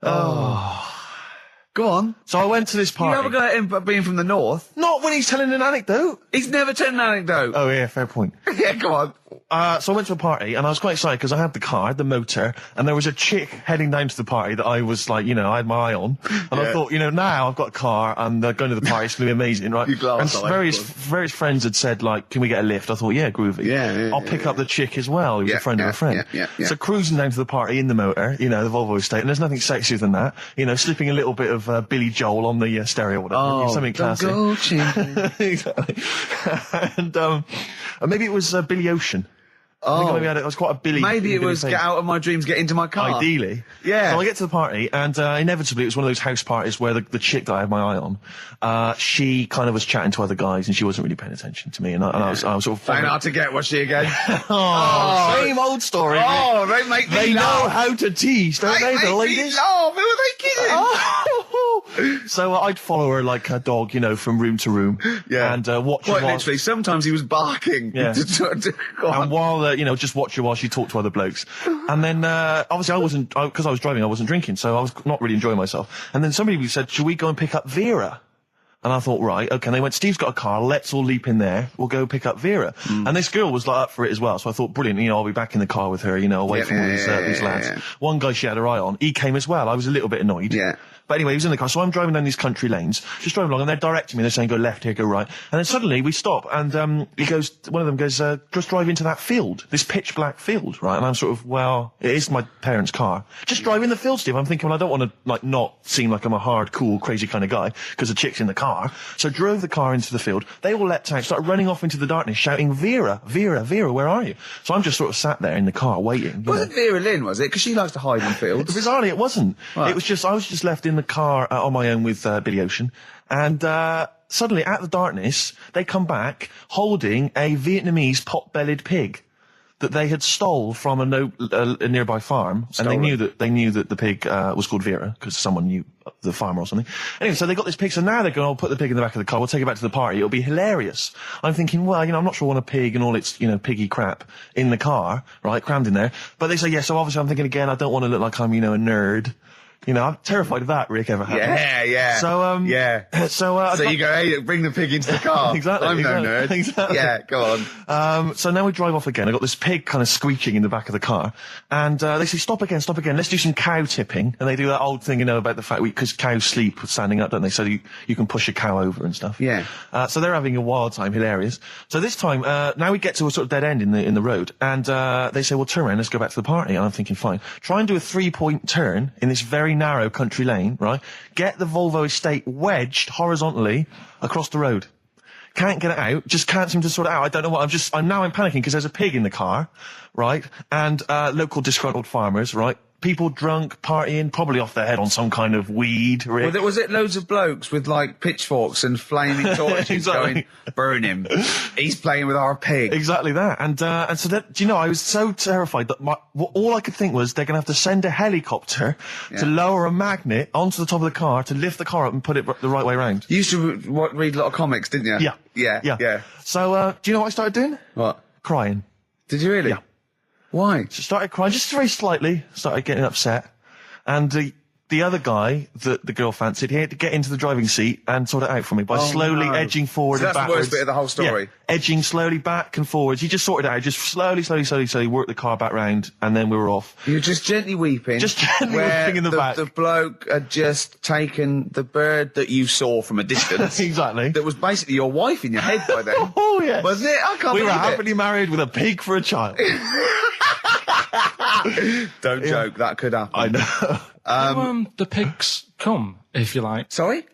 Oh. Go on. So I went to this party. You never got him being from the north. Not when he's telling an anecdote. He's never telling an anecdote. Oh yeah, fair point. Yeah, go on. So I went to a party and I was quite excited because I had the car, the motor, and there was a chick heading down to the party that I was like, I had my eye on. And I thought, now I've got a car and going to the party, it's going to be amazing, right? And various friends had said, like, can we get a lift? I thought, yeah, groovy. Yeah, I'll pick up the chick as well, who was a friend of a friend. Yeah. So cruising down to the party in the motor, the Volvo estate, and there's nothing sexier than that. Slipping a little bit of Billy Joel on the stereo or whatever. Oh, something classic. Exactly. And maybe it was Billy Ocean. I think maybe it was quite a Billy. Maybe it was Get Out of My Dreams, Get Into My Car. Ideally. Yeah. So I get to the party, and inevitably it was one of those house parties where the chick that I had my eye on, she kind of was chatting to other guys, and she wasn't really paying attention to me, and I was sort of... Found out to get, was she again? Same old story. Oh, they make me They laugh. know how to tease, don't they, the ladies? Laugh. Who are they kidding? So I'd follow her like a dog, from room to room. Yeah. And watch her Quite while... literally, sometimes he was barking. Yeah. And while, just watch her while she talked to other blokes. And then, obviously because I was driving, I wasn't drinking, so I was not really enjoying myself. And then somebody said, should we go and pick up Vera? And I thought, right, okay. And they went, Steve's got a car, let's all leap in there. We'll go pick up Vera. And this girl was like up for it as well. So I thought, brilliant, you know, I'll be back in the car with her, you know, away from all these lads. One guy she had her eye on, he came as well. I was a little bit annoyed. Yeah. But anyway, he was in the car. So I'm driving down these country lanes, just driving along, and they're directing me. They're saying, go left here, go right. And then suddenly we stop, and one of them goes, just drive into that field, this pitch black field, right? And I'm sort of, well, it is my parents' car. Just drive in the field, Steve. I'm thinking, well, I don't want to, like, not seem like I'm a hard, cool, crazy kind of guy, because the chick's in the car. So drove the car into the field. They all leapt out, started running off into the darkness, shouting, Vera, Vera, Vera, where are you? So I'm just sort of sat there in the car waiting. Wasn't Vera Lynn, was it? Because she likes to hide in fields. Bizarrely, it wasn't. Right. It was just, I was just left in the car on my own with Billy Ocean, and suddenly, out of the darkness, they come back holding a Vietnamese pot-bellied pig that they had stole from a nearby farm, and they knew that the pig was called Vera because someone knew the farmer or something. Anyway, so they got this pig. So now they're going, "I'll put the pig in the back of the car. We'll take it back to the party. It'll be hilarious." I'm thinking, well, you know, I'm not sure I want a pig and all its, you know, piggy crap in the car, right, crammed in there. But they say, yeah. So obviously, I'm thinking again, I don't want to look like I'm, you know, a nerd. You know, I'm terrified of that, Rick, ever happens. Yeah. So, So you go, hey, bring the pig into the car. Exactly. I'm no nerd. Exactly. Yeah, go on. So now we drive off again. I got this pig kind of squeaking in the back of the car. And, they say, stop again. Let's do some cow tipping. And they do that old thing, you know, about the fact because cows sleep standing up, don't they? So you can push a cow over and stuff. Yeah. So they're having a wild time, hilarious. So this time, now we get to a sort of dead end in the road. And, they say, well, turn around, let's go back to the party. And I'm thinking, fine. Try and do a 3-point turn in this very narrow country lane, right? Get the Volvo estate wedged horizontally across the road. Can't get it out, just can't seem to sort it out. I don't know what, I'm panicking because there's a pig in the car, right? And, local disgruntled farmers, right? People drunk, partying, probably off their head on some kind of weed. Rick. Was it loads of blokes with, like, pitchforks and flaming torches Exactly. going, burn him. He's playing with our pig. Exactly that. And so that, do you know, I was so terrified that all I could think was they're going to have to send a helicopter to lower a magnet onto the top of the car to lift the car up and put it the right way around. You used to read a lot of comics, didn't you? Yeah. So, do you know what I started doing? What? Crying. Did you really? Yeah. Why? Just started crying, just very slightly, started getting upset. And the other guy that the girl fancied, he had to get into the driving seat and sort it out for me by slowly edging forward and that's backwards. the worst bit of the whole story. Yeah, edging slowly back and forwards. He just sorted it out, just slowly worked the car back round, and then we were off. You were just gently weeping. Just gently weeping in the back. The bloke had just taken the bird that you saw from a distance. Exactly. That was basically your wife in your head by then. Oh, yeah. Wasn't it? I can't We believe were it. happily married with a pig for a child. Don't joke, that could happen. I know. The pigs come, if you like. Sorry?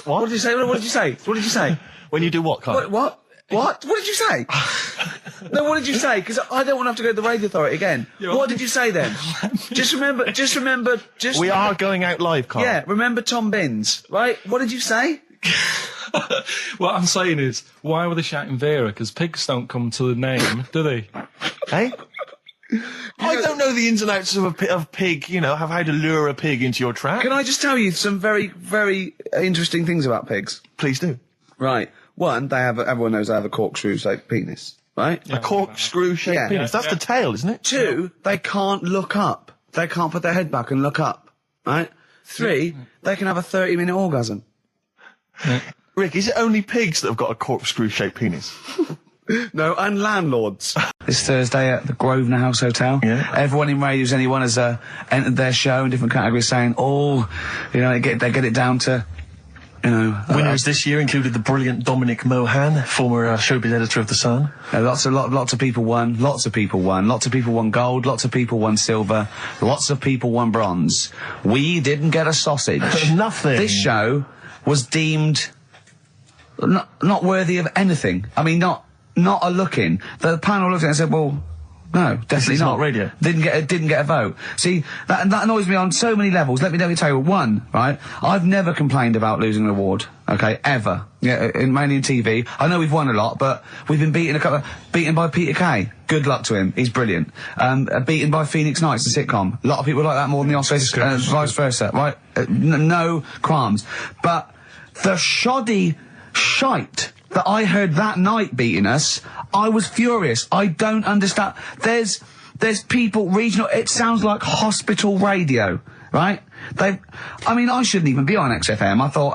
What did you say? What did you say? What did you say? When you do what, Carl? What? What did you say? No, what did you say? Because I don't want to have to go to the radio authority again. What did you say then? Just remember. We are going out live, Carl. Yeah, remember Tom Binns, right? What did you say? What I'm saying is, why were they shouting Vera? Because pigs don't come to the name, do they? Hey? I don't know the ins and outs of pig, you know, how to lure a pig into your trap. Can I just tell you some very, very interesting things about pigs? Please do. Right. One, everyone knows they have a corkscrew-shaped penis, right? A corkscrew-shaped penis. That's the tail, isn't it? Two, they can't look up. They can't put their head back and look up, right? Three, they can have a 30-minute orgasm. Rick, is it only pigs that have got a corkscrew-shaped penis? No, and landlords. This Thursday at the Grosvenor House Hotel. Yeah. Everyone in Radio's Anyone has entered their show in different categories saying, they get it down to, you know... Winners this year included the brilliant Dominic Mohan, former showbiz editor of The Sun. Lots of people won. Lots of people won. Lots of people won gold. Lots of people won silver. Lots of people won bronze. We didn't get a sausage. Nothing. This show was deemed not worthy of anything. I mean, not a look-in. The panel looked at it and said, well, no, definitely not. Not radio. Didn't get a vote. See, that annoys me on so many levels. Let me tell you. One, right? I've never complained about losing an award. Okay, ever. Yeah, mainly in TV. I know we've won a lot, but we've been beaten by Peter Kay. Good luck to him. He's brilliant. Beaten by Phoenix Nights, the sitcom. A lot of people like that more than the Oscars, vice versa, right? No qualms. But the shoddy shite that I heard that night beating us, I was furious. I don't understand. There's people regional. It sounds like hospital radio, right? I shouldn't even be on XFM. I thought,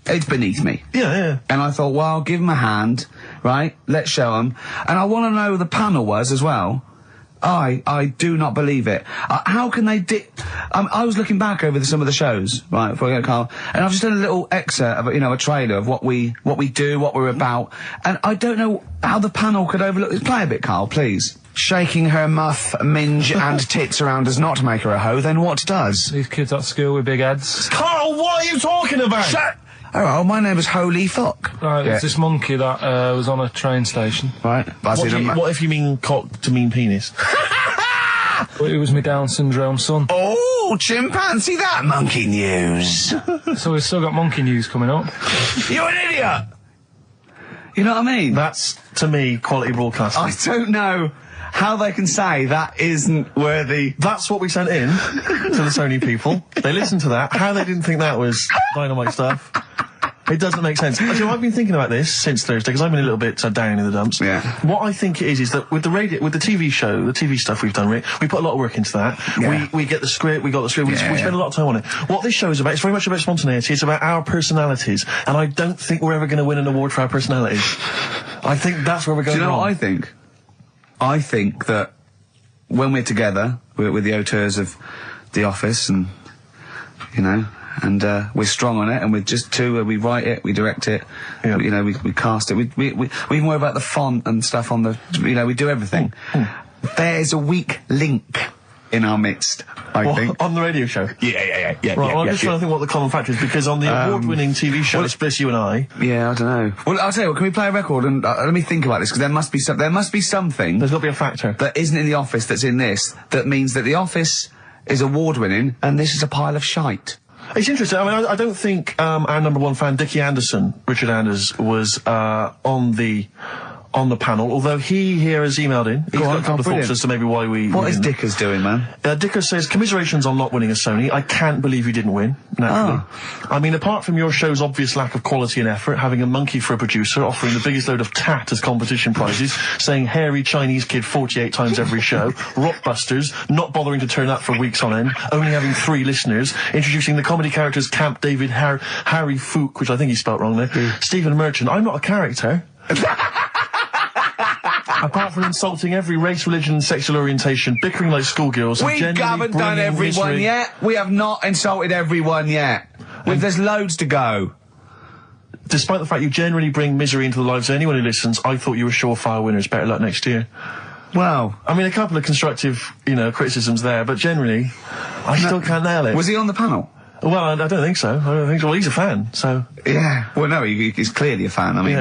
It's beneath me. Yeah. And I thought, well, I'll give him a hand, right? Let's show him. And I want to know who the panel was as well. I do not believe it. How can they I was looking back over some of the shows, right, before I go to Carl, and I've just done a little excerpt of, a trailer of what we do, what we're about, and I don't know how the panel could overlook this. Play a bit, Carl, please. Shaking her muff, minge and tits around does not make her a hoe, then what does? These kids at school with big heads. Carl, what are you talking about? Shut! Oh, my name is Holy Fuck. Right, it's this monkey that was on a train station. Right. What if you mean cock to mean penis? It was my Down syndrome son. Oh, chimpanzee, that monkey news. So we've still got monkey news coming up. You're an idiot! You know what I mean? That's, to me, quality broadcasting. I don't know how they can say that isn't worthy. That's what we sent in to the Sony people. They listened to that. How they didn't think that was dynamite stuff. It doesn't make sense. Actually, I've been thinking about this since Thursday because I've been a little bit down in the dumps. Yeah. What I think it is that with the TV show, the TV stuff we've done, Rick, we put a lot of work into that. Yeah. We get the script, we got the script, we spend a lot of time on it. What this show is about, it's very much about spontaneity, it's about our personalities, and I don't think we're ever going to win an award for our personalities. I think that's where we're going wrong. Do you know what I think? I think that when we're together, we're the auteurs of The Office and, and we're strong on it, and we're just two. We write it, we direct it, we cast it. We even worry about the font and stuff on the. We do everything. There's a weak link in our midst, I think. On the radio show? Yeah. Right, I'm just trying to think what the common factor is, because on the award-winning TV show, it's just you and I. Yeah, I don't know. Well, I'll tell you what, can we play a record and let me think about this, because there must be something. There's got to be a factor. That isn't in The Office that's in this, that means that The Office is award-winning, and this is a pile of shite. It's interesting. I mean, I don't think our number one fan, Dickie Anderson, Richard Anders, was on the panel, although he here has emailed in. He's got a couple of thoughts as to maybe why we... What is Dickers doing, man? Dickers says, commiserations on not winning a Sony. I can't believe you didn't win, naturally. I mean, apart from your show's obvious lack of quality and effort, having a monkey for a producer, offering the biggest load of tat as competition prizes, saying hairy Chinese kid 48 times every show, Rockbusters, not bothering to turn up for weeks on end, only having 3 listeners, introducing the comedy characters Camp David, Harry Fook, which I think he spelt wrong there, Stephen Merchant. I'm not a character. Apart from insulting every race, religion and sexual orientation, bickering like schoolgirls... We haven't done everyone yet. We have not insulted everyone yet. There's loads to go. Despite the fact you generally bring misery into the lives of anyone who listens, I thought you were surefire winners. Better luck next year. Well... I mean, a couple of constructive, criticisms there, but generally, I still can't nail it. Was he on the panel? Well, I don't think so. Well, he's a fan, so... Yeah. Well, no, he's clearly a fan. I mean,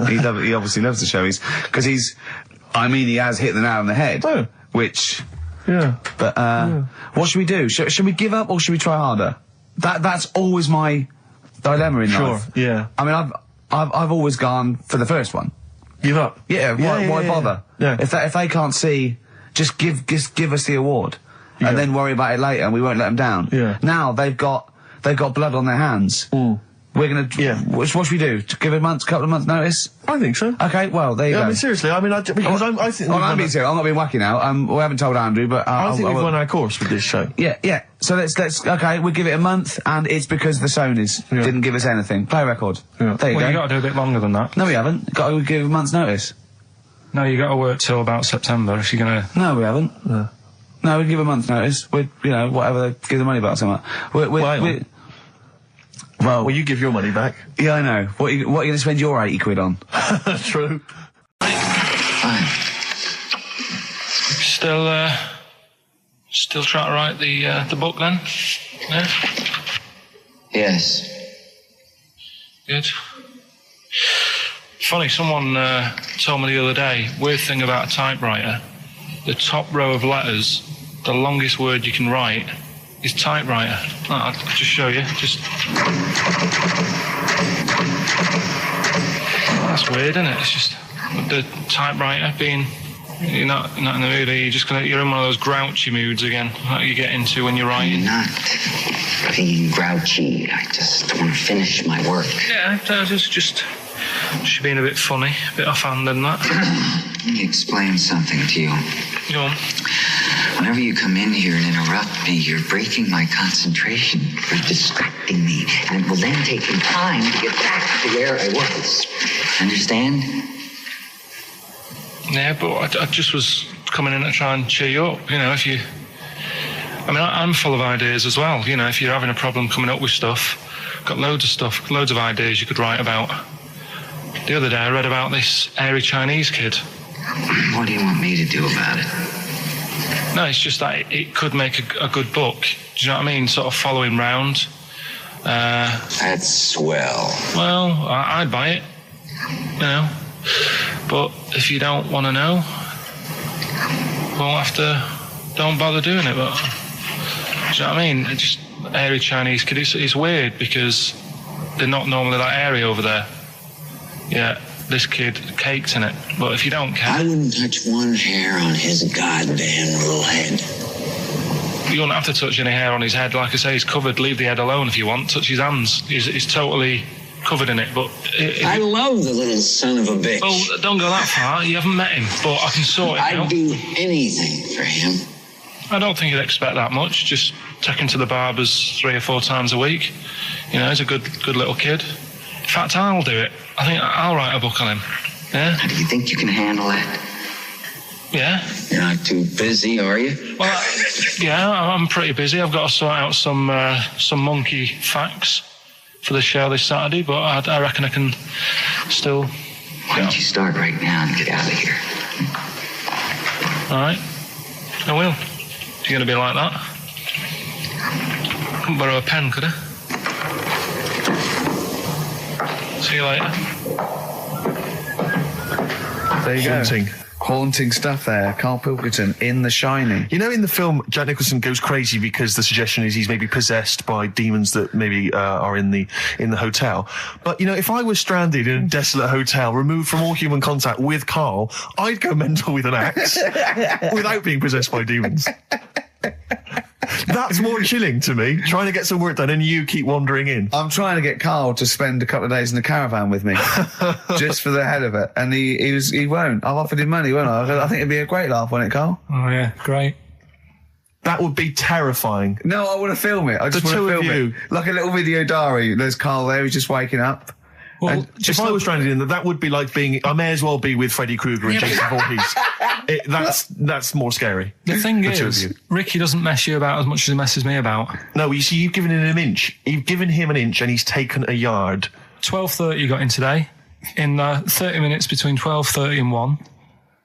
he obviously loves the show. He has hit the nail on the head. Oh. Which... Yeah. But, what should we do? Should we give up or should we try harder? That's always my dilemma in life. Sure, yeah. I mean, I've always gone for the first one. Give up? Yeah, why bother? Yeah. If they can't see, just give us the award. Yeah. And then worry about it later, and we won't let them down. Yeah. Now they've got blood on their hands. We're gonna. Yeah. What should we do? To give a couple of months notice? I think so. Okay. Well, there you go. I mean, seriously. I mean, I think. I'm being serious. I'm not being wacky now. We haven't told Andrew, but I think we've won our course with this show. Yeah. So let's. Okay, we'll give it a month, and it's because the Sonys didn't give us anything. Play a record. Yeah. There you go. You got to do a bit longer than that. No, we haven't. Got to give a month's notice. No, you got to work till about September if you're gonna. No, we haven't. No, we give a month's notice. We'd, whatever, give the money back somewhere. Well, you give your money back. Yeah, I know. What are you going to spend your 80 quid on? True. Fine. Still trying to write the book then? Yeah? Yes. Good. Funny, someone told me the other day, weird thing about a typewriter, the top row of letters, the longest word you can write is typewriter. I'll just show you. That's weird, isn't it? It's just the typewriter being... You're not in the mood, are you? You're in one of those grouchy moods again, like you get into when you're writing. I'm not being grouchy. I just want to finish my work. Yeah, just being a bit funny, a bit offhand and that. Let me explain something to you. Go on. Whenever you come in here and interrupt me, you're breaking my concentration. You're distracting me. And it will then take me time to get back to where I was. Understand? Yeah, but I just was coming in to try and cheer you up. You know, if you... I mean, I'm full of ideas as well. You know, if you're having a problem coming up with stuff, got loads of stuff, loads of ideas you could write about. The other day I read about this airy Chinese kid. What do you want me to do about it? No, it's just that it could make a good book. Do you know what I mean? Sort of following round. That's swell. Well, I'd buy it. You know. But if you don't want to know, we'll have to... Don't bother doing it, but... Do you know what I mean? It's just airy Chinese kid. It's weird because they're not normally that airy over there. Yeah, this kid caked in it. But if you don't care... I wouldn't touch one hair on his goddamn little head. You wouldn't have to touch any hair on his head. Like I say, he's covered. Leave the head alone if you want. Touch his hands. He's totally covered in it. But I love the little son of a bitch. Oh, don't go that far. You haven't met him. But I can sort it out. I'd do anything for him. I don't think you'd expect that much. Just take him to the barbers 3 or 4 times a week. You know, he's a good little kid. In fact, I'll do it. I think I'll write a book on him. Yeah? How do you think you can handle that? Yeah. You're not too busy, are you? Well, yeah, I'm pretty busy. I've got to sort out some monkey facts for the show this Saturday, but I reckon I can still... Why don't you start right now and get out of here? All right. I will. You're going to be like that. Couldn't borrow a pen, could I? See you later. There you go. Haunting stuff there. Karl Pilkington in The Shining. You know, in the film, Jack Nicholson goes crazy because the suggestion is he's maybe possessed by demons that maybe are in the hotel. But, you know, if I was stranded in a desolate hotel, removed from all human contact with Karl, I'd go mental with an axe without being possessed by demons. That's more chilling to me, trying to get some work done and you keep wandering in. I'm trying to get Karl to spend a couple of days in the caravan with me, just for the head of it. And he won't. I've offered him money, won't I? I think it'd be a great laugh, wouldn't it, Karl? Oh, yeah, great. That would be terrifying. No, I want to film it. I just want to film it. Like a little video diary. There's Karl there, he's just waking up. Well, if I was stranded in that would be like being... I may as well be with Freddy Krueger and Jason Voorhees. That's more scary. The thing is, Ricky doesn't mess you about as much as he messes me about. No, you see, you've given him an inch. You've given him an inch and he's taken a yard. 12:30 you got in today. In 30 minutes between 12:30 and 1.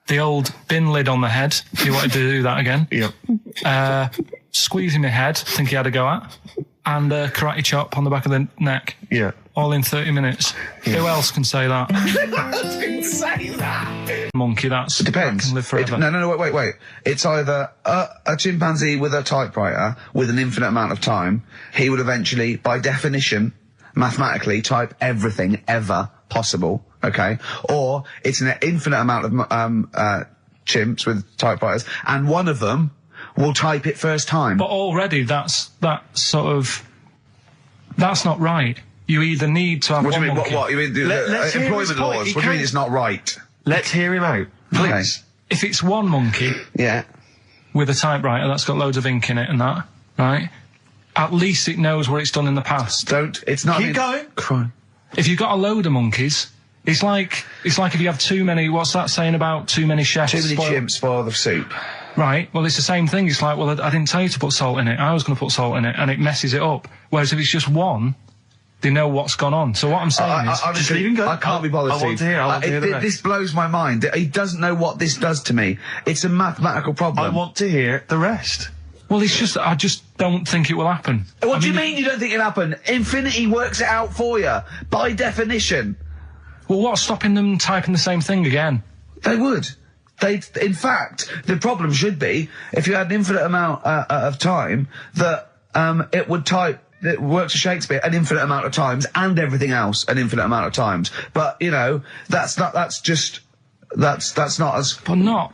The old bin lid on the head. He wanted to do that again. Yep. Squeezing my head, think he had a go at. And karate chop on the back of the neck. Yeah. All in 30 minutes. Yeah. Who else can say that? Who else can say that? Monkey, that's... It depends. Can live forever. No, wait. It's either a chimpanzee with a typewriter with an infinite amount of time. He would eventually, by definition, mathematically, type everything ever possible, okay? Or it's an infinite amount of chimps with typewriters, and one of them will type it first time. But already that's not right. You either need to have what do you mean? monkey. What? You mean employment laws? What do you mean it's not right? Let's hear him out, please. Okay. If it's one monkey, yeah, with a typewriter that's got loads of ink in it and that, right? At least it knows what it's done in the past. It's not. Keep going. Crime. If you've got a load of monkeys, it's like if you have too many. What's that saying about too many chefs? Too many chimps spoil the soup. Right, well, it's the same thing. It's like, well, I didn't tell you to put salt in it. I was going to put salt in it, and it messes it up. Whereas if it's just one, they know what's gone on. So what I'm saying is... just leave him go. I can't be bothered, I want to hear. I want to hear the rest. This blows my mind. He doesn't know what this does to me. It's a mathematical problem. I want to hear the rest. Well, it's just... I just don't think it will happen. What do you mean you don't think it'll happen? Infinity works it out for you, by definition. Well, what's stopping them typing the same thing again? They would. In fact, the problem should be if you had an infinite amount of time that it would type. It works for Shakespeare an infinite amount of times and everything else an infinite amount of times. But you know, that's not as. But not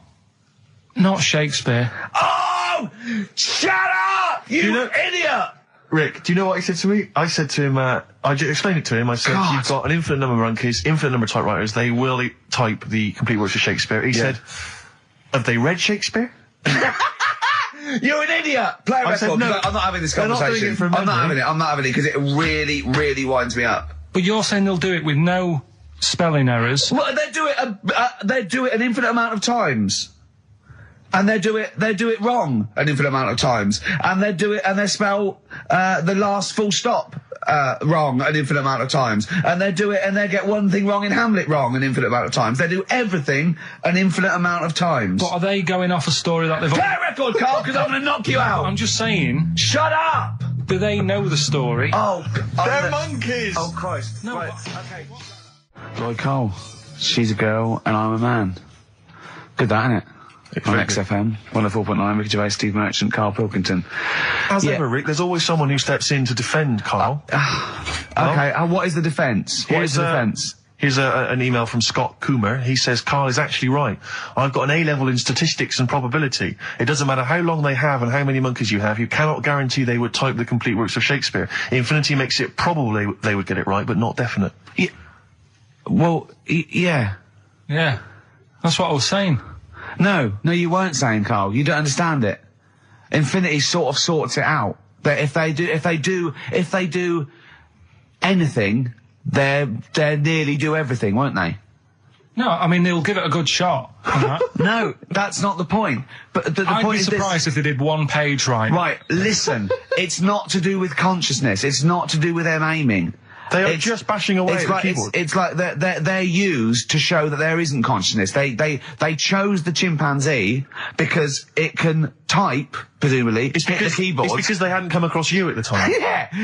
Shakespeare. Oh, shut up, you idiot! Rick, do you know what he said to me? I said to him, I explained it to him. I said, you've got an infinite number of monkeys, infinite number of typewriters. They will type the complete works of Shakespeare. He said, have they read Shakespeare? You're an idiot! Play a I said record. no. I'm not having this They're not conversation. doing it from I'm not memory. having it because it really, really winds me up. But you're saying they'll do it with no spelling errors. Well, they do it an infinite amount of times. And they do it wrong an infinite amount of times. And they spell the last full stop wrong an infinite amount of times. And they get one thing wrong in Hamlet wrong an infinite amount of times. They do everything an infinite amount of times. But are they going off a story that they've... Play a record, Carl, because I'm going to knock you out. I'm just saying... Shut up! Do they know the story? Oh, They're monkeys! Oh, Christ. No, Right, but- okay. Lloyd Cole. She's a girl and I'm a man. Good that, innit? On XFM, 104.9, Ricky Gervais, Steve Merchant, Karl Pilkington. As Yeah. ever, Rick, there's always someone who steps in to defend Carl. Okay, what is the defence? What is the defence? Here's an email from Scott Coomer. He says, Carl is actually right. I've got an A-level in statistics and probability. It doesn't matter how long they have and how many monkeys you have. You cannot guarantee they would type the complete works of Shakespeare. Infinity makes it probable they would get it right, but not definite. Yeah. Well, yeah. Yeah. That's what I was saying. No, you weren't saying, Carl. You don't understand it. Infinity sort of sorts it out. That if they do anything, they nearly do everything, won't they? No, I mean, they'll give it a good shot. No, that's not the point. But the I'd point be is surprised if they did one page right. Right, listen. It's not to do with consciousness. It's not to do with them aiming. They are just bashing away at the keyboard. It's like they're used to show that there isn't consciousness. They chose the chimpanzee because it can type, presumably, hit the keyboard. It's because they hadn't come across you at the time.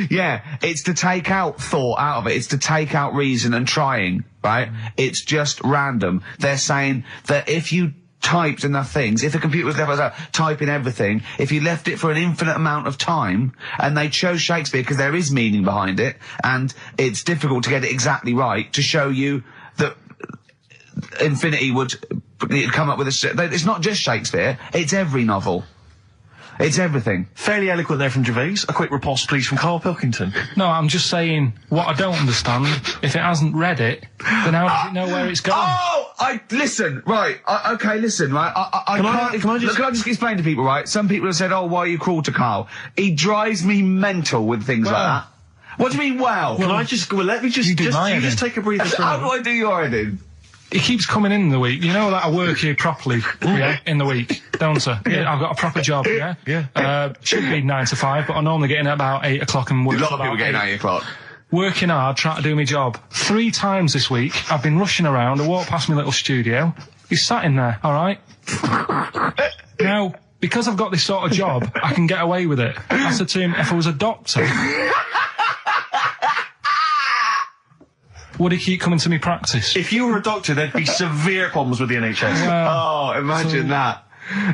Yeah. It's to take out thought out of it. It's to take out reason and trying, right? It's just random. They're saying that if you typed enough things, if the computer was left typing everything, if you left it for an infinite amount of time, and they chose Shakespeare because there is meaning behind it, and it's difficult to get it exactly right, to show you that Infinity would come up with it's not just Shakespeare, it's every novel. It's everything. Fairly eloquent there from Gervais. A quick riposte, please, from Karl Pilkington. No, I'm just saying, what I don't understand, if it hasn't read it, then how does it know where it's going? Listen, right, listen, right, Can I just explain to people, right? Some people have said, why are you cruel to Karl? He drives me mental with things like that. What do you mean, let me just take a breather for a How moment. do I do your editing? He keeps coming in the week. You know that I work here properly, in the week, don't I? Yeah, I've got a proper job, yeah? Should be 9 to 5, but I normally get in at about 8 o'clock and work A lot till of people about getting 8. 8 o'clock. Working hard, trying to do my job. 3 times this week, I've been rushing around. I walked past my little studio. He's sat in there, all right? Now, because I've got this sort of job, I can get away with it. I said to him, if I was a doctor, would he keep coming to me practice? If you were a doctor, there'd be severe problems with the NHS. Imagine that.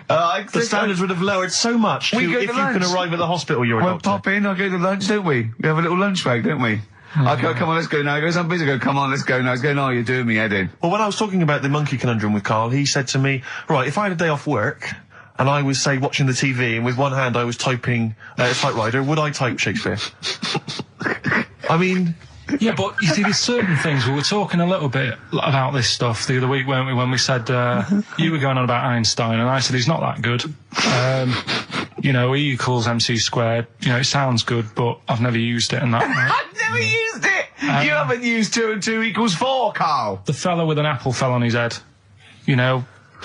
The standards would have lowered so much if you can arrive at the hospital, you're a We'll doctor. pop in, I'll go to lunch, don't we? We have a little lunch break, don't we? I go, come on, let's go now. He goes, I'm busy. I go, come on, let's go now. He's going, no, you're doing me head in. Well, when I was talking about the monkey conundrum with Carl, he said to me, right, if I had a day off work, and I was, say, watching the TV, and with one hand I was typing a typewriter, would I type Shakespeare? I mean... Yeah, but you see, there's certain things. We were talking a little bit about this stuff the other week, weren't we, when we said, you were going on about Einstein, and I said he's not that good. E equals MC squared. It sounds good, but I've never used it and that. Right? I've never used it! You haven't used 2 and 2 equals 4, Carl! The fella with an apple fell on his head.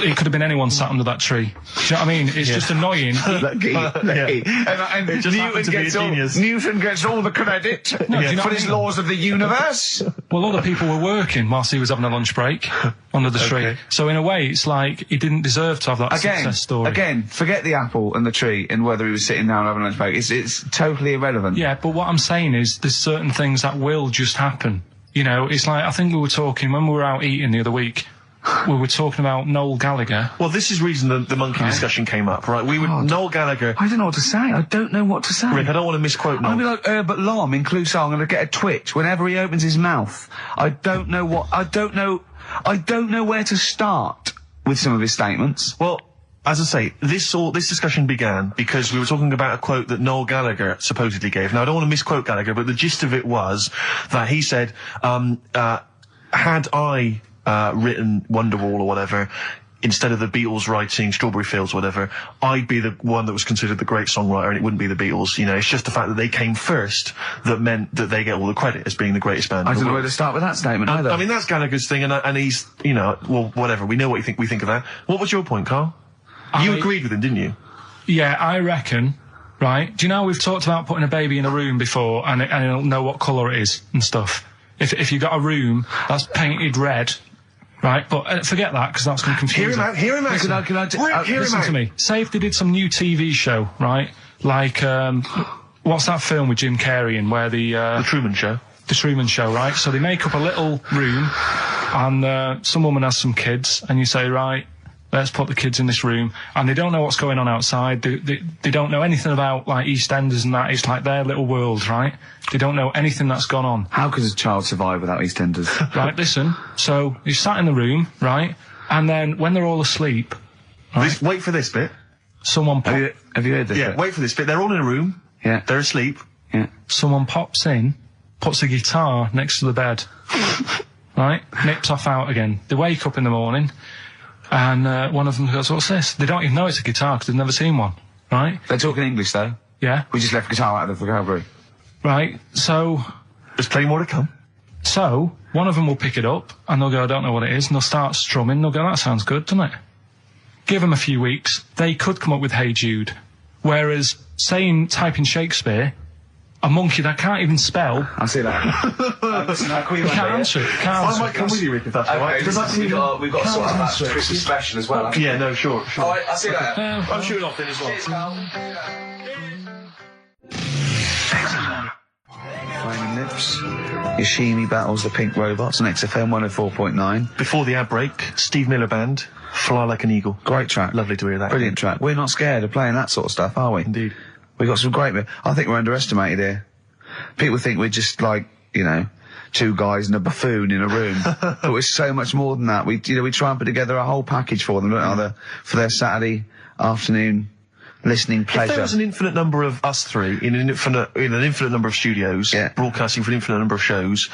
It could have been anyone sat under that tree. Do you know what I mean? It's just annoying. Lucky. And It just happened to be a genius. Newton gets all the credit do you know for what his I mean? laws of the universe. Well, other people were working whilst he was having a lunch break under the tree. So in a way, it's like he didn't deserve to have that success story. Again, forget the apple and the tree and whether he was sitting down having a lunch break. It's totally irrelevant. Yeah, but what I'm saying is there's certain things that will just happen. It's like, I think we were talking, when we were out eating the other week, we were talking about Noel Gallagher. Well, this is the reason the monkey discussion came up, right? Noel Gallagher... I don't know what to say. I don't know what to say. Rick, I don't want to misquote Noel. I'll be like Herbert Lom in Clouseau. I'm going to get a twitch whenever he opens his mouth. I don't know where to start with some of his statements. Well, as I say, this discussion began because we were talking about a quote that Noel Gallagher supposedly gave. Now, I don't want to misquote Gallagher, but the gist of it was that he said, had I... written Wonderwall or whatever, instead of the Beatles writing Strawberry Fields or whatever, I'd be the one that was considered the great songwriter and it wouldn't be the Beatles. You know, it's just the fact that they came first that meant that they get all the credit as being the greatest band. I don't know where to start with that statement either. I mean, that's Gallagher's thing, and he's, you know, well, whatever. We know what we think of that. What was your point, Carl? You agreed with him, didn't you? Yeah, I reckon. Right? Do you know we've talked about putting a baby in a room before and it'll know what colour it is and stuff? If you've got a room that's painted red. Right, but forget that, because that's going to confuse Hear him out. Listen to me. Say if they did some new TV show, right? Like, what's that film with Jim Carrey in where The Truman Show. The Truman Show, right? So they make up a little room, and some woman has some kids, and you say, right, let's put the kids in this room, and they don't know what's going on outside. They don't know anything about, like, EastEnders and that. It's like their little world, right? They don't know anything that's gone on. How could a child survive without EastEnders? Right, listen. So, you sat in the room, right? And then, when they're all asleep... Right, wait for this bit. Someone Have you heard this Yeah, bit? wait for this bit. They're all in a room. Yeah. They're asleep. Yeah. Someone pops in, puts a guitar next to the bed. Right? Nips off out again. They wake up in the morning, and one of them goes, what's this? They don't even know it's a guitar, because they've never seen one. Right? They're talking English, though. Yeah. We just left guitar out of the vocabulary. Right, so... There's plenty more to come. So, one of them will pick it up, and they'll go, I don't know what it is, and they'll start strumming, they'll go, that sounds good, doesn't it? Give them a few weeks, they could come up with Hey Jude. Whereas, type in Shakespeare, a monkey that can't even spell... I see that. You can't answer it, I might come with you, Rick, if that's all right. We've got to sort out that Christmas special as well. Yeah, no, sure. All right, I see that. I'm shooting off then as well. Cheers, Carl. Flaming Lips. Yoshimi battles the Pink Robots on XFM 104.9. Before the ad break, Steve Miller Band, Fly Like an Eagle. Great track. Lovely to hear that. Brilliant track. We're not scared of playing that sort of stuff, are we? Indeed. We got some great... I think we're underestimated here. People think we're just like, you know, two guys and a buffoon in a room. But we're so much more than that. We try and put together a whole package for them, don't we? For their Saturday afternoon listening pleasure. If there was an infinite number of us three in an infinite number of studios, broadcasting for an infinite number of shows,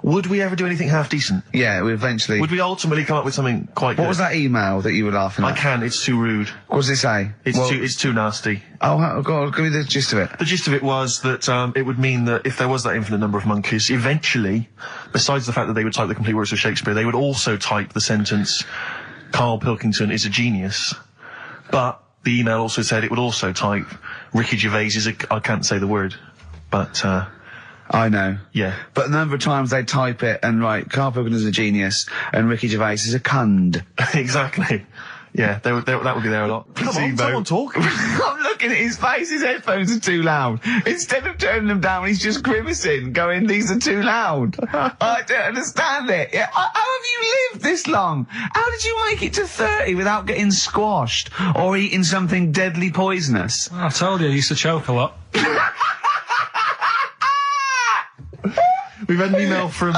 would we ever do anything half decent? Yeah, we eventually... Would we ultimately come up with something quite good? What was that email that you were laughing at? It's too rude. What does it say? It's too nasty. Oh, God, give me the gist of it. The gist of it was that it would mean that if there was that infinite number of monkeys, eventually, besides the fact that they would type the complete works of Shakespeare, they would also type the sentence, Karl Pilkington is a genius. But the email also said it would also type, Ricky Gervais is I can't say the word, but, I know. Yeah. But a number of times they type it and write, Karl Pilkington is a genius, and Ricky Gervais is a cund. Exactly. Yeah, that would be there a lot. Come on, someone talk. I'm looking at his face, his headphones are too loud. Instead of turning them down, he's just grimacing, going, these are too loud. I don't understand it. Yeah, how have you lived this long? How did you make it to 30 without getting squashed or eating something deadly poisonous? I told you, I used to choke a lot. We've had an email from...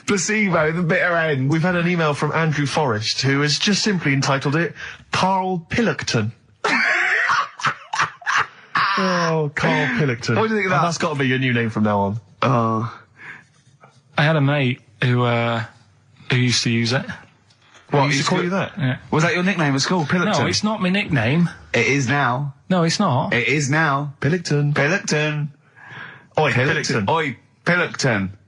placebo, the bitter end. We've had an email from Andrew Forrest, who has just simply entitled it, Karl Pilkington. Oh, Karl Pilkington. What do you think of that? That's got to be your new name from now on. I had a mate who used to use it. What, he used to call you that? Yeah. Was that your nickname at school, Pilkington? No, it's not my nickname. It is now. No, it's not. It is now. Pilkington. Pilkington. Oi, Pilkington. Oi, Pilkington.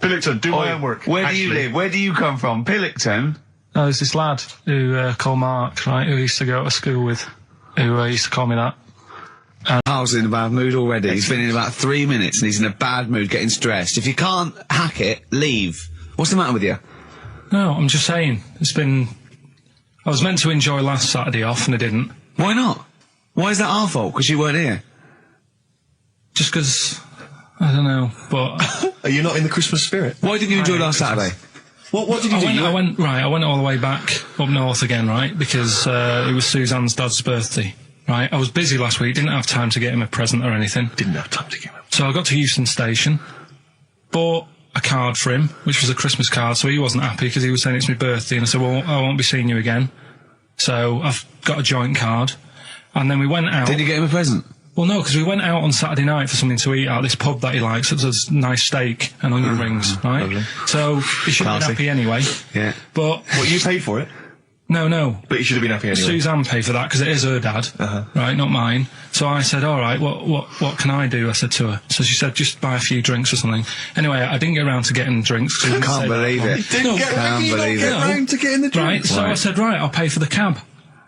Pilkington, do my homework. Where do you live? Where do you come from? Pilkington? No, there's this lad who called Mark, right, who used to go to school with, who used to call me that. Carl's in a bad mood already. He's been in about 3 minutes and he's in a bad mood, getting stressed. If you can't hack it, leave. What's the matter with you? No, I'm just saying. I was meant to enjoy last Saturday off and I didn't. Why not? Why is that our fault? Because you weren't here? Just because, I don't know, but... Are you not in the Christmas spirit? Why didn't you enjoy last Saturday? What did you do? I went all the way back up north again, right, because it was Suzanne's dad's birthday, right? I was busy last week, didn't have time to get him a present or anything. Didn't have time to get him. So I got to Euston Station, bought a card for him, which was a Christmas card, so he wasn't happy because he was saying it's my birthday, and I said, well, I won't be seeing you again. So I've got a joint card, and then we went out. Did you get him a present? Well, no, because we went out on Saturday night for something to eat at this pub that he likes. It was a nice steak and onion rings, right? Lovely. So he should have been happy anyway. Yeah. But... What, you paid for it? No. But you should have been happy anyway. Suzanne paid for that because it is her dad, right, not mine. So I said, all right, what can I do? I said to her. So she said, just buy a few drinks or something. Anyway, I didn't get around to getting drinks. I can't believe it. Didn't get round to getting the drinks. Right, so I said, right, I'll pay for the cab.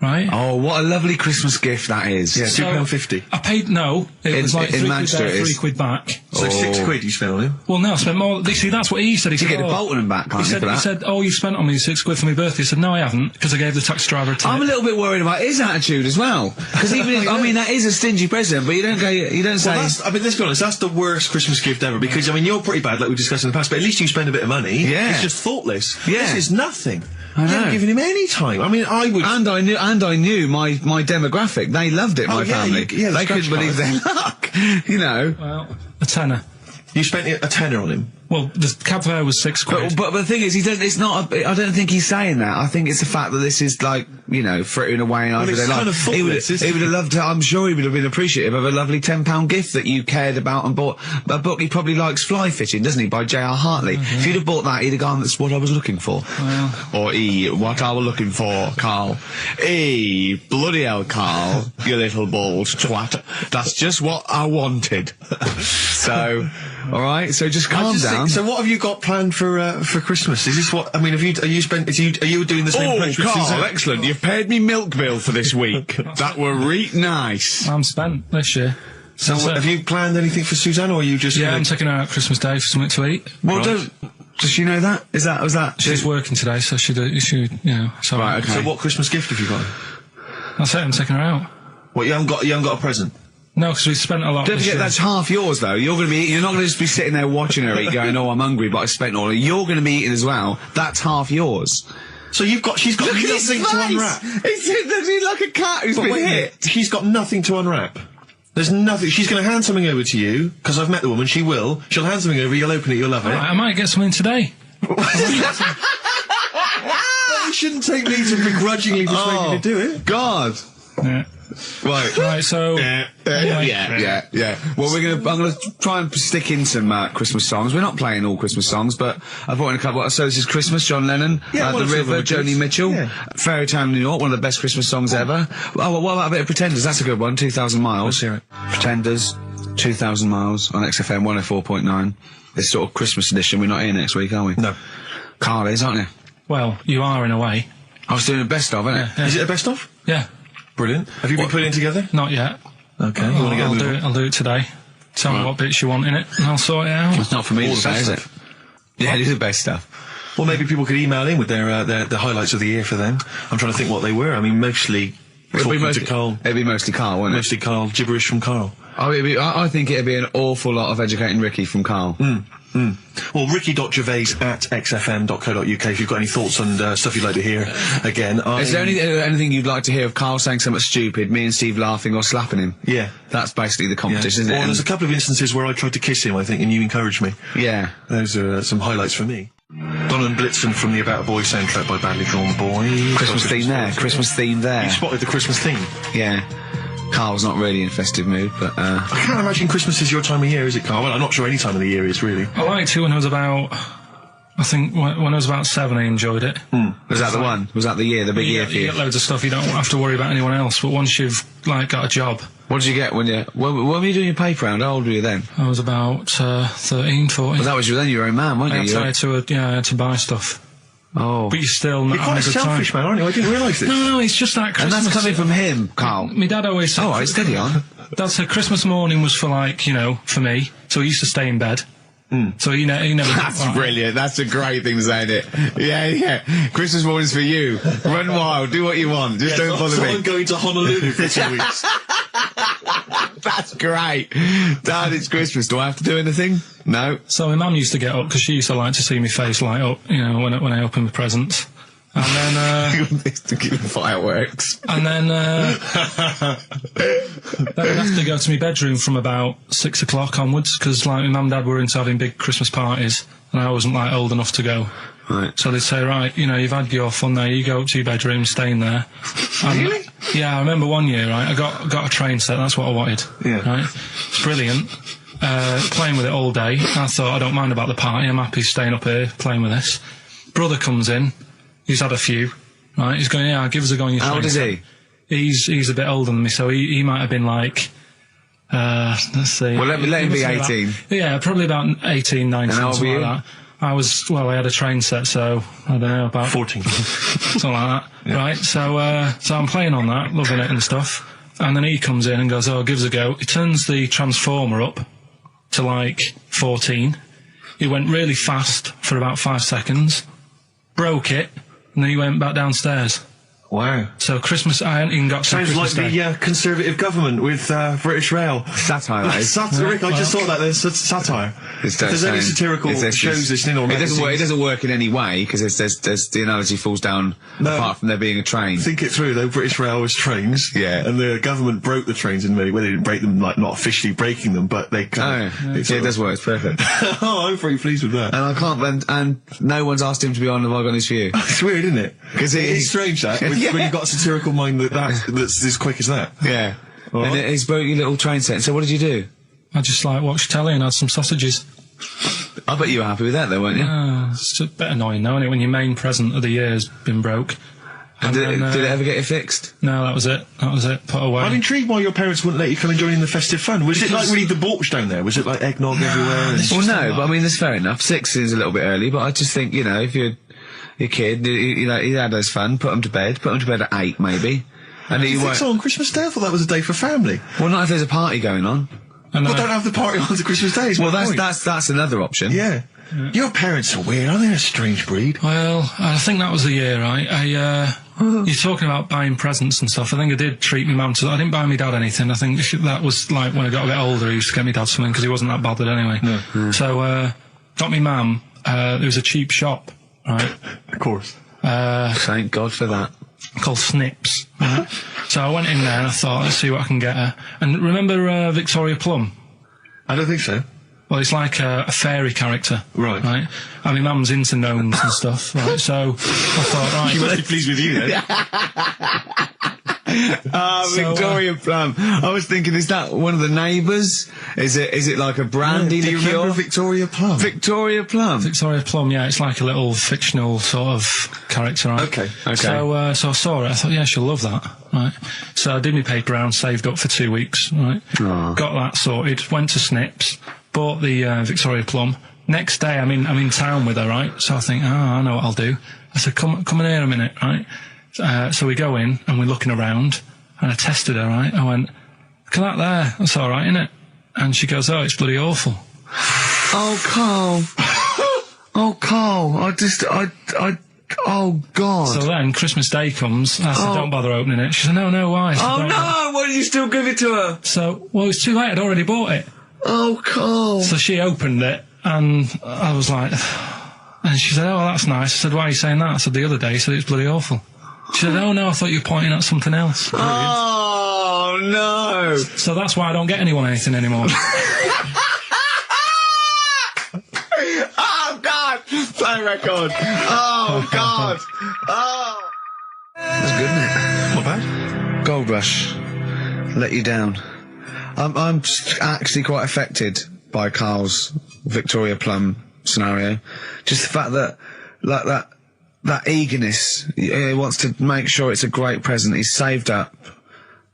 Right. Oh, what a lovely Christmas gift that is. Yeah, £2.50. I paid, no, it was like £3 there, £3 back. So £6 you spent on him? Well, no, I spent more. See, that's what he said. He said, get the Bolton back, can't you, for that? He said, oh, you spent on me £6 for my birthday. I said, no, I haven't, because I gave the taxi driver a tip. I'm a little bit worried about his attitude as well. Because even, I mean, that is a stingy present, but you don't say... Well, I mean, let's be honest, that's the worst Christmas gift ever, because, I mean, you're pretty bad, like we discussed in the past, but at least you spend a bit of money. Yeah. It's just thoughtless. Yeah. This is nothing. I know. You haven't given him any time. I mean, I would... And I knew my demographic. They loved it, my family. They couldn't believe their luck. You know. Well, a tenner. You spent a tenner on him? Well, the cab fare was £6. But the thing is, it's not. I don't think he's saying that. I think it's the fact that this is like, you know, frittering away in everyday life. He would have loved to. I'm sure he would have been appreciative of a lovely £10 gift that you cared about and bought. A book he probably likes, Fly Fishing, doesn't he, by J.R. Hartley. If you'd have bought that, he'd have gone, that's what I was looking for. Well. Or what I was looking for, Carl. Bloody hell, Carl, you little bald twat. That's just what I wanted. So, all right. So just calm down. So what have you got planned for Christmas? Is this what? I mean, are you doing the same? Oh, Carl, excellent. You've paid me milk bill for this week. That were nice. I'm spent this year. So have you planned anything for Suzanne, or are you just? Yeah, I'm taking her out Christmas Day for something to eat. Well, does she know that? Was that? She's working today, so she you know. So right. Okay. So what Christmas gift have you got? That's it. I'm taking her out. What, you haven't got a present? No, because we spent a lot. Don't forget, that's half yours, though. You're not going to just be sitting there watching her eat, going, "Oh, I'm hungry, but I spent all." You're going to be eating as well. That's half yours. So she's got nothing to unwrap. He's like a cat who's been hit. She's got nothing to unwrap. There's nothing. She's going to hand something over to you, because I've met the woman. She will. She'll hand something over. You'll open it. You'll love it. I might get something today. You shouldn't take me to begrudgingly persuade you to do it. God. Yeah. Right, so... Yeah. Well, I'm gonna try and stick in some Christmas songs. We're not playing all Christmas songs, but I brought in a couple. So this is Christmas, John Lennon, The River, Joni Mitchell, Fairy Tale New York, one of the best Christmas songs ever. Oh, well, what about a bit of Pretenders? That's a good one, 2,000 Miles. Let's hear it. Pretenders, 2,000 Miles on XFM 104.9. This sort of Christmas edition. We're not here next week, are we? No. Carl is, aren't you? Well, you are in a way. I was doing a best of, isn't it? Is it a best of? Yeah. Brilliant. Have you been putting it together? Not yet. Okay. I'll do it today. Tell me what bits you want in it, and I'll sort it out. It's not for me to say, is it? Yeah, it is the best stuff. Well, maybe people could email in with their highlights of the year for them. I'm trying to think what they were. I mean, mostly talking to Carl. It'd be mostly Carl, wouldn't it? Mostly Carl, gibberish from Carl. I think it'd be an awful lot of educating Ricky from Carl. Well, ricky.gervais@xfm.co.uk if you've got any thoughts and stuff you'd like to hear again. Is there anything you'd like to hear of Carl saying something stupid, me and Steve laughing or slapping him? Yeah. That's basically the competition, isn't it? Well, there's a couple of instances where I tried to kiss him, I think, and you encouraged me. Yeah. Those are some highlights for me. Donovan Blitzen from the About a Boy soundtrack by Badly Drawn Boy. Christmas theme there. Christmas theme there. You spotted the Christmas theme? Yeah. Carl's not really in festive mood, but I can't imagine Christmas is your time of year, is it, Carl? Well, I'm not sure any time of the year is, really. I liked it when I was about... I think when I was about 7 I enjoyed it. Was that the one? Was that the year, the big year for you? You get loads of stuff, you don't have to worry about anyone else, but once you've, got a job... What did you get when were you doing your paper round? How old were you then? I was about 13, 14. Well, that was then you were a man, weren't you? I had to buy stuff. Oh. But you're still not You're quite a selfish man, aren't you? I didn't realise this. No, it's just that Christmas... And that's coming from him, Carl. My dad always said... Oh, right, steady on. Dad said Christmas morning was for, for me, so he used to stay in bed. So he never... That's brilliant. That's a great thing to say, isn't it? Yeah. Christmas morning's for you. Run wild, do what you want. Just don't bother me. I'm going to Honolulu for 2 weeks. That's great. Dad, it's Christmas. Do I have to do anything? No. So my mum used to get up, because she used to like to see my face light up, when I opened the presents. And then, to keep the fireworks. And then I'd have to go to my bedroom from about 6 o'clock onwards, because, my mum and dad were into having big Christmas parties, and I wasn't, old enough to go. Right. So they'd say, right, you've had your fun there, you go up to your bedroom, stay in there. Really? Yeah, I remember one year, right, I got a train set, that's what I wanted. Yeah. Right? It's brilliant. Playing with it all day. I thought, I don't mind about the party, I'm happy staying up here, playing with this. Brother comes in, he's had a few, right? He's going, yeah, I'll give us a go on your train. How old is he? He's a bit older than me, so he might have been like, let's see. Well, let him be 18. Yeah, probably about 18, 19, and how old something were you? like that. I had a train set, so, I don't know, about 14. something like that, right? So I'm playing on that, loving it and stuff, and then he comes in and goes, oh, give us a go. He turns the transformer up to like 14. He went really fast for about 5 seconds, broke it, and then he went back downstairs. Wow. So Christmas, I hadn't even got to Sounds Christmas like Day. the Conservative government with British Rail. Satire, that is. Satire, Rick, I just thought that there's satire. If there's any satirical shows listening or magazines. It doesn't work in any way, because there's the analogy falls down apart from there being a train. Think it through, though. British Rail was trains. Yeah. And the government broke the trains in many ways. They didn't break them, like, not officially breaking them, but they kind of... It does work, it's perfect. Oh, I'm very pleased with that. And I can't, and no one's asked him to be on Have I Got News For You. It's weird, isn't it? Because it's strange, that, when you've got a satirical mind that's as quick as that. Yeah. And he's broke your little train set. So what did you do? I just like watched telly and had some sausages. I bet you were happy with that though, weren't you? It's a bit annoying though, isn't it, when your main present of the year has been broke. And did it ever get it fixed? No, that was it. Put away. I'm intrigued why your parents wouldn't let you come and join in the festive fun. Was it like really debauched down there? Was it like eggnog everywhere? Well, no, but I mean, that's fair enough. 6 is a little bit early, but I just think, you know, if you're your kid, you know, he had his fun, put him to bed at 8 maybe. And you think so on Christmas Day? I thought that was a day for family. Well, not if there's a party going on. Well, don't have the party on to Christmas Day. Well, that's another option. Yeah. Your parents are weird, aren't they? A strange breed. Well, I think that was the year, right? You're talking about buying presents and stuff. I think I did treat my mum to... I didn't buy my dad anything. I think that was like when I got a bit older, he used to get me dad something because he wasn't that bothered anyway. No. So, got me mum, there was a cheap shop, right? Of course. Thank God for that. Called Snips. Right? So I went in there and I thought, let's see what I can get her. And remember Victoria Plum? I don't think so. Well, it's like a fairy character. Right. Right? And my mum's into gnomes and stuff, right? So I thought, right... She must be pleased with you, then. Victoria Plum. I was thinking, is that one of the neighbours? Is it like a brandy liqueur? Do you remember Victoria Plum? Victoria Plum? Victoria Plum, yeah. It's like a little fictional sort of character, right? Okay. So I saw her. I thought, yeah, she'll love that, right? So I did my paper round, saved up for 2 weeks, right? Aww. Got that sorted, went to Snips, bought the Victoria Plum. Next day, I'm in town with her, right? So I think, I know what I'll do. I said, come in here a minute, right? So we go in and we're looking around and I tested her, right? I went, look at that there. That's all right, innit? And she goes, oh, it's bloody awful. Oh, Carl. Oh, Carl. Oh, God. So then Christmas Day comes. I said, don't bother opening it. She said, no, why? I said, oh, no. Why did you still give it to her? So, well, it's too late. I'd already bought it. Oh, Carl. So she opened it and I was like, and she said, oh, that's nice. I said, why are you saying that? I said, the other day you said it's bloody awful. She said, oh no, I thought you were pointing at something else. Oh, no. So that's why I don't get anyone anything anymore. Oh, God. Play record. Oh, God. Oh. That's good, isn't it? Not bad. Gold Rush. Let you down. I'm actually quite affected by Carl's Victoria Plum scenario. Just the fact that, like, that eagerness, he wants to make sure it's a great present. He's saved up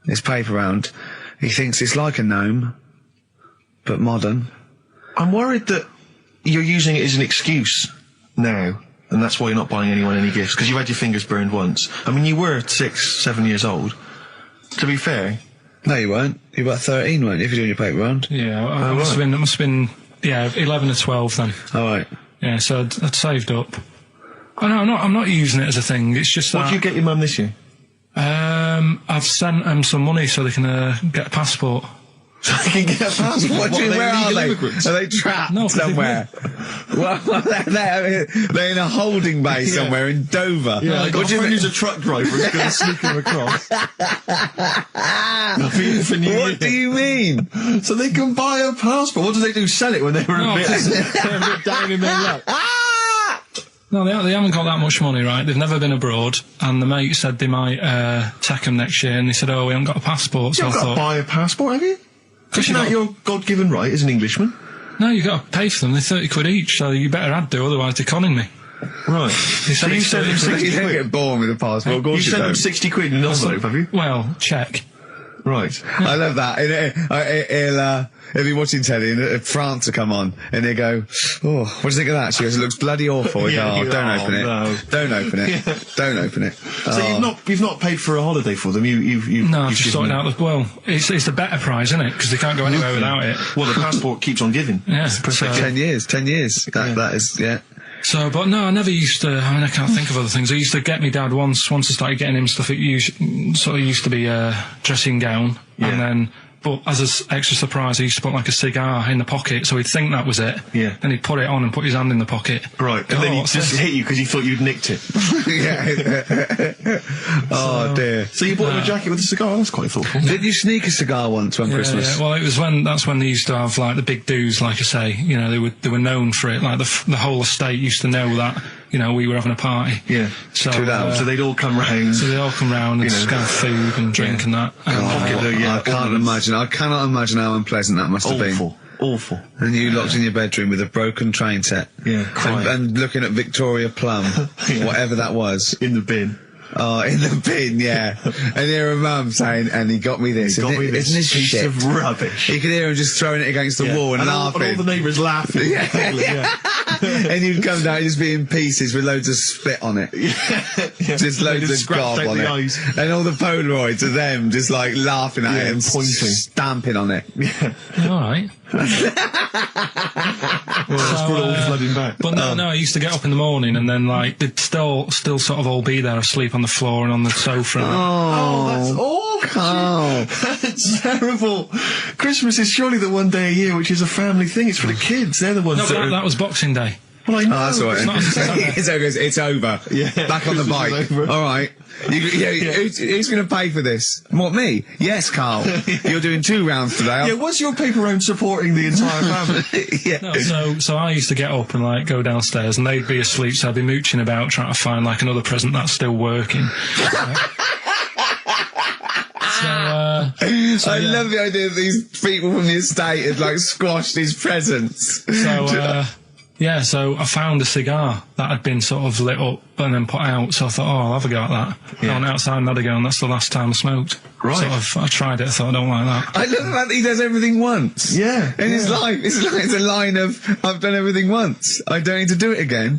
his paper round. He thinks it's like a gnome, but modern. I'm worried that you're using it as an excuse now, and that's why you're not buying anyone any gifts, because you've had your fingers burned once. I mean, you were 6, 7 years old. To be fair... No, you weren't. You were about 13, weren't you, if you're doing your paper round? Yeah, it must have been, 11 or 12 then. All right. Yeah, so I'd saved up. Oh, no, I'm not using it as a thing. It's just that... What did you get your mum this year? I've sent them some money so they can get a passport. So they can get a passport? What do you, where are they? Immigrants? Are they trapped somewhere? Well, they're in a holding bay somewhere in Dover. Yeah, I got a friend who's a truck driver who's going to sneak them across. What do you mean? So they can buy a passport. What do they do? Sell it when they're a bit down in their luck? No, they haven't got that much money, right? They've never been abroad, and the mate said they might take them next year, and they said, oh, we haven't got a passport, so You've got to buy a passport, have you? Isn't that your God-given right as an Englishman? No, you've got to pay for them. They're 30 quid each, so you better do, otherwise they're conning me. Right. So you sent him 60 You don't quid? get born with a passport. Of course You sent him 60 quid in an envelope, have you? Well, check. Right. I love that. He'll be watching telly and France will come on and he'll go, oh, what do you think of that? She goes, it looks bloody awful. Yeah, Don't open it. no. Don't open it. Don't open it. So you've not paid for a holiday for them? You've No, I've just sorted out well, it's the better prize, isn't it? Because they can't go anywhere without it. Well, the passport keeps on giving. Yeah. So 10 years. That is, yeah. So, but no, I never used to, I mean, I can't think of other things. I used to get me dad once I started getting him stuff, it used to be a dressing gown, and then, but as an extra surprise, I used to put like a cigar in the pocket, so he'd think that was it. Yeah. Then he'd put it on and put his hand in the pocket. Right, and then he'd just hit you because he thought you'd nicked it. Oh dear. So you bought him a jacket with a cigar? That's quite thoughtful. Did you sneak a cigar once one Christmas? Yeah. Well, that's when they used to have like the big do's, like I say. You know, they were known for it. Like the whole estate used to know that. You know, we were having a party. Yeah. So they'd all come round. So they all come round and just have food and drink and that. I can't imagine. I cannot imagine how unpleasant that must have been. Awful. And you locked in your bedroom with a broken train set. Yeah, crying. And looking at Victoria Plum, whatever that was. In the bin. Oh, in the bin, yeah. And hear a mum saying, and he got me this. Isn't this piece shit? of rubbish. You could hear him just throwing it against the wall and laughing. And all the neighbours laughing. And you'd come down and just be in pieces with loads of spit on it. Just loads of gob on it. Eyes. And all the Polaroids of them just like laughing at it and pointing. Stamping on it. Alright. That's brought all flooding back. But no, I used to get up in the morning and then like they'd still sort of all be there asleep on the floor and on the sofa. Oh, that's awful. Oh, that's terrible. Christmas is surely the one day a year which is a family thing. It's for the kids. They're the ones No, but that was Boxing Day. Well, I know. Oh, that's all right. It's over. Yeah. Back on the bike. All right. Who's going to pay for this? What, me? Yes, Carl. You're doing 2 rounds today. Yeah, what's your paper round supporting the entire family? No, so I used to get up and like go downstairs and they'd be asleep, so I'd be mooching about trying to find like another present that's still working. I love the idea that these people from the estate had like squashed his presents. So I found a cigar that had been sort of lit up and then put out, so I thought, I'll have a go at that. I went outside and had a go, and that's the last time I smoked. Right. I tried it, I thought, I don't like that. I love the fact that he does everything once. Yeah. In his life, it's a line of, I've done everything once. I don't need to do it again.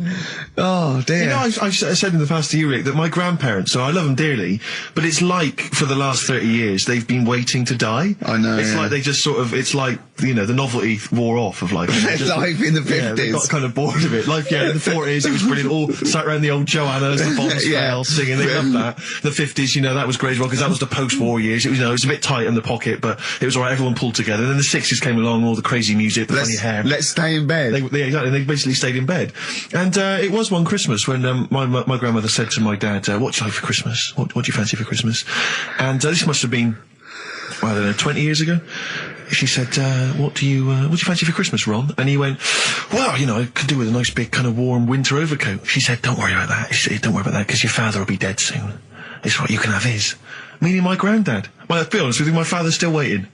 Oh, dear. You know, I've said in the past to you, Rick, that my grandparents, so I love them dearly, but it's like, for the last 30 years, they've been waiting to die. I know, It's like they just sort of, it's like, you know, the novelty wore off of life. Life in the 50s. Yeah, they got kind of bored of it. Life, in the 40s, it was brilliant. All sat around the old Joannas, the Bonspell, singing. They loved that. The 50s, you know, that was great as well, because that was the post-war years. It was, you know, it was a bit tight in the pocket, but it was alright, everyone pulled together. And then the 60s came along, all the crazy music, the funny hair. Let's stay in bed. Exactly, they basically stayed in bed. And it was one Christmas when my grandmother said to my dad, what do you like for Christmas? What do you fancy for Christmas? And this must have been, I don't know, 20 years ago. She said, what do you fancy for Christmas, Ron? And he went, well, you know, I could do with a nice big kind of warm winter overcoat. She said, don't worry about that. She said, don't worry about that, because your father will be dead soon. It's right, you can have his. Meaning my granddad. Well, to be honest with you, my father's still waiting.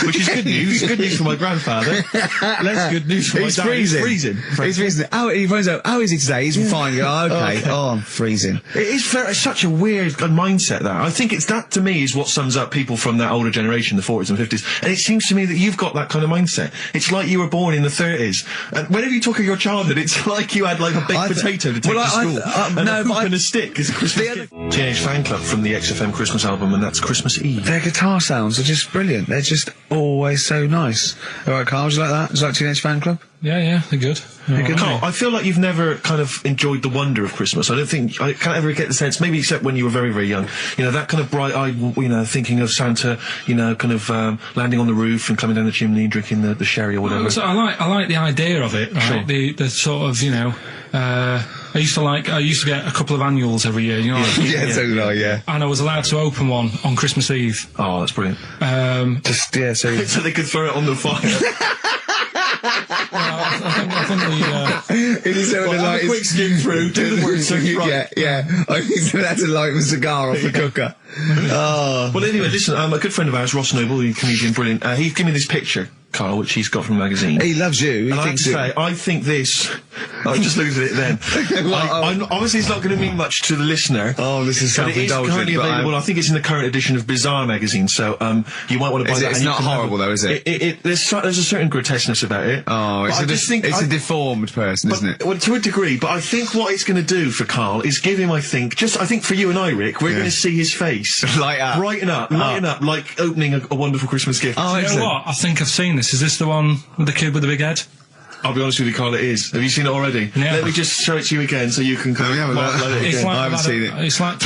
Which is good news. Good news for my grandfather. Less good news for my dad. Freezing. He's freezing. He finds out, how is he today? He's fine. Oh, okay. Oh, I'm freezing. It's such a weird mindset, that. I think that to me is what sums up people from that older generation, the 40s and 50s. And it seems to me that you've got that kind of mindset. It's like you were born in the 30s. And whenever you talk of your childhood, it's like you had like a baked potato to take to school. And a hoop and a stick as a Christmas gift. Teenage Fan Club from the XFM Christmas album, and that's Christmas Eve. Their guitar sounds are just brilliant. They're just always so nice. All right, Carl, do you like that? Do you like Teenage Fan Club? Yeah, they're good. Carl, I feel like you've never kind of enjoyed the wonder of Christmas. I can't ever get the sense, maybe except when you were very, very young, you know, that kind of bright-eyed, you know, thinking of Santa, you know, kind of landing on the roof and climbing down the chimney and drinking the sherry or whatever. So I like the idea of it, right? Sure. The sort of, you know, I used to get a couple of annuals every year, you know. So do I, yeah. And I was allowed to open one on Christmas Eve. Oh, that's brilliant. So they could throw it on the fire. I think it is so a quick skim through, do the words right. Yeah. I think that's to light a cigar off the cooker. Oh. Well, anyway, listen, a good friend of ours, Ross Noble, the comedian, brilliant, he gave me this picture. Carl, which he's got from the magazine. He loves you. He And I have to thinks say, I think this... I just looked at it then. Obviously, it's not going to mean much to the listener. Oh, this is but it is self-indulgent, currently but available. I think it's in the current edition of Bizarre magazine, so you might want to buy that. It's and you not can have horrible, though, is it? There's a certain grotesqueness about it. Oh, it's a deformed person, isn't it? Well, to a degree, but I think what it's going to do for Carl is give him, I think for you and I, Rick, we're going to see his face brighten up, like opening a wonderful Christmas gift. Oh, you know what? I think I've seen this. Is this the one with the kid with the big head? I'll be honest with you, Carl, it is. Have you seen it already? Yeah. Let me just show it to you again so you can kind of mark it again. I haven't seen it. It's like...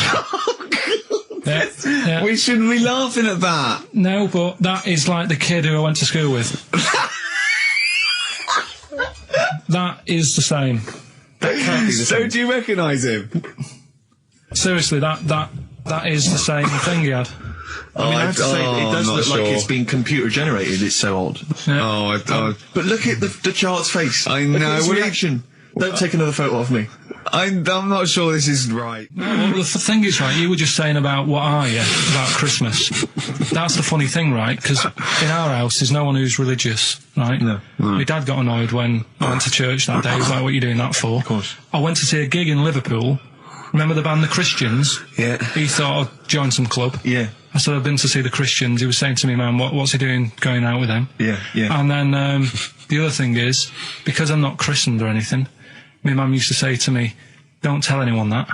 yeah. We shouldn't be laughing at that. No, but that is like the kid who I went to school with. That is the same. That can't be the same. So do you recognise him? Seriously, that is the same thing he had. I mean, I have to say, it does look like sure. it's been computer generated. It's so odd. Yeah. But look at the child's face. I know. Look at his reaction. Don't take another photo of me. I'm not sure this is right. No, well, the thing is, right, you were just saying about what are you, about Christmas. That's the funny thing, right? Because in our house, there's no one who's religious, right? No. My dad got annoyed when I went to church that day. He was like, what are you doing that for? Of course. I went to see a gig in Liverpool. Remember the band The Christians? Yeah. He thought I'd join some club. Yeah. I said, I've been to see The Christians. He was saying to me, man, what's he doing going out with them? Yeah, yeah. And then the other thing is, because I'm not christened or anything, my mum used to say to me, don't tell anyone that,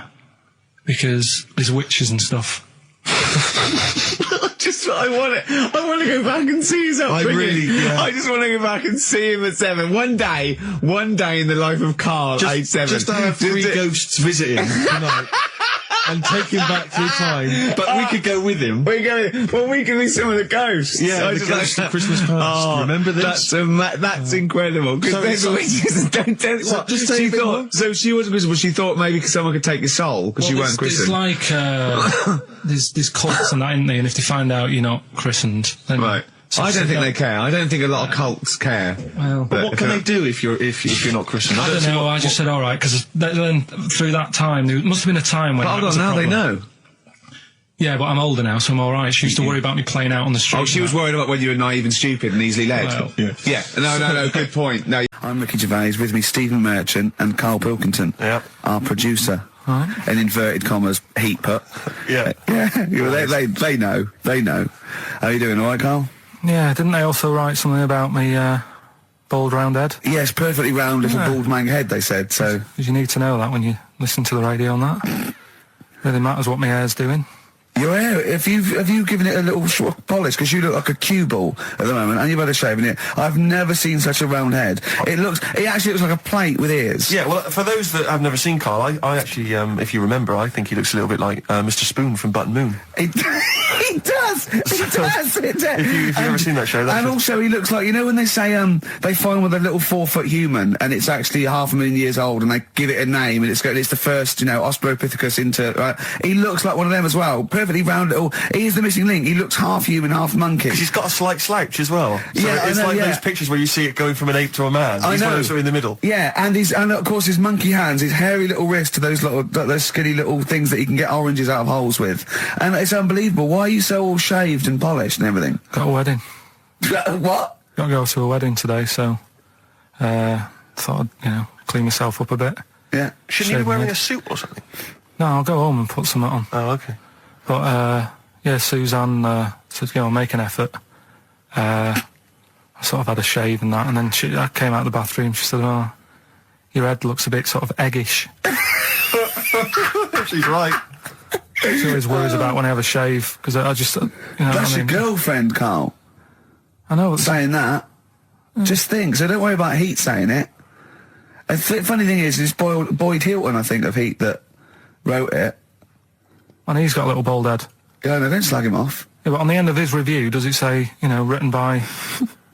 because there's witches and stuff. I want to go back and see his upbringing. I just want to go back and see him at 7. One day in the life of Carl, age 7. Just to have 3 ghosts visit him tonight. And take him back through time. But we could go with him. We can be some of the ghosts. Yeah, the ghosts of Christmas past. Remember this? That's incredible. Because don't tell me what. Just say so she wasn't Christian, but she thought maybe someone could take your soul because you weren't christened. It's like, there's cults and that, isn't there? And if they find out you're not christened, then... Right. I don't think they care. I don't think a lot of cults care. Well, but what can they do if you're not christened? I don't know. I just said all right because then through that time there must have been a time when. But hold on, now they know. Yeah, but I'm older now, so I'm all right. She used to worry about me playing out on the street. Oh, she was worried about whether you were naive and stupid and easily led. Well, yeah. No. Good point. No. I'm Ricky Gervais. With me, Stephen Merchant and Karl Pilkington. Yeah. Our producer. In inverted commas, heat put. Yeah. They know. They know. How are you doing? All right, Karl? Yeah, didn't they also write something about me, bald round head? Yes, perfectly round little bald man head, they said, so... Because you need to know that when you listen to the radio on that. Really matters what my hair's doing. Your hair, have you given it a little polish? Because you look like a cue ball at the moment, and you've had a shave in it. I've never seen such a round head. It actually looks like a plate with ears. Yeah, well, for those that have never seen Carl, I actually, if you remember, I think he looks a little bit like Mr. Spoon from Button Moon. He does. If you've ever seen that show, and also he looks like, you know when they say they find with a little 4-foot human and it's actually 500,000 years old and they give it a name and it's the first, Australopithecus into. Right? He looks like one of them as well. Perfectly round little. He is the missing link. He looks half human, half monkey. Because he's got a slight slouch as well. So yeah, it's like those pictures where you see it going from an ape to a man. He's one of those in the middle. Yeah, and of course his monkey hands, his hairy little wrist to those skinny little things that he can get oranges out of holes with. And it's unbelievable. Why are you so all shaved and polished and everything? Got a wedding. What? Got to go to a wedding today, so thought I'd, clean myself up a bit. Yeah. Shouldn't you be wearing a suit or something? No, I'll go home and put something on. Oh, okay. But, Suzanne said, make an effort. I sort of had a shave and that, and then I came out of the bathroom, she said, oh, your head looks a bit sort of eggish. She's right. She always worries about when I have a shave, because I just, That's your girlfriend, Carl. I know. Saying that. Just think, so don't worry about Heat saying it. And funny thing is, it's Boyd Hilton, I think, of Heat that wrote it. And he's got a little bald head. Yeah, no, don't slag him off. Yeah, but on the end of his review, does it say, written by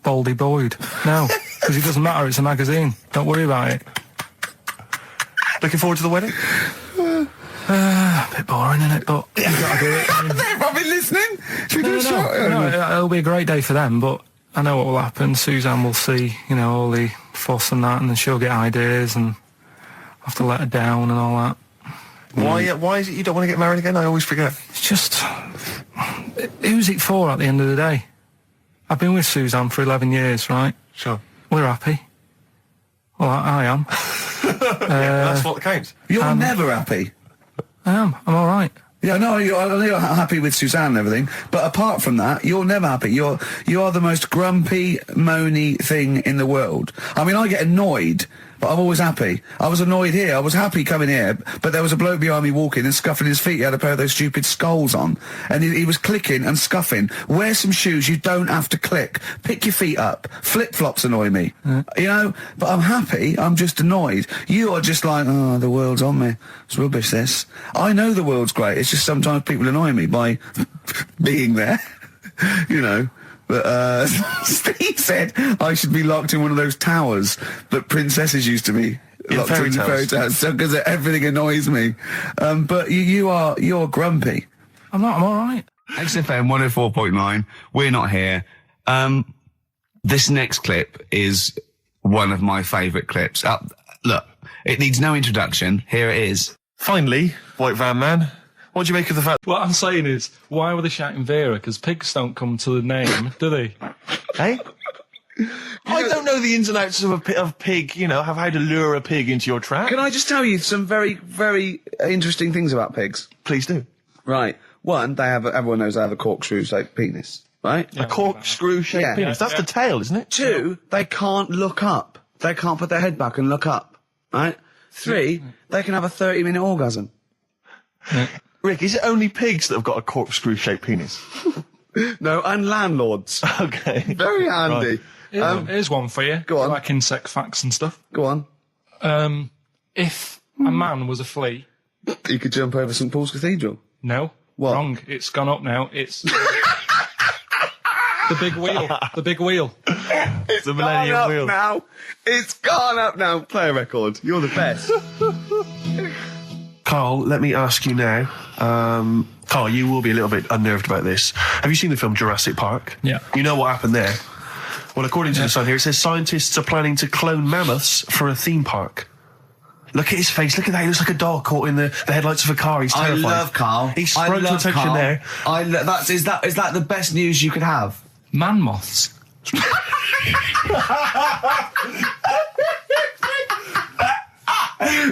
Baldy Boyd? No, because it doesn't matter, it's a magazine. Don't worry about it. Looking forward to the wedding? A bit boring, isn't it? But you've got to do it. They're probably listening. Should we do a shot? No, it'll be a great day for them, but I know what will happen. Suzanne will see, all the fuss and that, and then she'll get ideas, and I'll have to let her down and all that. Why is it you don't want to get married again? I always forget. It's just... Who's it for at the end of the day? I've been with Suzanne for 11 years, right? Sure. We're happy. Well, I am. That's what counts. You're never happy. I am. I'm all right. Yeah, no, you're happy with Suzanne and everything, but apart from that, you're never happy. You are the most grumpy, moany thing in the world. I mean, I get annoyed, but I'm always happy. I was annoyed here. I was happy coming here, but there was a bloke behind me walking and scuffing his feet. He had a pair of those stupid skulls on, and he was clicking and scuffing. Wear some shoes. You don't have to click. Pick your feet up. Flip-flops annoy me. You know, but I'm happy. I'm just annoyed. You are just like, oh, the world's on me. It's rubbish, this. I know the world's great. It's just sometimes people annoy me by being there. You know. But Steve said I should be locked in one of those towers that princesses used to be locked in fairy tales, so because everything annoys me. But you're grumpy. I'm not. I'm all right. XFM 104.9. We're not here. This next clip is one of my favourite clips. Look, it needs no introduction. Here it is. Finally, White Van Man. What do you make of the fact? What I'm saying is, why were they shouting Vera? Because pigs don't come to the name, do they? Hey? I don't know the ins and outs of pig, you know, how to lure a pig into your trap. Can I just tell you some very, very interesting things about pigs? Please do. Right. One, everyone knows they have a corkscrew-shaped penis, right? A corkscrew-shaped penis. That's the tail, isn't it? Two, they can't look up. They can't put their head back and look up, right? Three, they can have a 30-minute orgasm. Rick, is it only pigs that have got a corkscrew-shaped penis? No, and landlords. Okay. Very handy. Right. Here's one for you. Go on. Like insect facts and stuff. Go on. If a man was a flea... You could jump over St Paul's Cathedral. No. What? Wrong. It's gone up now. It's... the big wheel. The big wheel. It's the Millennium Wheel. Now. It's gone up now. Play a record. You're the best. Carl, let me ask you now. Carl, you will be a little bit unnerved about this. Have you seen the film Jurassic Park? Yeah. You know what happened there? Well, according to the sign here, it says scientists are planning to clone mammoths for a theme park. Look at his face. Look at that. He looks like a dog caught in the headlights of a car. He's terrified. I love Carl. He sprung to attention Carl. there. Is that the best news you could have? Man moths.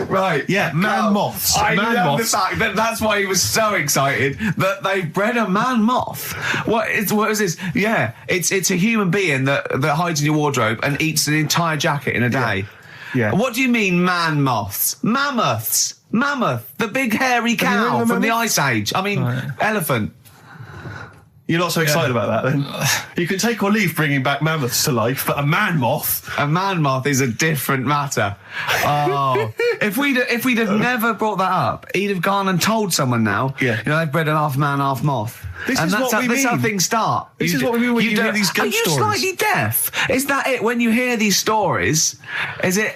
Right. Yeah, man moths. I man love moths. the fact that that's why he was so excited that they bred a man moth. What is this? Yeah, it's a human being that hides in your wardrobe and eats an entire jacket in a day. Yeah. What do you mean man moths? Mammoths. Mammoth. The big hairy cow from the Ice Age. I mean, elephant. You're not so excited about that, then? You can take or leave bringing back mammoths to life, but a man moth... A man moth is a different matter. Oh. If we'd have never brought that up, he'd have gone and told someone now, you know, they've bred an half man, half moth. This is what we mean. That's how things start. This is what we mean when you hear these ghost stories. Are you slightly deaf? Is that it? When you hear these stories, is it...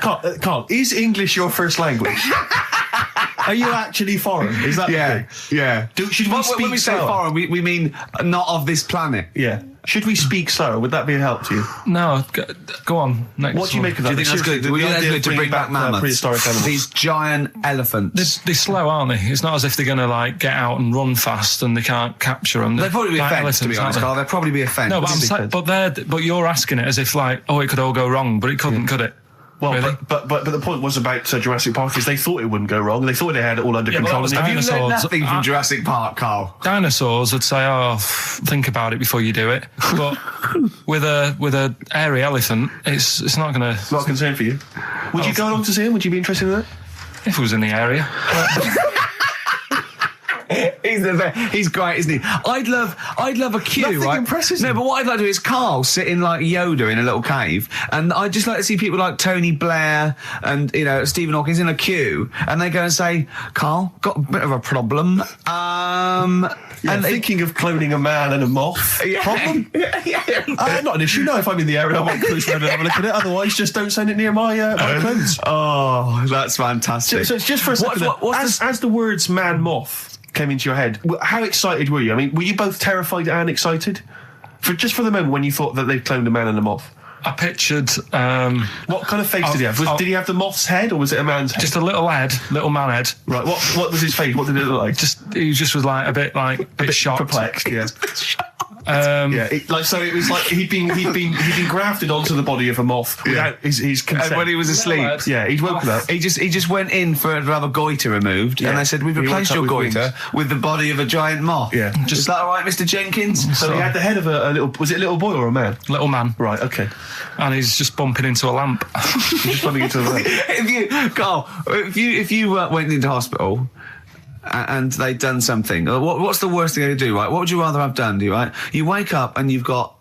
Carl, is English your first language? Are you actually foreign? Is that the thing? Yeah. Should we speak when we say slower? foreign, we mean not of this planet. Yeah. Should we speak slower? Would that be a help to you? No, go on. Next what do you make of that? Do you think that's good? That's good to bring back mammoths? Prehistoric animals. These giant elephants. They're slow, aren't they? It's not as if they're going to, like, get out and run fast and they can't capture them. They'd probably be a like fence, to be honest, Carl. They'd probably be a fence. No, but you're asking it as if, like, oh, it could all go wrong, but it couldn't, could it? Well, really? but the point was about Jurassic Park is they thought it wouldn't go wrong. They thought they had it all under control. Have you learned nothing from Jurassic Park, Carl? Dinosaurs would say, "Oh, think about it before you do it." But with a hairy elephant, it's not going to. It's not a concern for you. Would you go along to see him? Would you be interested in that? If it was in the area. He's great, isn't he? I'd love a queue, Nothing right? impresses no, him. but what I'd like to do is Carl sitting like Yoda in a little cave, and I'd just like to see people like Tony Blair and Stephen Hawking in a queue, and they go and say, "Carl, got a bit of a problem." And thinking of cloning a man and a moth. Problem? Not an issue. No, if I'm in the area, I might cruise around and have a look at it. Otherwise, just don't send it near my clothes. Oh, that's fantastic. So it's just for a second. As the words "man moth" came into your head, how excited were you? I mean, were you both terrified and excited? For the moment when you thought that they'd cloned a man and a moth? I pictured... what kind of face did he have? Did he have the moth's head, or was it a man's head? Just a little man head. Right, what was his face? What did it look like? He just was like a bit shocked. Perplexed, yeah. So it was like he'd been grafted onto the body of a moth without his consent. And when he was asleep, he'd woken up. He just went in to have a goiter removed, and they said, "We've replaced your goiter with the body of a giant moth." Yeah, is that all right, Mr. Jenkins? So he had the head of a little. Was it a little boy or a man? Little man. Right. Okay. And he's just bumping into a lamp. He's just bumping into a lamp. If you went into hospital and they'd done something, what's the worst thing they could do, right? What would you rather have done, right? You wake up and you've got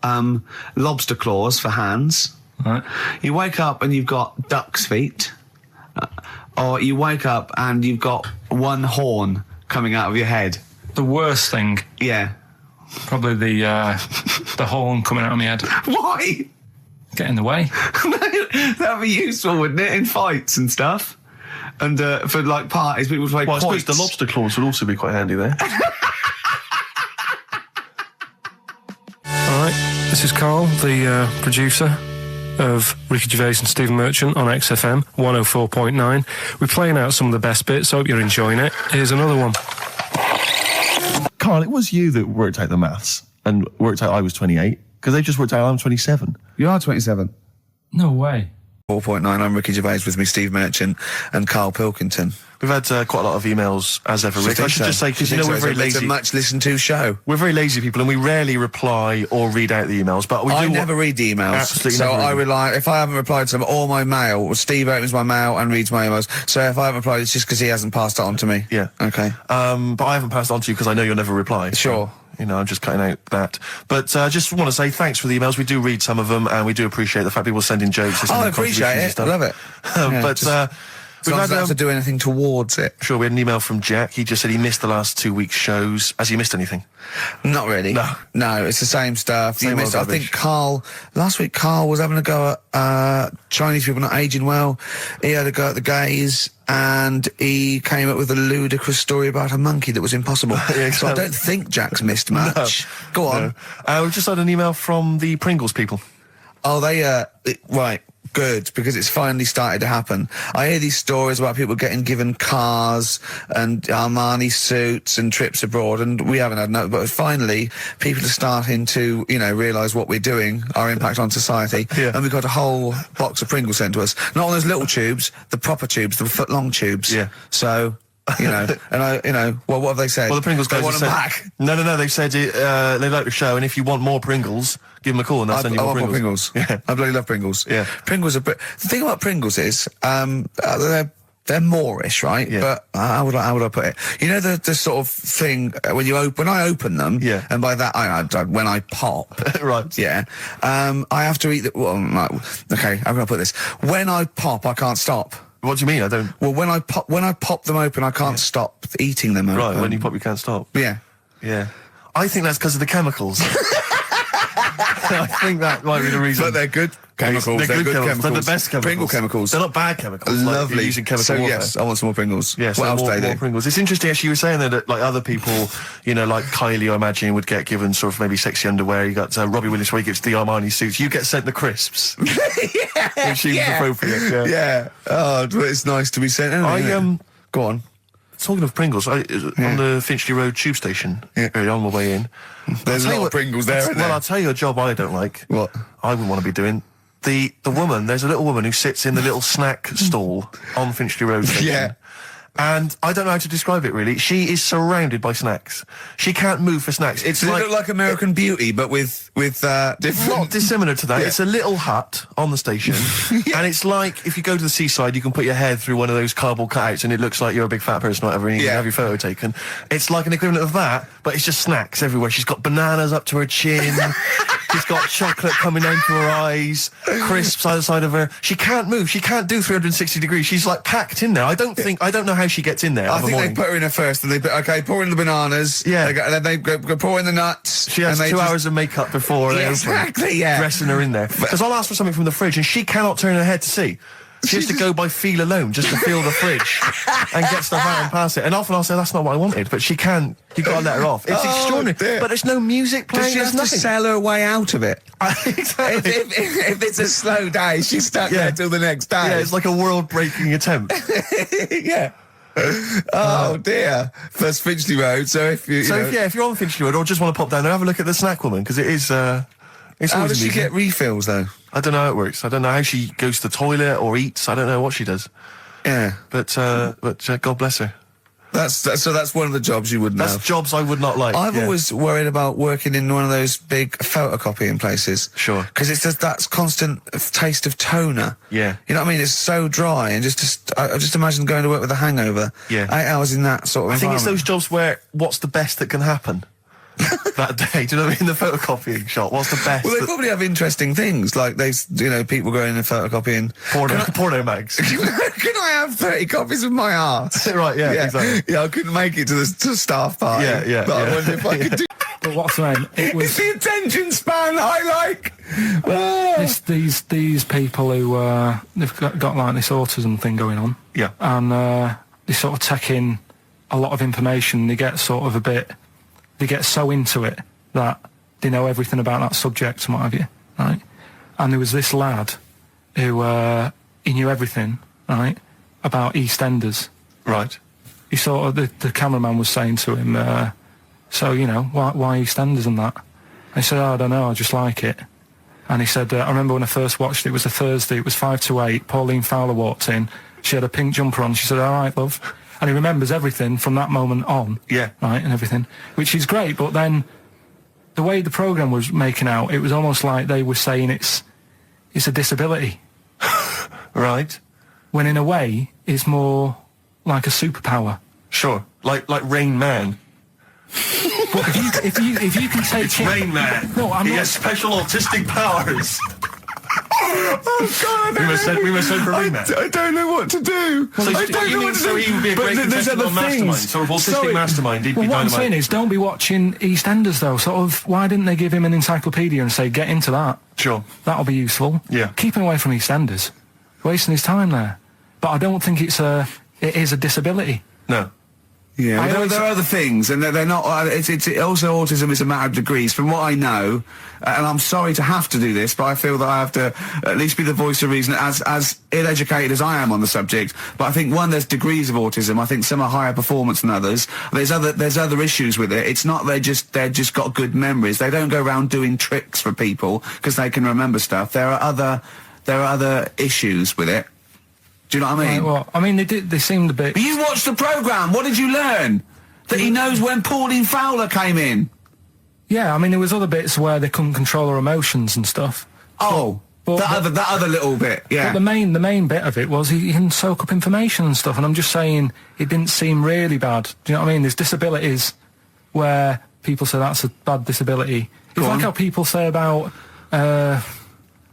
lobster claws for hands. Right. You wake up and you've got duck's feet. Or you wake up and you've got one horn coming out of your head. The worst thing? Yeah. Probably the horn coming out of my head. Why? Get in the way. That'd be useful, wouldn't it, in fights and stuff? And for like parties, people would play Well, I quoits. suppose the lobster claws would also be quite handy there. All right, this is Karl, the producer of Ricky Gervais and Stephen Merchant on XFM 104.9. We're playing out some of the best bits. Hope you're enjoying it. Here's another one. Karl, it was you that worked out the maths and worked out I was 28, because they just worked out I'm 27. You are 27. No way. 4.9, I'm Ricky Gervais, with me Steve Merchant and Karl Pilkington. We've had quite a lot of emails, as ever, Rick. I should just say, because we're very lazy. It's a much listened to show. We're very lazy people, and we rarely reply or read out the emails, but we do... I never read the emails. Absolutely so never I rely, if I haven't replied to them, or my mail, Steve opens my mail and reads my emails. So if I haven't replied, it's just because he hasn't passed it on to me. Yeah. Okay. But I haven't passed it on to you because I know you'll never reply. Sure. So, you know, I'm just cutting out that. But I just want to say thanks for the emails. We do read some of them, and we do appreciate the fact people send in jokes. I appreciate it. I love it. We've had to do anything towards it. Sure, we had an email from Jack. He just said he missed the last 2 weeks' shows. Has he missed anything? Not really. No, it's the same stuff. Same I think last week Karl was having a go at Chinese people not aging well. He had a go at the gays, and he came up with a ludicrous story about a monkey that was impossible. So I don't think Jack's missed much. Go on. No. We've just had an email from the Pringles people. Oh, right. Good, because it's finally started to happen. I hear these stories about people getting given cars and Armani suits and trips abroad, and we haven't had no, but finally people are starting to, realise what we're doing, our impact on society, and we've got a whole box of Pringles sent to us. Not on those little tubes, the proper tubes, the foot-long tubes. Yeah. So... and what have they said? Well, the Pringles guys want them said, back. No, they've said they like the show, and if you want more Pringles, give them a call and they'll send you more Pringles. More Pringles. Yeah. I bloody love Pringles. Yeah. Pringles the thing about Pringles is, they're Moorish, right? Yeah. But how would I put it? You know the sort of thing when I open them, and by that when I pop, right? Yeah. I have to eat okay, how can I put this? When I pop, I can't stop. What do you mean? I don't... Well, when I pop them open, I can't stop eating them open. Right, when you pop, you can't stop. Yeah. Yeah. I think that's because of the chemicals. I think that might be the reason. But they're good chemicals. They're good chemicals. They're the best chemicals. Pringle chemicals. They're not bad chemicals. Lovely. Like using chemical warfare. Yes, I want some more Pringles. Yes, what else more do? Pringles. It's interesting, actually, you were saying that like other people, like Kylie, I imagine, would get given sort of maybe sexy underwear. You got Robbie Williams, where he gets the Armani suits. You get sent the crisps. Which seems appropriate. Yeah. Oh, it's nice to be sent. Go on. Talking of Pringles, on the Finchley Road tube station, on my way in, there's a lot of Pringles there, isn't there? Well, I'll tell you a job I don't like. What? I wouldn't want to be doing. The woman, there's a little woman who sits in the little snack stall on Finchley Road station. Yeah. And I don't know how to describe it, really. She is surrounded by snacks. She can't move for snacks. Does it look like American Beauty, but with different... Not dissimilar to that. Yeah. It's a little hut on the station. And it's like, if you go to the seaside, you can put your head through one of those cardboard cutouts and it looks like you're a big fat person or whatever, and you can have your photo taken. It's like an equivalent of that, but it's just snacks everywhere. She's got bananas up to her chin. She's got chocolate coming down to her eyes, crisps either side of her. She can't move. She can't do 360 degrees. She's like packed in there. I don't know how she gets in there. I think they put her in there first, and pour in the bananas. Yeah. And then they go pour in the nuts. She has 2 hours of makeup before they open. Dressing her in there. Because I'll ask for something from the fridge, and she cannot turn her head to see. She has to go by feel alone, just to feel the fridge and get stuff out and pass it. And often I'll say, that's not what I wanted, but she can't. You've got to let her off. It's extraordinary. Dear. But there's no music playing. Does she have to sell her way out of it? Exactly. If it's a slow day, she's stuck there till the next day. Yeah, it's like a world-breaking attempt. Yeah. Oh dear. First Finchley Road. So if you, if you're on Finchley Road or just want to pop down there, have a look at the snack woman because it is. It's how always does she amusing. get refills though? I don't know how it works. I don't know how she goes to the toilet or eats. I don't know what she does. Yeah. But God bless her. That's one of the jobs you wouldn't have. That's jobs I would not like. I've always worried about working in one of those big photocopying places. Sure. Because it's just that constant taste of toner. Yeah. You know what I mean? It's so dry, and I just imagine going to work with a hangover. Yeah. 8 hours in that sort of I think it's environment. those jobs where what's the best that can happen that day? Do you know what I mean? The photocopying shop. What's the best? Well, they probably have interesting things, like people going and photocopying porno mags. Can I have 30 copies of my art? Right, yeah, exactly. Yeah, I couldn't make it to the staff party. Yeah. But I wonder if I could do. But what's the name? It was It's the attention span I like. Oh. these people who they've got like this autism thing going on. Yeah. And they sort of take in a lot of information. They get sort of they get so into it that they know everything about that subject and what have you, right? And there was this lad who he knew everything, right, about EastEnders. Right. He sort of the cameraman was saying to him, so why EastEnders and that? And he said, I don't know, I just like it. And he said, I remember when I first watched it, it was a Thursday, it was 5 to 8, Pauline Fowler walked in, she had a pink jumper on, she said, all right, love. And he remembers everything from that moment on. Yeah. Right, and everything, which is great, but then the way the programme was making out, it was almost like they were saying it's a disability. Right. When in a way, it's more like a superpower. Sure. Like Rain Man. But if you can take It's Rain Man. No, he has special autistic powers. Oh God! We must send for Rain Man. I don't know what to do. So I don't know what to do. So he would be a great contestant on Mastermind. Sort of autistic mastermind. He'd be what I'm dynamite. saying is, don't be watching EastEnders though. Sort of, why didn't they give him an encyclopedia and say, get into that? Sure. That'll be useful. Yeah. Keep him away from EastEnders. Wasting his time there. But I don't think it is a disability. No. Yeah, there are other things, and they're not. It's also autism is a matter of degrees. From what I know, and I'm sorry to have to do this, but I feel that I have to at least be the voice of reason, as ill-educated as I am on the subject. But I think there's degrees of autism. I think some are higher performance than others. There's other issues with it. It's not they're just got good memories. They don't go around doing tricks for people because they can remember stuff. There are other issues with it. Do you know what I mean? Right, well, I mean, they seemed a bit... But you watched the programme, what did you learn? That he knows when Pauline Fowler came in? Yeah, I mean, there was other bits where they couldn't control their emotions and stuff. Oh, that other little bit, yeah. But the main bit of it was he can soak up information and stuff, and I'm just saying, it didn't seem really bad. Do you know what I mean? There's disabilities where people say that's a bad disability. It's like how people say about...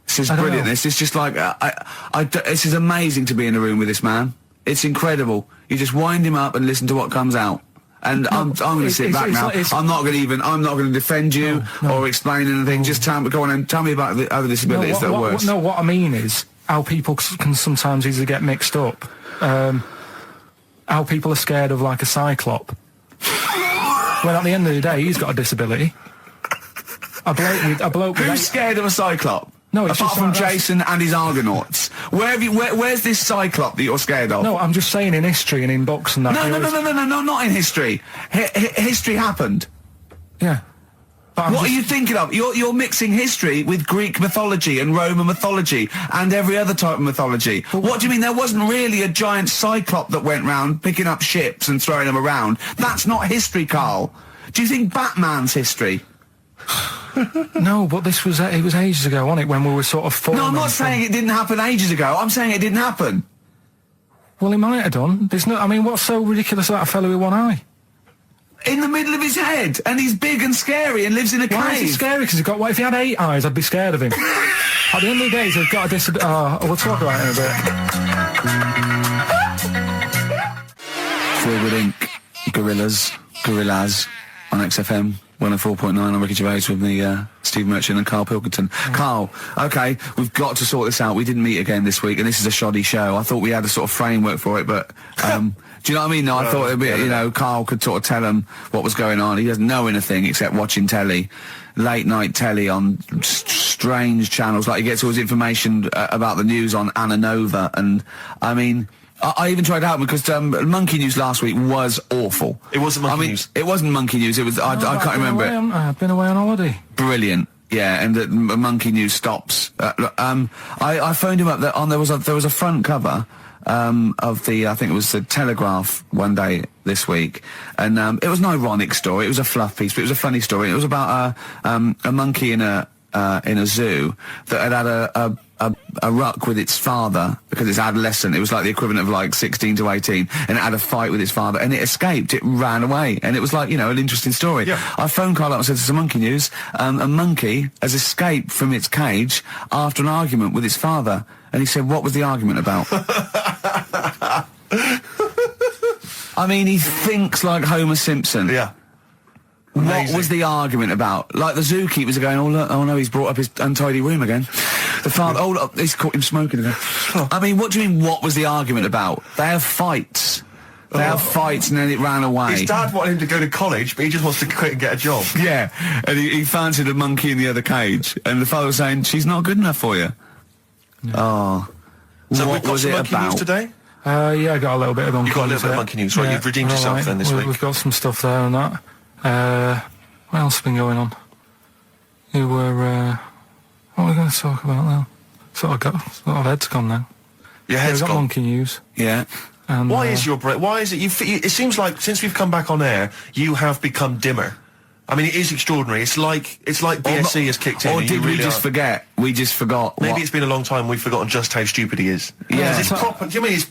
This is brilliant. This is just like this is amazing to be in a room with this man. It's incredible. You just wind him up and listen to what comes out. And I'm going to sit back now. I'm not going to defend you or explain anything. Just go on and tell me about the other disabilities that are worse. No, what I mean is how people can sometimes easily get mixed up. How people are scared of like a cyclop. When at the end of the day, he's got a disability. A bloke Who's scared of a cyclop? No, it's apart just from like Jason and his Argonauts. Where's this cyclop that you're scared of? No, I'm just saying in history and in books and that. No, not in history. History happened. Yeah. What are you thinking of? You're mixing history with Greek mythology and Roman mythology and every other type of mythology. What do you mean there wasn't really a giant cyclop that went round picking up ships and throwing them around? That's not history, Carl. Do you think Batman's history? No, but it was ages ago, wasn't it, when we were sort of forming... No, I'm not saying it didn't happen ages ago. I'm saying it didn't happen. Well, it might have done. What's so ridiculous about a fellow with one eye? In the middle of his head, and he's big and scary and lives in a cave. Why is he scary? Because if he had 8 eyes, I'd be scared of him. At the end of the day, he's got a disability... we'll talk about it in a bit. Forward Inc. Gorillas on XFM. 104.9 on Ricky Gervais with me, Steve Merchant and Karl Pilkington. Carl, okay, we've got to sort this out. We didn't meet again this week, and this is a shoddy show. I thought we had a sort of framework for it, but, do you know what I mean? No, I thought it'd be, Carl could sort of tell him what was going on. He doesn't know anything except watching telly, late night telly on strange channels. Like he gets all his information about the news on Anna Nova, and I mean, I even tried out because Monkey News last week was awful. It wasn't Monkey News. It wasn't Monkey News. It was. I can't remember it. I've been away on holiday. Brilliant. Yeah, and the Monkey News stops. I phoned him up. There was a front cover of the, I think it was the Telegraph one day this week, and it was an ironic story. It was a fluff piece, but it was a funny story. It was about a monkey in a zoo that had a ruck with its father because it's adolescent. It was like the equivalent of like 16 to 18, and it had a fight with its father, and it escaped. It ran away, and it was like, an interesting story. Yeah. I phoned Karl up and said, "This is Monkey News. A monkey has escaped from its cage after an argument with its father." And he said, "What was the argument about?" I mean, he thinks like Homer Simpson. Yeah. Amazing. What was the argument about? Like the zookeepers are going, oh no, he's brought up his untidy room again. The father, look, he's caught him smoking again. I mean, what do you mean, what was the argument about? They have fights. They have fights, and then it ran away. His dad wanted him to go to college, but he just wants to quit and get a job. Yeah, and he fancied a monkey in the other cage, and the father was saying, "She's not good enough for you." Yeah. Oh. So what was it Monkey about? News today? Yeah, I got a little bit of Monkey News. You got a little bit of Monkey News, right? Yeah, You've redeemed yourself then this week. We've got some stuff there and that. What else has been going on? What are we going to talk about now? Sort of head's gone now. Your head's we've got gone. Monkey News. Yeah. And, Why is your brain? Why is it? It seems like since we've come back on air, you have become dimmer. I mean, it is extraordinary. It's like BSC has kicked in. Or and did you we really just forget? We just forgot. Maybe it's been a long time. We've forgotten just how stupid he is. Yeah. It's proper. Do you mean it's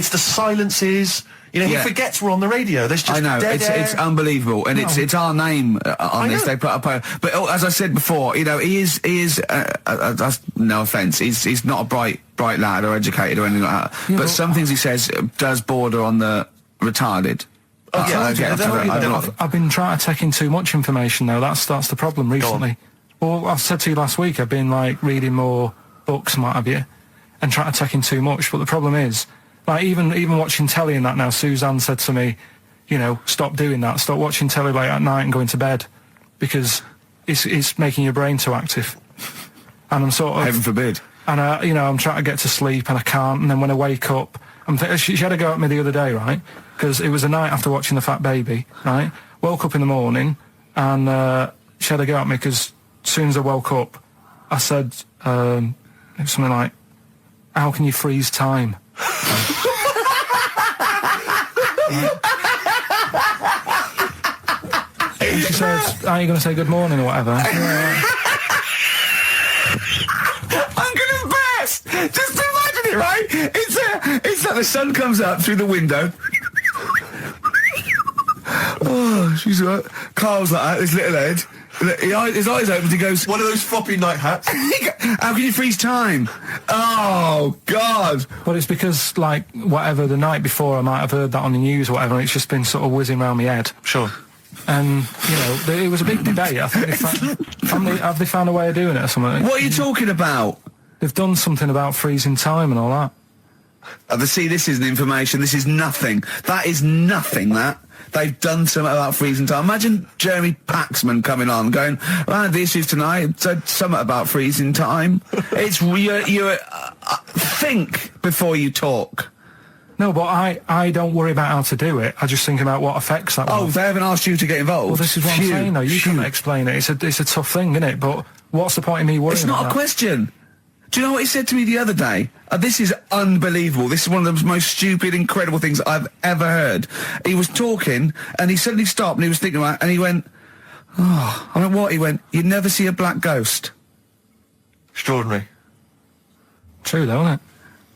the silences? He forgets we're on the radio. There's just I know, dead air. it's unbelievable, and it's our name on this. They put up but as I said before, he is that's no offence, he's not a bright lad or educated or anything like that. But some things he says does border on the retarded. I've been trying to take in too much information now. That's the problem recently. Well, I said to you last week, I've been like reading more books and what have you, and trying to take in too much. But the problem is, like even watching telly and that now, Suzanne said to me, stop doing that. Stop watching telly late at night and going to bed, because it's making your brain too active. And I'm sort of, heaven forbid. And I'm trying to get to sleep and I can't. And then when I wake up, she had a go at me the other day, right? Because it was a night after watching The Fat Baby, right? Woke up in the morning and she had a go at me because as soon as I woke up, I said it was something like, "How can you freeze time?" And she says, "Are you going to say good morning or whatever?" I'm gonna burst! Just imagine it, right? It's like the sun comes up through the window. Oh, she's right. Carl's like that, his little head. His eyes open, he goes, one of those floppy night hats. "How can you freeze time?" Oh, God. But it's because, like, whatever, the night before I might have heard that on the news or whatever, and it's just been sort of whizzing around my head. Sure. And, it was a big debate. I think have they found a way of doing it or something? What are you talking about? They've done something about freezing time and all that. See, this isn't information. This is nothing. That is nothing, that. They've done something about freezing time. Imagine Jeremy Paxman coming on, going, "Well, the issues tonight said something about freezing time." It's you think before you talk. No, but I don't worry about how to do it. I just think about what affects that. Oh, they haven't asked you to get involved. Well, this is what I'm saying, though. You can't explain it. It's a tough thing, isn't it? But what's the point of me worrying? It's not about a question. Do you know what he said to me the other day? This is unbelievable. This is one of the most stupid, incredible things I've ever heard. He was talking, and he suddenly stopped, and he was thinking about it, and he went, "Oh," I went, "What?" He went, "You'd never see a black ghost." Extraordinary. True, though, isn't it?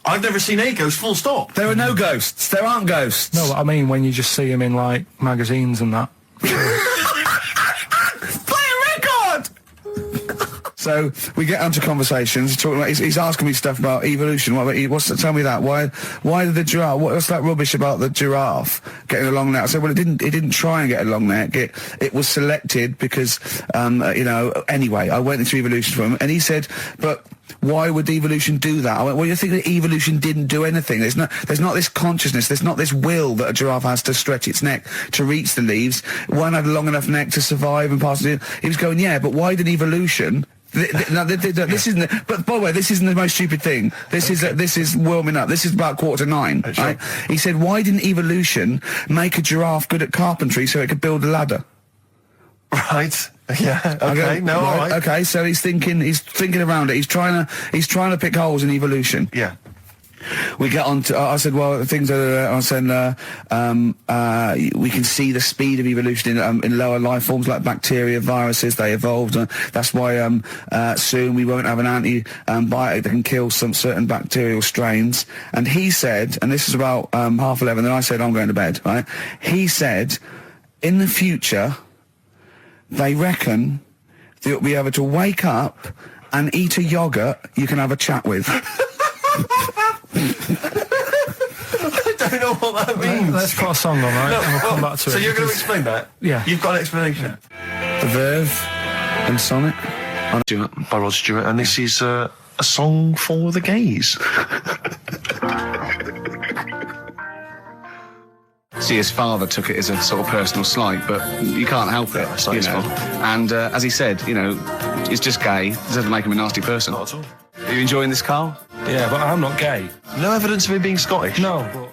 I've never seen a ghost, full stop. There are no ghosts. There aren't ghosts. No, but I mean when you just see them in, like, magazines and that. So we get onto conversations. Talking about, he's asking me stuff about evolution. What about tell me that? Why did the giraffe? What's that rubbish about the giraffe getting a long neck? I said, well, it didn't try and get a long neck. It was selected because Anyway, I went into evolution for him, and he said, but why would evolution do that? I went, well, you think that evolution didn't do anything? There's not this consciousness. There's not this will that a giraffe has to stretch its neck to reach the leaves. One had a long enough neck to survive and pass it in. He was going, yeah, but why did evolution This isn't. But by the way, this isn't the most stupid thing. This is warming up. This is about 8:45. Right? He said, "Why didn't evolution make a giraffe good at carpentry so it could build a ladder?" Right. Yeah. Okay. No. All right. Okay. So he's thinking around it. He's trying to pick holes in evolution. Yeah. We get on to, I said, well, things are, I said, we can see the speed of evolution in lower life forms like bacteria, viruses, they evolved. That's why, soon we won't have an antibiotic that can kill some certain bacterial strains. And he said, and this is about, 11:30, and I said, I'm going to bed, right? He said, in the future, they reckon that you'll be able to wake up and eat a yogurt you can have a chat with. I don't know what that means. Let's put a song on, right? And we'll come back to it. So you're going to explain that? Yeah. You've got an explanation? The Verve and Sonic. By Rod Stewart, and this is a song for the gays. See, his father took it as a sort of personal slight, but you can't help it, you know. And as he said, you know, it's just gay. It doesn't make him a nasty person. Not at all. Are you enjoying this, Carl? Yeah, but I'm not gay. No evidence of him being Scottish? No, but...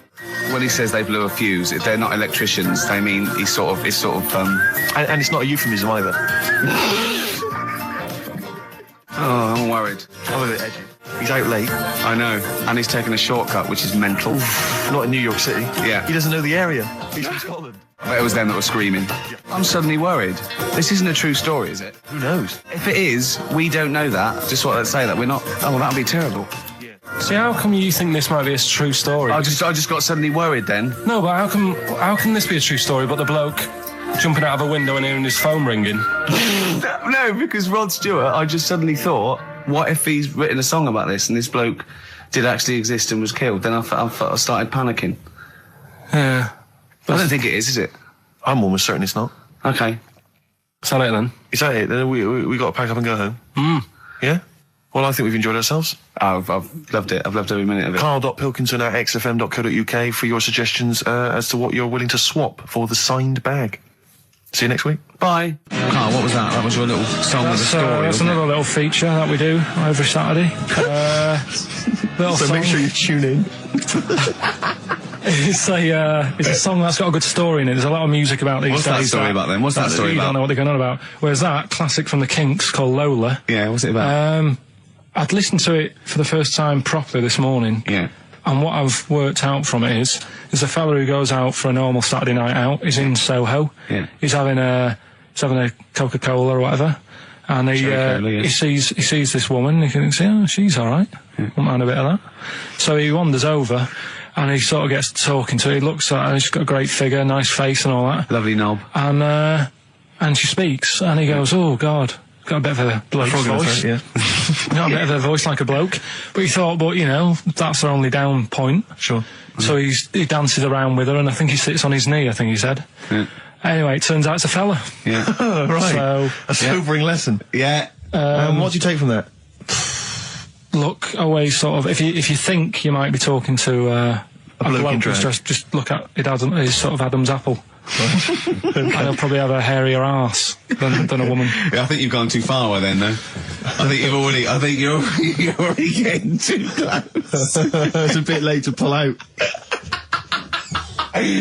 When he says they blew a fuse, if they're not electricians, they mean And it's not a euphemism either. Oh, I'm worried. I'm a bit edgy. He's out late. I know. And he's taken a shortcut, which is mental. Not in New York City. Yeah. He doesn't know the area. He's from Scotland. But it was them that were screaming. Yeah. I'm suddenly worried. This isn't a true story, is it? Who knows? If it is, we don't know that. Just what I'd say that we're not... Oh, well, that'd be terrible. Yeah. See, how come you think this might be a true story? I just got suddenly worried then. No, but how can this be a true story, but the bloke jumping out of a window and hearing his phone ringing? No, because Rod Stewart, I just suddenly thought, what if he's written a song about this and this bloke did actually exist and was killed? Then I started panicking. Yeah. I don't think it is it? I'm almost certain it's not. Okay. Is that it then? Is that it? Then we got to pack up and go home. Yeah? Well, I think we've enjoyed ourselves. Oh, I've loved it. I've loved every minute of it. Karl.Pilkington@xfm.co.uk for your suggestions as to what you're willing to swap for the signed bag. See you next week. Bye. Carl, what was that? That was your little song with a story. That's another little feature that we do every Saturday. So song. make sure you tune in. It's a song that's got a good story in it. There's a lot of music about these days. What's that story about then? What's that story about? You don't know what they're going on about. Whereas that classic from the Kinks called Lola. Yeah, what's it about? I'd listened to it for the first time properly this morning. Yeah. And what I've worked out from it is, there's a fella who goes out for a normal Saturday night out. He's in Soho. Yeah. He's having a Coca-Cola or whatever. And he sees this woman. He thinks, oh, she's all right. Won't mind a bit of that. So he wanders over. And he sort of gets talking to her. He looks at her. She's got a great figure, nice face and all that. Lovely knob. And she speaks. And he goes, oh, God. Got a bit of a bloke's voice. Yeah. Got a bit of a voice like a bloke. But he thought, that's her only down point. Sure. So he dances around with her, and I think he sits on his knee, I think he said. Yeah. Anyway, it turns out it's a fella. Yeah. Right. So, a sobering lesson. Yeah. What do you take from that? Look away, sort of. If you think you might be talking to a bloke in drag, just look at his sort of Adam's apple. And he'll probably have a hairier arse than a woman. Yeah, I think you've gone too far then, though. I think you're already getting too close. It's a bit late to pull out.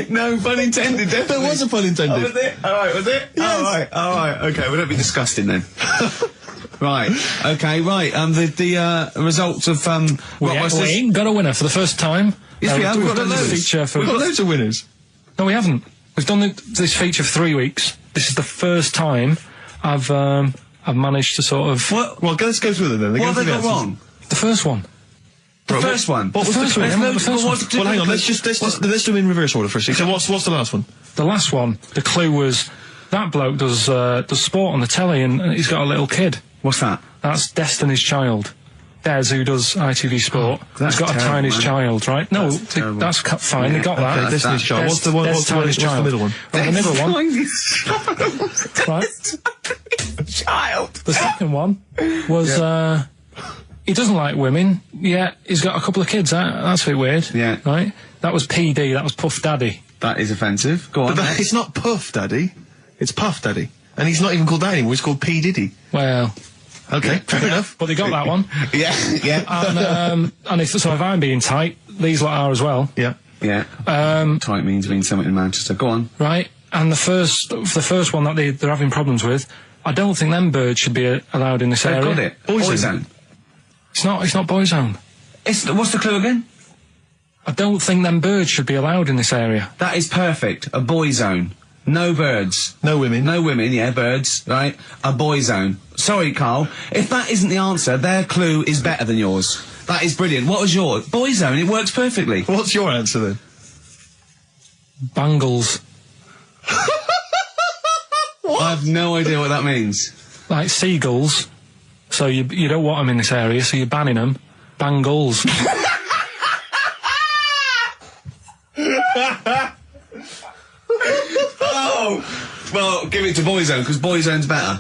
No pun intended. There was a pun intended. Oh, was it? All right, was it? Yes. All right. Okay, well, don't be disgusting then. Right. Okay. Right. The results of we ain't got a winner for the first time. Yes, we have. We've got loads of winners. No, we haven't. We've done this feature for 3 weeks. This is the first time I've managed to sort of... What? Well, let's go through them then. What have they got wrong? The first one. The first one? What was the first one? Well, hang on, let's do them in reverse order first. So what's the last one? The last one, the clue was, that bloke does sport on the telly and he's got a little kid. What's that? That's Destiny's Child. Des, who does ITV Sport, has got a tiny child, right? No, that's fine, they got that. Okay, Destiny's Child. What's the middle one? Well, the middle one. Right. Child. The second one was, he doesn't like women, yet he's got a couple of kids, that's a bit weird. Yeah. Right? That was PD, that was Puff Daddy. That is offensive. Go on. But it's not Puff Daddy, it's Puff Daddy. And he's not even called that anymore, he's called P. Diddy. Well... Okay, fair enough. But they got that one. Yeah, yeah. And if I'm being tight, these lot are as well. Yeah. Yeah. Tight means something in Manchester. Go on. Right. And the first one that they're having problems with, I don't think them birds should be allowed in this area. Got it. Boyzone. It's not Boyzone. What's the clue again? I don't think them birds should be allowed in this area. That is perfect. A boy zone. No birds. No women. No women, yeah, birds, right? A boy zone. Sorry, Carl. If that isn't the answer, their clue is better than yours. That is brilliant. What was yours? Boy zone, it works perfectly. What's your answer then? Bangles. I have no idea what that means. Like seagulls. So you don't want them in this area, so you're banning them. Bangles. Oh! Well, give it to Boyzone, because Boyzone's better.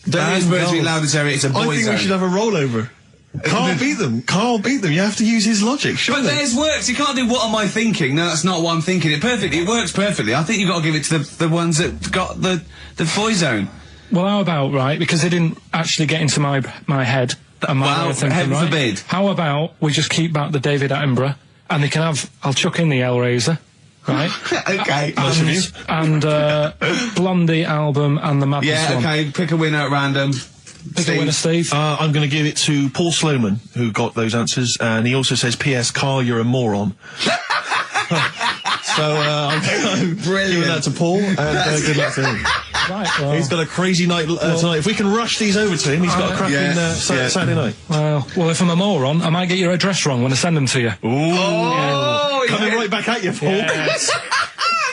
Don't use birds being loud in this area, it's a Boyzone. I think we should have a rollover. Carl beat them. Carl beat them. You have to use his logic, surely. But theirs works. You can't do what am I thinking. No, that's not what I'm thinking. It perfectly. It works perfectly. I think you've got to give it to the ones that got the Boyzone. Well, how about, right, because they didn't actually get into my head and my way of thinking, heaven right? forbid. How about we just keep back the David Attenborough, and they can have, I'll chuck in the Hellraiser, right? Okay. And Blondie album and the Madness one. Yeah, okay, pick a winner at random. Pick a winner, Steve. I'm going to give it to Paul Sloman, who got those answers, and he also says, P.S. Carl, you're a moron. So, I'm giving that to Paul, and good luck to him. Right, well, he's got a crazy night tonight. If we can rush these over to him, he's got a cracking Saturday night. Well, if I'm a moron, I might get your address wrong when I send them to you. Ooh. Coming right back at you, Paul. Yes.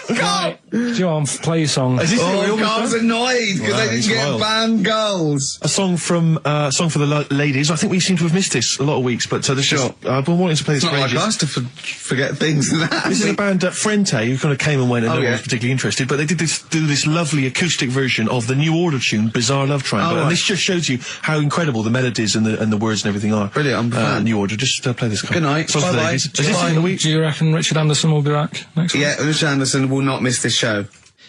Right. John, play your song. Carl's annoyed because they didn't get banned goals. A song from for the ladies. I think we seem to have missed this a lot of weeks, but I've been wanting to play this. It's not for ages. like us to forget things. This is a band Frente, who kind of came and went, and no one was particularly interested. But they did do this lovely acoustic version of the New Order tune, "Bizarre Love Triangle," and this just shows you how incredible the melodies and the words and everything are. Brilliant. New Order. Just play this. Good night. Bye bye. Do you reckon Richard Anderson will be back next week? Yeah, Richard Anderson will not miss this show.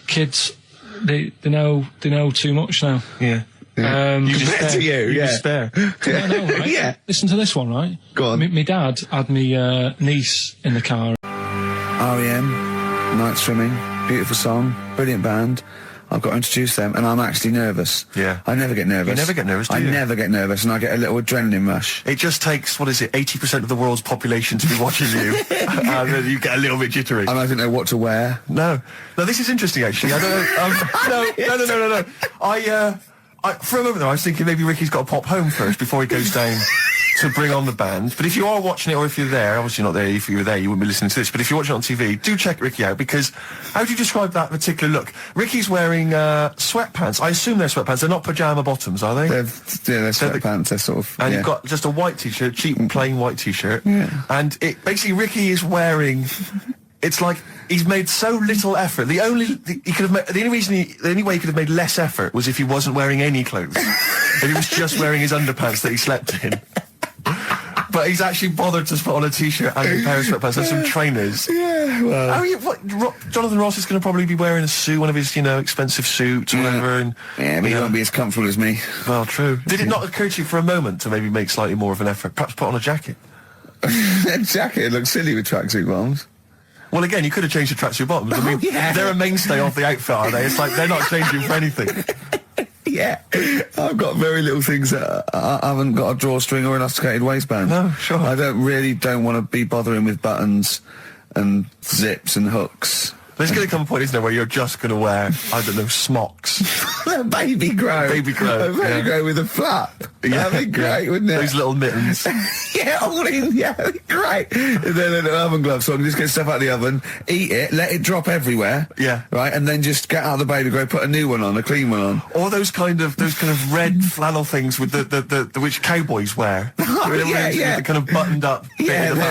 Kids, they know too much now. Yeah. You just spare. I know, right? Yeah. Listen to this one, right? Go on. My dad had me niece in the car. R.E.M. Night Swimming, beautiful song, brilliant band. I've got to introduce them, and I'm actually nervous. Yeah. I never get nervous. You never get nervous, do you? I never get nervous, and I get a little adrenaline rush. It just takes, 80% of the world's population to be watching you, and then you get a little bit jittery. And I don't know what to wear. No, this is interesting, actually. I don't know. No. For a moment there, I was thinking maybe Ricky's got to pop home first before he goes down to bring on the band. But if you are watching it, or if you're there, obviously not there, if you were there you wouldn't be listening to this, but if you're watching it on TV, do check Ricky out, because how do you describe that particular look? Ricky's wearing sweatpants. I assume they're sweatpants. They're not pyjama bottoms, are they? They're sweatpants. They're sort of... And you've got just a white t-shirt, cheap and plain white t-shirt. Yeah. And basically Ricky is wearing... It's like he's made so little effort. The only way he could have made less effort was if he wasn't wearing any clothes. If he was just wearing his underpants that he slept in. But he's actually bothered to put on a t-shirt and a pair of sweatpants and some trainers. Yeah, well... Jonathan Ross is going to probably be wearing a suit, one of his, expensive suits, whatever. And, but he won't be as comfortable as me. Well, true. Did it not occur to you for a moment to maybe make slightly more of an effort? Perhaps put on a jacket? A jacket looks silly with tracksuit bottoms. Well, again, you could have changed the tracksuit bottoms. I mean, they're a mainstay of the outfit, are they? It's like they're not changing for anything. Yeah. I've got very little things that I haven't got a drawstring or elasticated waistband. No, sure. I don't want to be bothering with buttons and zips and hooks. There's going to come a point, isn't there, where you're just going to wear, I don't know, smocks. Baby grow. Baby grow. A baby grow with a flap. That'd be great, wouldn't it? Those little mittens. That'd be great. And then a little oven glove, so I can just get stuff out of the oven, eat it, let it drop everywhere. Yeah. Right, and then just get out of the baby grow, put a new one on, a clean one on. Or those kind of red flannel things with the which cowboys wear. The kind of buttoned up bit in the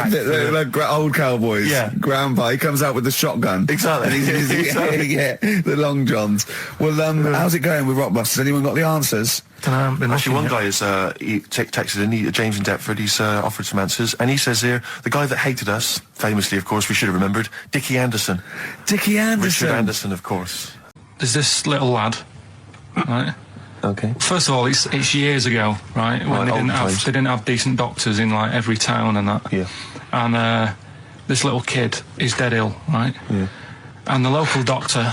back. Like old cowboys. Yeah. Grandpa, he comes out with the shotgun. Exactly. And the long johns. Well, how's it going with Rockbusters? Anyone got the answers? Actually, one guy has texted in, James in Deptford, he's offered some answers, and he says here, the guy that hated us, famously, of course, we should have remembered, Dickie Anderson. Dickie Anderson? Richard Anderson, of course. There's this little lad, right, Okay. First of all, it's years ago, right? When they didn't have decent doctors in like every town and that. Yeah. And this little kid is dead ill, right? Yeah. And the local doctor.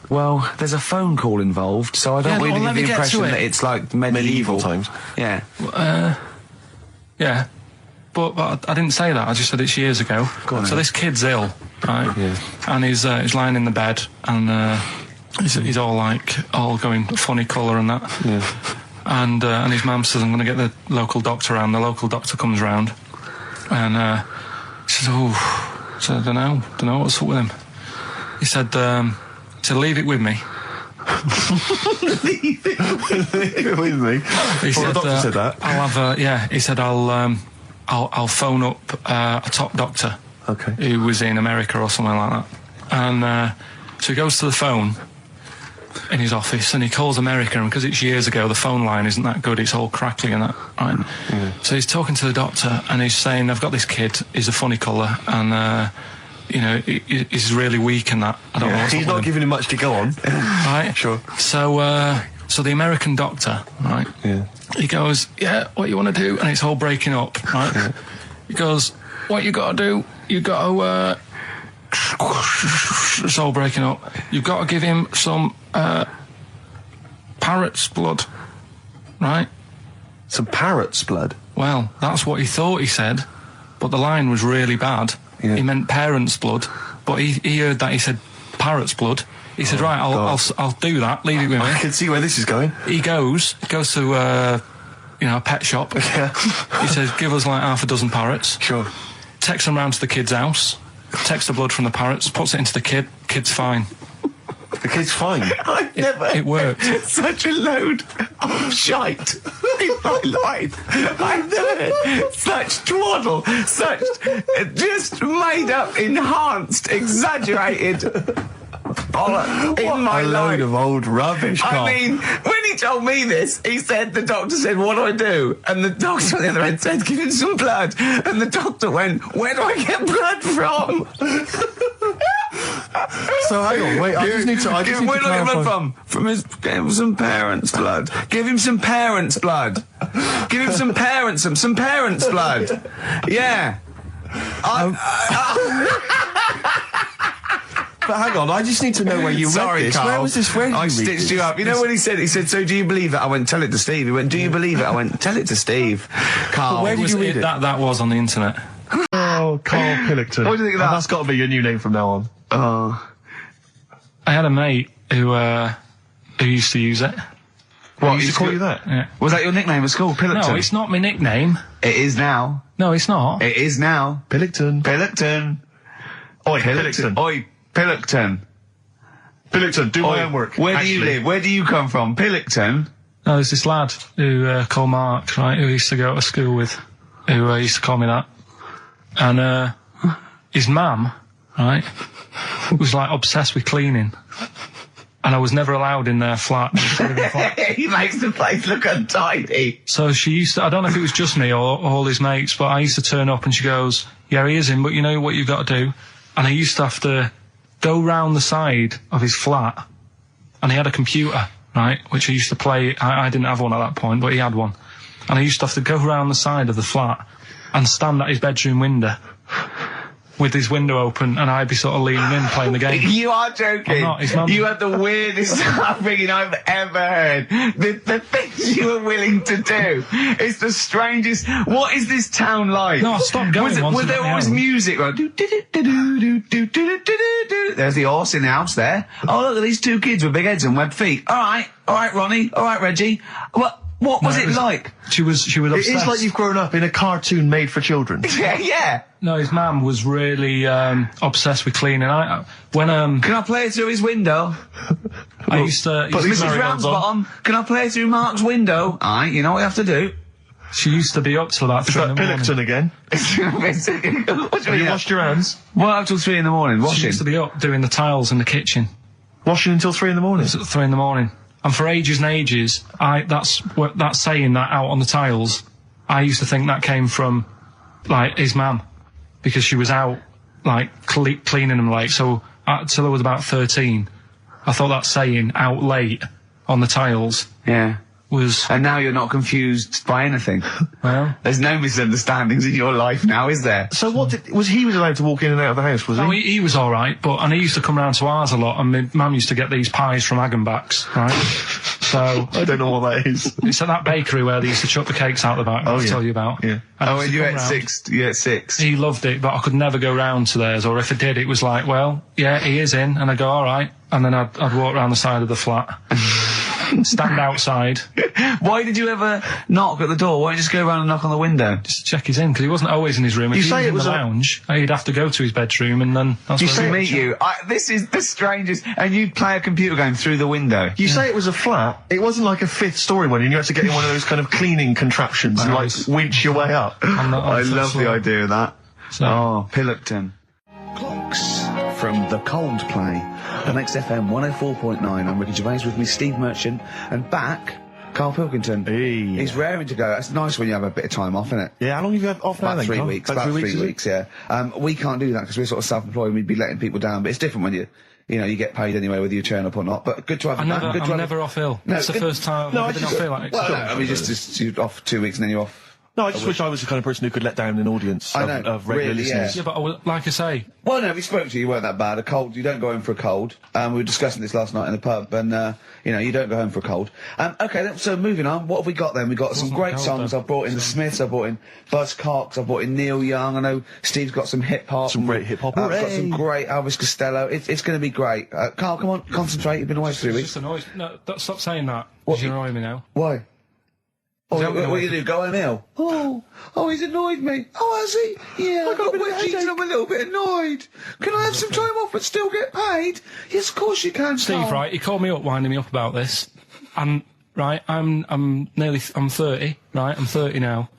Well, there's a phone call involved, so I don't really get the impression that it's like medieval times. Yeah. Yeah. But I didn't say that. I just said it's years ago. So this kid's ill, right? Yeah. And he's lying in the bed, and he's all going funny colour and that. Yeah. And his mum says, I'm going to get the local doctor around. The local doctor comes round, and he says, oh, so I don't know what's up with him. He said, leave it with me. Leave it with me. He said, the doctor said that. I'll have he said I'll phone up a top doctor. Okay. Who was in America or something like that. And so he goes to the phone in his office and he calls America, and because it's years ago, the phone line isn't that good, it's all crackly and that, right? Yeah. So he's talking to the doctor and he's saying, I've got this kid, he's a funny colour, and he's really weak and that. I don't know what's He's up not with him. giving him much to go on. Right? Sure. So the American doctor, right? Yeah. He goes, yeah, what you want to do? And it's all breaking up, right? Yeah. He goes, what you got to do? You got to, it's all breaking up. You've got to give him some, parrot's blood, right? Some parrot's blood? Well, that's what he thought he said, but the line was really bad. Yeah. He meant parent's blood, but he heard that he said parrot's blood. He said, right, I'll do that, leave it with me. I can see where this is going. He goes to, a pet shop. Yeah. He says, give us like half a dozen parrots. Sure. Takes them round to the kid's house, takes the blood from the parrots, puts it into the kid, kid's fine. The kid's fine. I've never it worked. Such a load of shite in my life. I've never heard such twaddle, such just made up, enhanced, exaggerated bollocks in my a life. load of old rubbish, Carl. I mean, when he told me this, he said, the doctor said, what do I do? And the doctor on the other end said, give him some blood. And the doctor went, where do I get blood from? So hang on, wait, I just need to where do I get blood from? Give him some parents' blood. Give him some parents' blood. Give him some parents' blood. Yeah. But hang on, I just need to know where you read this. Carl. Where was this? Where did I you read stitched this? you up. You know when he said, so do you believe it? I went, tell it to Steve. He went, do you believe it? I went, tell it to Steve. Carl. Where did you read it? That was on the internet. Oh, Karl Pilkington. What do you think of that? That's got to be your new name from now on. Oh. I had a mate who used to use it. What, he used to call you that? Yeah. Was that your nickname at school, Pilkington? No, it's not my nickname. It is now. No, it's not. It is now. Pilkington. Oi, Pilkington. Oi, Pilkington. Pilkington, do my homework. Where do you live? Where do you come from? Pilkington? No, there's this lad who called Mark, right, who used to go to school with, who used to call me that. And his mum, right, was like obsessed with cleaning. And I was never allowed in their flat. He makes the place look untidy. So she used to, I don't know if it was just me or all his mates, but I used to turn up and she goes, yeah, he is in, but you know what you've got to do? And I used to have to go round the side of his flat, and he had a computer, right, which he used to play. I didn't have one at that point, but he had one. And I used to have to go round the side of the flat and stand at his bedroom window with his window open, and I'd be sort of leaning in playing the game. You are joking. I'm not. His mum. You had the weirdest upbringing I've ever heard. The things you were willing to do. It's the strangest. What is this town like? No, I stopped going. Was there always music? Like, there's the horse in the house there. Oh, look at these two kids with big heads and webbed feet. All right, Ronnie. All right, Reggie. What was it like? She was obsessed. It is like you've grown up in a cartoon made for children. Yeah. No, his mum was really obsessed with cleaning. Can I play it through his window? I used to. But Mrs. Ramsbottom, can I play it through Mark's window? Aye, you know what you have to do. She used to be up till about 3 in the morning. Pilkington again? Have you washed your hands? Well, up till 3 in the morning, washing. She used to be up doing the tiles in the kitchen. Washing until 3 in the morning? It was at 3 in the morning. And for ages and ages, that's saying that out on the tiles, I used to think that came from, like, his mum. Because she was out, like, cleaning them late. So, till I was about 13, I thought that saying, out late, on the tiles. Yeah. Was... And now you're not confused by anything. Well... There's no misunderstandings in your life now, is there? So was he allowed to walk in and out of the house, was he? Oh, he was alright, and he used to come round to ours a lot, and my mum used to get these pies from Hagenbach's, right? So... I don't know what that is. It's at that bakery where they used to chuck the cakes out the back, I'll tell you about. Yeah. And you ate six. He loved it, but I could never go round to theirs, or if I did, it was like, well, yeah, he is in, and I'd go, alright, and then I'd walk round the side of the flat. Stand outside. Why did you ever knock at the door? Why don't you just go around and knock on the window? Just to check he's in, because he wasn't always in his room. If he was in the lounge, he'd have to go to his bedroom, and then that's where he'd meet you. This is the strangest. And you'd play a computer game through the window. You say it was a flat. It wasn't like a 5th story one, and you had to get in one of those kind of cleaning contraptions and like winch your way up. I love the idea of that. So. Oh, Pilkington. Clocks from the Coldplay on XFM 104.9. I'm Ricky Gervais, with me Steve Merchant, and back Karl Pilkington. Hey. He's raring to go. It's nice when you have a bit of time off, isn't it? Yeah, how long have you had off now? About 3 weeks. About 3 weeks, yeah. We can't do that because we're sort of self-employed and we'd be letting people down, but it's different when you get paid anyway whether you turn up or not. But good to have you back. I'm never off ill. No, it's the first time I've been off ill. Like, well, no, I mean, just you're off 2 weeks and then you're off. No, I just wish I was the kind of person who could let down an audience of regular listeners. Yeah, but like I say... Well, no, we spoke to you, you weren't that bad. A cold, you don't go home for a cold. We were discussing this last night in the pub, and, you don't go home for a cold. Okay, so moving on, what have we got then? We've got some great songs. I've brought in the Smiths, I've brought in Buzz Cox, I've brought in Neil Young, I know Steve's got some hip-hop. Some great hip-hop. I've got some great Elvis Costello. It's going to be great. Karl, come on, concentrate, you've been away for 3 weeks. Just annoyed. No, stop saying that. What? You're annoying me now. Why? What do you do? Go home ill? Oh, he's annoyed me. Oh, has he? Yeah, I got wet jeans and I'm a little bit annoyed. Can I have some time off but still get paid? Yes, of course you can, Steve, Karl. right, he called me up, winding me up about this. And, right, I'm 30, right? I'm 30 now.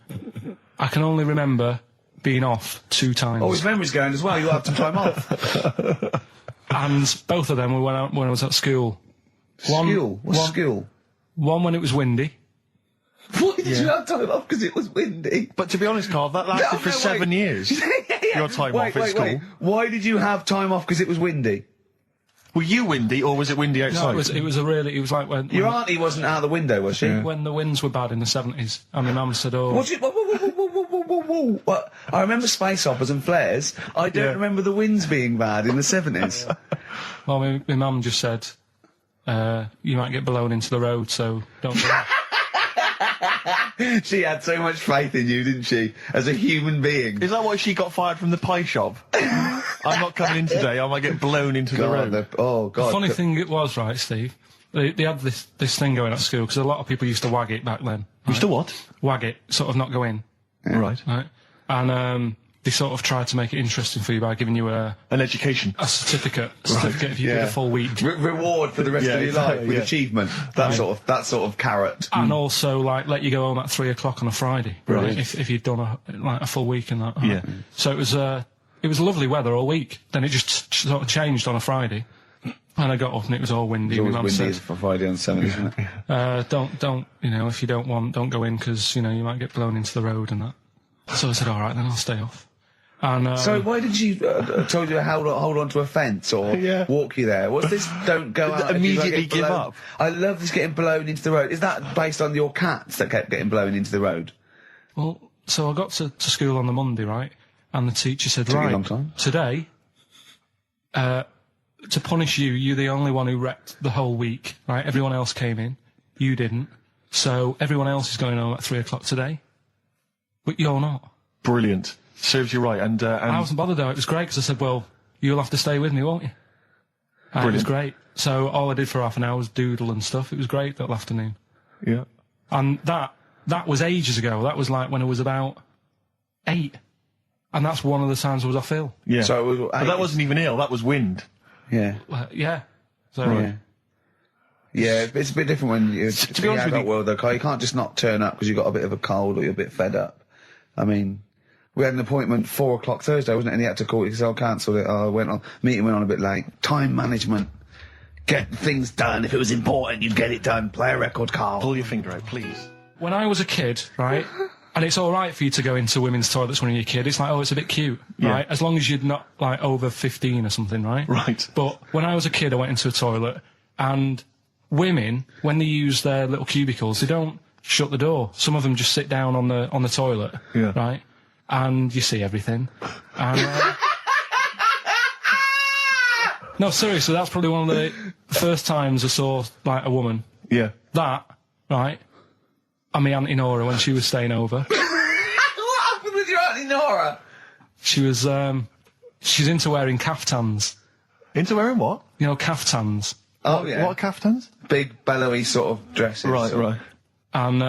I can only remember being off 2 times. Oh, his memory's going as well. You had some time off. And both of them were when I was at school. What's school? One when it was windy. Why did you have time off? Because it was windy. But to be honest, Karl, that lasted for 7 years. Your time off at school. Why did you have time off? Because it was windy. Were you windy, or was it windy outside? No, it was like when... Your auntie wasn't out the window, was she? When the winds were bad in the 70s, and my mum said, oh... What? I remember space operas and flares. I don't remember the winds being bad in the 70s. Well, my mum just said, you might get blown into the road, so don't do that. She had so much faith in you, didn't she? As a human being. Is that why she got fired from the pie shop? I'm not coming in today, I might get blown into the road. God. The funny thing it was, right, Steve, they had this thing going at school, because a lot of people used to wag it back then. Right? Used to what? Wag it, sort of not go in. Yeah. Right. And, they sort of tried to make it interesting for you by giving you an education. A certificate if you did a full week. Reward for the rest of your life with achievement. That sort of carrot. And also, like, let you go home at 3 o'clock on a Friday. Right. If you'd done a full week in that. Right? Yeah. So it was lovely weather all week. Then it just sort of changed on a Friday. And I got up and it was all windy. It was always windy for Friday on Sunday, isn't it? Don't, if you don't want, don't go in, because, you might get blown into the road and that. So I said, alright, then I'll stay off. And, so why did you told you to hold on to a fence or walk you there? What's this? Don't go out. Immediately give up. I love this getting blown into the road. Is that based on your cats that kept getting blown into the road? Well, so I got to school on the Monday, right? And the teacher said, right, today, to punish you, you're the only one who wrecked the whole week, right? Everyone else came in, you didn't. So everyone else is going home at 3 o'clock today, but you're not. Brilliant. Serves you right, and I wasn't bothered though. It was great because I said, "Well, you'll have to stay with me, won't you?" And it was great. So all I did for half an hour was doodle and stuff. It was great that afternoon. Yeah. And that was ages ago. That was like when I was about 8, and that's one of the times I was off ill. Yeah. So but that wasn't even ill. That was wind. Yeah. Yeah. So. Right. Yeah, it's a bit different when you're in the adult world though, Karl. You can't just not turn up because you've got a bit of a cold or you're a bit fed up. I mean. We had an appointment 4 o'clock Thursday, wasn't it? And he had to call it because I cancelled it. Meeting went on a bit late. Time management. Get things done. If it was important, you'd get it done. Play a record, Karl. Pull your finger out, please. When I was a kid, right, and it's alright for you to go into women's toilets when you're a kid. It's like, oh, it's a bit cute, right? As long as you're not, like, over 15 or something, right? Right. But when I was a kid, I went into a toilet, and women, when they use their little cubicles, they don't shut the door. Some of them just sit down on the toilet, right? And you see everything. And, no, seriously, that's probably one of the first times I saw, like, a woman. Yeah. That, right, and my Auntie Nora when she was staying over. What happened with your Auntie Nora? She was, she's into wearing caftans. Into wearing what? You know, caftans. Oh, yeah. What are caftans? Big, bellowy sort of dresses. Right. And,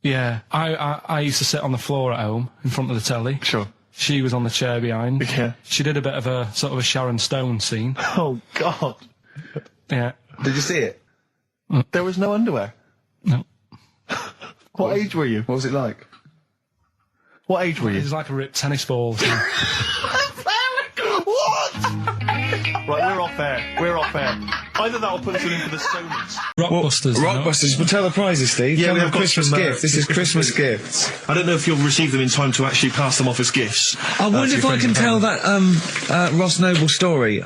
yeah, I used to sit on the floor at home in front of the telly. Sure. She was on the chair behind. Yeah. She did a bit of a sort of a Sharon Stone scene. Oh, God. Yeah. Did you see it? There was no underwear? No. What age were you? What was it like? What age were you? It was like a ripped tennis ball. What? Right, we're off air. We're off air. Either that or put us in for the Stoners. Rockbusters. Rockbusters. But tell the prizes, Steve. Yeah, tell we them have got Christmas some, gift. This is Christmas gifts. I don't know if you'll receive them in time to actually pass them off as gifts. I wonder if I can tell that Ross Noble story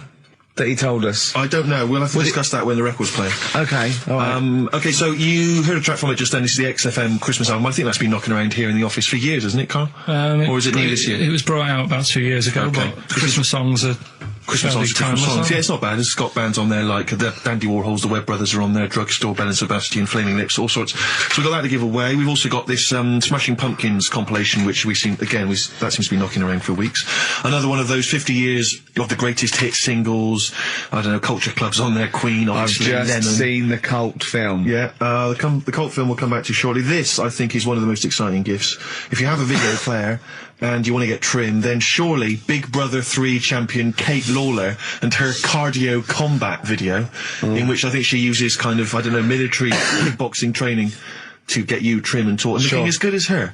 that he told us. I don't know. We'll have to discuss that when the record's playing. Okay. All right. Okay, so you heard a track from it just then. This is the XFM Christmas album. I think that's been knocking around here in the office for years, hasn't it, Carl? Or is it new this year? It was brought out about 2 years ago, Okay. but Christmas songs are Christmas songs, different timeless, songs. aren't Yeah, it's not bad. There's Scott bands on there, like the Dandy Warhols, the Webb Brothers are on there, Drugstore, Bell and Sebastian, Flaming Lips, all sorts. So we've got that to give away. We've also got this Smashing Pumpkins compilation, which we've seen, again, that seems to be knocking around for weeks. Another one of those 50 years of the greatest hit singles. I don't know, Culture Club's on there, Queen, obviously, I've just Lennon. seen the cult film. Yeah, the cult film we'll come back to shortly. This, I think, is one of the most exciting gifts. If you have a video player and you want to get trim, then surely Big Brother 3 champion Kate Lawler and her cardio combat video, in which I think she uses kind of, I don't know, military kickboxing training to get you trim and taut and looking as good as her.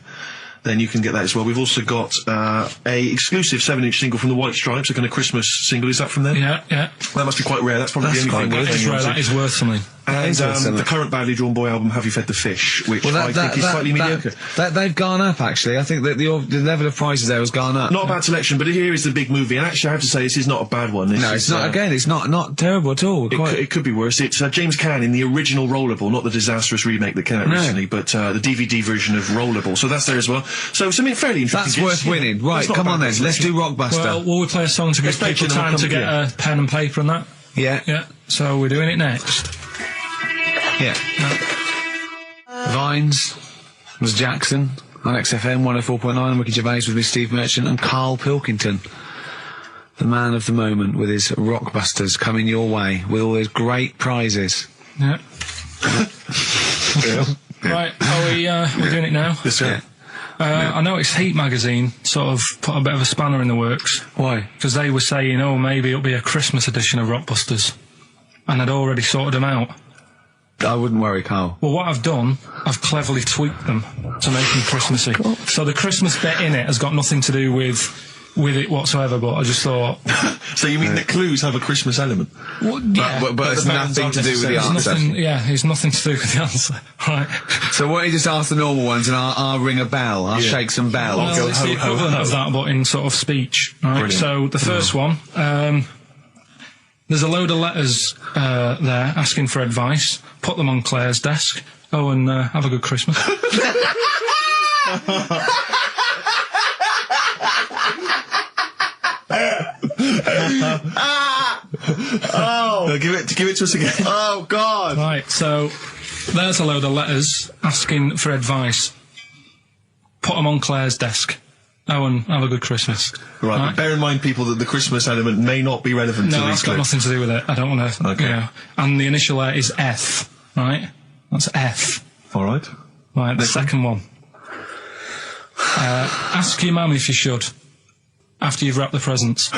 Then you can get that as well. We've also got a exclusive 7-inch single from the White Stripes, a kind of Christmas single. Is that from them? Yeah. That must be quite rare. That's probably the only thing. That is rare. That is worth something. And the current Badly Drawn Boy album, Have You Fed the Fish, which I think is slightly mediocre. They've gone up, actually. I think that the level of prices there has gone up. Not a bad selection, but here is the big movie. And actually, I have to say, this is not a bad one. No, it's not. Again, it's not terrible at all. It could be worse. It's James Caan in the original Rollerball, not the disastrous remake that came out recently, but the DVD version of Rollerball. So that's there as well. So something fairly interesting. That's worth winning. Right, come on then. Let's do Rockbuster. Well, will we play a song to give people time to get a pen and paper and that? Yeah. So we're doing it next. Yeah. Vines was Jackson on XFM 104.9. Ricky Gervais with me, Steve Merchant, and Karl Pilkington, the man of the moment, with his Rockbusters coming your way with all those great prizes. Yeah. Right, we're doing it now? Yes, sir. I noticed Heat magazine sort of put a bit of a spanner in the works. Why? Because they were saying, maybe it'll be a Christmas edition of Rockbusters. And I'd already sorted them out. I wouldn't worry, Carl. Well, what I've done, I've cleverly tweaked them to make them Christmassy. So the Christmas bit in it has got nothing to do with it whatsoever, but I just thought... So you mean the clues have a Christmas element? Well, yeah. But it's nothing to do with the answer. It's nothing to do with the answer. Right. So why don't you just ask the normal ones and I'll ring a bell. I'll shake some bells. Well, it's the equivalent of that, but in sort of speech. Right. Brilliant. So the first one, there's a load of letters there asking for advice. Put them on Claire's desk. And have a good Christmas. Give it to us again. Oh, God. Right, so there's a load of letters asking for advice. Put them on Claire's desk. And have a good Christmas. Right, but bear in mind, people, that the Christmas element may not be relevant to these that's got nothing to do with it. I don't want to... Okay. And the initial there is F, right? That's F. All right. Right, the second one. Ask your mum if you should, after you've wrapped the presents.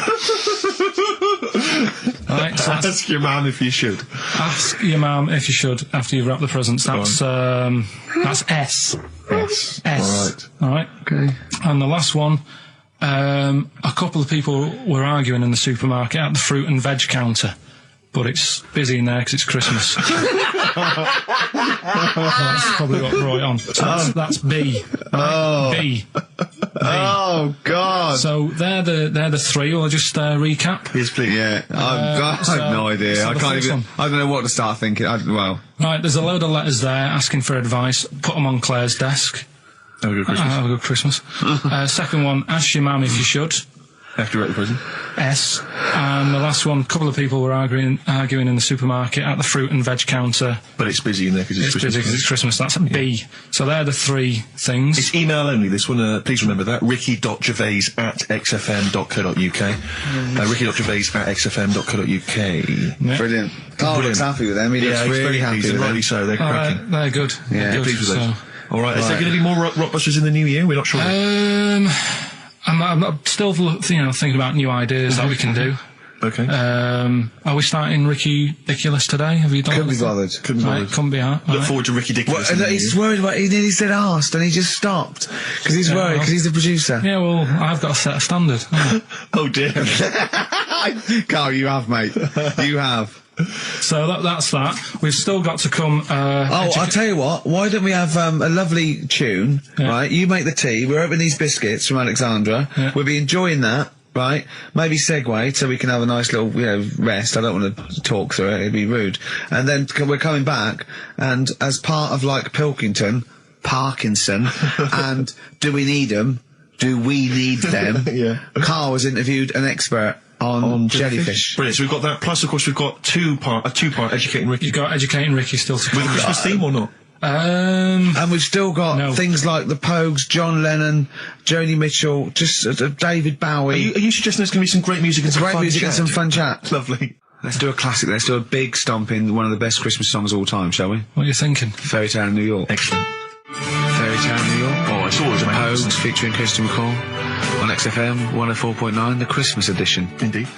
Right, so ask your mum if you should. Ask your mum if you should, after you've wrapped the presents. That's S. S. All right. Okay. And the last one, a couple of people were arguing in the supermarket at the fruit and veg counter, but it's busy in there because it's Christmas. Well, that's probably what brought it on. So that's B. Right? B. Oh God! So they're the three. I'll just recap. Yes, please. Yeah, I've no idea. so I the can't first even. one. I don't know what to start thinking. Right, there's a load of letters there asking for advice. Put them on Claire's desk. Have a good Christmas. Have a good Christmas. Second one, ask your mum if you should. After you're at the prison. S. And the last one, a couple of people were arguing in the supermarket at the fruit and veg counter. But it's busy in there because it's Christmas. Busy 'cause it's Christmas. That's a B. So they're the three things. It's email only, this one. Please remember that. ricky.gervais@xfm.co.uk. ricky.gervais@xfm.co.uk. Yeah. Brilliant. Carl looks happy with them. He looks really happy with them. Rightly so. They're cracking. They're good. Yeah, they're good. Pleased with those. So, all right. Is there going to be more Rockbusters in the new year? We're not sure. I'm still, thinking about new ideas that we can do. Okay. Are we starting Ridiculous today? Have you done Couldn't be bothered. Couldn't be bothered. Right, couldn't be hard. Look forward to Ricky Ridiculous. Well, he's worried about. He nearly said asked, and he just stopped because he's worried because he's the producer. Yeah, well, I've got to set a standard. Oh dear. Carl, you have, mate. You have. So that's that. We've still got to come. I'll tell you what. Why don't we have a lovely tune? Yeah. Right, you make the tea. We're opening these biscuits from Alexandra. Yeah. We'll be enjoying that. Right, maybe segue so we can have a nice little, rest. I don't want to talk through it; it'd be rude. And then we're coming back, and as part of Parkinson, and do we need them? Do we need them? Yeah. Carl has interviewed an expert on jellyfish. Brilliant. So we've got that. Plus, of course, we've got a two-part Educating Ricky. You've got Educating Ricky still to come. With a Christmas theme or not? And we've still got things like the Pogues, John Lennon, Joni Mitchell, just David Bowie. Are you suggesting there's going to be some great music and some great fun music chat? and some fun chat? Lovely. Let's do a classic. Let's do a big stomp in one of the best Christmas songs of all time, shall we? What are you thinking? Fairy Tale in New York. Excellent. Fairy Tale in New York. Oh, it's always amazing. Pogues featuring Christian McCall on XFM 104.9, the Christmas edition. Indeed.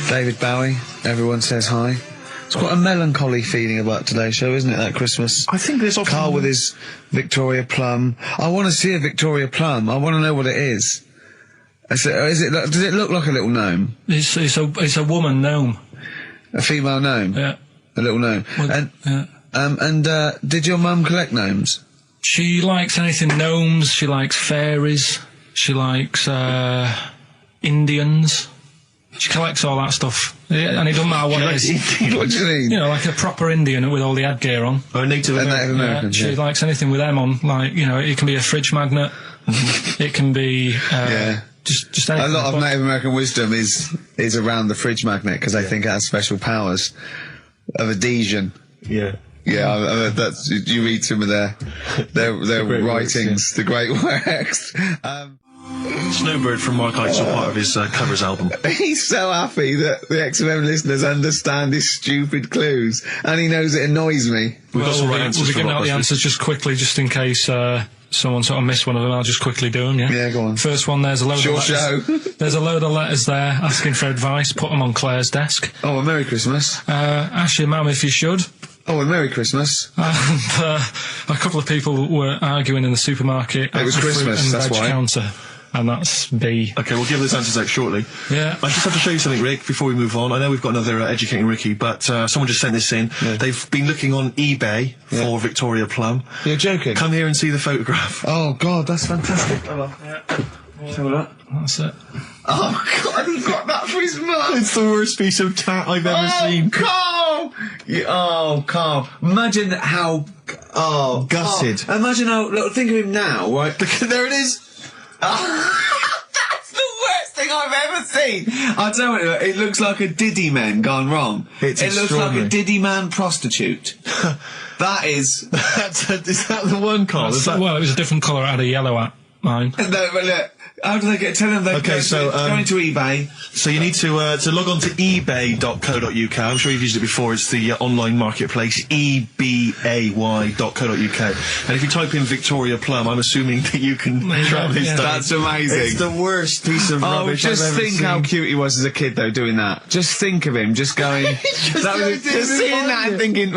David Bowie, everyone says hi. It's quite a melancholy feeling about today's show, isn't it, that Christmas? I think there's often... Carl with his Victoria Plum. I want to see a Victoria Plum. I want to know what it is. Does it look like a little gnome? It's a woman gnome. A female gnome? Yeah. A little gnome. Well, and did your mum collect gnomes? She likes anything gnomes. She likes fairies. She likes Indians. She collects all that stuff. Yeah, and it doesn't matter what it is. What do you mean? Like a proper Indian with all the headgear on. Or a Native American. She likes anything with them on. It can be a fridge magnet. It can be... Just anything. A lot of Native American wisdom is around the fridge magnet because they think it has special powers of adhesion. Yeah. Yeah, that's you read some of their writings, the great works. Snowbird from Mark Ites, part of his covers album. He's so happy that the XFM listeners understand his stupid clues, and he knows it annoys me. We've got some right answers. We'll be giving out the answers just quickly, just in case someone sort of missed one of them. I'll just quickly do them. Yeah, go on. First one, there's a load of letters. There's a load of letters there asking for advice. Put them on Claire's desk. Oh, a Merry Christmas. Ask your mum if you should. Oh, a Merry Christmas. And a couple of people were arguing in the supermarket. It was Christmas, that's why. Counter, and that's B. Okay, we'll give those answers out shortly. Yeah. I just have to show you something, Rick, before we move on. I know we've got another Educating Ricky, but someone just sent this in. Yeah. They've been looking on eBay for Victoria Plum. You're joking? Come here and see the photograph. Oh, God, that's fantastic. Let's have a look. That's it. Oh, God, he got that for his mum. It's the worst piece of tat I've ever seen. Carl! Carl. Imagine how... Oh, gutted. Carl. Imagine how... Look, think of him now, right? There it is. That's the worst thing I've ever seen. I'll tell you, it looks like a Diddy man gone wrong. It looks like a Diddy man prostitute. That is... Is that the one, Carl? Well, it was a different colour. It had a yellow at mine. No, but look... How do they get? Tell them they go into eBay. So you need to log on to ebay.co.uk. I'm sure you've used it before. It's the online marketplace, ebay.co.uk. And if you type in Victoria Plum, I'm assuming that you can track this down. That's amazing. It's the worst piece of rubbish I've ever just think seen. how cute he was as a kid, though, doing that. Just think of him, just going... just seeing that and thinking,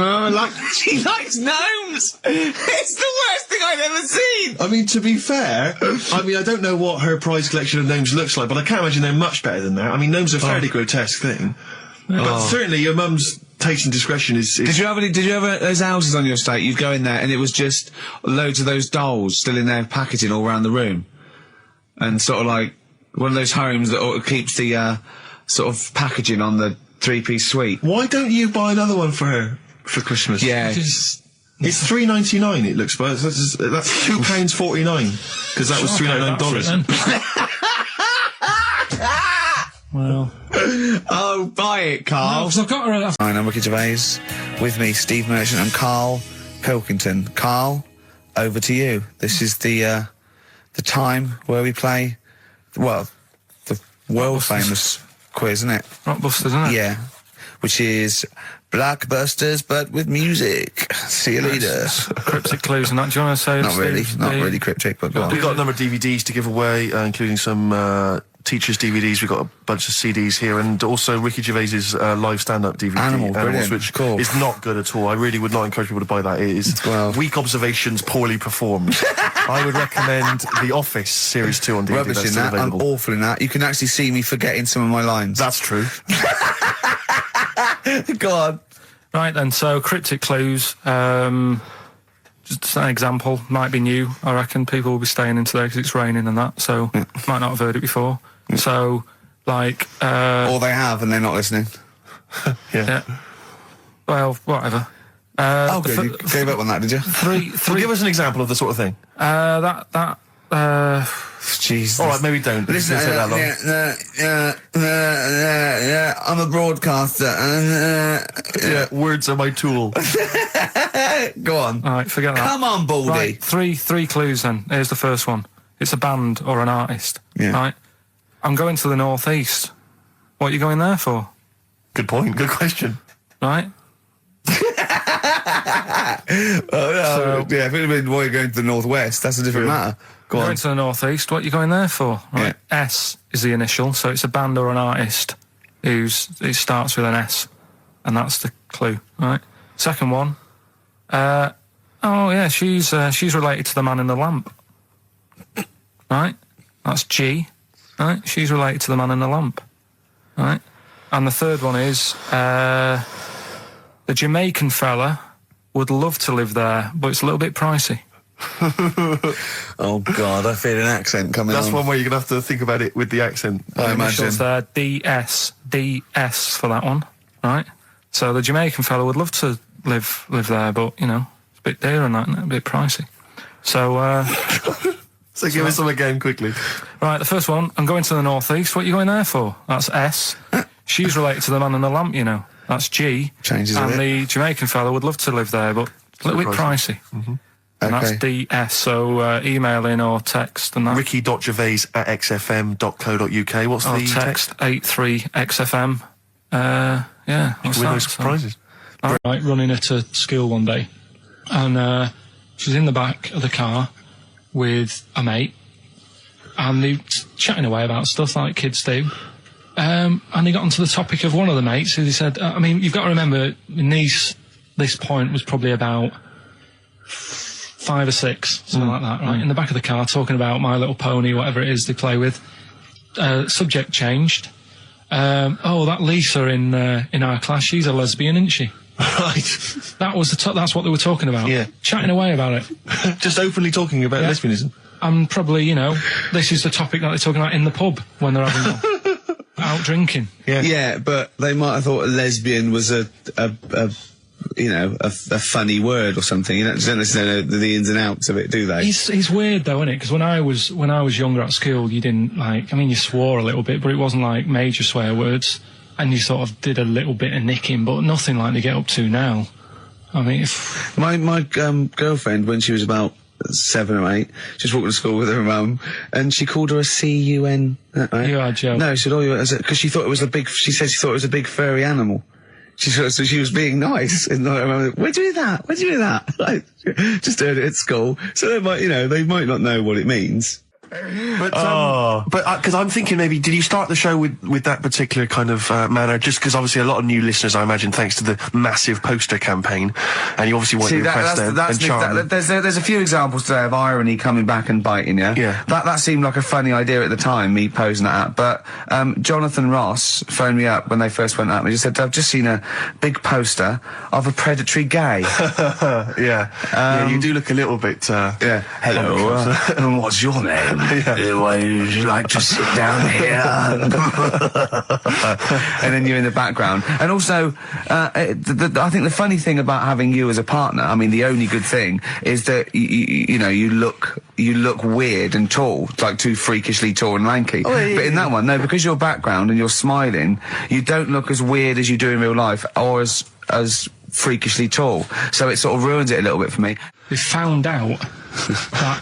she likes gnomes! It's the worst thing I've ever seen! I mean, to be fair, I don't know what her prize collection of gnomes looks like, but I can't imagine they're much better than that. I mean, gnomes are a fairly grotesque thing. But certainly your mum's taste and discretion is... Did you have those houses on your estate? You'd go in there and it was just loads of those dolls still in their packaging all around the room. and sort of like one of those homes that keeps the sort of packaging on the 3-piece suite. Why don't you buy another one for her for Christmas? Yeah. It's $3.99. It looks, but that's £2.49 because that was $3.99. Well. Oh, buy it, Carl. No, 'cause I've got her. Hi, I'm Ricky Gervais. With me, Steve Merchant and Karl Pilkington. Karl, over to you. This is the time where we play, well, the world famous quiz, isn't it? Rockbusters, isn't it? Yeah. Which is Blockbusters, but with music. See you later. Cryptic clues and that. Do you want to say? Not really cryptic, but go on. We've got a number of DVDs to give away, including some teachers' DVDs. We've got a bunch of CDs here, and also Ricky Gervais's live stand-up DVD, Animals, which is not good at all. I really would not encourage people to buy that. It is weak observations, poorly performed. I would recommend The Office Series 2 on DVD. Rubbish in that. I'm awful in that. You can actually see me forgetting some of my lines. That's true. Go on. Right then, so cryptic clues. Just an example, might be new. I reckon people will be staying in today because it's raining and that, so might not have heard it before. So, like... or they have and they're not listening. Yeah. Well, whatever. Good. You gave up on that, did you? Well, give us an example of the sort of thing. Jesus. All right, maybe don't. Listen, I'm a broadcaster. Words are my tool. Go on. All right, forget that. Come on, Baldy. Right, three clues then. Here's the first one. It's a band or an artist. Yeah. Right? I'm going to the northeast. What are you going there for? Good point. Good question. Right? Yeah, if it had been why you're going to the northwest, that's a different matter. Going to the northeast, what are you going there for? Right. Yeah. S is the initial, so it's a band or an artist it starts with an S, and that's the clue, right? Second one, she's related to the man in the lamp, right? That's G, right? She's related to the man in the lamp, right? And the third one is the Jamaican fella would love to live there, but it's a little bit pricey. Oh God, I feel an accent coming on. That's one where you're going to have to think about it with the accent. I imagine. There, DS for that one, right? So the Jamaican fellow would love to live there, but, you know, it's a bit dear and that, isn't it? A bit pricey. So, So give us some again, quickly. Right, the first one, I'm going to the northeast. What are you going there for? That's S. She's related to the man in the lamp, you know. That's G. Changes a bit. And the Jamaican fellow would love to live there, but a little bit pricey. Mm-hmm. And that's DS, so email in or text and that. Ricky.gervais@xfm.co.uk. What's the text? 83XFM. Yeah, what's that? Those prizes. Right, running her to school one day, and she's in the back of the car with a mate, and they chatting away about stuff like kids do. And they got onto the topic of one of the mates who they said, I mean, you've got to remember, this point was probably about 5 or 6, something like that, right? In the back of the car, talking about My Little Pony, whatever it is they play with. Subject changed. That Lisa in our class, she's a lesbian, isn't she? Right. That was that's what they were talking about. Yeah. Chatting away about it. Just openly talking about lesbianism. And probably, you know, this is the topic that they're talking about in the pub when they're having out drinking. Yeah, but they might have thought a lesbian was a funny word or something. You don't necessarily know the ins and outs of it, do they? It's weird though, isn't it? Because when I was younger at school, you didn't you swore a little bit, but it wasn't like major swear words, and you sort of did a little bit of nicking, but nothing like they get up to now. I mean, my girlfriend, when she was about 7 or 8, she was walking to school with her mum, and she called her a C-U-N. Right? You are joking. No, she said, because she thought it was she said she thought it was a big furry animal. So she was being nice, and I remember, where'd you hear that? Where'd you hear that? Like, just heard it at school. So they might not know what it means. But because I'm thinking maybe, did you start the show with that particular kind of manner? Just because obviously a lot of new listeners, I imagine, thanks to the massive poster campaign, and you obviously want to impress them and charm them. There's a few examples today of irony coming back and biting you. Yeah. That seemed like a funny idea at the time, me posing that up. But Jonathan Ross phoned me up when they first went up. He just said, "I've just seen a big poster of a predatory gay." Yeah, you do look a little bit. Hello. What's your name? Why would you like to sit down here? And then you're in the background. And also, I think the funny thing about having you as a partner, I mean, the only good thing is that you know, you look weird and tall, like too freakishly tall and lanky. But in that one, no, because your background and you're smiling, you don't look as weird as you do in real life, or as freakishly tall. So it sort of ruins it a little bit for me. They found out that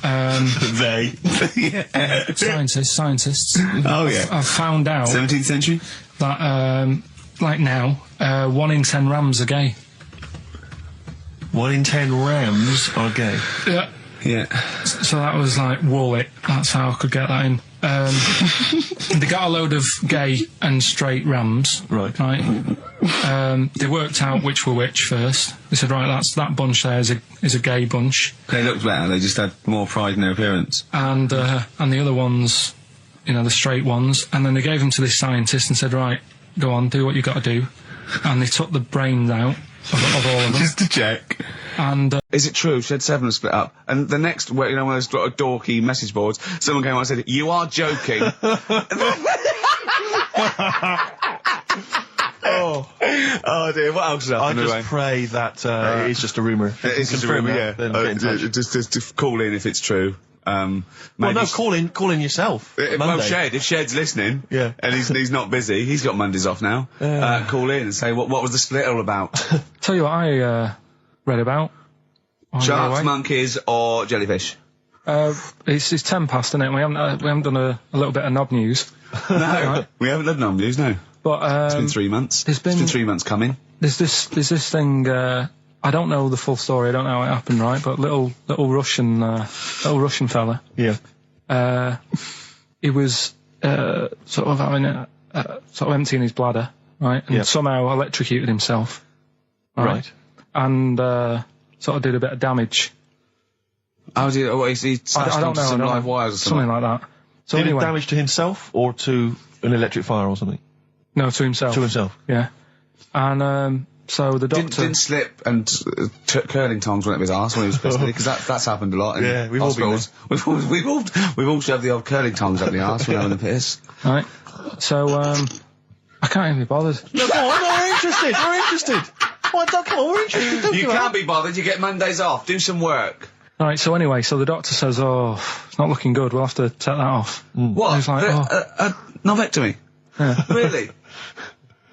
scientists. Oh yeah. I've found out 17th century that like now, 1 in 10 Rams are gay. 1 in 10 Rams are gay. Yeah. Yeah. So that was like wall it. That's how I could get that in. They got a load of gay and straight Rams. Right. They worked out which were which first. They said, right, that bunch there is a gay bunch. They looked better. They just had more pride in their appearance. And the other ones, you know, the straight ones. And then they gave them to this scientist and said, right, go on, do what you got to do. And they took the brains out of all of them. just to check. And is it true? Shed 7 split up. And the next, you know, one of those dorky message boards, someone came on and said, "You are joking." Oh dear, what else is happening? I just pray that it is just a rumour. It's just a rumour, yeah. Just call in if it's true. Well, no, call in yourself. Well, if Shed's listening, and he's not busy, he's got Mondays off now. Call in and say what was the split all about? Tell you what I read about. Sharks, monkeys, or jellyfish? It's 10 past, isn't it? We haven't done a little bit of knob news. No, right? We haven't done knob news, no. But it's been 3 months. It's been 3 months coming. There's this thing. I don't know the full story. I don't know how it happened, right? But little Russian fella. Yeah. He was sort of having sort of emptying his bladder, right? And somehow electrocuted himself. Right. And sort of did a bit of damage. How did he smashed onto some live wires or something like that? So did anyway, it damage to himself or to an electric fire or something? No, to himself. To himself. Yeah. And so the doctor didn't slip and curling tongs went up his arse when he was pissed, because that's happened a lot in hospitals. We've all shoved the old curling tongs up the arse when having a piss. Right. So I can't even be bothered. No, go on, we're interested. Come on, we're interested. You can't be bothered. You get Mondays off. Do some work. Right, so anyway, the doctor says, it's not looking good, we'll have to take that off. What? He's like, Novectomy? Yeah. Really?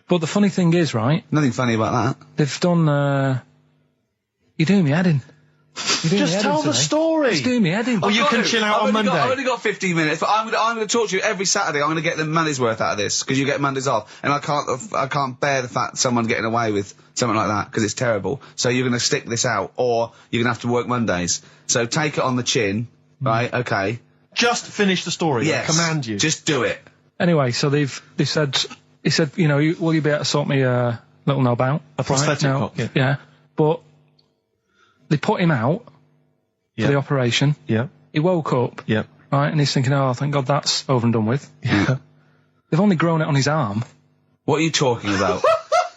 But the funny thing is, right? Nothing funny about that. They've done, you're doing me head in. Just tell the story. Just doing me head in. Well, you can chill out on Monday. I've only got 15 minutes, but I'm going to talk to you every Saturday. I'm going to get the money's worth out of this, because you get Mondays off. And I can't bear the fact someone's getting away with something like that, because it's terrible. So you're going to stick this out, or you're going to have to work Mondays. So take it on the chin, right? Okay. Just finish the story. Yes. I command you. Just do it. Anyway, so he said, you know, will you be able to sort me a little knob out? A prosthetic cock, yeah. But they put him out for the operation. Yeah. He woke up. Yeah. Right, and he's thinking, thank God that's over and done with. Yeah. They've only grown it on his arm. What are you talking about?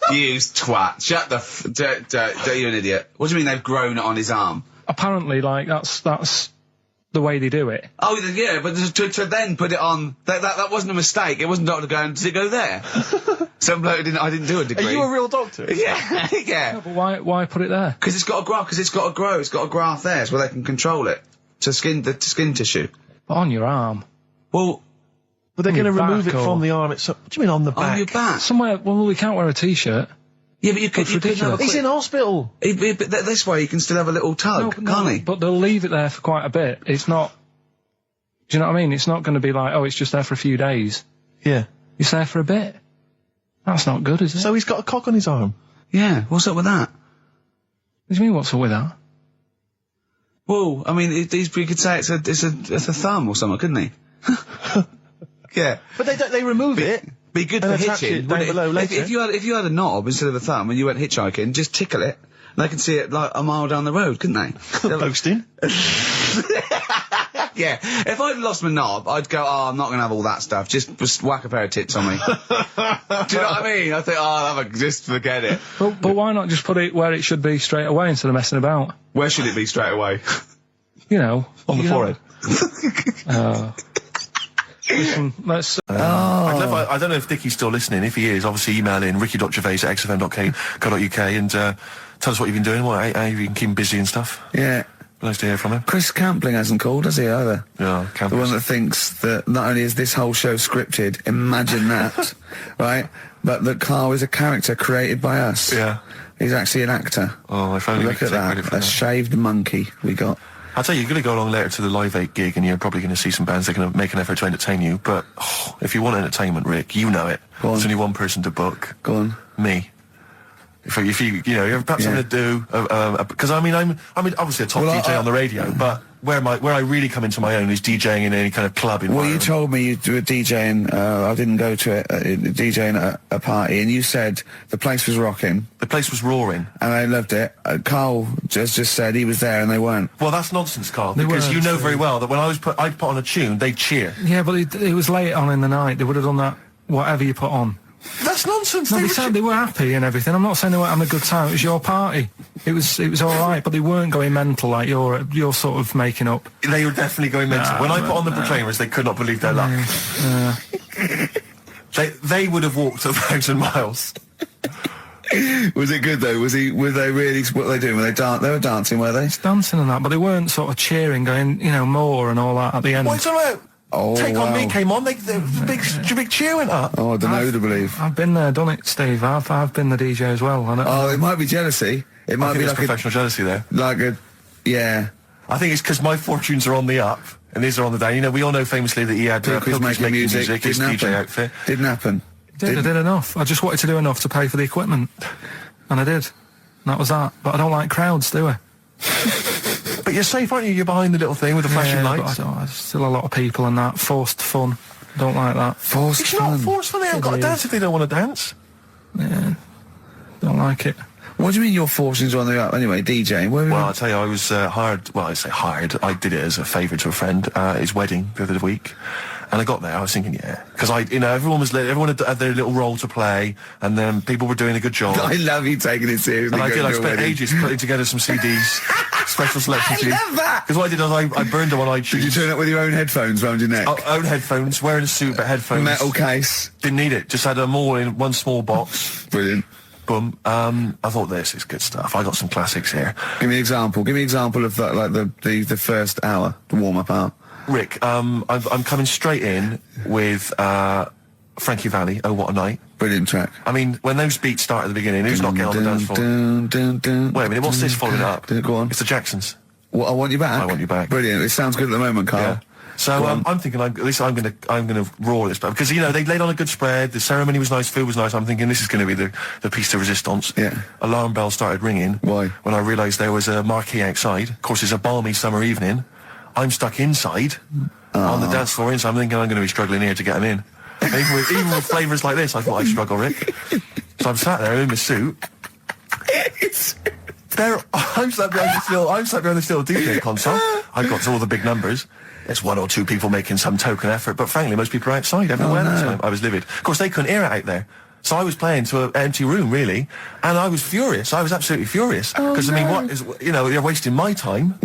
You twat. Shut the you're an idiot. What do you mean they've grown it on his arm? Apparently, like, that's the way they do it. Oh, yeah, but to then put it on, that wasn't a mistake. It wasn't doctor going, did it go there? Some bloke I didn't do a degree. Are you a real doctor? Yeah, yeah. No, but why put it there? Because it's got to grow, it's got a graft there, so they can control it. To skin tissue. But on your arm. Well, but they're going to remove it from the arm itself. What do you mean on the back? On your back? Somewhere, well, we can't wear a t-shirt. Yeah, but you could have He's in hospital. But this way you can still have a little tug, can't he? But they'll leave it there for quite a bit. It's not... Do you know what I mean? It's not going to be like, it's just there for a few days. Yeah. It's there for a bit. That's not good, is it? So he's got a cock on his arm? Yeah, what's up with that? What do you mean, what's up with that? Well, I mean, you could say it's a thumb or something, couldn't he? Yeah. But they remove it. Be good for hitching. If you had a knob instead of a thumb and you went hitchhiking, just tickle it. They can see it like a mile down the road, couldn't they? Posting. Yeah. If I'd lost my knob, I'd go, I'm not going to have all that stuff. Just whack a pair of tits on me. Do you know what I mean? I think, just forget it. But why not just put it where it should be straight away instead of messing about? Where should it be straight away? You know. On the forehead. Listen, let's... I don't know if Dickie's still listening. If he is, obviously email in ricky.gervais@xfm.co.uk and tell us what you've been doing, how you been keeping busy and stuff. Yeah. Nice to hear from him. Chris Campling hasn't called, has he, either? Yeah, The one that thinks that not only is this whole show scripted, imagine that, right, but that Carl is a character created by us. Yeah. He's actually an actor. Oh, if only Look at that, a shaved monkey we got. I'll tell you, you're going to go along later to the Live 8 gig and you're probably going to see some bands that are going to make an effort to entertain you, but if you want entertainment, Rick, you know it. There's only one person to book. Go on. Me. If you have perhaps something to do, because I'm obviously a top DJ on the radio, but where I really come into my own is DJing in any kind of club environment. Well, you told me you were DJing, I didn't go to it, DJing at a party, and you said the place was rocking. The place was roaring. And I loved it. Carl just said he was there and they weren't. Well, that's nonsense, Carl, because you know very well that when I'd put on a tune, they'd cheer. Yeah, but it was late on in the night. They would have done that, whatever you put on. That's nonsense. No, they said they were happy and everything. I'm not saying they weren't having a good time. It was your party. It was all right, but they weren't going mental like you're sort of making up. They were definitely going mental. When I put on the Proclaimers, they could not believe their luck. They would have walked 1,000 miles. Was it good though? Were they really? What were they doing? They were dancing, were they? It's dancing and that, but they weren't sort of cheering, going, more and all that at the end. What are you talking about? Take On Me came on, the big cheer went up. Oh, I don't know to believe. I've been there, done it, Steve. I've been the DJ as well. It might be jealousy. It might be like professional jealousy there. Yeah. I think it's because my fortunes are on the up and these are on the down. You know, we all know famously that he had Pilkington making music, his DJ outfit. Didn't happen. I did enough. I just wanted to do enough to pay for the equipment, and I did. And that was that. But I don't like crowds, do I? But you're safe, aren't you? You're behind the little thing with the flashing lights. But there's still a lot of people and that. Forced fun. Don't like that. Forced fun? It's not forced fun. They haven't got to dance if they don't want to dance. Yeah. Don't like it. What do you mean your fortunes are on the up? Anyway, DJing. Well, I'll tell you, I was hired. Well, I say hired. I did it as a favour to a friend. His wedding the other week. And I got there, I was thinking, because everyone had their little role to play, and then people were doing a good job. I love you taking it seriously. And I spent ages putting together some CDs, special selection CDs. I love that! Because what I did was I burned them on iTunes. Did you turn up with your own headphones round your neck? Own headphones, wearing a suit, but headphones. Metal case. Didn't need it, just had them all in one small box. Brilliant. Boom. I thought this is good stuff. I got some classics here. Give me an example. Give me an example of that, like the first hour, the warm-up hour. Rick, I'm coming straight in with Frankie Valli, Oh What a Night. Brilliant track. I mean, when those beats start at the beginning, who's not getting on the dance floor? Wait a minute, what's this following up? Go on. It's the Jacksons. What, I Want You Back? I Want You Back. Brilliant. It sounds good at the moment, Carl. Yeah. So I'm thinking, at least I'm gonna roar this back, because they laid on a good spread. The ceremony was nice, food was nice. I'm thinking this is going to be the piece de resistance. Yeah. Alarm bell started ringing. Why? When I realised there was a marquee outside. Of course, it's a balmy summer evening. I'm stuck inside on the dance floor inside. I'm thinking I'm going to be struggling here to get them in. Even with flavours like this, I thought I'd struggle, Rick. So I'm sat there in my suit. I'm sat behind the still DJ console. I've got all the big numbers. There's one or two people making some token effort, but frankly, most people are outside everywhere. So I was livid. Of course, they couldn't hear it out there. So I was playing to an empty room, really, and I was furious. I was absolutely furious. Because, I mean, what is, you're wasting my time.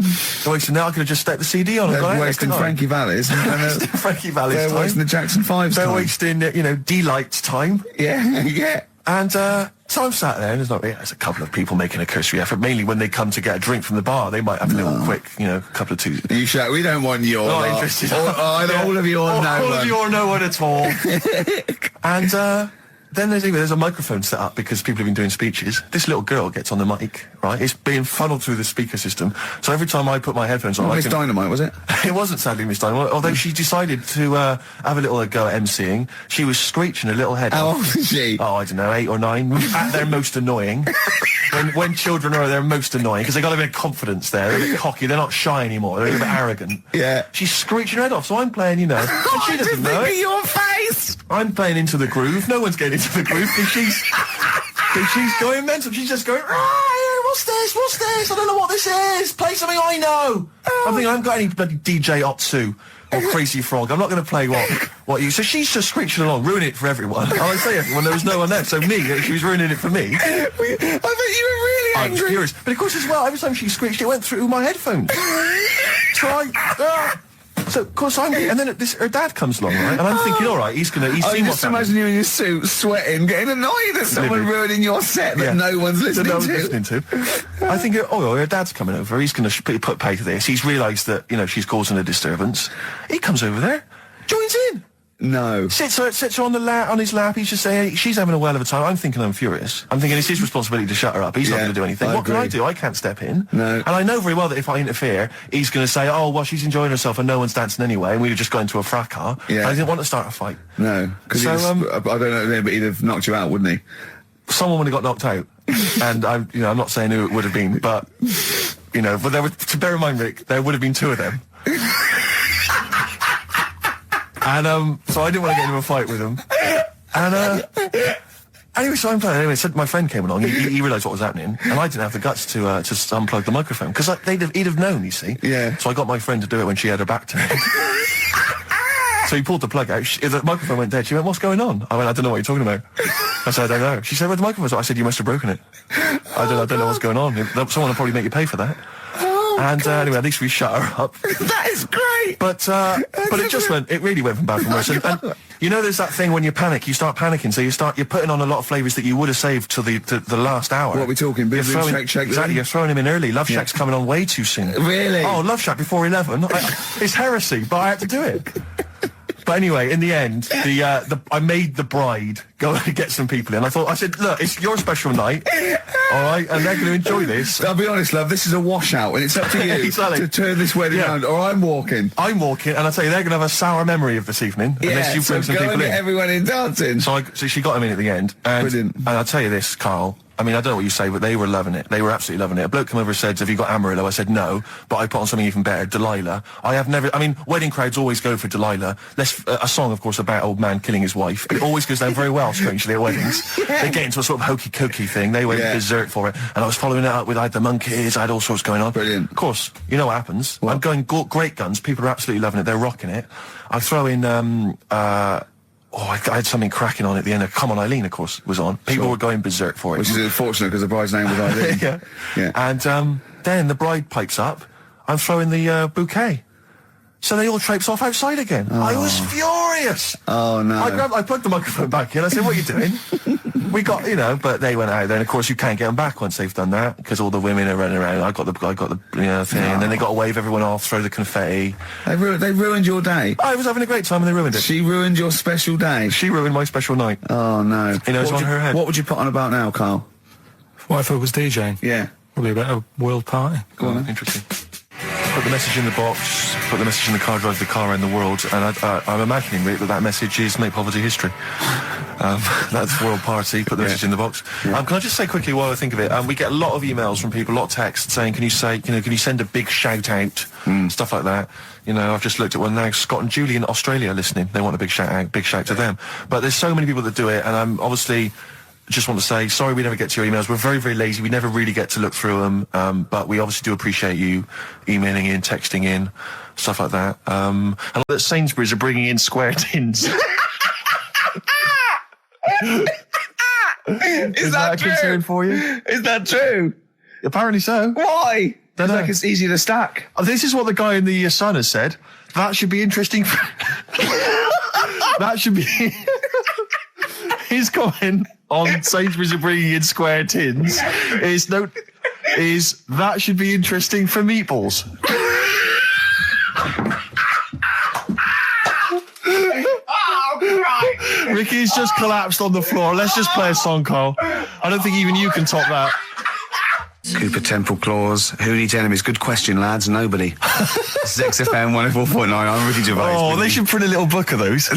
You're wasting now. I could have just stuck the CD on and gone out. They're wasting Frankie Valli's. Frankie Valli's time. They're wasting the Jackson 5's time. They're wasting, D-Light's time. Yeah. And, so I'm sat there, and there's a couple of people making a cursory effort. Mainly when they come to get a drink from the bar, they might have a little quick, couple of twos. You shout, we don't want your Not interested. All of you or no one. All of you or no one at all. And, then there's a microphone set up because people have been doing speeches. This little girl gets on the mic, right? It's being funneled through the speaker system. So every time I put my headphones on... Miss Dynamite, was it? It wasn't, sadly, Miss Dynamite. Although she decided to have a little go at MCing. She was screeching her little head How off. old is she? Oh, I don't know, 8 or 9. At their most annoying. when children are at their most annoying, because they got a bit of confidence there. They're a bit cocky. They're not shy anymore. They're a bit arrogant. Yeah. She's screeching her head off, so I'm playing, and she doesn't know it. Your face! I'm playing into the groove. No one's getting into the groove because she's going mental. She's just going, what's this? I don't know what this is. Play something I know. I think I haven't got any bloody DJ Otsu or Crazy Frog. I'm not going to play what you... So she's just screeching along, ruining it for everyone. I say everyone, there was no one there. So she was ruining it for me. I bet you were really angry. I was furious. But of course as well, every time she screeched, it went through my headphones. So So, of course, and then her dad comes along, right? And I'm thinking, all right, he's seen what's just imagine you in your suit, sweating, getting annoyed at someone ruining your set that no one's listening to. I think, her dad's coming over. He's going to put pay to this. He's realised that, she's causing a disturbance. He comes over there, joins in. No. Sits her on his lap. He's just saying, she's having a whale of a time. I'm thinking I'm furious. I'm thinking it's his responsibility to shut her up. He's not going to do anything. What can I do? I can't step in. No. And I know very well that if I interfere, he's going to say, oh, well, she's enjoying herself and no one's dancing anyway, and we'd have just got into a fracas. Yeah. I didn't want to start a fight. No. Because I don't know, but he'd have knocked you out, wouldn't he? Someone would have got knocked out. And I'm not saying who it would have been, but, but to bear in mind, Rick, there would have been two of them. And, so I didn't want to get into a fight with him. And, anyway, so I'm playing. Anyway, so my friend came along. He realised what was happening, and I didn't have the guts to unplug the microphone because he'd have known. You see. Yeah. So I got my friend to do it when she had her back to me. So he pulled the plug out. The microphone went dead. She went, "What's going on?" I went, "I don't know what you're talking about." I said, "I don't know." She said, "Where's the microphone?" I said, "You must have broken it." I don't know what's going on. Someone will probably make you pay for that. Anyway, at least we shut her up. That is great. But it really went from bad to worse. And there's that thing when you panic, you start panicking. So you're putting on a lot of flavours that you would have saved till the last hour. What are we talking? Boom, boom, shake. Exactly, you're throwing him in early. Love Shack's coming on way too soon. Really? Oh, Love Shack before 11. It's heresy, but I had to do it. But anyway, in the end, I made the bride go and get some people in. I said, look, it's your special night, all right, and they're going to enjoy this. I'll be honest, love, this is a washout, and it's up to you to turn this wedding around, or I'm walking. And I tell you, they're going to have a sour memory of this evening unless you bring some people in. Get everyone in dancing. So she got him in at the end. Brilliant. And I'll tell you this, Carl. I mean, I don't know what you say, but they were loving it. They were absolutely loving it. A bloke came over and said, "Have you got Amarillo?" I said, "No," but I put on something even better, Delilah. Wedding crowds always go for Delilah. A song, of course, about old man killing his wife. It always goes down very well, strangely, at weddings. They get into a sort of hokey-cokey thing. They went berserk for it. And I was following it up with, I had the monkeys, I had all sorts going on. Brilliant. Of course, you know what happens. I'm going great guns. People are absolutely loving it. They're rocking it. I throw in, I had something cracking on at the end. Come On Eileen, of course, was on. People were going berserk for it. Which is unfortunate because the bride's name was Eileen. Yeah. And then the bride pipes up. I'm throwing the bouquet. So they all traipse off outside again. Oh. I was furious. Oh, no. I plugged the microphone back in. I said, "What are you doing?" We got, but they went out there. And of course, you can't get them back once they've done that because all the women are running around. I got the thing, and then they got to wave everyone off, throw the confetti. They ruined your day. I was having a great time and they ruined it. She ruined your special day. She ruined my special night. Oh, no. It's on her head. What would you put on about now, Carl? What if I was DJing? Yeah. Probably a bit of a world party. Go on. Interesting. Put the message in the box, put the message in the car, drive the car around the world, and I'm imagining, Rick, that message is make poverty history. That's world party, put the message in the box. Yeah. Can I just say quickly while I think of it, we get a lot of emails from people, a lot of texts saying, can you send a big shout out, stuff like that. I've just looked at one now, Scott and Julie in Australia listening, they want a big shout out, big shout to them. But there's so many people that do it, and I'm obviously just want to say, sorry we never get to your emails. We're very, very lazy. We never really get to look through them. But we obviously do appreciate you emailing in, texting in, stuff like that. And that Sainsbury's are bringing in square tins. Is that a concern for you? Is that true? Apparently so. Why? Don't know. Like it's easy to stack. This is what the guy in the Sun has said. That should be interesting. That should be... His comment on Sainsbury's are bringing in square tins is that should be interesting for meatballs. Ricky's just collapsed on the floor. Let's just play a song, Carl. I don't think even you can top that. Cooper Temple Claws, who needs enemies? Good question, lads. Nobody. This is XFM 104.9. I'm Ricky Gervais. Oh, they should print a little book of those.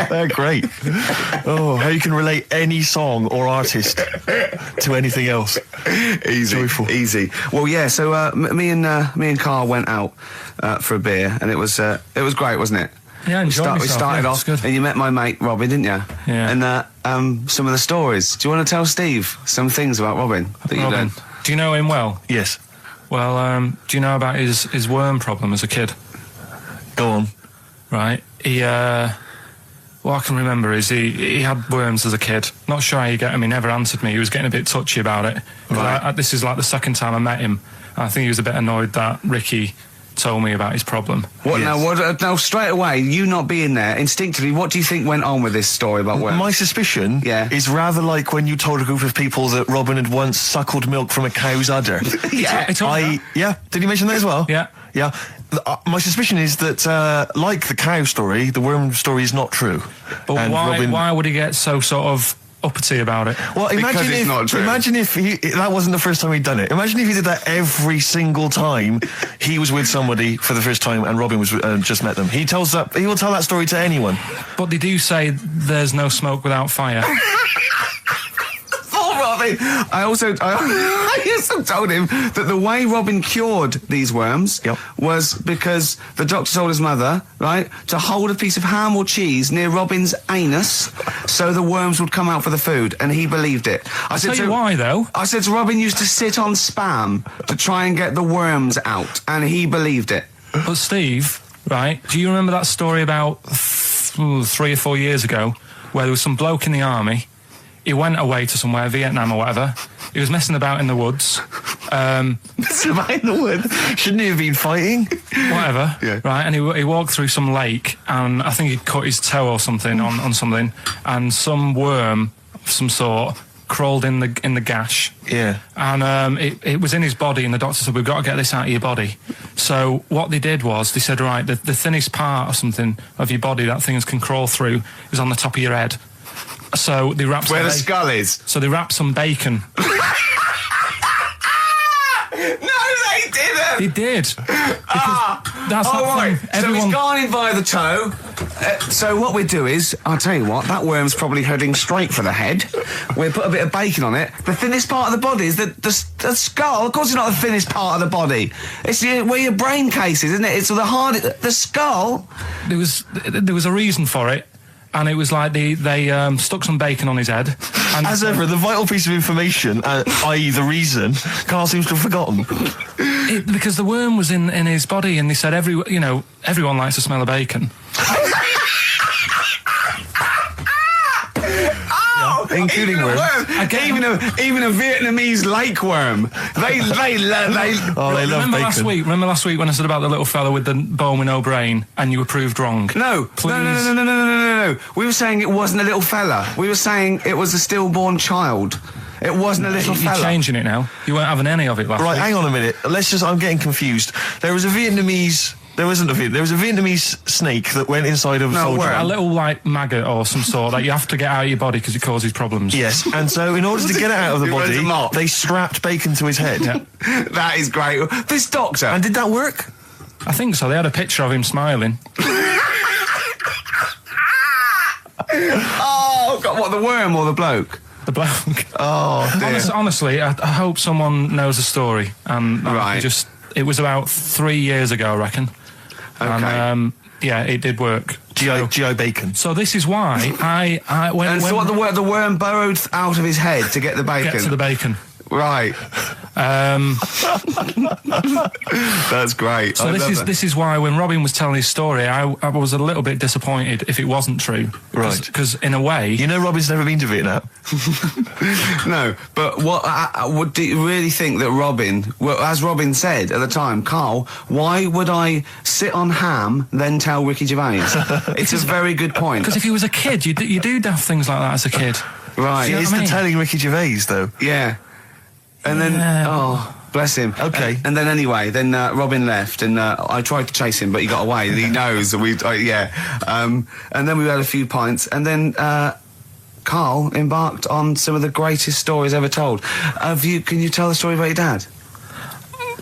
They're great. Oh, how you can relate any song or artist to anything else. Easy. Joyful. Easy. Well, yeah, so me and Carl went out for a beer, and it was great, wasn't it? Yeah, we started off, good. and you met my mate Robin, didn't you? Yeah. And some of the stories. Do you want to tell Steve some things about Robin that you learned? Do you know him well? Yes. Well, do you know about his worm problem as a kid? Go on. Right. What I can remember is he had worms as a kid. Not sure how you get him. He never answered me. He was getting a bit touchy about it. Right. This is like the second time I met him. I think he was a bit annoyed that Ricky told me about his problem. What now? What now? Straight away, you not being there, instinctively, what do you think went on with this story about worms? My suspicion is rather like when you told a group of people that Robin had once suckled milk from a cow's udder. Did he mention that as well? Yeah. Yeah. My suspicion is that, like the cow story, the worm story is not true. But And why would he get so sort of uppity about it? Well, imagine if that wasn't the first time he'd done it. Imagine if he did that every single time he was with somebody for the first time and Robin was just met them. He will tell that story to anyone. But they do say there's no smoke without fire. Robin. I also told him that the way Robin cured these worms was because the doctor told his mother, right, to hold a piece of ham or cheese near Robin's anus so the worms would come out for the food, and he believed it. I'll tell you why, though. I said to Robin used to sit on spam to try and get the worms out, and he believed it. But Steve, right, do you remember that story about 3 or 4 years ago where there was some bloke in the army? He went away to somewhere, Vietnam or whatever. He was messing about in the woods. Messing about in the woods? Shouldn't he have been fighting? Whatever. Yeah. Right, and he walked through some lake, and I think he'd cut his toe or something on something, and some worm of some sort crawled in the gash. Yeah. And it was in his body, and the doctor said, we've got to get this out of your body. So what they did was, they said, right, the thinnest part or something of your body that things can crawl through is on the top of your head. So they wrapped where the skull is. So they wrapped some bacon. No, they didn't. They did. That's right. Thing. So he's gone in via the toe. So what we do is, I'll tell you what, that worm's probably heading straight for the head. We'll put a bit of bacon on it. The thinnest part of the body is the skull. Of course, it's not the thinnest part of the body. It's where your brain case is, isn't it? It's the skull. There was a reason for it. And it was like they stuck some bacon on his head. And as ever, the vital piece of information, i.e. the reason, Karl seems to have forgotten. Because the worm was in his body, and they said everyone likes the smell of bacon. Including worms. Even a Vietnamese lake worm. They love bacon. Remember last week when I said about the little fella with the bone with no brain, and you were proved wrong? No. Please. No. We were saying it wasn't a little fella. We were saying it was a stillborn child. It wasn't a little fella. You're changing it now. You weren't having any of it last week. Right, hang on a minute. I'm getting confused. There was a Vietnamese snake that went inside of a soldier. A little, like, maggot or some sort that you have to get out of your body because it causes problems. Yes, and so in order to get it out of the body, they strapped bacon to his head. Yeah. That is great. This doctor. And did that work? I think so. They had a picture of him smiling. Oh, God, what, the worm or the bloke? The bloke. Oh, dear. Honestly, I hope someone knows the story. Right. It was about 3 years ago, I reckon. Okay. And, it did work. G.I. Bacon. So this is why the worm burrowed out of his head to get the bacon? Get to the bacon. Right. That's great. So this is why when Robin was telling his story, I was a little bit disappointed if it wasn't true. Right. Because in a way, Robin's never been to Vietnam. No, but what do you really think that Robin? Well, as Robin said at the time, Karl, why would I sit on ham then tell Ricky Gervais? It's a very good point. Because if he was a kid, you do daft things like that as a kid. Right. He is telling Ricky Gervais though. Yeah. And then, bless him. Okay. And then anyway, Robin left, and I tried to chase him, but he got away. He knows. And then we had a few pints, and then Karl embarked on some of the greatest stories ever told. Can you tell the story about your dad?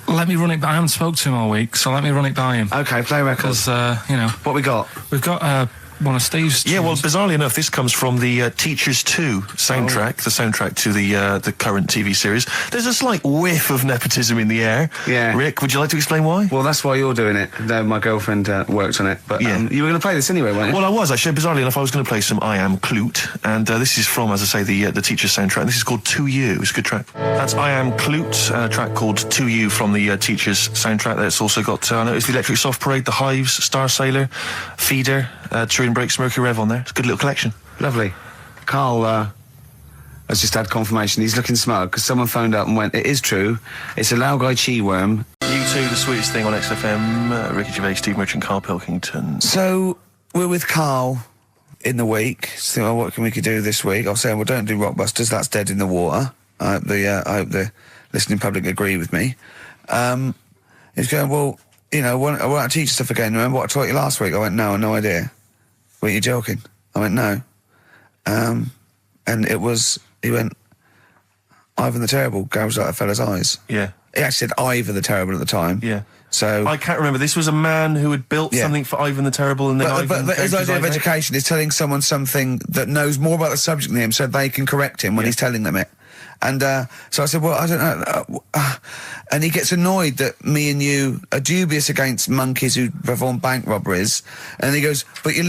Let me run it by. I haven't spoke to him all week, so let me run it by him. Okay, play records. Because what we got? We've got one of Steve's tunes. Yeah, well, bizarrely enough, this comes from the Teachers 2 soundtrack, the soundtrack to the current TV series. There's a slight whiff of nepotism in the air. Yeah. Rick, would you like to explain why? Well, that's why you're doing it. No, my girlfriend worked on it. But you were going to play this anyway, weren't you? Well, I was, actually. Bizarrely enough, I was going to play some I Am Clute, and this is from, as I say, the Teachers soundtrack. This is called To You. It's a good track. That's I Am Clute, a track called To You from the Teachers soundtrack. That's also got, I noticed, the Electric Soft Parade, The Hives, Star Sailor, Feeder, Turin Breaks, Mercury Rev on there. It's a good little collection. Lovely. Karl has just had confirmation. He's looking smug because someone phoned up and went, it is true. It's a Laogai chi worm. U2, The Sweetest Thing on XFM. Ricky Gervais, Steve Merchant, Karl Pilkington. So, we're with Karl in the week. So, what can we do this week? I was saying, well, don't do Rockbusters, that's dead in the water. I hope the listening public agree with me. He's going, well, you know, why don't I teach stuff again? Remember what I taught you last week? I went, no, no idea. Were you joking? I went, no. And it was, he went, Ivan the Terrible gouged out a fella's eyes. Yeah. He actually said Ivan the Terrible at the time. Yeah. So I can't remember. This was a man who had built something for Ivan the Terrible, and then but his idea of education is telling someone something that knows more about the subject than him, so they can correct him when he's telling them it. And so I said, well, I don't know. And he gets annoyed that me and you are dubious against monkeys who perform bank robberies. And he goes, but you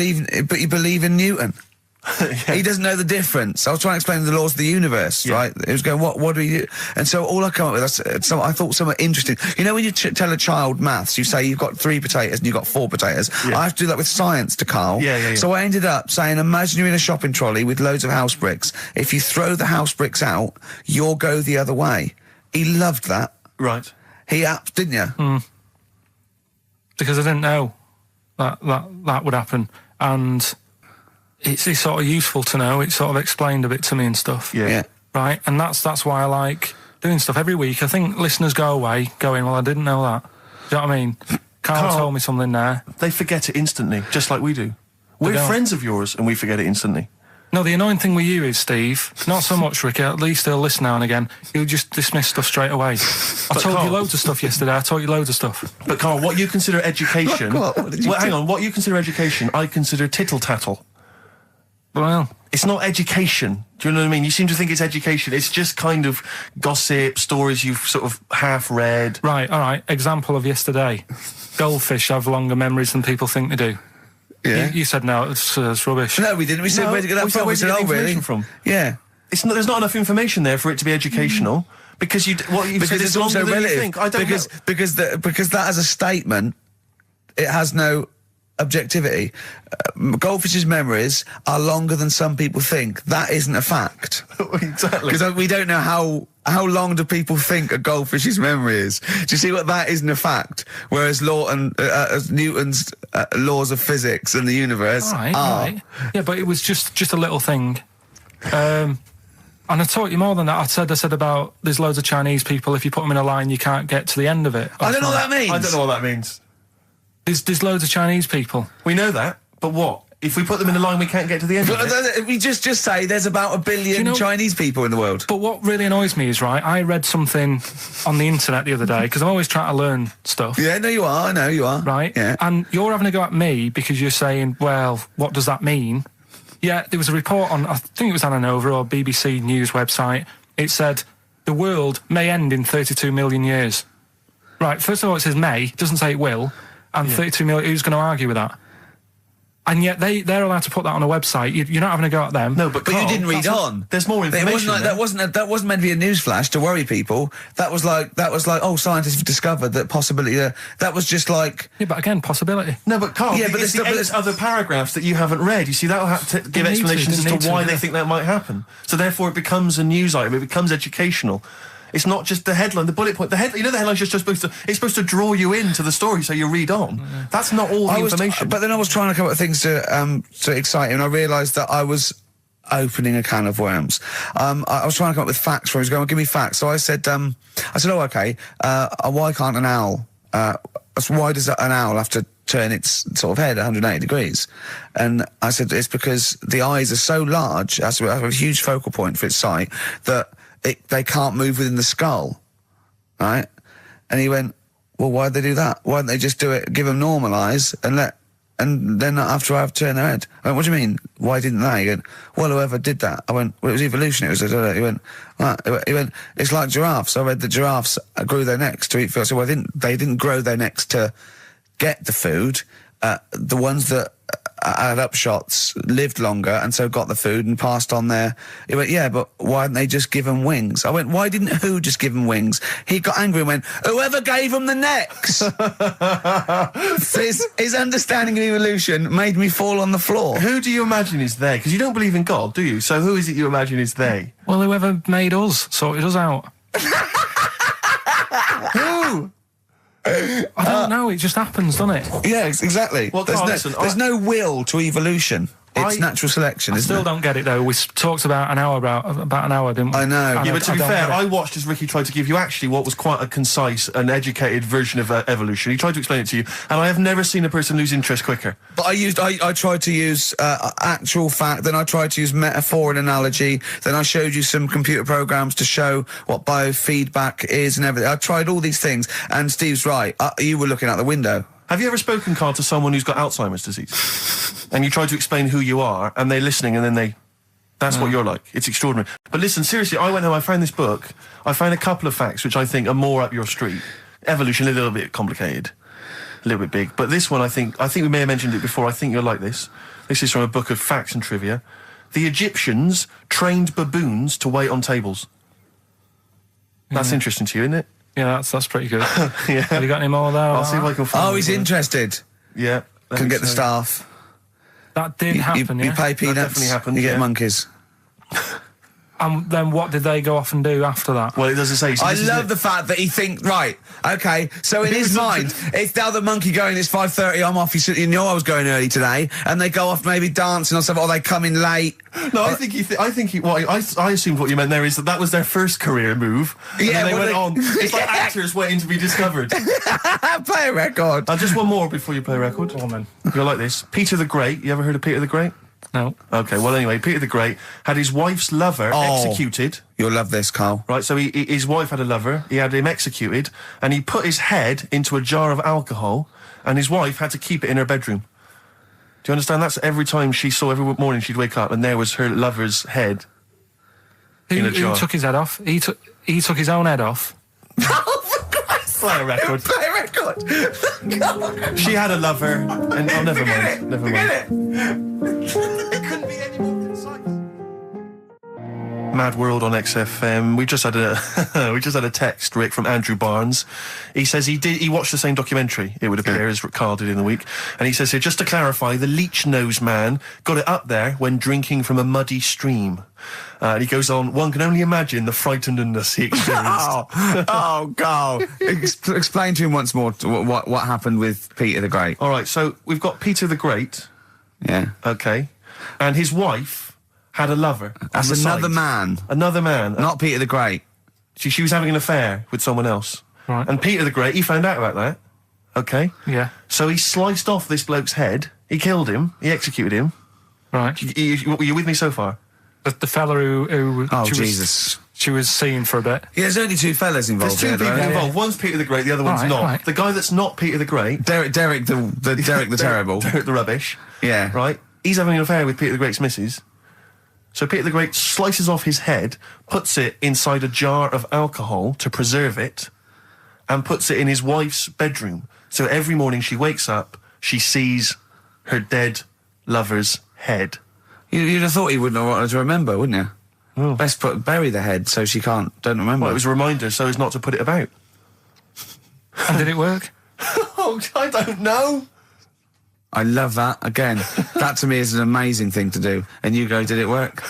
believe in Newton. He doesn't know the difference. I was trying to explain the laws of the universe, right? He was going, what do you do? And so all I come up with, I thought somewhat interesting. You know when you tell a child maths, you say you've got 3 potatoes and you've got 4 potatoes. I have to do that with science to Karl. So I ended up saying, imagine you're in a shopping trolley with loads of house bricks. If you throw the house bricks out, you'll go the other way. He loved that. Right. Didn't you? Because I didn't know that would happen. And it's sort of useful to know. It sort of explained a bit to me and stuff. Yeah. Right? And that's why I like doing stuff every week. I think listeners go away going, well, I didn't know that. Do you know what I mean? Karl told me something there. They forget it instantly, just like we do. We're friends of yours and we forget it instantly. No, the annoying thing with you is, Steve, not so much Ricky, at least he'll listen now and again, he'll just dismiss stuff straight away. I told you loads of stuff yesterday, I taught you loads of stuff. But Karl, what you consider education... hang on, what you consider education, I consider tittle-tattle. Well, it's not education. Do you know what I mean? You seem to think it's education. It's just kind of gossip, stories you've sort of half read. Right, all right. Example of yesterday. Goldfish have longer memories than people think they do. Yeah. You said no, it's rubbish. No, we didn't. We said, where'd you get that from? We said, oh, really? From? Yeah. There's not enough information there for it to be educational. Because it's also relative. I don't know. Because that as a statement, it has no objectivity. Goldfish's memories are longer than some people think. That isn't a fact. Exactly. Because we don't know how long do people think a goldfish's memory is. Do you see what that isn't a fact? Whereas Newton's laws of physics and the universe are. Right. Yeah, but it was just a little thing. And I taught you more than that. I said about there's loads of Chinese people, if you put them in a line, you can't get to the end of it. I don't know what that means. I don't know what that means. There's loads of Chinese people. We know that, but what? If we put them in a line, we can't get to the end of it? We just say there's about 1 billion Chinese people in the world. But what really annoys me is, right, I read something on the internet the other day, because I'm always trying to learn stuff. Yeah, no, you are. I know you are. Right? Yeah. And you're having a go at me because you're saying, well, what does that mean? Yeah, there was a report on, I think it was Ananova or BBC News website. It said, the world may end in 32 million years. Right, first of all, it says may, it doesn't say it will. And 32 million, who's going to argue with that? And yet they're allowed to put that on a website. You're not having a go at them. No, but you didn't read on. There's more information. That wasn't meant to be a newsflash to worry people. That was like, oh, scientists have discovered that possibility. That was just like. Yeah, but again, possibility. No, but Karl, but there's other paragraphs that you haven't read. You see, that'll have to give explanations as to why they think that might happen. So therefore, it becomes a news item. It becomes educational. It's not just the headline, the bullet point. The headline's just supposed to draw you into the story so you read on. That's not all the information. But then I was trying to come up with things to excite you, and I realised that I was opening a can of worms. I was trying to come up with facts for him. He was going, give me facts. So I said, oh, okay, why can't an owl, why does an owl have to turn its sort of head 180 degrees? And I said, it's because the eyes are so large, that's a huge focal point for its sight, that they can't move within the skull, right? And he went, well, why'd they do that? Why don't they just do it, give them normal eyes, and then not have to turn their head? I went, what do you mean? Why didn't they? He went, well, whoever did that. I went, well, it was evolution. He went, it's like giraffes. I read that giraffes grew their necks to eat food. So they didn't grow their necks to get the food. The ones that had upshots lived longer and so got the food and passed on their. He went, yeah, but why didn't they just give them wings? I went, why didn't who just give them wings? He got angry and went, whoever gave them the necks. his understanding of evolution made me fall on the floor. Who do you imagine is they? Because you don't believe in God, do you? So who is it you imagine is they? Well, whoever made us sorted us out. Who? I don't know. It just happens, doesn't it? Yeah, exactly. Well, Carl, listen, there's no will to evolution. It's natural selection, I isn't still it? don't get it though. We talked about an hour, didn't we? I know. Yeah, but to be don't fair, get it. I watched as Ricky tried to give you actually what was quite a concise and educated version of evolution. He tried to explain it to you, and I have never seen a person lose interest quicker. But I tried to use actual fact, then I tried to use metaphor and analogy, then I showed you some computer programs to show what biofeedback is and everything. I tried all these things, and Steve's right. You were looking out the window. Have you ever spoken, Carl, to someone who's got Alzheimer's disease? And you try to explain who you are, and they're listening, and then that's what you're like. It's extraordinary. But listen, seriously, I went home, I found this book, I found a couple of facts which I think are more up your street. Evolution, a little bit complicated, a little bit big. But this one, I think we may have mentioned it before, I think you'll like this. This is from a book of facts and trivia. The Egyptians trained baboons to wait on tables. That's interesting to you, isn't it? Yeah, that's pretty good. Yeah. Have you got any more there? I'll see if I can find Oh, he's interested. Yeah. Can get the staff. That did happen, You pay peanuts, definitely happened, you get yeah. monkeys. And then what did they go off and do after that? Well, it doesn't say. So I love the fact that he right, okay, so in his mind, it's now the monkey going, it's 5:30, I'm off, you know I was going early today, and they go off maybe dancing or something, or they come in late. No, I assumed what you meant there is that was their first career move. And Yeah, then they well, went they- on. It's like actors waiting to be discovered. Play a record. Just one more before you play a record. Go on, then. You'll like this. Peter the Great. You ever heard of Peter the Great? No. Okay, well anyway, Peter the Great had his wife's lover executed. You'll love this, Carl. Right, so his wife had a lover, he had him executed, and he put his head into a jar of alcohol, and his wife had to keep it in her bedroom. Do you understand? That's every time every morning she'd wake up and there was her lover's head in a jar. Who took his head off? He took his own head off. Play a record. Play a record. She had a lover, and never mind. Never mind. It couldn't be any more concise. Mad World on XFM. We just had a text, Rick, from Andrew Barnes. He says he watched the same documentary, it would appear, as Carl did in the week. And he says here, just to clarify, the leech nose man got it up there when drinking from a muddy stream. And he goes on, one can only imagine the frightenedness he experienced. Oh, Carl. Explain to him once more what happened with Peter the Great. All right, so we've got Peter the Great. Yeah. Okay. And his wife had a lover. That's another man. Another man. Not Peter the Great. She was having an affair with someone else. Right. And Peter the Great, he found out about that. Okay. Yeah. So he sliced off this bloke's head. He killed him. He executed him. Right. Were you with me so far? The fella who Oh, Jesus. She was seeing for a bit. Yeah, there's only two fellas involved. There's two people here, involved. One's Peter the Great, the other one's Right, not. right. The guy that's not Peter the Great, Derek the Terrible. Derek the Rubbish, Yeah. right? He's having an affair with Peter the Great's missus. So Peter the Great slices off his head, puts it inside a jar of alcohol to preserve it, and puts it in his wife's bedroom. So every morning she wakes up, she sees her dead lover's head. You'd have thought he wouldn't have wanted to remember, wouldn't you? Oh. Best bury the head so she don't remember. Well, it was a reminder so as not to put it about. And did it work? Oh, I don't know. I love that. Again, that to me is an amazing thing to do. And you go, did it work?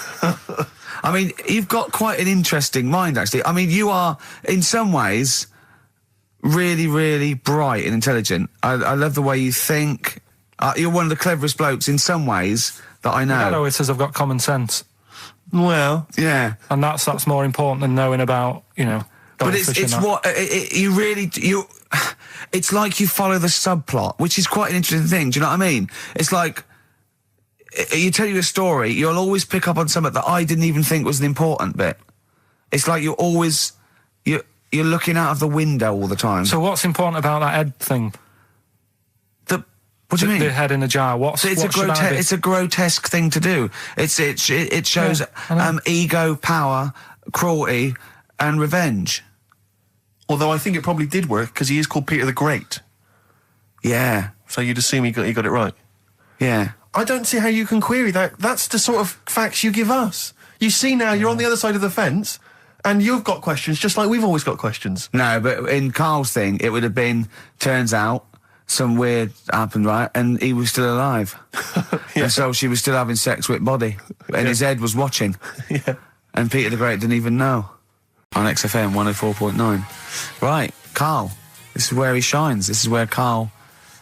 I mean, you've got quite an interesting mind, actually. I mean, you are, in some ways, really, really bright and intelligent. I love the way you think. You're one of the cleverest blokes in some ways that I know. No, it says I've got common sense. Well, yeah. And that's more important than knowing about, But it's like you follow the subplot, which is quite an interesting thing. Do you know what I mean? It's like you tell you a story, you'll always pick up on something that I didn't even think was an important bit. It's like you're looking out of the window all the time. So what's important about that head thing? What do you mean? The head in a jar. It's a grotesque thing to do. It shows ego, power, cruelty, and revenge. Although I think it probably did work because he is called Peter the Great. Yeah. So you'd assume he got it right. Yeah. I don't see how you can query that. That's the sort of facts you give us. You see now, you're on the other side of the fence, and you've got questions just like we've always got questions. No, but in Carl's thing, it would have been, turns out, some weird happened, right? And he was still alive. Yeah. And so she was still having sex with body. And his head was watching. Yeah. And Peter the Great didn't even know. On XFM 104.9. Right, Carl. This is where he shines. This is where Karl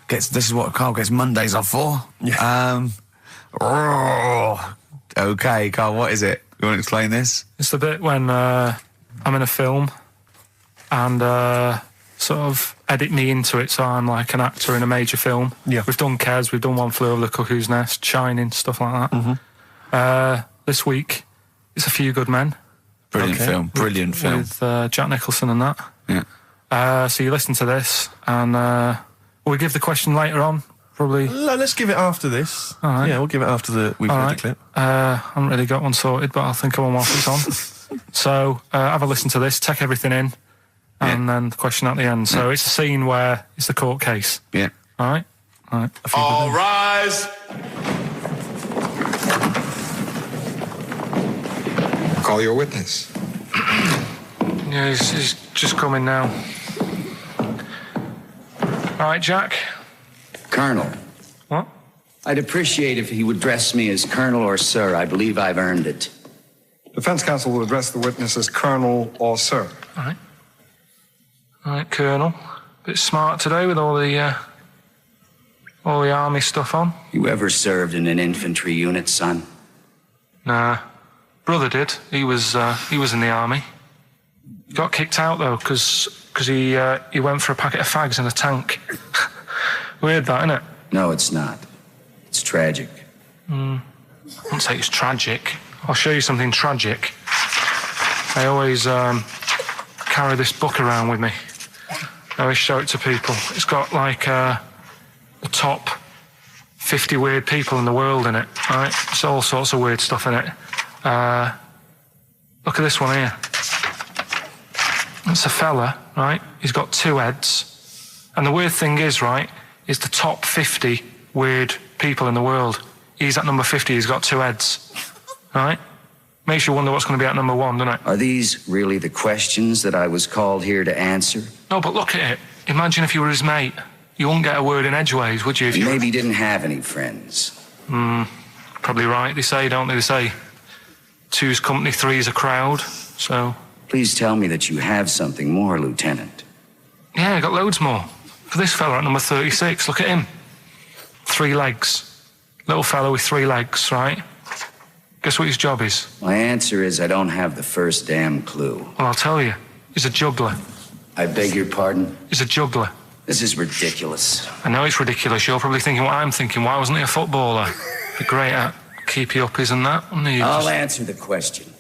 gets. This is what Karl gets Mondays off for. Yeah. Okay, Karl. What is it? You want to explain this? It's the bit when I'm in a film and sort of edit me into it, so I'm like an actor in a major film. Yeah. We've done Kes, we've done One Flew Over the Cuckoo's Nest, Shining, stuff like that. This week, it's A Few Good Men. Brilliant film. Brilliant film. With Jack Nicholson and that. Yeah. So you listen to this, and will we give the question later on? Probably. Let's give it after this. All right. Yeah, we'll give it after we've heard the clip. I haven't really got one sorted, but I'll think of one whilst it's on. So have a listen to this, take everything in, and then the question at the end. So it's a scene where it's the court case. Yeah. All right? All right. All rise. Call your witness. Yeah, he's just coming now. All right, Jack. Colonel. What? I'd appreciate if he would address me as Colonel or Sir. I believe I've earned it. Defense counsel will address the witness as Colonel or Sir. All right. All right, Colonel. Bit smart today with all the army stuff on. You ever served in an infantry unit, son? Nah. Brother did. He was in the army. Got kicked out though, because he went for a packet of fags in a tank. Weird that, innit? No, it's not. It's tragic. I wouldn't say it's tragic. I'll show you something tragic. I always carry this book around with me. I always show it to people. It's got like the top 50 weird people in the world in it, right? It's all sorts of weird stuff in it. Look at this one here. It's a fella, right? He's got 2 heads. And the weird thing is, right, is the top 50 weird people in the world. He's at number 50, he's got 2 heads. Right? Makes you wonder what's going to be at number 1, doesn't it? Are these really the questions that I was called here to answer? No, but look at it. Imagine if you were his mate. You wouldn't get a word in edgeways, would you? If you maybe didn't have any friends. Probably right, they say, don't they? They say 2's company, 3's a crowd, so... Please tell me that you have something more, Lieutenant. Yeah, I got loads more. For this fella at number 36, look at him. 3 legs. Little fella with 3 legs, right? Guess what his job is? My answer is I don't have the first damn clue. Well, I'll tell you. He's a juggler. I beg your pardon? He's a juggler. This is ridiculous. I know it's ridiculous. You're probably thinking what I'm thinking. Why wasn't he a footballer? Be great at keepy uppies and that. I'll answer the question.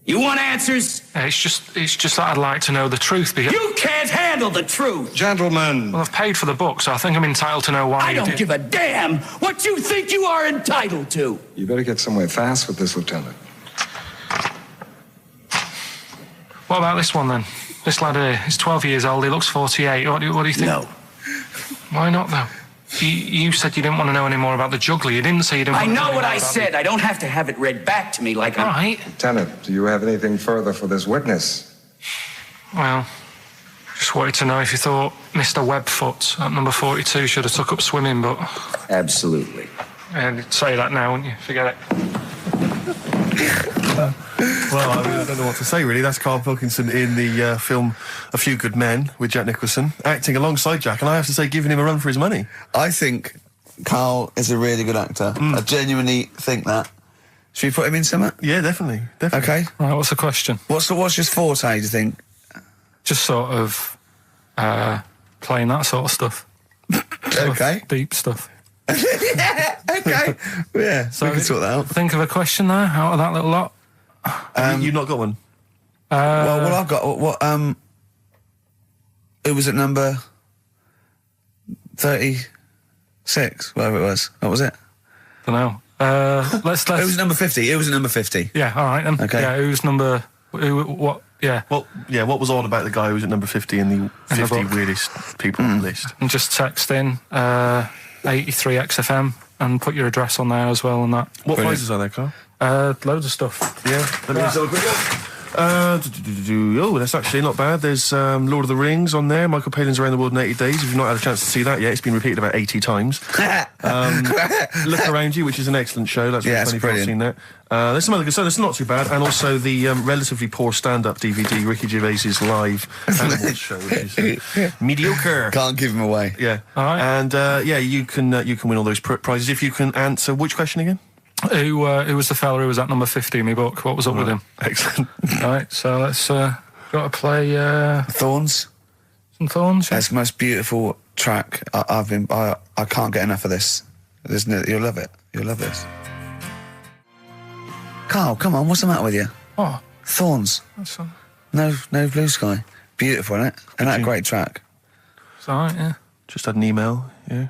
You want answers? It's just that I'd like to know the truth. Because you can't handle the truth! Gentlemen. Well, I've paid for the book, so I think I'm entitled to know why I don't give a damn what you think you are entitled to! You better get somewhere fast with this, Lieutenant. What about this one, then? This lad here, he's 12 years old, he looks 48. What do you think? No. Why not, though? You said you didn't want to know any more about the juggler. You didn't say you didn't want to know I know what more I about said. I don't have to have it read back to me like All right. Lieutenant, do you have anything further for this witness? Well, just wanted to know if you thought Mr. Webfoot at number 42 should have took up swimming, but... Absolutely. And you'd say that now, wouldn't you? Forget it. Well, I don't know what to say, really. That's Karl Pilkington in the film A Few Good Men with Jack Nicholson, acting alongside Jack, and I have to say, giving him a run for his money. I think Karl is a really good actor. I genuinely think that. Should we put him in something? Yeah, definitely. Okay. Right, what's the question? What's his forte, do you think? Just sort of playing that sort of stuff. Okay. Deep stuff. Yeah, okay. Yeah, so we can sort that out. Think of a question there out of that little lot. You've not got one? Well, I've got it was at number 36, whatever it was. What was it? Don't know. Let's. It was number 50. It was number 50. Yeah, all right then. Okay. Yeah, what? Yeah. Well, yeah, what was odd about the guy who was at number 50 in the 50 weirdest people list? And just text in 83 XFM and put your address on there as well and that. What prizes are there, Karl? Loads of stuff. Yeah, let me just have a quick look. Oh, that's actually not bad. There's Lord of the Rings on there. Michael Palin's Around the World in 80 Days. If you've not had a chance to see that yet, it's been repeated about 80 times. Look Around You, which is an excellent show. That's really funny if you've seen that. There's some other good stuff. That's not too bad. And also the relatively poor stand-up DVD, Ricky Gervais's live animals show, which is mediocre. Can't give him away. Yeah. All right. And you can win all those prizes if you can answer which question again? Who was the fella who was at number 50 in my book? What was up with him? Excellent. All right, so let's got to play Thorns. Some Thorns. Yeah? It's the most beautiful track. I can't get enough of this. You'll love it. You'll love this. Carl, come on, what's the matter with you? What? Thorns. That's No Blue Sky. Beautiful, isn't it? And that great track. It's all right, yeah. Just had an email, yeah.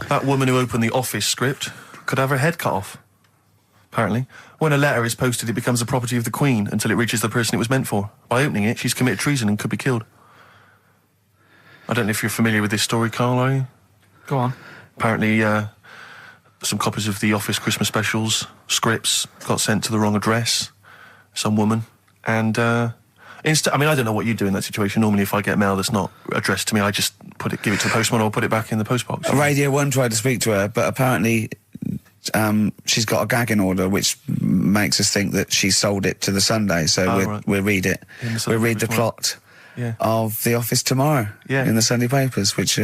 That woman who opened the Office script could have her head cut off, apparently. When a letter is posted, it becomes the property of the Queen until it reaches the person it was meant for. By opening it, she's committed treason and could be killed. I don't know if you're familiar with this story, Carl, are you? Go on. Apparently, some copies of the Office Christmas specials, scripts, got sent to the wrong address, some woman, and I don't know what you do in that situation. Normally, if I get mail that's not addressed to me, I just give it to the postman or put it back in the postbox. Radio 1 tried to speak to her, but apparently she's got a gagging order, which makes us think that she sold it to the Sunday. So we'll read it. We'll read the plot of The Office tomorrow in the Sunday papers, which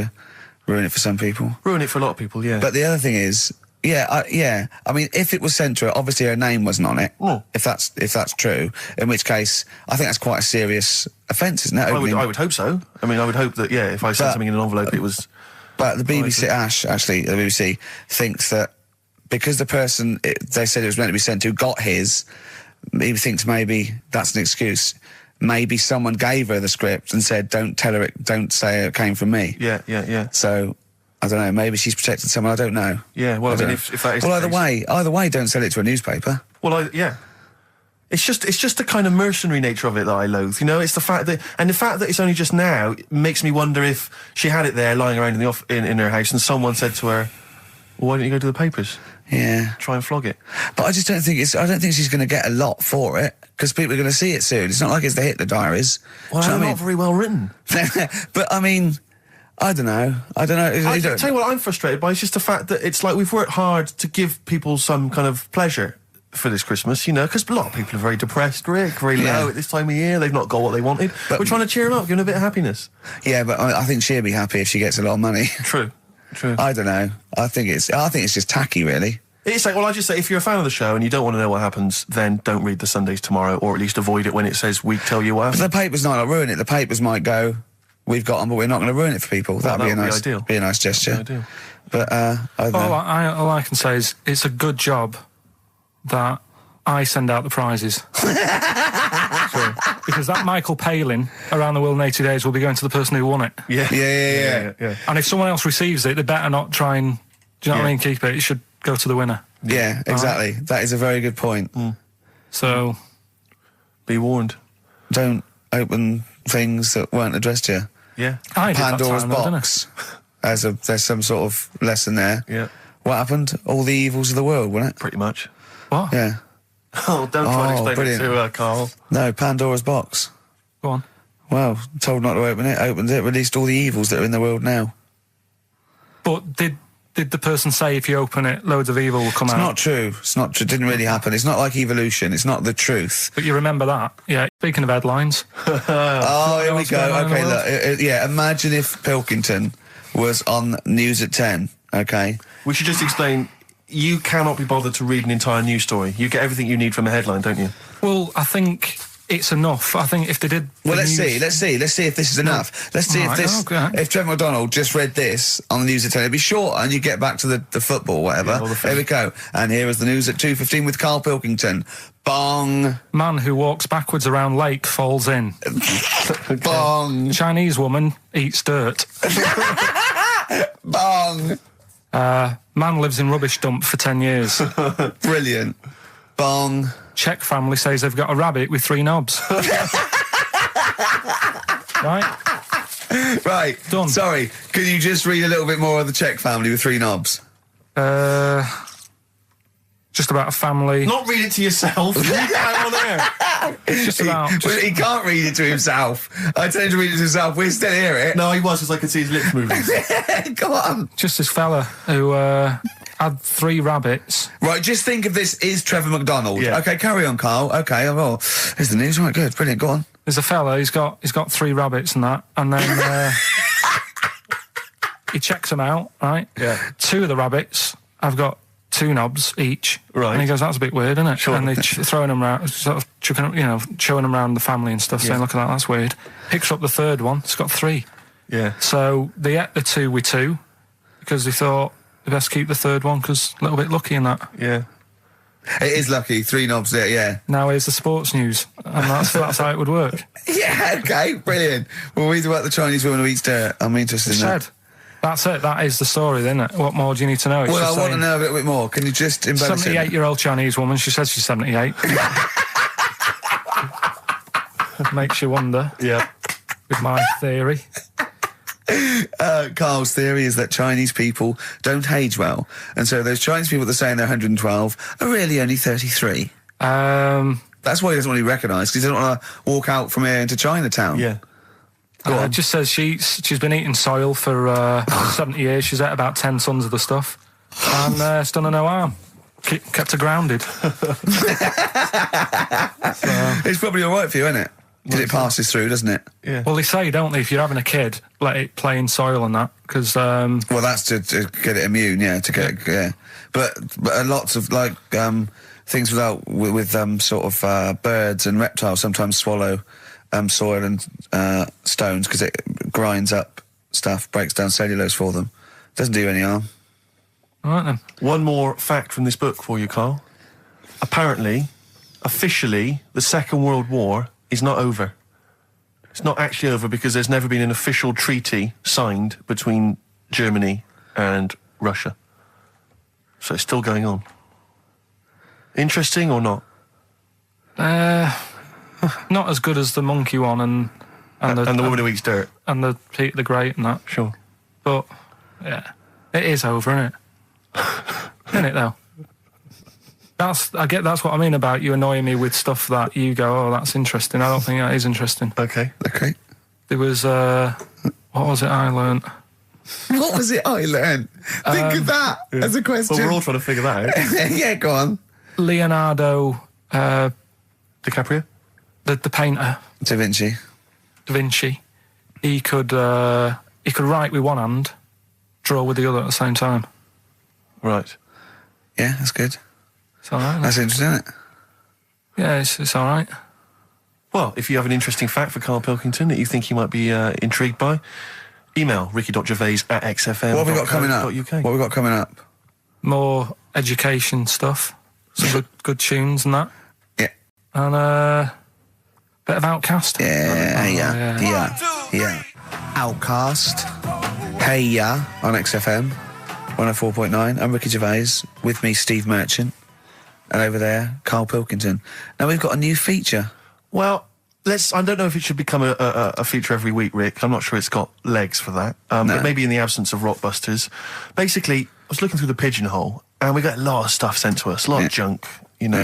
ruin it for some people. Ruin it for a lot of people, yeah. But the other thing is, I mean, if it was sent to her, obviously her name wasn't on it. Oh. If that's true, in which case, I think that's quite a serious offence, isn't it? I would hope so. I mean, I would hope that, if I sent something in an envelope, it was... But the BBC, the BBC thinks that because the person they said it was meant to be sent to got his, he thinks maybe that's an excuse. Maybe someone gave her the script and said, don't say it came from me. Yeah. So... I don't know, maybe she's protected someone, I don't know. Yeah, well, I mean, if that is well, the case... either way, don't sell it to a newspaper. Well, It's just the kind of mercenary nature of it that I loathe, you know? It's the fact that it's only just now makes me wonder if she had it there lying around in her house and someone said to her, well, why don't you go to the papers? Yeah. Try and flog it. But I just don't think she's going to get a lot for it, because people are going to see it soon. It's not like it's the Hitler Diaries. Well, they're not very well written. But, I mean... I don't know. I tell you what I'm frustrated by. It's just the fact that it's like we've worked hard to give people some kind of pleasure for this Christmas, you know, because a lot of people are very depressed, Rick, very low at this time of year. They've not got what they wanted. But we're trying to cheer them up, give them a bit of happiness. Yeah, but I think she'll be happy if she gets a lot of money. True. I don't know. I think it's just tacky, really. It's like, well, I just say, if you're a fan of the show and you don't want to know what happens, then don't read the Sundays tomorrow, or at least avoid it when it says we tell you what happens. The papers might not ruin it. The papers might go... We've got them, but we're not going to ruin it for people. That'd be a nice gesture. Ideal. But I don't know. All I can say is it's a good job that I send out the prizes. Because that Michael Palin Around the World in 80 Days will be going to the person who won it. Yeah. And if someone else receives it, they better not try and, do you know what I mean, keep it. It should go to the winner. Yeah, exactly. Right? That is a very good point. So... Be warned. Don't open things that weren't addressed to you. Yeah. Pandora's box. There's some sort of lesson there. Yeah. What happened? All the evils of the world, wasn't it? Pretty much. What? Yeah. Oh, don't try to explain it to Carl. No, Pandora's box. Go on. Well, told not to open it, opened it, released all the evils that are in the world now. But did the person say if you open it, loads of evil will come out? It's not true. It's not true. It didn't really happen. It's not like evolution. It's not the truth. But you remember that? Yeah. Speaking of headlines. Oh, here we go. Okay, look. Imagine if Pilkington was on News at 10, okay? We should just explain, you cannot be bothered to read an entire news story. You get everything you need from a headline, don't you? Well, I think... it's enough. I think if they did... Well, let's see if this is enough. Let's see if Trevor McDonald just read this on the News at 10, it'd be shorter and you get back to the football or whatever. Here we go. And here is the news at 2:15 with Karl Pilkington. Bong. Man who walks backwards around lake falls in. Bong. Chinese woman eats dirt. Bong. Man lives in rubbish dump for 10 years. Brilliant. Bong. Czech family says they've got a rabbit with 3 knobs. Right. Done. Sorry, can you just read a little bit more of the Czech family with 3 knobs? just about a family. Not read it to yourself. Read it out on there. It's just about. Well, he can't read it to himself. I tell him to read it to himself. We still hear it. No, he was, because I could see his lips moving. Go on. Just this fella who had 3 rabbits. Right, just think of this is Trevor McDonald. Yeah. Okay, carry on, Carl. Okay, well, here's the news. Right, good, brilliant. Go on. There's a fella. He's got 3 rabbits and that, and then he checks them out. Right. Yeah. 2 of the rabbits have got 2 knobs each. Right. And he goes, that's a bit weird, isn't it? Sure. And they're throwing them around, sort of chucking, showing them around the family and stuff, saying, look at that, that's weird. Picks up the 3rd one. It's got 3. Yeah. So they ate the 2 with 2 because they thought they best keep the 3rd one because a little bit lucky in that. Yeah. It is lucky. 3 knobs there, yeah. Now here's the sports news, and that's how it would work. Yeah, okay, brilliant. Well, read about the Chinese woman who eats dirt. I'm interested in that. That's it. That is the story, isn't it? What more do you need to know? It's Well, just I want to know a little bit more. Can you just embellish it? 78-year-old Chinese woman. She says she's 78. Makes you wonder. Yeah. With my theory. Carl's theory is that Chinese people don't age well, and so those Chinese people that are saying they're 112 are really only 33. That's why he doesn't want to be recognised, because he doesn't want to walk out from here into Chinatown. Yeah. It just says she's been eating soil for 70 years. She's ate about 10 tons of the stuff, and it's done her no harm. Kept her grounded. It's probably all right for you, isn't it? Because it passes through, doesn't it? Yeah. Well, they say, don't they, if you're having a kid, let it play in soil and that, because... well, that's to get it immune, yeah, to get yeah. But lots of, like, things with sort of birds and reptiles sometimes swallow soil and stones because it grinds up stuff, breaks down cellulose for them. Doesn't do any harm. All right, then. One more fact from this book for you, Carl. Apparently, officially, the Second World War is not over. It's not actually over because there's never been an official treaty signed between Germany and Russia. So it's still going on. Interesting or not? Not as good as the monkey one and the woman who eats dirt. And the Peter the Great and that. Sure. But, yeah, it is over, isn't it? Isn't it, though? That's what I mean about you annoying me with stuff that you go, oh, that's interesting. I don't think that is interesting. Okay. There was, what was it I learnt? What was it I learnt? Think of that as a question. Well, we're all trying to figure that out. Yeah, go on. Leonardo... DiCaprio? The painter. Da Vinci. He could write with one hand, draw with the other at the same time. Right. Yeah, that's good. It's all right. That's interesting, isn't it? Yeah, it's all right. Well, if you have an interesting fact for Karl Pilkington that you think he might be intrigued by, email ricky.gervais@xfm.co.uk. What have we got coming up? What have we got coming up? More education stuff. Some good tunes and that. Yeah. And a bit of Outcast. Yeah. Outcast. Hey Ya on XFM 104.9. I'm Ricky Gervais. With me, Steve Merchant. And over there, Karl Pilkington. Now we've got a new feature. Well, I don't know if it should become a feature every week, Rick. I'm not sure it's got legs for that. But maybe in the absence of Rockbusters. Basically, I was looking through the pigeonhole, and we got a lot of stuff sent to us, a lot of junk,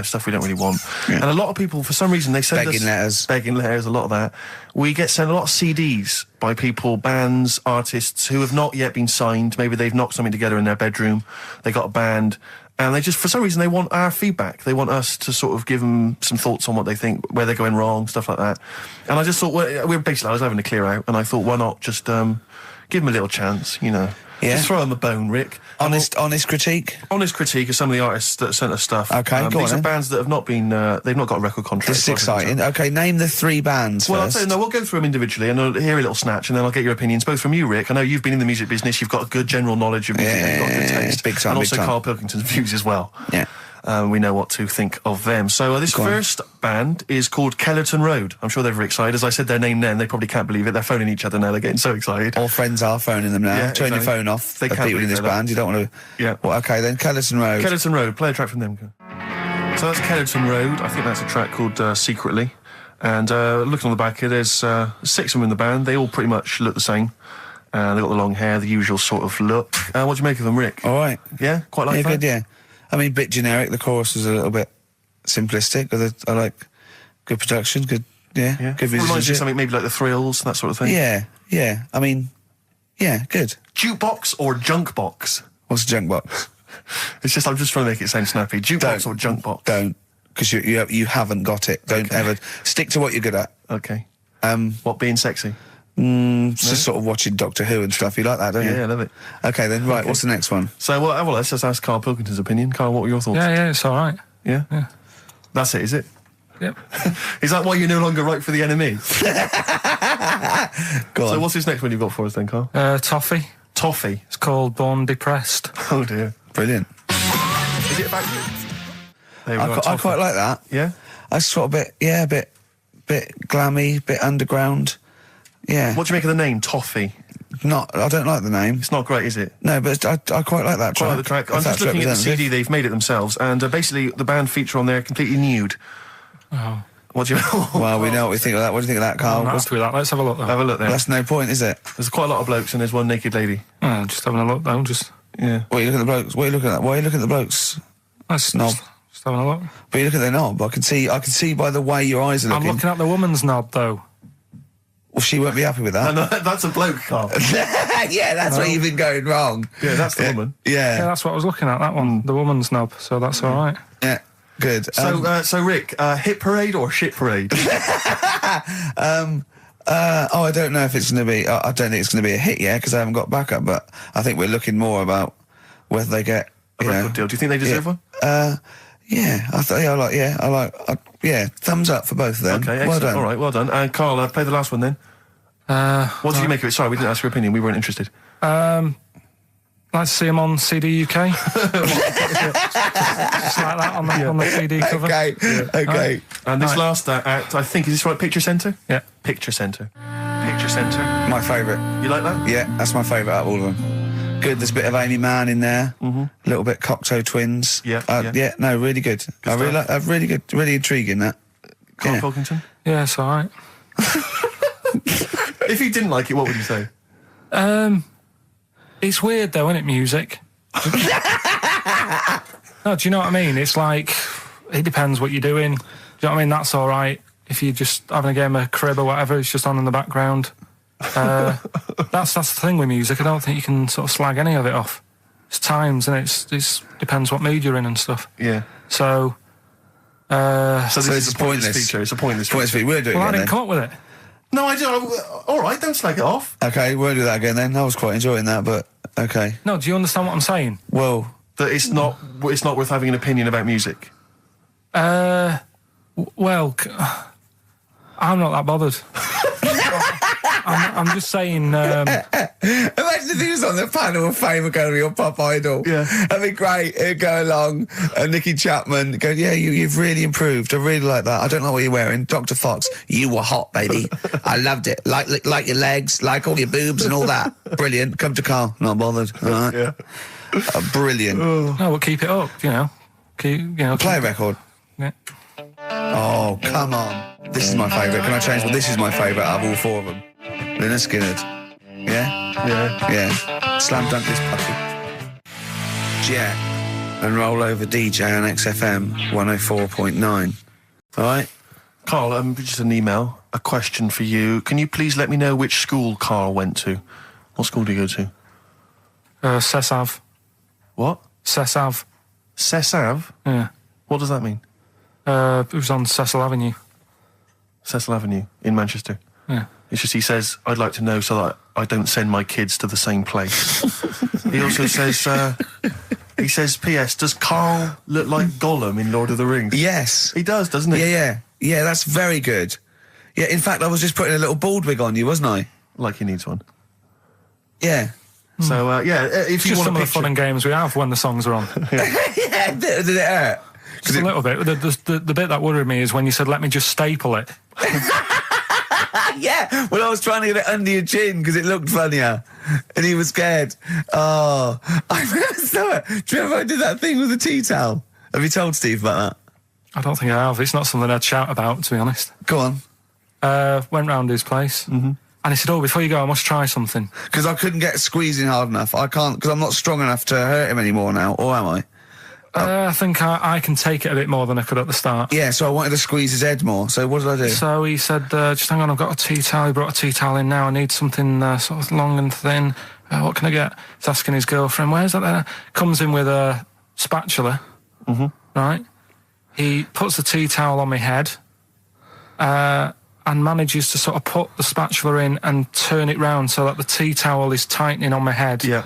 stuff we don't really want. And a lot of people, for some reason, they send us... Begging letters, a lot of that. We get sent a lot of CDs by people, bands, artists, who have not yet been signed. Maybe they've knocked something together in their bedroom, they got a band, and they just, for some reason, they want our feedback. They want us to sort of give them some thoughts on what they think, where they're going wrong, stuff like that. And I just thought, I was having a clear out, and I thought, why not just give them a little chance, Just throw them a bone, Rick. Honest critique? Honest critique of some of the artists that sent us stuff. Okay, go on. These are bands that have not been, they've not got a record contract. This is exciting. Okay, name the 3 bands well, first. I'll tell you, we'll go through them individually, and I'll hear a little snatch, and then I'll get your opinions, both from you, Rick. I know you've been in the music business, you've got a good general knowledge of music, you've got good taste. Big time, and big also time. Karl Pilkington's views as well. Yeah. We know what to think of them. So this first band is called Kellerton Road. I'm sure they're very excited. As I said their name then, they probably can't believe it. They're phoning each other now. They're getting so excited. All friends are phoning them now. Yeah, Turn your phone off. They can't people in this band. You don't want to... Yeah. Well, okay, then Kellerton Road. Kellerton Road. Play a track from them. So that's Kellerton Road. I think that's a track called Secretly. And looking on the back here, there's 6 of them in the band. They all pretty much look the same. They've got the long hair, the usual sort of look. What do you make of them, Rick? All right. Yeah? Quite like that? Good, yeah. I mean, bit generic. The chorus was a little bit simplistic. I like good production, good Yeah. good Reminds you of musicianship. something maybe like the Thrills, that sort of thing. Yeah. I mean, yeah, good. Jukebox or junk box? What's a junk box? It's just, I'm just trying to make it sound snappy. Jukebox or junk box? Don't, because you haven't got it. Don't ever stick to what you're good at. Okay. What, being sexy? Just sort of watching Doctor Who and stuff. You like that, don't you? Yeah, I love it. Okay, then, right, what's the next one? So, well, let's just ask Karl Pilkington's opinion. Karl, what were your thoughts? Yeah, it's all right. Yeah? Yeah. That's it, is it? Yep. Is that why you're no longer right for the enemy? Go on. So what's this next one you've got for us then, Karl? Toffee. Toffee? It's called Born Depressed. Oh, dear. Brilliant. Is it about you? There we go, I Toffee. quite like that. Yeah? I sort of a bit glammy, bit underground. Yeah. What do you make of the name, Toffee? I don't like the name. It's not great, is it? No, but I quite like that track. Quite like the track. I'm just looking at the CD, they've made it themselves, and basically the band feature on there completely nude. Oh. What do you... Well, we know what we think of that. What do you think of that, Karl? Let's have a look, though. Have a look there. That's no point, is it? There's quite a lot of blokes and there's one naked lady. Oh, just having a look, though, just... Yeah. What are you looking at the blokes? What are you looking at? Why are you looking at the blokes? That's knob. Just having a look. But you look at their knob. I can see by the way your eyes are looking. I'm looking at the woman's knob, though. Well, she won't be happy with that. No, that's a bloke, Karl. Yeah, that's where you've been going wrong. Yeah, that's the woman. Yeah. Yeah, that's what I was looking at, that one. The woman's knob, so that's all right. Yeah, good. So Rick, hit parade or shit parade? I don't know if it's going to be... I don't think it's going to be a hit yet, because I haven't got backup, but I think we're looking more about whether they get... A record deal. Do you think they deserve one? Yeah, thumbs up for both of them. Okay, excellent. Well done. All right, well done. And Karl, play the last one then. What did you make of it? Sorry, we didn't ask your opinion. We weren't interested. Like to see him on CD UK. Just like that on the CD cover. Okay, okay. And this last act, I think, is this right? Picture Centre? Yeah. Picture Centre. Picture Centre. My favourite. You like that? Yeah, that's my favourite out of all of them. Good, there's a bit of Amy Mann in there. A little bit Cocteau Twins. Yeah. No, really good. I really like, really good, really intriguing that. Karl Pilkington? Yeah, it's all right. If you didn't like it, what would you say? It's weird though, isn't it, music? No, do you know what I mean? It's like, it depends what you're doing. Do you know what I mean? That's all right. If you're just having a game of crib or whatever, it's just on in the background. That's the thing with music. I don't think you can sort of slag any of it off. It's times, and it's depends what mood you're in and stuff. Yeah. So this is a pointless feature. It's a pointless feature. We'll do it I again, didn't come up with it. No, I don't. All right, don't slag it off. Okay, we'll do that again then. I was quite enjoying that, but okay. No, do you understand what I'm saying? Well, that it's not worth having an opinion about music. Well, I'm not that bothered. I'm just saying... Imagine if he was on the panel of fame and going to be your pop idol. Yeah. That'd be great. He'd go along, Nicky Chapman, go, yeah, you've really improved. I really like that. I don't know what you're wearing. Dr. Fox, you were hot, baby. I loved it. Like your legs, like all your boobs and all that. Brilliant. Come to Karl. Not bothered. All right. Yeah. Brilliant. No, we'll keep it up, you know. Play a record. Yeah. Oh, come on. This is my favourite. Can I change? Well, this is my favourite out of all four of them. Lynyrd Skynyrd. Yeah? Yeah. Yeah. Slam dunk this puppy. Jet. And roll over DJ on XFM 104.9. All right? Karl, just an email, a question for you. Can you please let me know which school Karl went to? What school did he go to? Cessav. What? Cessav. Cessav? Yeah. What does that mean? It was on Cecil Avenue. Cecil Avenue in Manchester? Yeah. It's just he says, I'd like to know so that I don't send my kids to the same place. He also says, P.S., does Karl look like Gollum in Lord of the Rings? Yes. He does, doesn't he? Yeah. Yeah, that's very good. Yeah, in fact, I was just putting a little bald wig on you, wasn't I? Like he needs one. Yeah. So, if you just want some a of the fun and games we have when the songs are on. Yeah, did it hurt? Just a little bit. The bit that worried me is when you said, let me just staple it. Yeah, well, I was trying to get it under your chin because it looked funnier. And he was scared. Oh, I remember Do you remember I did that thing with the tea towel? Have you told Steve about that? I don't think I have. It's not something I'd shout about, to be honest. Go on. Went round his place. And he said, oh, before you go, I must try something. Because I couldn't get squeezing hard enough. I can't, because I'm not strong enough to hurt him anymore now, or am I? I think I can take it a bit more than I could at the start. Yeah, so I wanted to squeeze his head more. So what did I do? So he said, just hang on, I've got a tea towel. He brought a tea towel in now. I need something sort of long and thin. What can I get? He's asking his girlfriend, where's that there? Comes in with a spatula, right? He puts the tea towel on my head and manages to sort of put the spatula in and turn it round so that the tea towel is tightening on my head. Yeah.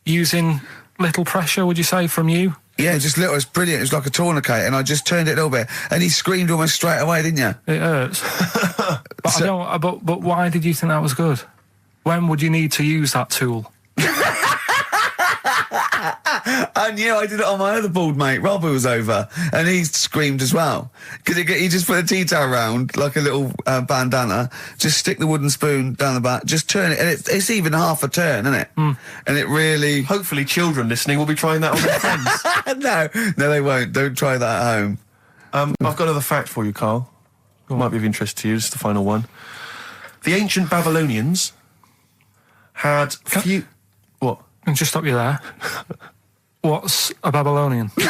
Using little pressure, would you say, from you? Yeah, just little. It's brilliant. It was like a tourniquet, and I just turned it a little bit, and he screamed almost straight away, didn't you? It hurts. But why did you think that was good? When would you need to use that tool? I knew. I did it on my other bald mate, Rob, who was over, and he screamed as well. Because he just put a tea towel round, like a little bandana, just stick the wooden spoon down the back, just turn it, and it's even half a turn, isn't it? And it really... Hopefully children listening will be trying that on their friends. No, they won't. Don't try that at home. I've got another fact for you, Carl. Might be of interest to you. This is the final one. The ancient Babylonians had few... What? Can I just stop you there? What's a Babylonian? My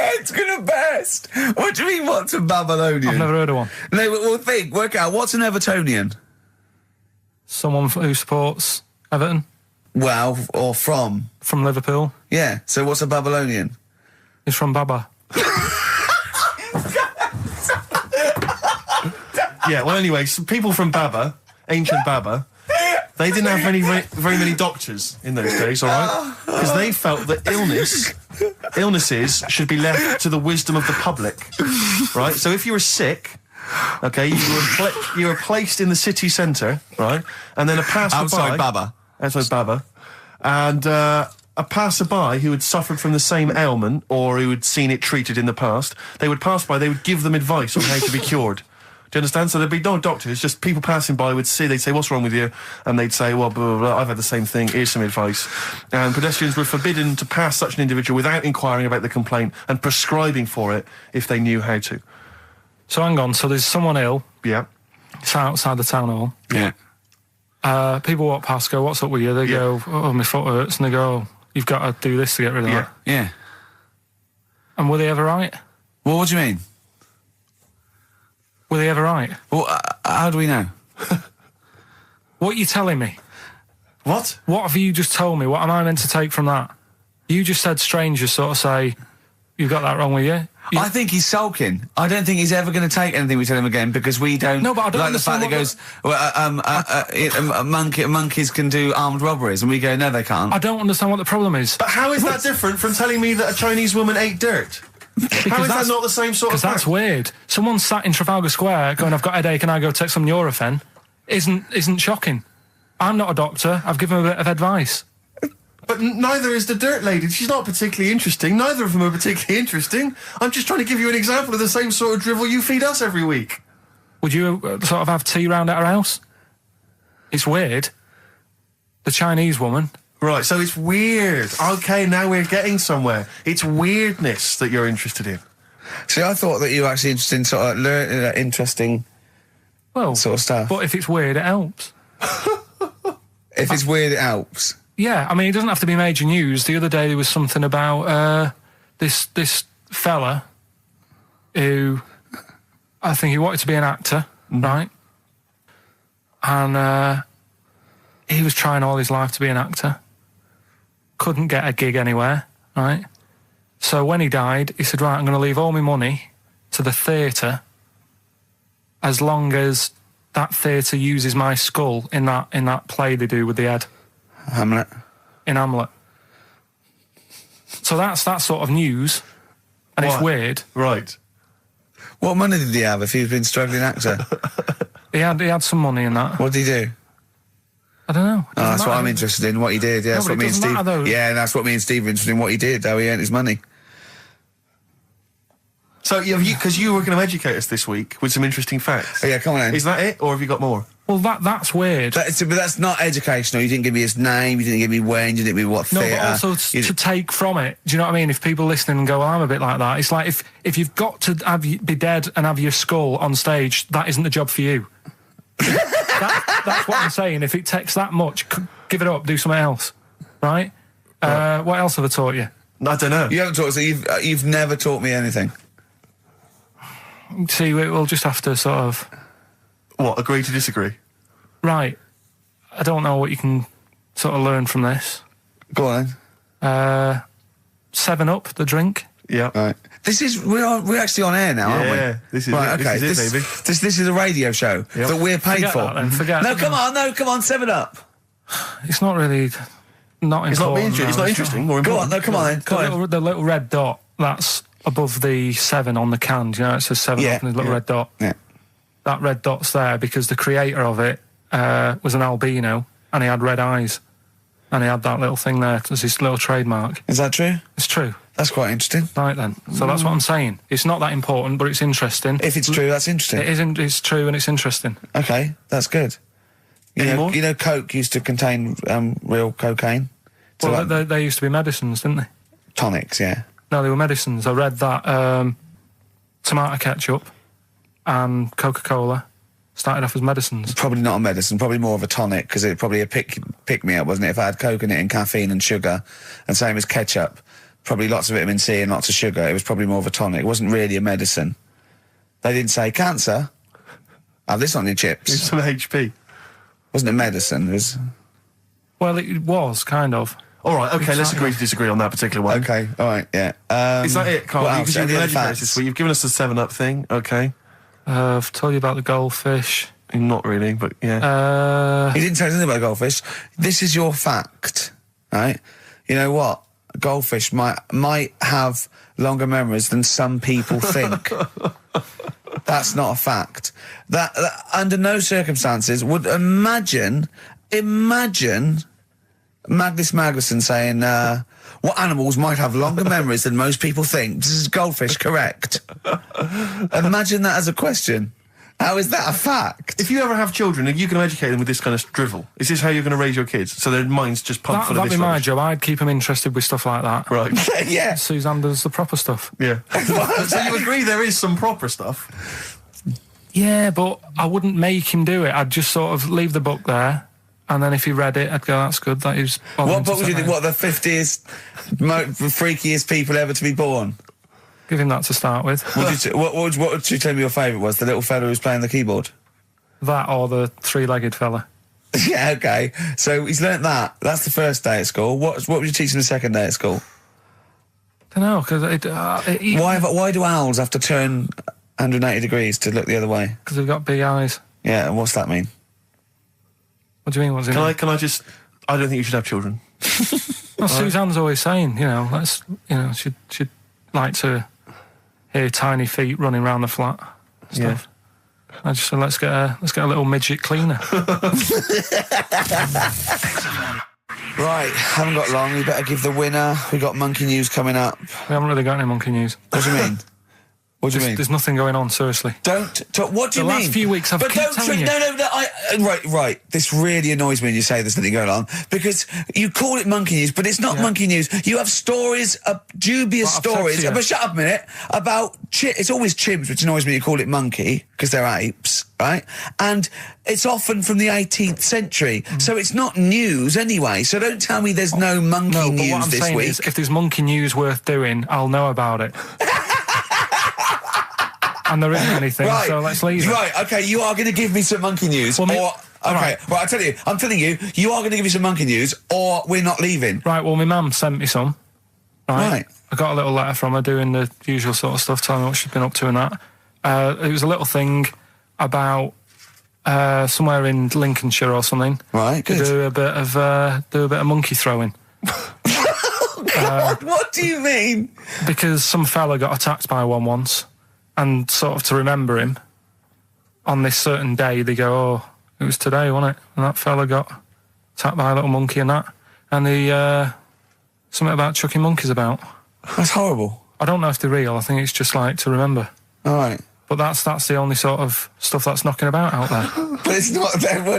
head's gonna burst. What do you mean, what's a Babylonian? I've never heard of one. No, but work out, what's an Evertonian? Someone who supports Everton. Well, or from? From Liverpool. Yeah, so what's a Babylonian? It's from Baba. Yeah, well, anyway, some people from Baba, ancient Baba, they didn't have very many doctors in those days, all right? Because they felt that illnesses should be left to the wisdom of the public, right? So if you were sick, okay, you were placed in the city centre, right? And then a passerby... Outside Baba. Outside Baba. And a passerby who had suffered from the same ailment or who had seen it treated in the past, they would pass by, they would give them advice on how to be cured. Do you understand? So there'd be no doctors, just people passing by would see, they'd say, what's wrong with you? And they'd say, well, blah, blah, blah, I've had the same thing, here's some advice. And pedestrians were forbidden to pass such an individual without inquiring about the complaint and prescribing for it if they knew how to. So hang on, so there's someone ill. Yeah. It's outside the town hall. Yeah. People walk past, go, what's up with you? They go, oh, my foot hurts. And they go, you've got to do this to get rid of that. Yeah. And were they ever right? Well, what do you mean? Were they ever right? Well, how do we know? What are you telling me? What? What have you just told me? What am I meant to take from that? You just said strangers sort of say, you've got that wrong with you. I think he's sulking. I don't think he's ever going to take anything we tell him again because we don't... No, but I don't like the fact that he goes, monkeys can do armed robberies, and we go, no, they can't. I don't understand what the problem is. But how is that different from telling me that a Chinese woman ate dirt? How is that not the same sort of Because that's weird. Someone sat in Trafalgar Square going, I've got a headache and I go take some Nurofen, isn't shocking. I'm not a doctor. I've given him a bit of advice. But neither is the dirt lady. She's not particularly interesting. Neither of them are particularly interesting. I'm just trying to give you an example of the same sort of drivel you feed us every week. Would you sort of have tea round at our house? It's weird. The Chinese woman... Right, so it's weird. Okay, now we're getting somewhere. It's weirdness that you're interested in. See, I thought that you were actually interested in sort of interesting sort of stuff. But if it's weird, it helps. If it's weird, it helps. Yeah, I mean, it doesn't have to be major news. The other day there was something about this fella who... I think he wanted to be an actor, right? And he was trying all his life to be an actor. Couldn't get a gig anywhere, right? So when he died, he said, right, I'm going to leave all my money to the theatre as long as that theatre uses my skull in that play they do with the head. Hamlet. In Hamlet. So that's that sort of news, and it's weird. Right. What money did he have if he'd been a struggling actor? He had some money in that. What did he do? I don't know. Oh, that's what I'm interested in, what he did. Yeah, that's what me and Steve... Yeah, that's what me and Steve are interested in, what he did, how he earned his money. So, because you were going to educate us this week with some interesting facts. Oh, yeah, come on then. Is that it, or have you got more? Well, that's weird. But that's not educational. You didn't give me his name, you didn't give me when, you didn't give me what theatre. No, but also to take from it. Do you know what I mean? If people listening and go, well, I'm a bit like that, it's like if you've got to be dead and have your skull on stage, that isn't the job for you. That's what I'm saying. If it takes that much, give it up, do something else, right? What else have I taught you? I don't know. You haven't taught us. So you've never taught me anything. See, we'll just have to sort of... What, agree to disagree? Right. I don't know what you can sort of learn from this. Go on then. 7-Up, the drink. Yeah. Right. We're actually on air now, aren't we? Yeah, this is right. it. Okay, This is it, baby. This is a radio show that we're paid Forget for. that then, forget No, it. come on, 7-Up. It's not really... Not It's not, important. it's not interesting or Go on, important. no, come on then. Come on. The little red dot, that's above the 7 on the can. Do you know, it says 7 Yeah, up and there's a little red dot. Yeah. That red dot's there because the creator of it was an albino and he had red eyes. And he had that little thing there as his little trademark. Is that true? It's true. That's quite interesting. Right then. So that's what I'm saying. It's not that important, but it's interesting. If it's true, that's interesting. It isn't. It's true and it's interesting. Okay, that's good. You know, Coke used to contain real cocaine. So Well, they used to be medicines, didn't they? Tonics, yeah. No, they were medicines. I read that tomato ketchup and Coca-Cola started off as medicines. Probably not a medicine, probably more of a tonic, because it probably a pick-me-up, wasn't it? If I had Coke in it and caffeine and sugar, and same as ketchup, probably lots of vitamin C and lots of sugar, it was probably more of a tonic. It wasn't really a medicine. They didn't say, cancer, have this on your chips. It's some HP. Wasn't a medicine, it was... Well, it was, kind of. All right, okay, let's agree to disagree on that particular one. Okay, all right, yeah. Is that it, Carl? What else? Because you've Any been other educated facts? this week. You've given us the 7-Up thing, okay. I've told you about the goldfish. Not really, but yeah. He didn't tell us anything about goldfish. This is your fact, right? You know what? Goldfish might have longer memories than some people think. That's not a fact. That under no circumstances would imagine Magnus Magnuson saying, what animals might have longer memories than most people think? This is goldfish, correct? Imagine that as a question. How is that a fact? If you ever have children, you can educate them with this kind of drivel. Is this how you're going to raise your kids? So their minds just pumped full of this That'd be my rubbish? job. I'd keep them interested with stuff like that. Right. Yeah. Suzanne does the proper stuff. Yeah. So you agree there is some proper stuff? Yeah, but I wouldn't make him do it. I'd just sort of leave the book there, and then if he read it, I'd go, that's good. That is. What book would you think? What, the 50th freakiest people ever to be born? Give him that to start with. What would you tell me your favourite was? The little fella who's playing the keyboard? That or the three-legged fella. Yeah, okay. So he's learnt that. That's the first day at school. What would you teach him the second day at school? I don't know, because why do owls have to turn 180 degrees to look the other way? Because they've got big eyes. Yeah, and what's that mean? What do you mean? What's it mean? Can I just... I don't think you should have children. Well, Suzanne's always saying, she'd like to hear tiny feet running around the flat. Stuff. Yeah. I just said, let's get a little midget cleaner. Right, haven't got long. We better give the winner. We got monkey news coming up. We haven't really got any monkey news. What do you mean? What do you mean? There's nothing going on, seriously. Don't talk. What do you mean? The last few weeks, I've kept telling you. No. Right. This really annoys me when you say there's nothing going on, because you call it monkey news, but it's not monkey news. You have stories, dubious stories. But shut up a minute. About it's always chimps, which annoys me. You call it monkey because they're apes, right? And it's often from the 18th century, so it's not news anyway. So don't tell me there's no monkey news what I'm this saying week. Is, if there's monkey news worth doing, I'll know about it. And there isn't anything, so let's leave it. Right, okay, you are going to give me some monkey news, right, I tell you, I'm telling you, you are going to give me some monkey news, or we're not leaving. Right, well, my mum sent me some. Right. I got a little letter from her doing the usual sort of stuff, telling me what she's been up to and that. It was a little thing about somewhere in Lincolnshire or something. Right, good. To do a bit of monkey throwing. Oh, God, what do you mean? Because some fella got attacked by one once. And sort of to remember him, on this certain day, they go, oh, it was today, wasn't it? And that fella got attacked by a little monkey and that. And something about chucking monkeys about. That's horrible. I don't know if they're real. I think it's just like to remember. All right. But that's the only sort of stuff that's knocking about out there. But it's not,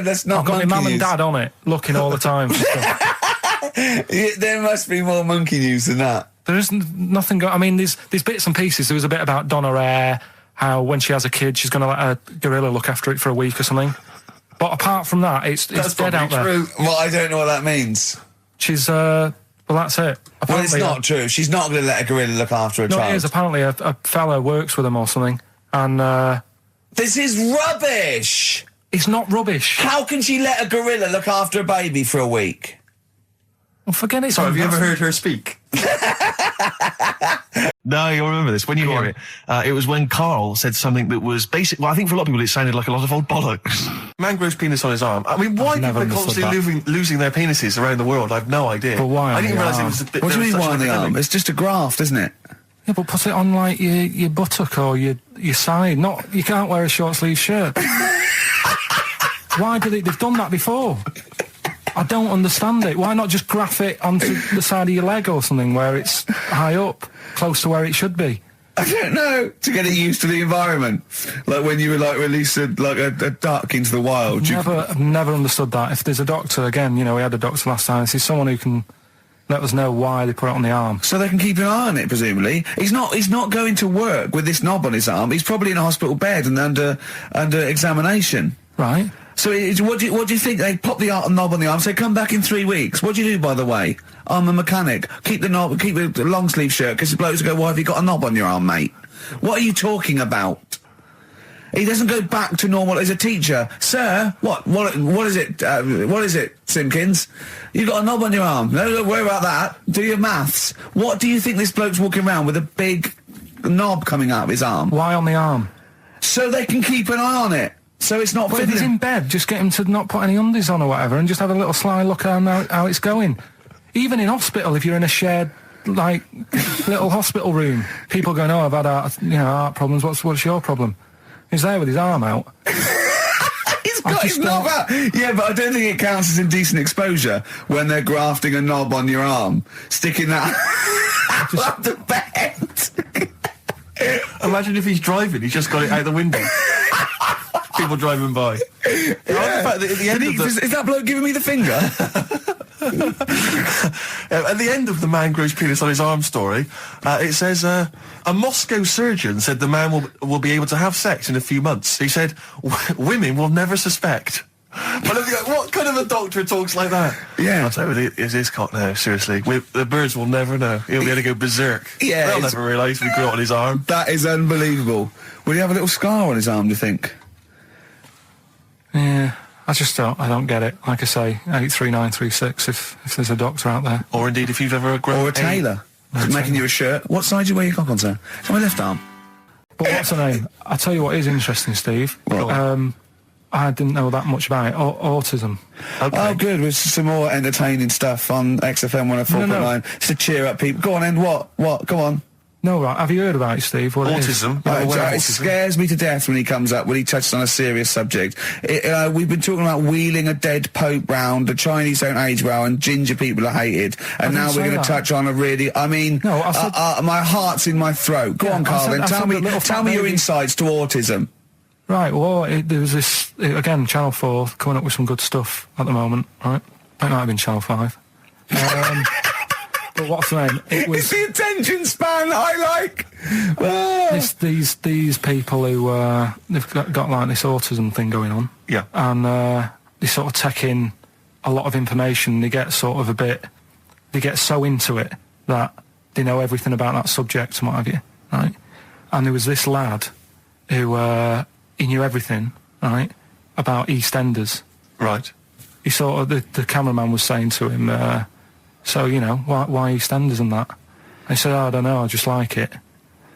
that's not I've got my mum and dad on it, looking all the time for stuff. There must be more monkey news than that. There isn't nothing. I mean, there's bits and pieces. There was a bit about Donna Rare, how when she has a kid, she's going to let a gorilla look after it for a week or something. But apart from that, it's dead out there. Well, I don't know what that means. She's well, Well, that's it. Well, it's Apparently, not true. She's not going to let a gorilla look after a No, child. it is. Apparently, a fella works with them or something, and This is rubbish! it's not rubbish. How can she let a gorilla look after a baby for a week? Well, forget it. Sorry, have you ever heard her speak? No, you'll remember this when you hear it. It was when Karl said something that was basic. Well, I think for a lot of people it sounded like a lot of old bollocks. Man grows penis on his arm. I mean, why never people are understood constantly losing their penises around the world? I've no idea. But why I on didn't the realise it arm? was a bit. What do you there mean was why on such the an arm? epidemic. It's just a graft, isn't it? Yeah, but put it on like your buttock or your side. Not you can't wear a short sleeve shirt. Why do they've done that before? I don't understand it. Why not just graph it onto the side of your leg or something where it's high up, close to where it should be? I don't know. To get it used to the environment. Like when you were like released a duck into the wild. I've never understood that. If there's a doctor, again, you know, we had a doctor last time, there's someone who can let us know why they put it on the arm. So they can keep an eye on it, presumably. He's not going to work with this knob on his arm. He's probably in a hospital bed and under examination. Right. So what do you think? They pop the knob on the arm, say, come back in 3 weeks. What do you do, by the way? I'm a mechanic. Keep the knob, keep the long sleeve shirt, because the blokes go, why have you got a knob on your arm, mate? What are you talking about? He doesn't go back to normal as a teacher. Sir, what is it, Simpkins? You got a knob on your arm. No, don't worry about that. Do your maths. What do you think this bloke's walking around with a big knob coming out of his arm? Why on the arm? So they can keep an eye on it. So it's not But if he's in bed, just get him to not put any undies on or whatever and just have a little sly look at how it's going. Even in hospital, if you're in a shared, like, little hospital room, people going, oh, I've had heart problems, what's your problem? He's there with his arm out. He's got his knob out. Yeah, but I don't think it counts as indecent exposure when they're grafting a knob on your arm, sticking that up the bed. Imagine if he's driving, he's just got it out the window. People driving by. Yeah. At the end of Is that bloke giving me the finger? At the end of the man grows penis on his arm story, it says, a Moscow surgeon said the man will be able to have sex in a few months. He said, women will never suspect. But what kind of a doctor talks like that? Yeah. I'll tell you, is this cock now, seriously. The birds will never know. He'll be able to go berserk. Yeah. They'll never realise we grew it on his arm. That is unbelievable. Will he have a little scar on his arm, do you think? Yeah, I don't get it. Like I say, 83936 if there's a doctor out there. Or indeed if you've ever Or a tailor. Making you a shirt. What side do you wear your cock on, sir? It's on my left arm. But what's the name? I'll tell you what is interesting, Steve. I didn't know that much about it. Autism. Okay. Oh, good. With some more entertaining stuff on XFM 104.9. Just to cheer up people. Go on, End. What? Go on. No, right. Have you heard about it, Steve? What autism? It scares me to death when he comes up, when he touches on a serious subject. We've been talking about wheeling a dead pope round, the Chinese don't age well, and ginger people are hated. And now we're going to touch on a really, my heart's in my throat. Go on, Carl, then. Tell me your insights to autism. Right, well, there was this, again, Channel 4 coming up with some good stuff at the moment, right? It might have been Channel 5. But what's the name? It's the attention span I like. These people who they've got like this autism thing going on. Yeah. And they sort of take in a lot of information. They get sort of they get so into it that they know everything about that subject and what have you, right? And there was this lad who he knew everything, right, about EastEnders. Right. He sort of the cameraman was saying to him. So, you know, why EastEnders and that? And he said, I don't know, I just like it.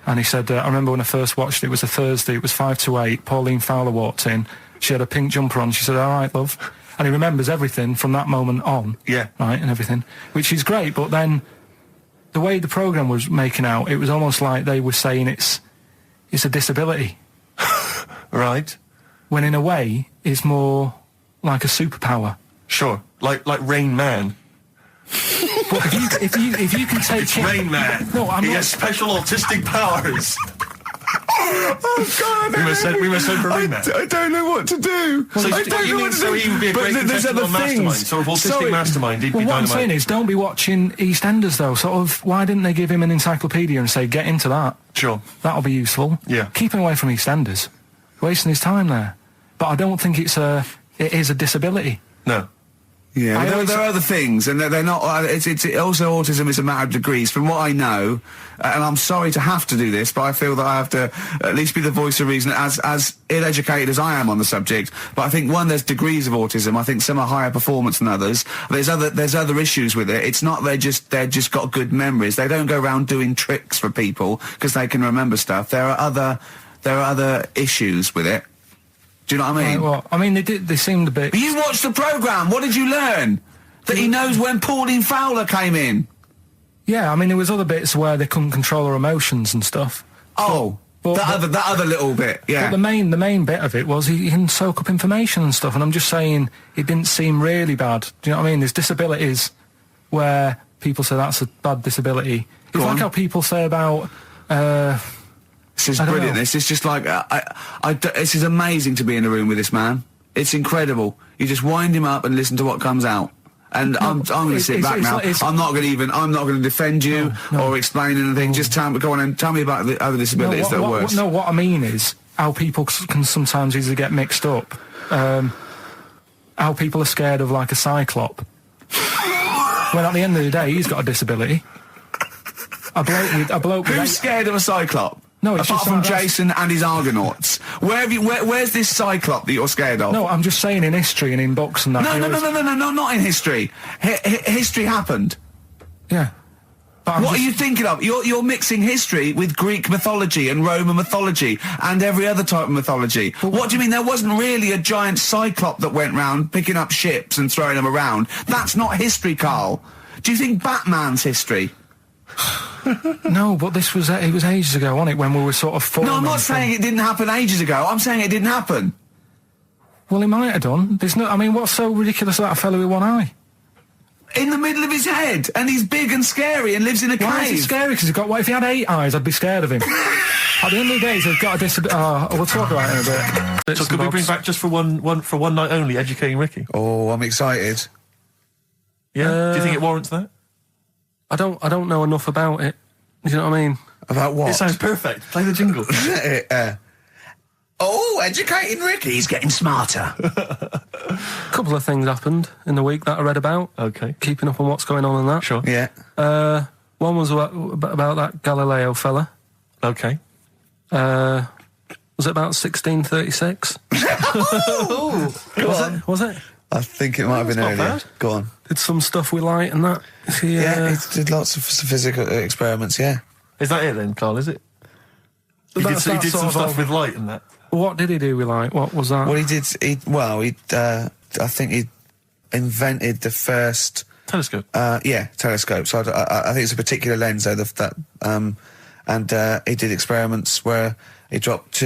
And he said, I remember when I first watched it was a Thursday, it was 5 to 8, Pauline Fowler walked in, she had a pink jumper on, she said, all right, love. And he remembers everything from that moment on. Yeah. Right, and everything, which is great, but then the way the programme was making out, it was almost like they were saying it's a disability. Right. When in a way, it's more like a superpower. Sure, like Rain Man. But if you can take it's Rain Man. No, he has special autistic powers. Oh God! We must send for Rain Man. I don't know what to do. So I don't know what to do. So he would be a great contestant on Mastermind. Sort of autistic mastermind. He'd be what dynamite. I'm saying is, don't be watching EastEnders though. Sort of, why didn't they give him an encyclopedia and say, get into that? Sure. That'll be useful. Yeah. Keep him away from EastEnders. Wasting his time there. But I don't think it is a disability. No. Yeah, there are other things, and they're not. It's also autism is a matter of degrees, from what I know. And I'm sorry to have to do this, but I feel that I have to at least be the voice of reason, as ill-educated as I am on the subject. But I think there's degrees of autism. I think some are higher performance than others. There's other issues with it. It's not they're just got good memories. They don't go around doing tricks for people because they can remember stuff. There are other issues with it. Do you know what I mean? Well, I mean, they seemed a bit... But you watched the programme, what did you learn? That he knows when Pauline Fowler came in? Yeah, I mean, there was other bits where they couldn't control their emotions and stuff. Oh, that other little bit, yeah. But the main bit of it was he can soak up information and stuff, and I'm just saying, it didn't seem really bad. Do you know what I mean? There's disabilities where people say that's a bad disability. It's like how people say about... This is brilliant. This is just like this is amazing to be in a room with this man. It's incredible. You just wind him up and listen to what comes out. And I'm going to sit back now. I'm not going to defend you or explain anything. Just tell me about the other disabilities that are worse. No, what I mean is how people can sometimes easily get mixed up. How people are scared of like a cyclop. When at the end of the day, he's got a disability. A bloke with Who's scared of a cyclop? No, it's apart just from like Jason and his Argonauts. Where's this cyclop that you're scared of? No, I'm just saying in history and in books and that. No, not in history. History happened. Yeah. What are you thinking of? You're mixing history with Greek mythology and Roman mythology and every other type of mythology. What do you mean there wasn't really a giant cyclop that went round picking up ships and throwing them around? That's not history, Carl. Do you think Batman's history? No, but it was ages ago, wasn't it, when we were sort of forming... No, I'm not saying it didn't happen ages ago. I'm saying it didn't happen. Well, it might have done. I mean, what's so ridiculous about a fellow with one eye? In the middle of his head, and he's big and scary and lives in a cave. Why is he scary? Because what if he had 8 eyes, I'd be scared of him. At the end of the day, he's got a disability... we'll talk about it in a bit. So could we bring back just for one night only, Educating Ricky? Oh, I'm excited. Yeah? Do you think it warrants that? I don't know enough about it. Do you know what I mean? About what? It sounds perfect. Play the jingle. Educating Ricky. He's getting smarter. A couple of things happened in the week that I read about. Okay. Keeping up on what's going on and that. Sure. Yeah. One was about that Galileo fella. Okay. Was it about 1636? Was it? I think it might have been earlier. Bad. Go on. Did some stuff with light and that. Yeah, he did lots of physical experiments, yeah. Is that it then, Carl, is it? He did some stuff with light and that. What did he do with light? What was that? Well, I think he invented the first... Telescope? Telescope. So I think it's a particular lens, though, and he did experiments where he dropped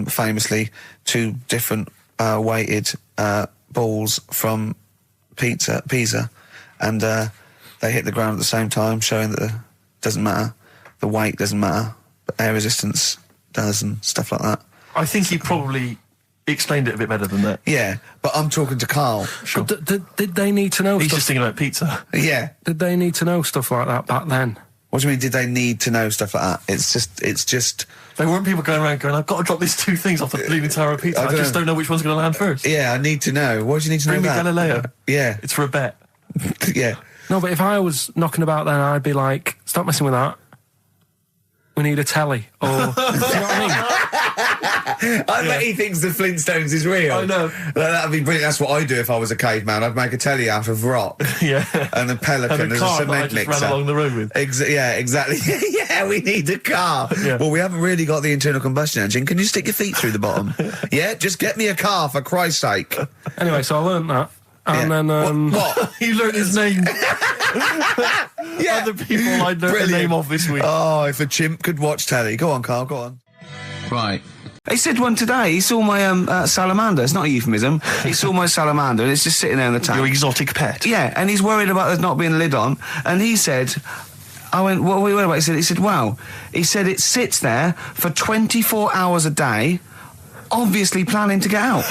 famously two different weighted balls from Pisa, and they hit the ground at the same time, showing that it doesn't matter, the weight doesn't matter, but air resistance does and stuff like that. I think he probably explained it a bit better than that. Yeah, but I'm talking to Carl. Sure. Did they need to know He's stuff? just thinking about pizza. Yeah. Did they need to know stuff like that back then? What do you mean, did they need to know stuff like that? It's just... There weren't people going around going, I've got to drop these 2 things off the bleeding tower of pizza. I just don't know which one's going to land first. Yeah, I need to know. Why do you need to Bring know me that? Galileo. Yeah. It's for a bet. Yeah. No, but if I was knocking about then, I'd be like, stop messing with that. We need a telly. Or, do you know what I mean? I bet he thinks the Flintstones is real. I know. That'd be brilliant. That's what I'd do if I was a caveman. I'd make a telly out of rock. Yeah. And a pelican and a as car a cement that I just mixer. ran along the road with. Yeah, exactly. Yeah, we need a car. Yeah. Well, we haven't really got the internal combustion engine. Can you stick your feet through the bottom? Yeah, just get me a car, for Christ's sake. Anyway, so I learnt that. And then... What? He learnt his name. Yeah. Other people I'd learnt the name of this week. Oh, if a chimp could watch telly. Go on, Carl, go on. Right. He said one today, he saw my salamander. It's not a euphemism. He saw my salamander and it's just sitting there in the tank. Your exotic pet. Yeah, and he's worried about there not being a lid on. And he said... I went, what are we worried about? He said, wow. He said it sits there for 24 hours a day, obviously planning to get out.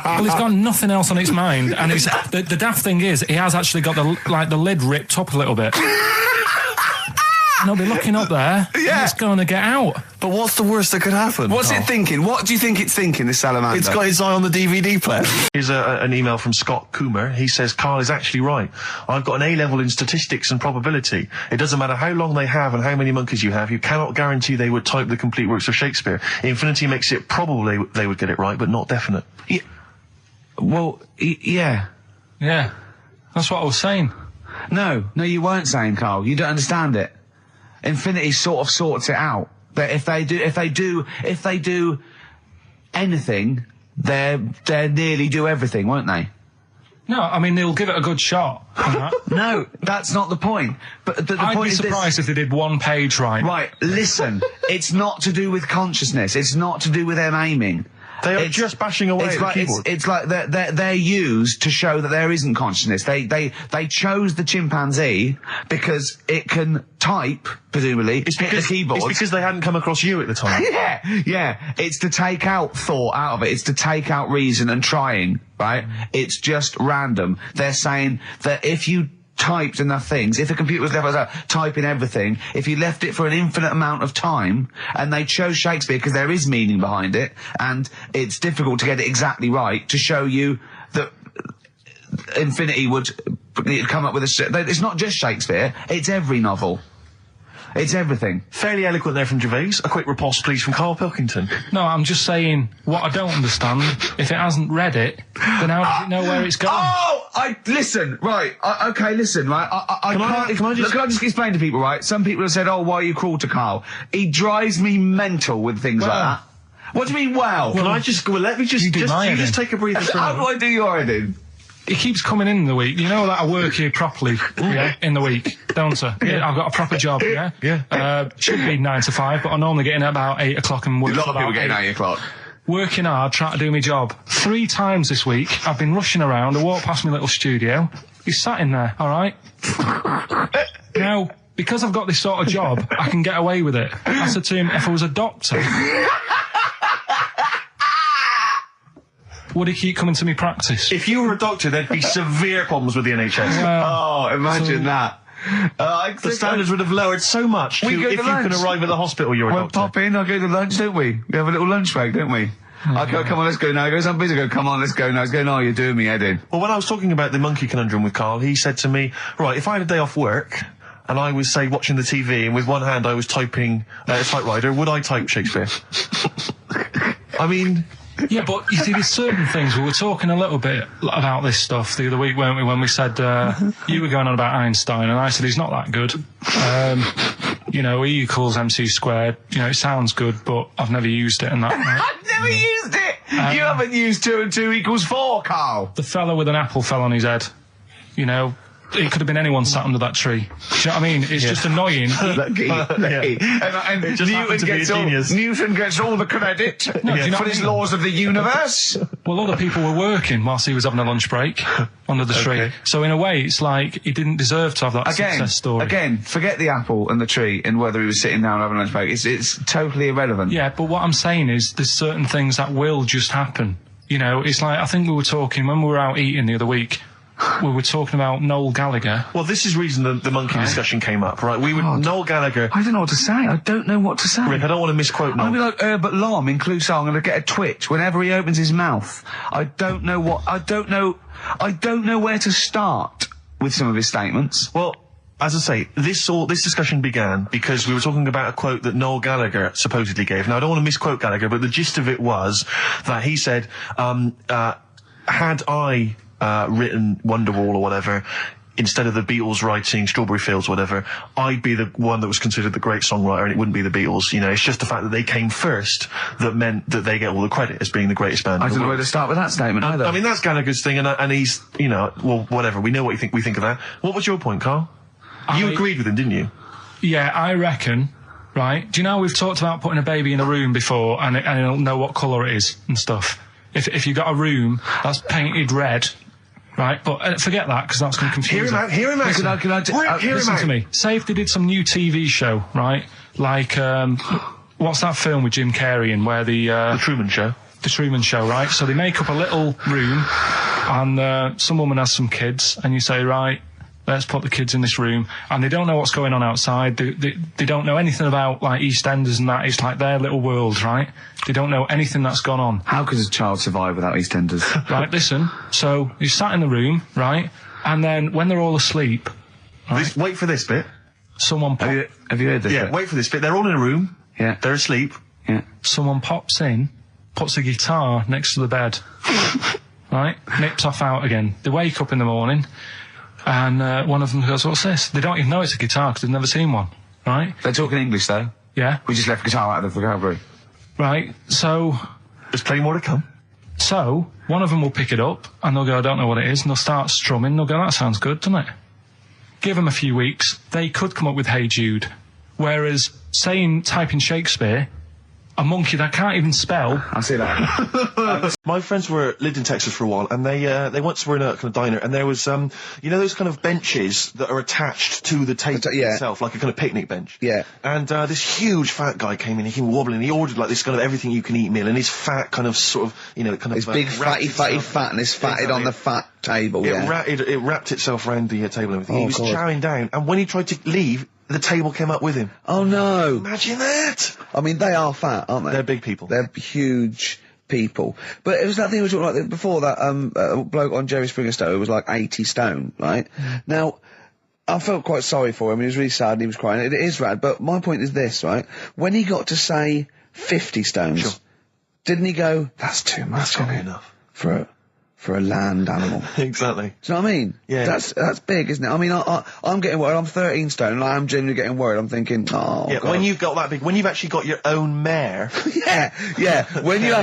Well, he's got nothing else on his mind, and the daft thing is, he has actually got the lid ripped up a little bit. and it'll be looking up there. Yeah. And it's going to get out. But what's the worst that could happen? What's it thinking? What do you think it's thinking, this salamander? It's got its eye on the DVD player. Here's an email from Scott Coomer. He says, Carl is actually right. I've got an A-level in statistics and probability. It doesn't matter how long they have and how many monkeys you have. You cannot guarantee they would type the complete works of Shakespeare. Infinity makes it probably they would get it right, but not definite. Yeah. Well, yeah. Yeah. That's what I was saying. No, you weren't saying, Carl. You don't understand it. Infinity sort of sorts it out. That if they do anything, they'll nearly do everything, won't they? No, I mean, they'll give it a good shot. No, that's not the point. But the I'd point be is surprised if they did one page right. Right, listen. It's not to do with consciousness. It's not to do with them aiming. They are just bashing away at the keyboard. It's like they're used to show that there isn't consciousness. They chose the chimpanzee because it can type, presumably, hit the keyboard. It's because they hadn't come across you at the time. Yeah. It's to take out thought out of it. It's to take out reason and trying, right? It's just random. They're saying that if you typed enough things, if the computer was left typing everything, if you left it for an infinite amount of time, and they chose Shakespeare because there is meaning behind it, and it's difficult to get it exactly right, to show you that Infinity would come up with it's not just Shakespeare, it's every novel. It's everything. Fairly eloquent there from Gervais. A quick riposte, please, from Karl Pilkington. No, I'm just saying, what I don't understand, if it hasn't read it, then how does it know where it's going? Listen, right, listen, right, Can I just explain to people, right? Some people have said, why are you cruel to Karl? He drives me mental with things like that. What do you mean, let me just take a breather for a How do I do your editing? He keeps coming in the week. You know that I work here properly, in the week, don't I? Yeah, I've got a proper job, Yeah. Should be 9 to 5, but I normally get in at about 8 o'clock and work. A lot of people getting 8 o'clock. Working hard, trying to do my job. 3 times this week, I've been rushing around. I walked past my little studio. He's sat in there, all right? Now, because I've got this sort of job, I can get away with it. I said to him, if I was a doctor, would he keep coming to me practice? If you were a doctor, there'd be severe problems with the NHS. Imagine that. The standards would have lowered so much if you can arrive at the hospital, you're a doctor. We'll pop in, I'll go to lunch, don't we? We have a little lunch break, don't we? I go, come on, let's go now. He goes, I'm busy. I go, come on, let's go now. He's going, you're doing me head in. Well, when I was talking about the monkey conundrum with Karl, he said to me, right, if I had a day off work, and I was, say, watching the TV, and with one hand I was typing a typewriter, would I type Shakespeare? I mean... Yeah, but you see, there's certain things. We were talking a little bit about this stuff the other week, weren't we, when we said, you were going on about Einstein, and I said he's not that good. E equals MC squared. It sounds good, but I've never used it and that. Right? I've never used it! You haven't used 2 and 2 equals 4, Karl! The fella with an apple fell on his head. It could have been anyone sat under that tree. Do you know what I mean? It's just annoying. Lucky. And Newton gets all the credit for his laws of the universe. Well, other people were working whilst he was having a lunch break under the tree. So in a way, it's like he didn't deserve to have that success story. Again, forget the apple and the tree and whether he was sitting down having a lunch break. It's totally irrelevant. Yeah, but what I'm saying is there's certain things that will just happen. It's like, I think we were talking when we were out eating the other week. We were talking about Noel Gallagher. Well, this is the reason the monkey discussion came up, right? Noel Gallagher... I don't know what to say. I don't know what to say. Rick, I don't want to misquote Noel. I'll be like Herbert Lom in Clouseau. I'm going to get a twitch whenever he opens his mouth. I don't know where to start with some of his statements. Well, as I say, this discussion began because we were talking about a quote that Noel Gallagher supposedly gave. Now, I don't want to misquote Gallagher, but the gist of it was that he said, had I... written Wonderwall or whatever, instead of the Beatles writing Strawberry Fields or whatever, I'd be the one that was considered the great songwriter and it wouldn't be the Beatles. It's just the fact that they came first that meant that they get all the credit as being the greatest band. I don't know where to start with that statement either. I mean, that's Gallagher's thing and he's, well, whatever. We know what we think of that. What was your point, Karl? You agreed with him, didn't you? Yeah, I reckon, right? Do you know we've talked about putting a baby in a room before and it'll know what colour it is and stuff? If you've got a room that's painted red, right, but forget that because that's going to confuse him. Hear him out. Listen to me. Say if they did some new TV show, right? Like, what's that film with Jim Carrey in where the Truman Show? The Truman Show, right? So they make up a little room and some woman has some kids and you say, right, let's put the kids in this room, and they don't know what's going on outside. They don't know anything about, like, EastEnders and that. It's like their little world, right? They don't know anything that's gone on. How could a child survive without EastEnders? Right, listen. So, you sat in the room, right? And then, when they're all asleep... Right, wait for this bit. Someone Have you heard this Yeah, bit? wait for this bit. They're all in a room. Yeah. They're asleep. Yeah. Someone pops in, puts a guitar next to the bed, right? Nips off out again. They wake up in the morning, and one of them goes, "What's this?" They don't even know it's a guitar because they've never seen one, right? They're talking English, though. Yeah. We just left guitar out of the vocabulary. Right, so... There's plenty more to come. So, one of them will pick it up, and they'll go, "I don't know what it is," and they'll start strumming. They'll go, "That sounds good, doesn't it?" Give them a few weeks, they could come up with Hey Jude. Whereas, type in Shakespeare, a monkey that can't even spell... I see that. My friends lived in Texas for a while, and they once were in a kind of diner, and there was, you know those kind of benches that are attached to the table itself, like a kind of picnic bench? Yeah. And this huge fat guy came in, he came wobbling, he ordered like this kind of everything you can eat meal, and his fat kind of sort of, you know, kind of... His big fatty fatness fatted on the fat table, It wrapped itself around the table and everything. Oh, He was God. chowing down, and when he tried to leave, the table came up with him. Oh, no. Imagine that! I mean, they are fat, aren't they? They're big people. They're huge people. But it was that thing we were talking about before, that bloke on Jerry Springer's show who was like 80 stone, right? Now, I felt quite sorry for him. He was really sad and he was crying. It is rad, but my point is this, right? When he got to say 50 stones, didn't he go, "That's too much, isn't it? Enough. For a land animal." Exactly. Do you know what I mean? Yeah. That's big, isn't it? I mean, I'm getting worried. I'm 13 stone, and I am genuinely getting worried. I'm thinking, oh, Yeah, God. when you've got that big, when you've actually got your own mare. yeah. When you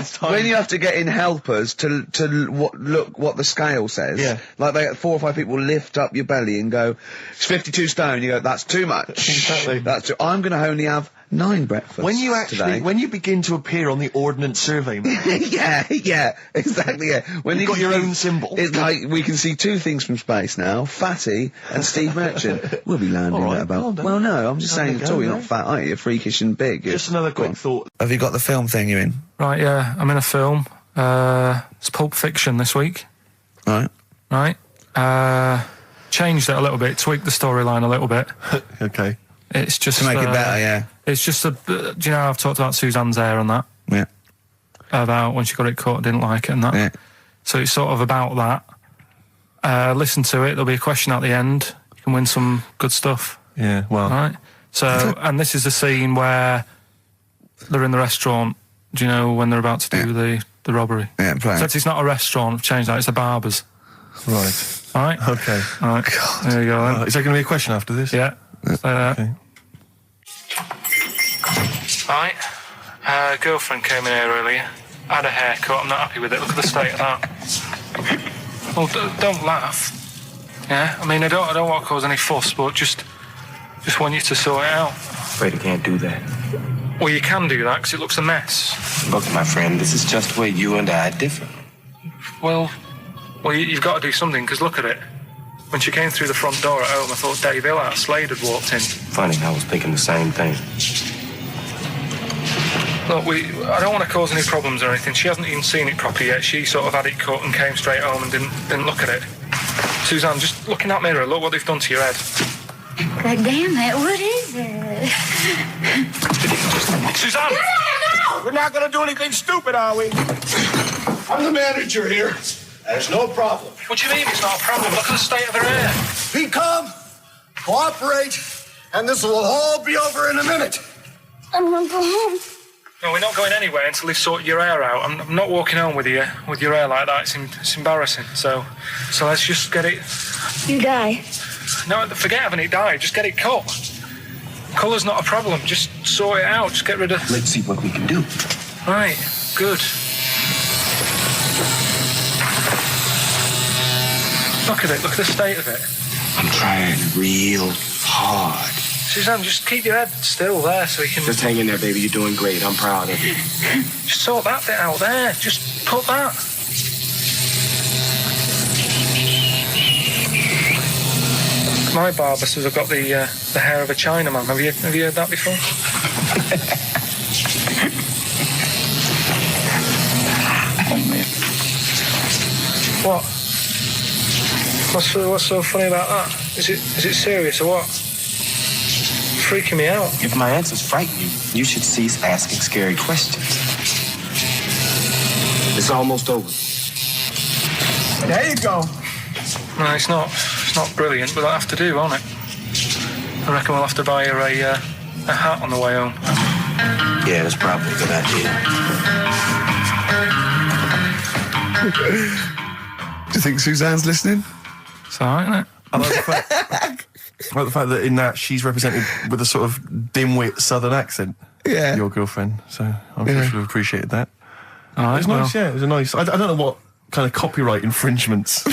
have to get in helpers to look what the scale says. Yeah. Like 4 or 5 people lift up your belly and go, "It's 52 stone." You go, "That's too much." Exactly. I'm going to only have 9 breakfasts When you actually, today. when you begin to appear on the Ordnance Survey map, yeah, exactly, yeah. When you've got your own symbol. It's like, we can see 2 things from space now, Fatty and Steve Merchant. We'll be landing All right, at about... well done. Well, no, I'm just saying, Have a at all, go, you're not mate. fat, are you? You're freakish and big. Just another quick thought. Have you got the film thing you're in? Right, yeah, I'm in a film. It's Pulp Fiction this week. Right. Changed it a little bit, tweaked the storyline a little bit. Okay. It's just To make it better, yeah. It's just do you know I've talked about Suzanne's hair and that? Yeah. About when she got it cut, didn't like it and that. Yeah. So it's sort of about that. Listen to it, there'll be a question at the end. You can win some good stuff. Yeah, well. Right? So, and this is the scene where they're in the restaurant, do you know, when they're about to do the robbery? Yeah, play. So it's not a restaurant, I've changed that, it's a barber's. Right. Alright? Okay. Alright. There you go then. Is there going to be a question after this? Yeah. Stay there. Okay. Right. Girlfriend came in here earlier. Had a haircut. I'm not happy with it. Look at the state of that. Well, don't laugh. Yeah. I mean, I don't want to cause any fuss, but just want you to sort it out. Afraid I can't do that. Well, you can do that because it looks a mess. Look, my friend, this is just where you and I differ. Well, you've got to do something because look at it. When she came through the front door at home, I thought Dave Hill out of Slade had walked in. Funny, I was thinking the same thing. Look, I don't want to cause any problems or anything. She hasn't even seen it properly yet. She sort of had it cut and came straight home and didn't look at it. Suzanne, just look in that mirror. Look what they've done to your head. God damn it, what is it? Suzanne! We're not gonna do anything stupid, are we? I'm the manager here. There's no problem. What do you mean it's not a problem? Look at the state of her hair. Be calm, cooperate, and this will all be over in a minute. I'm gonna go home. No, we're not going anywhere until they've sorted your hair out. I'm not walking home with your hair like that. It's embarrassing. So let's just get it... You die. No, forget having it dyed. Just get it cut. Colour's not a problem. Just sort it out. Just get rid of... Let's see what we can do. Right. Good. Look at it. Look at the state of it. I'm trying real hard. Suzanne, just keep your head still there so you can... Just hang in there, baby. You're doing great. I'm proud of you. Just sort that bit out there. Just cut that. My barber says I've got the hair of a Chinaman. Have you heard that before? Oh, man. What? What's so funny about that? Is it serious or what? Freaking me out. If my answers frighten you, you should cease asking scary questions. It's almost over. There you go. No, it's not brilliant, but that'll have to do, won't it? I reckon we'll have to buy her a hat on the way home. Yeah, that's probably a good idea. Do you think Suzanne's listening? It's alright, isn't it? I like the fact that in that she's represented with a sort of dimwit southern accent. Yeah. Your girlfriend. So I'm sure she'll have appreciated that. Alright, it was nice, yeah. It was a nice... I don't know what kind of copyright infringements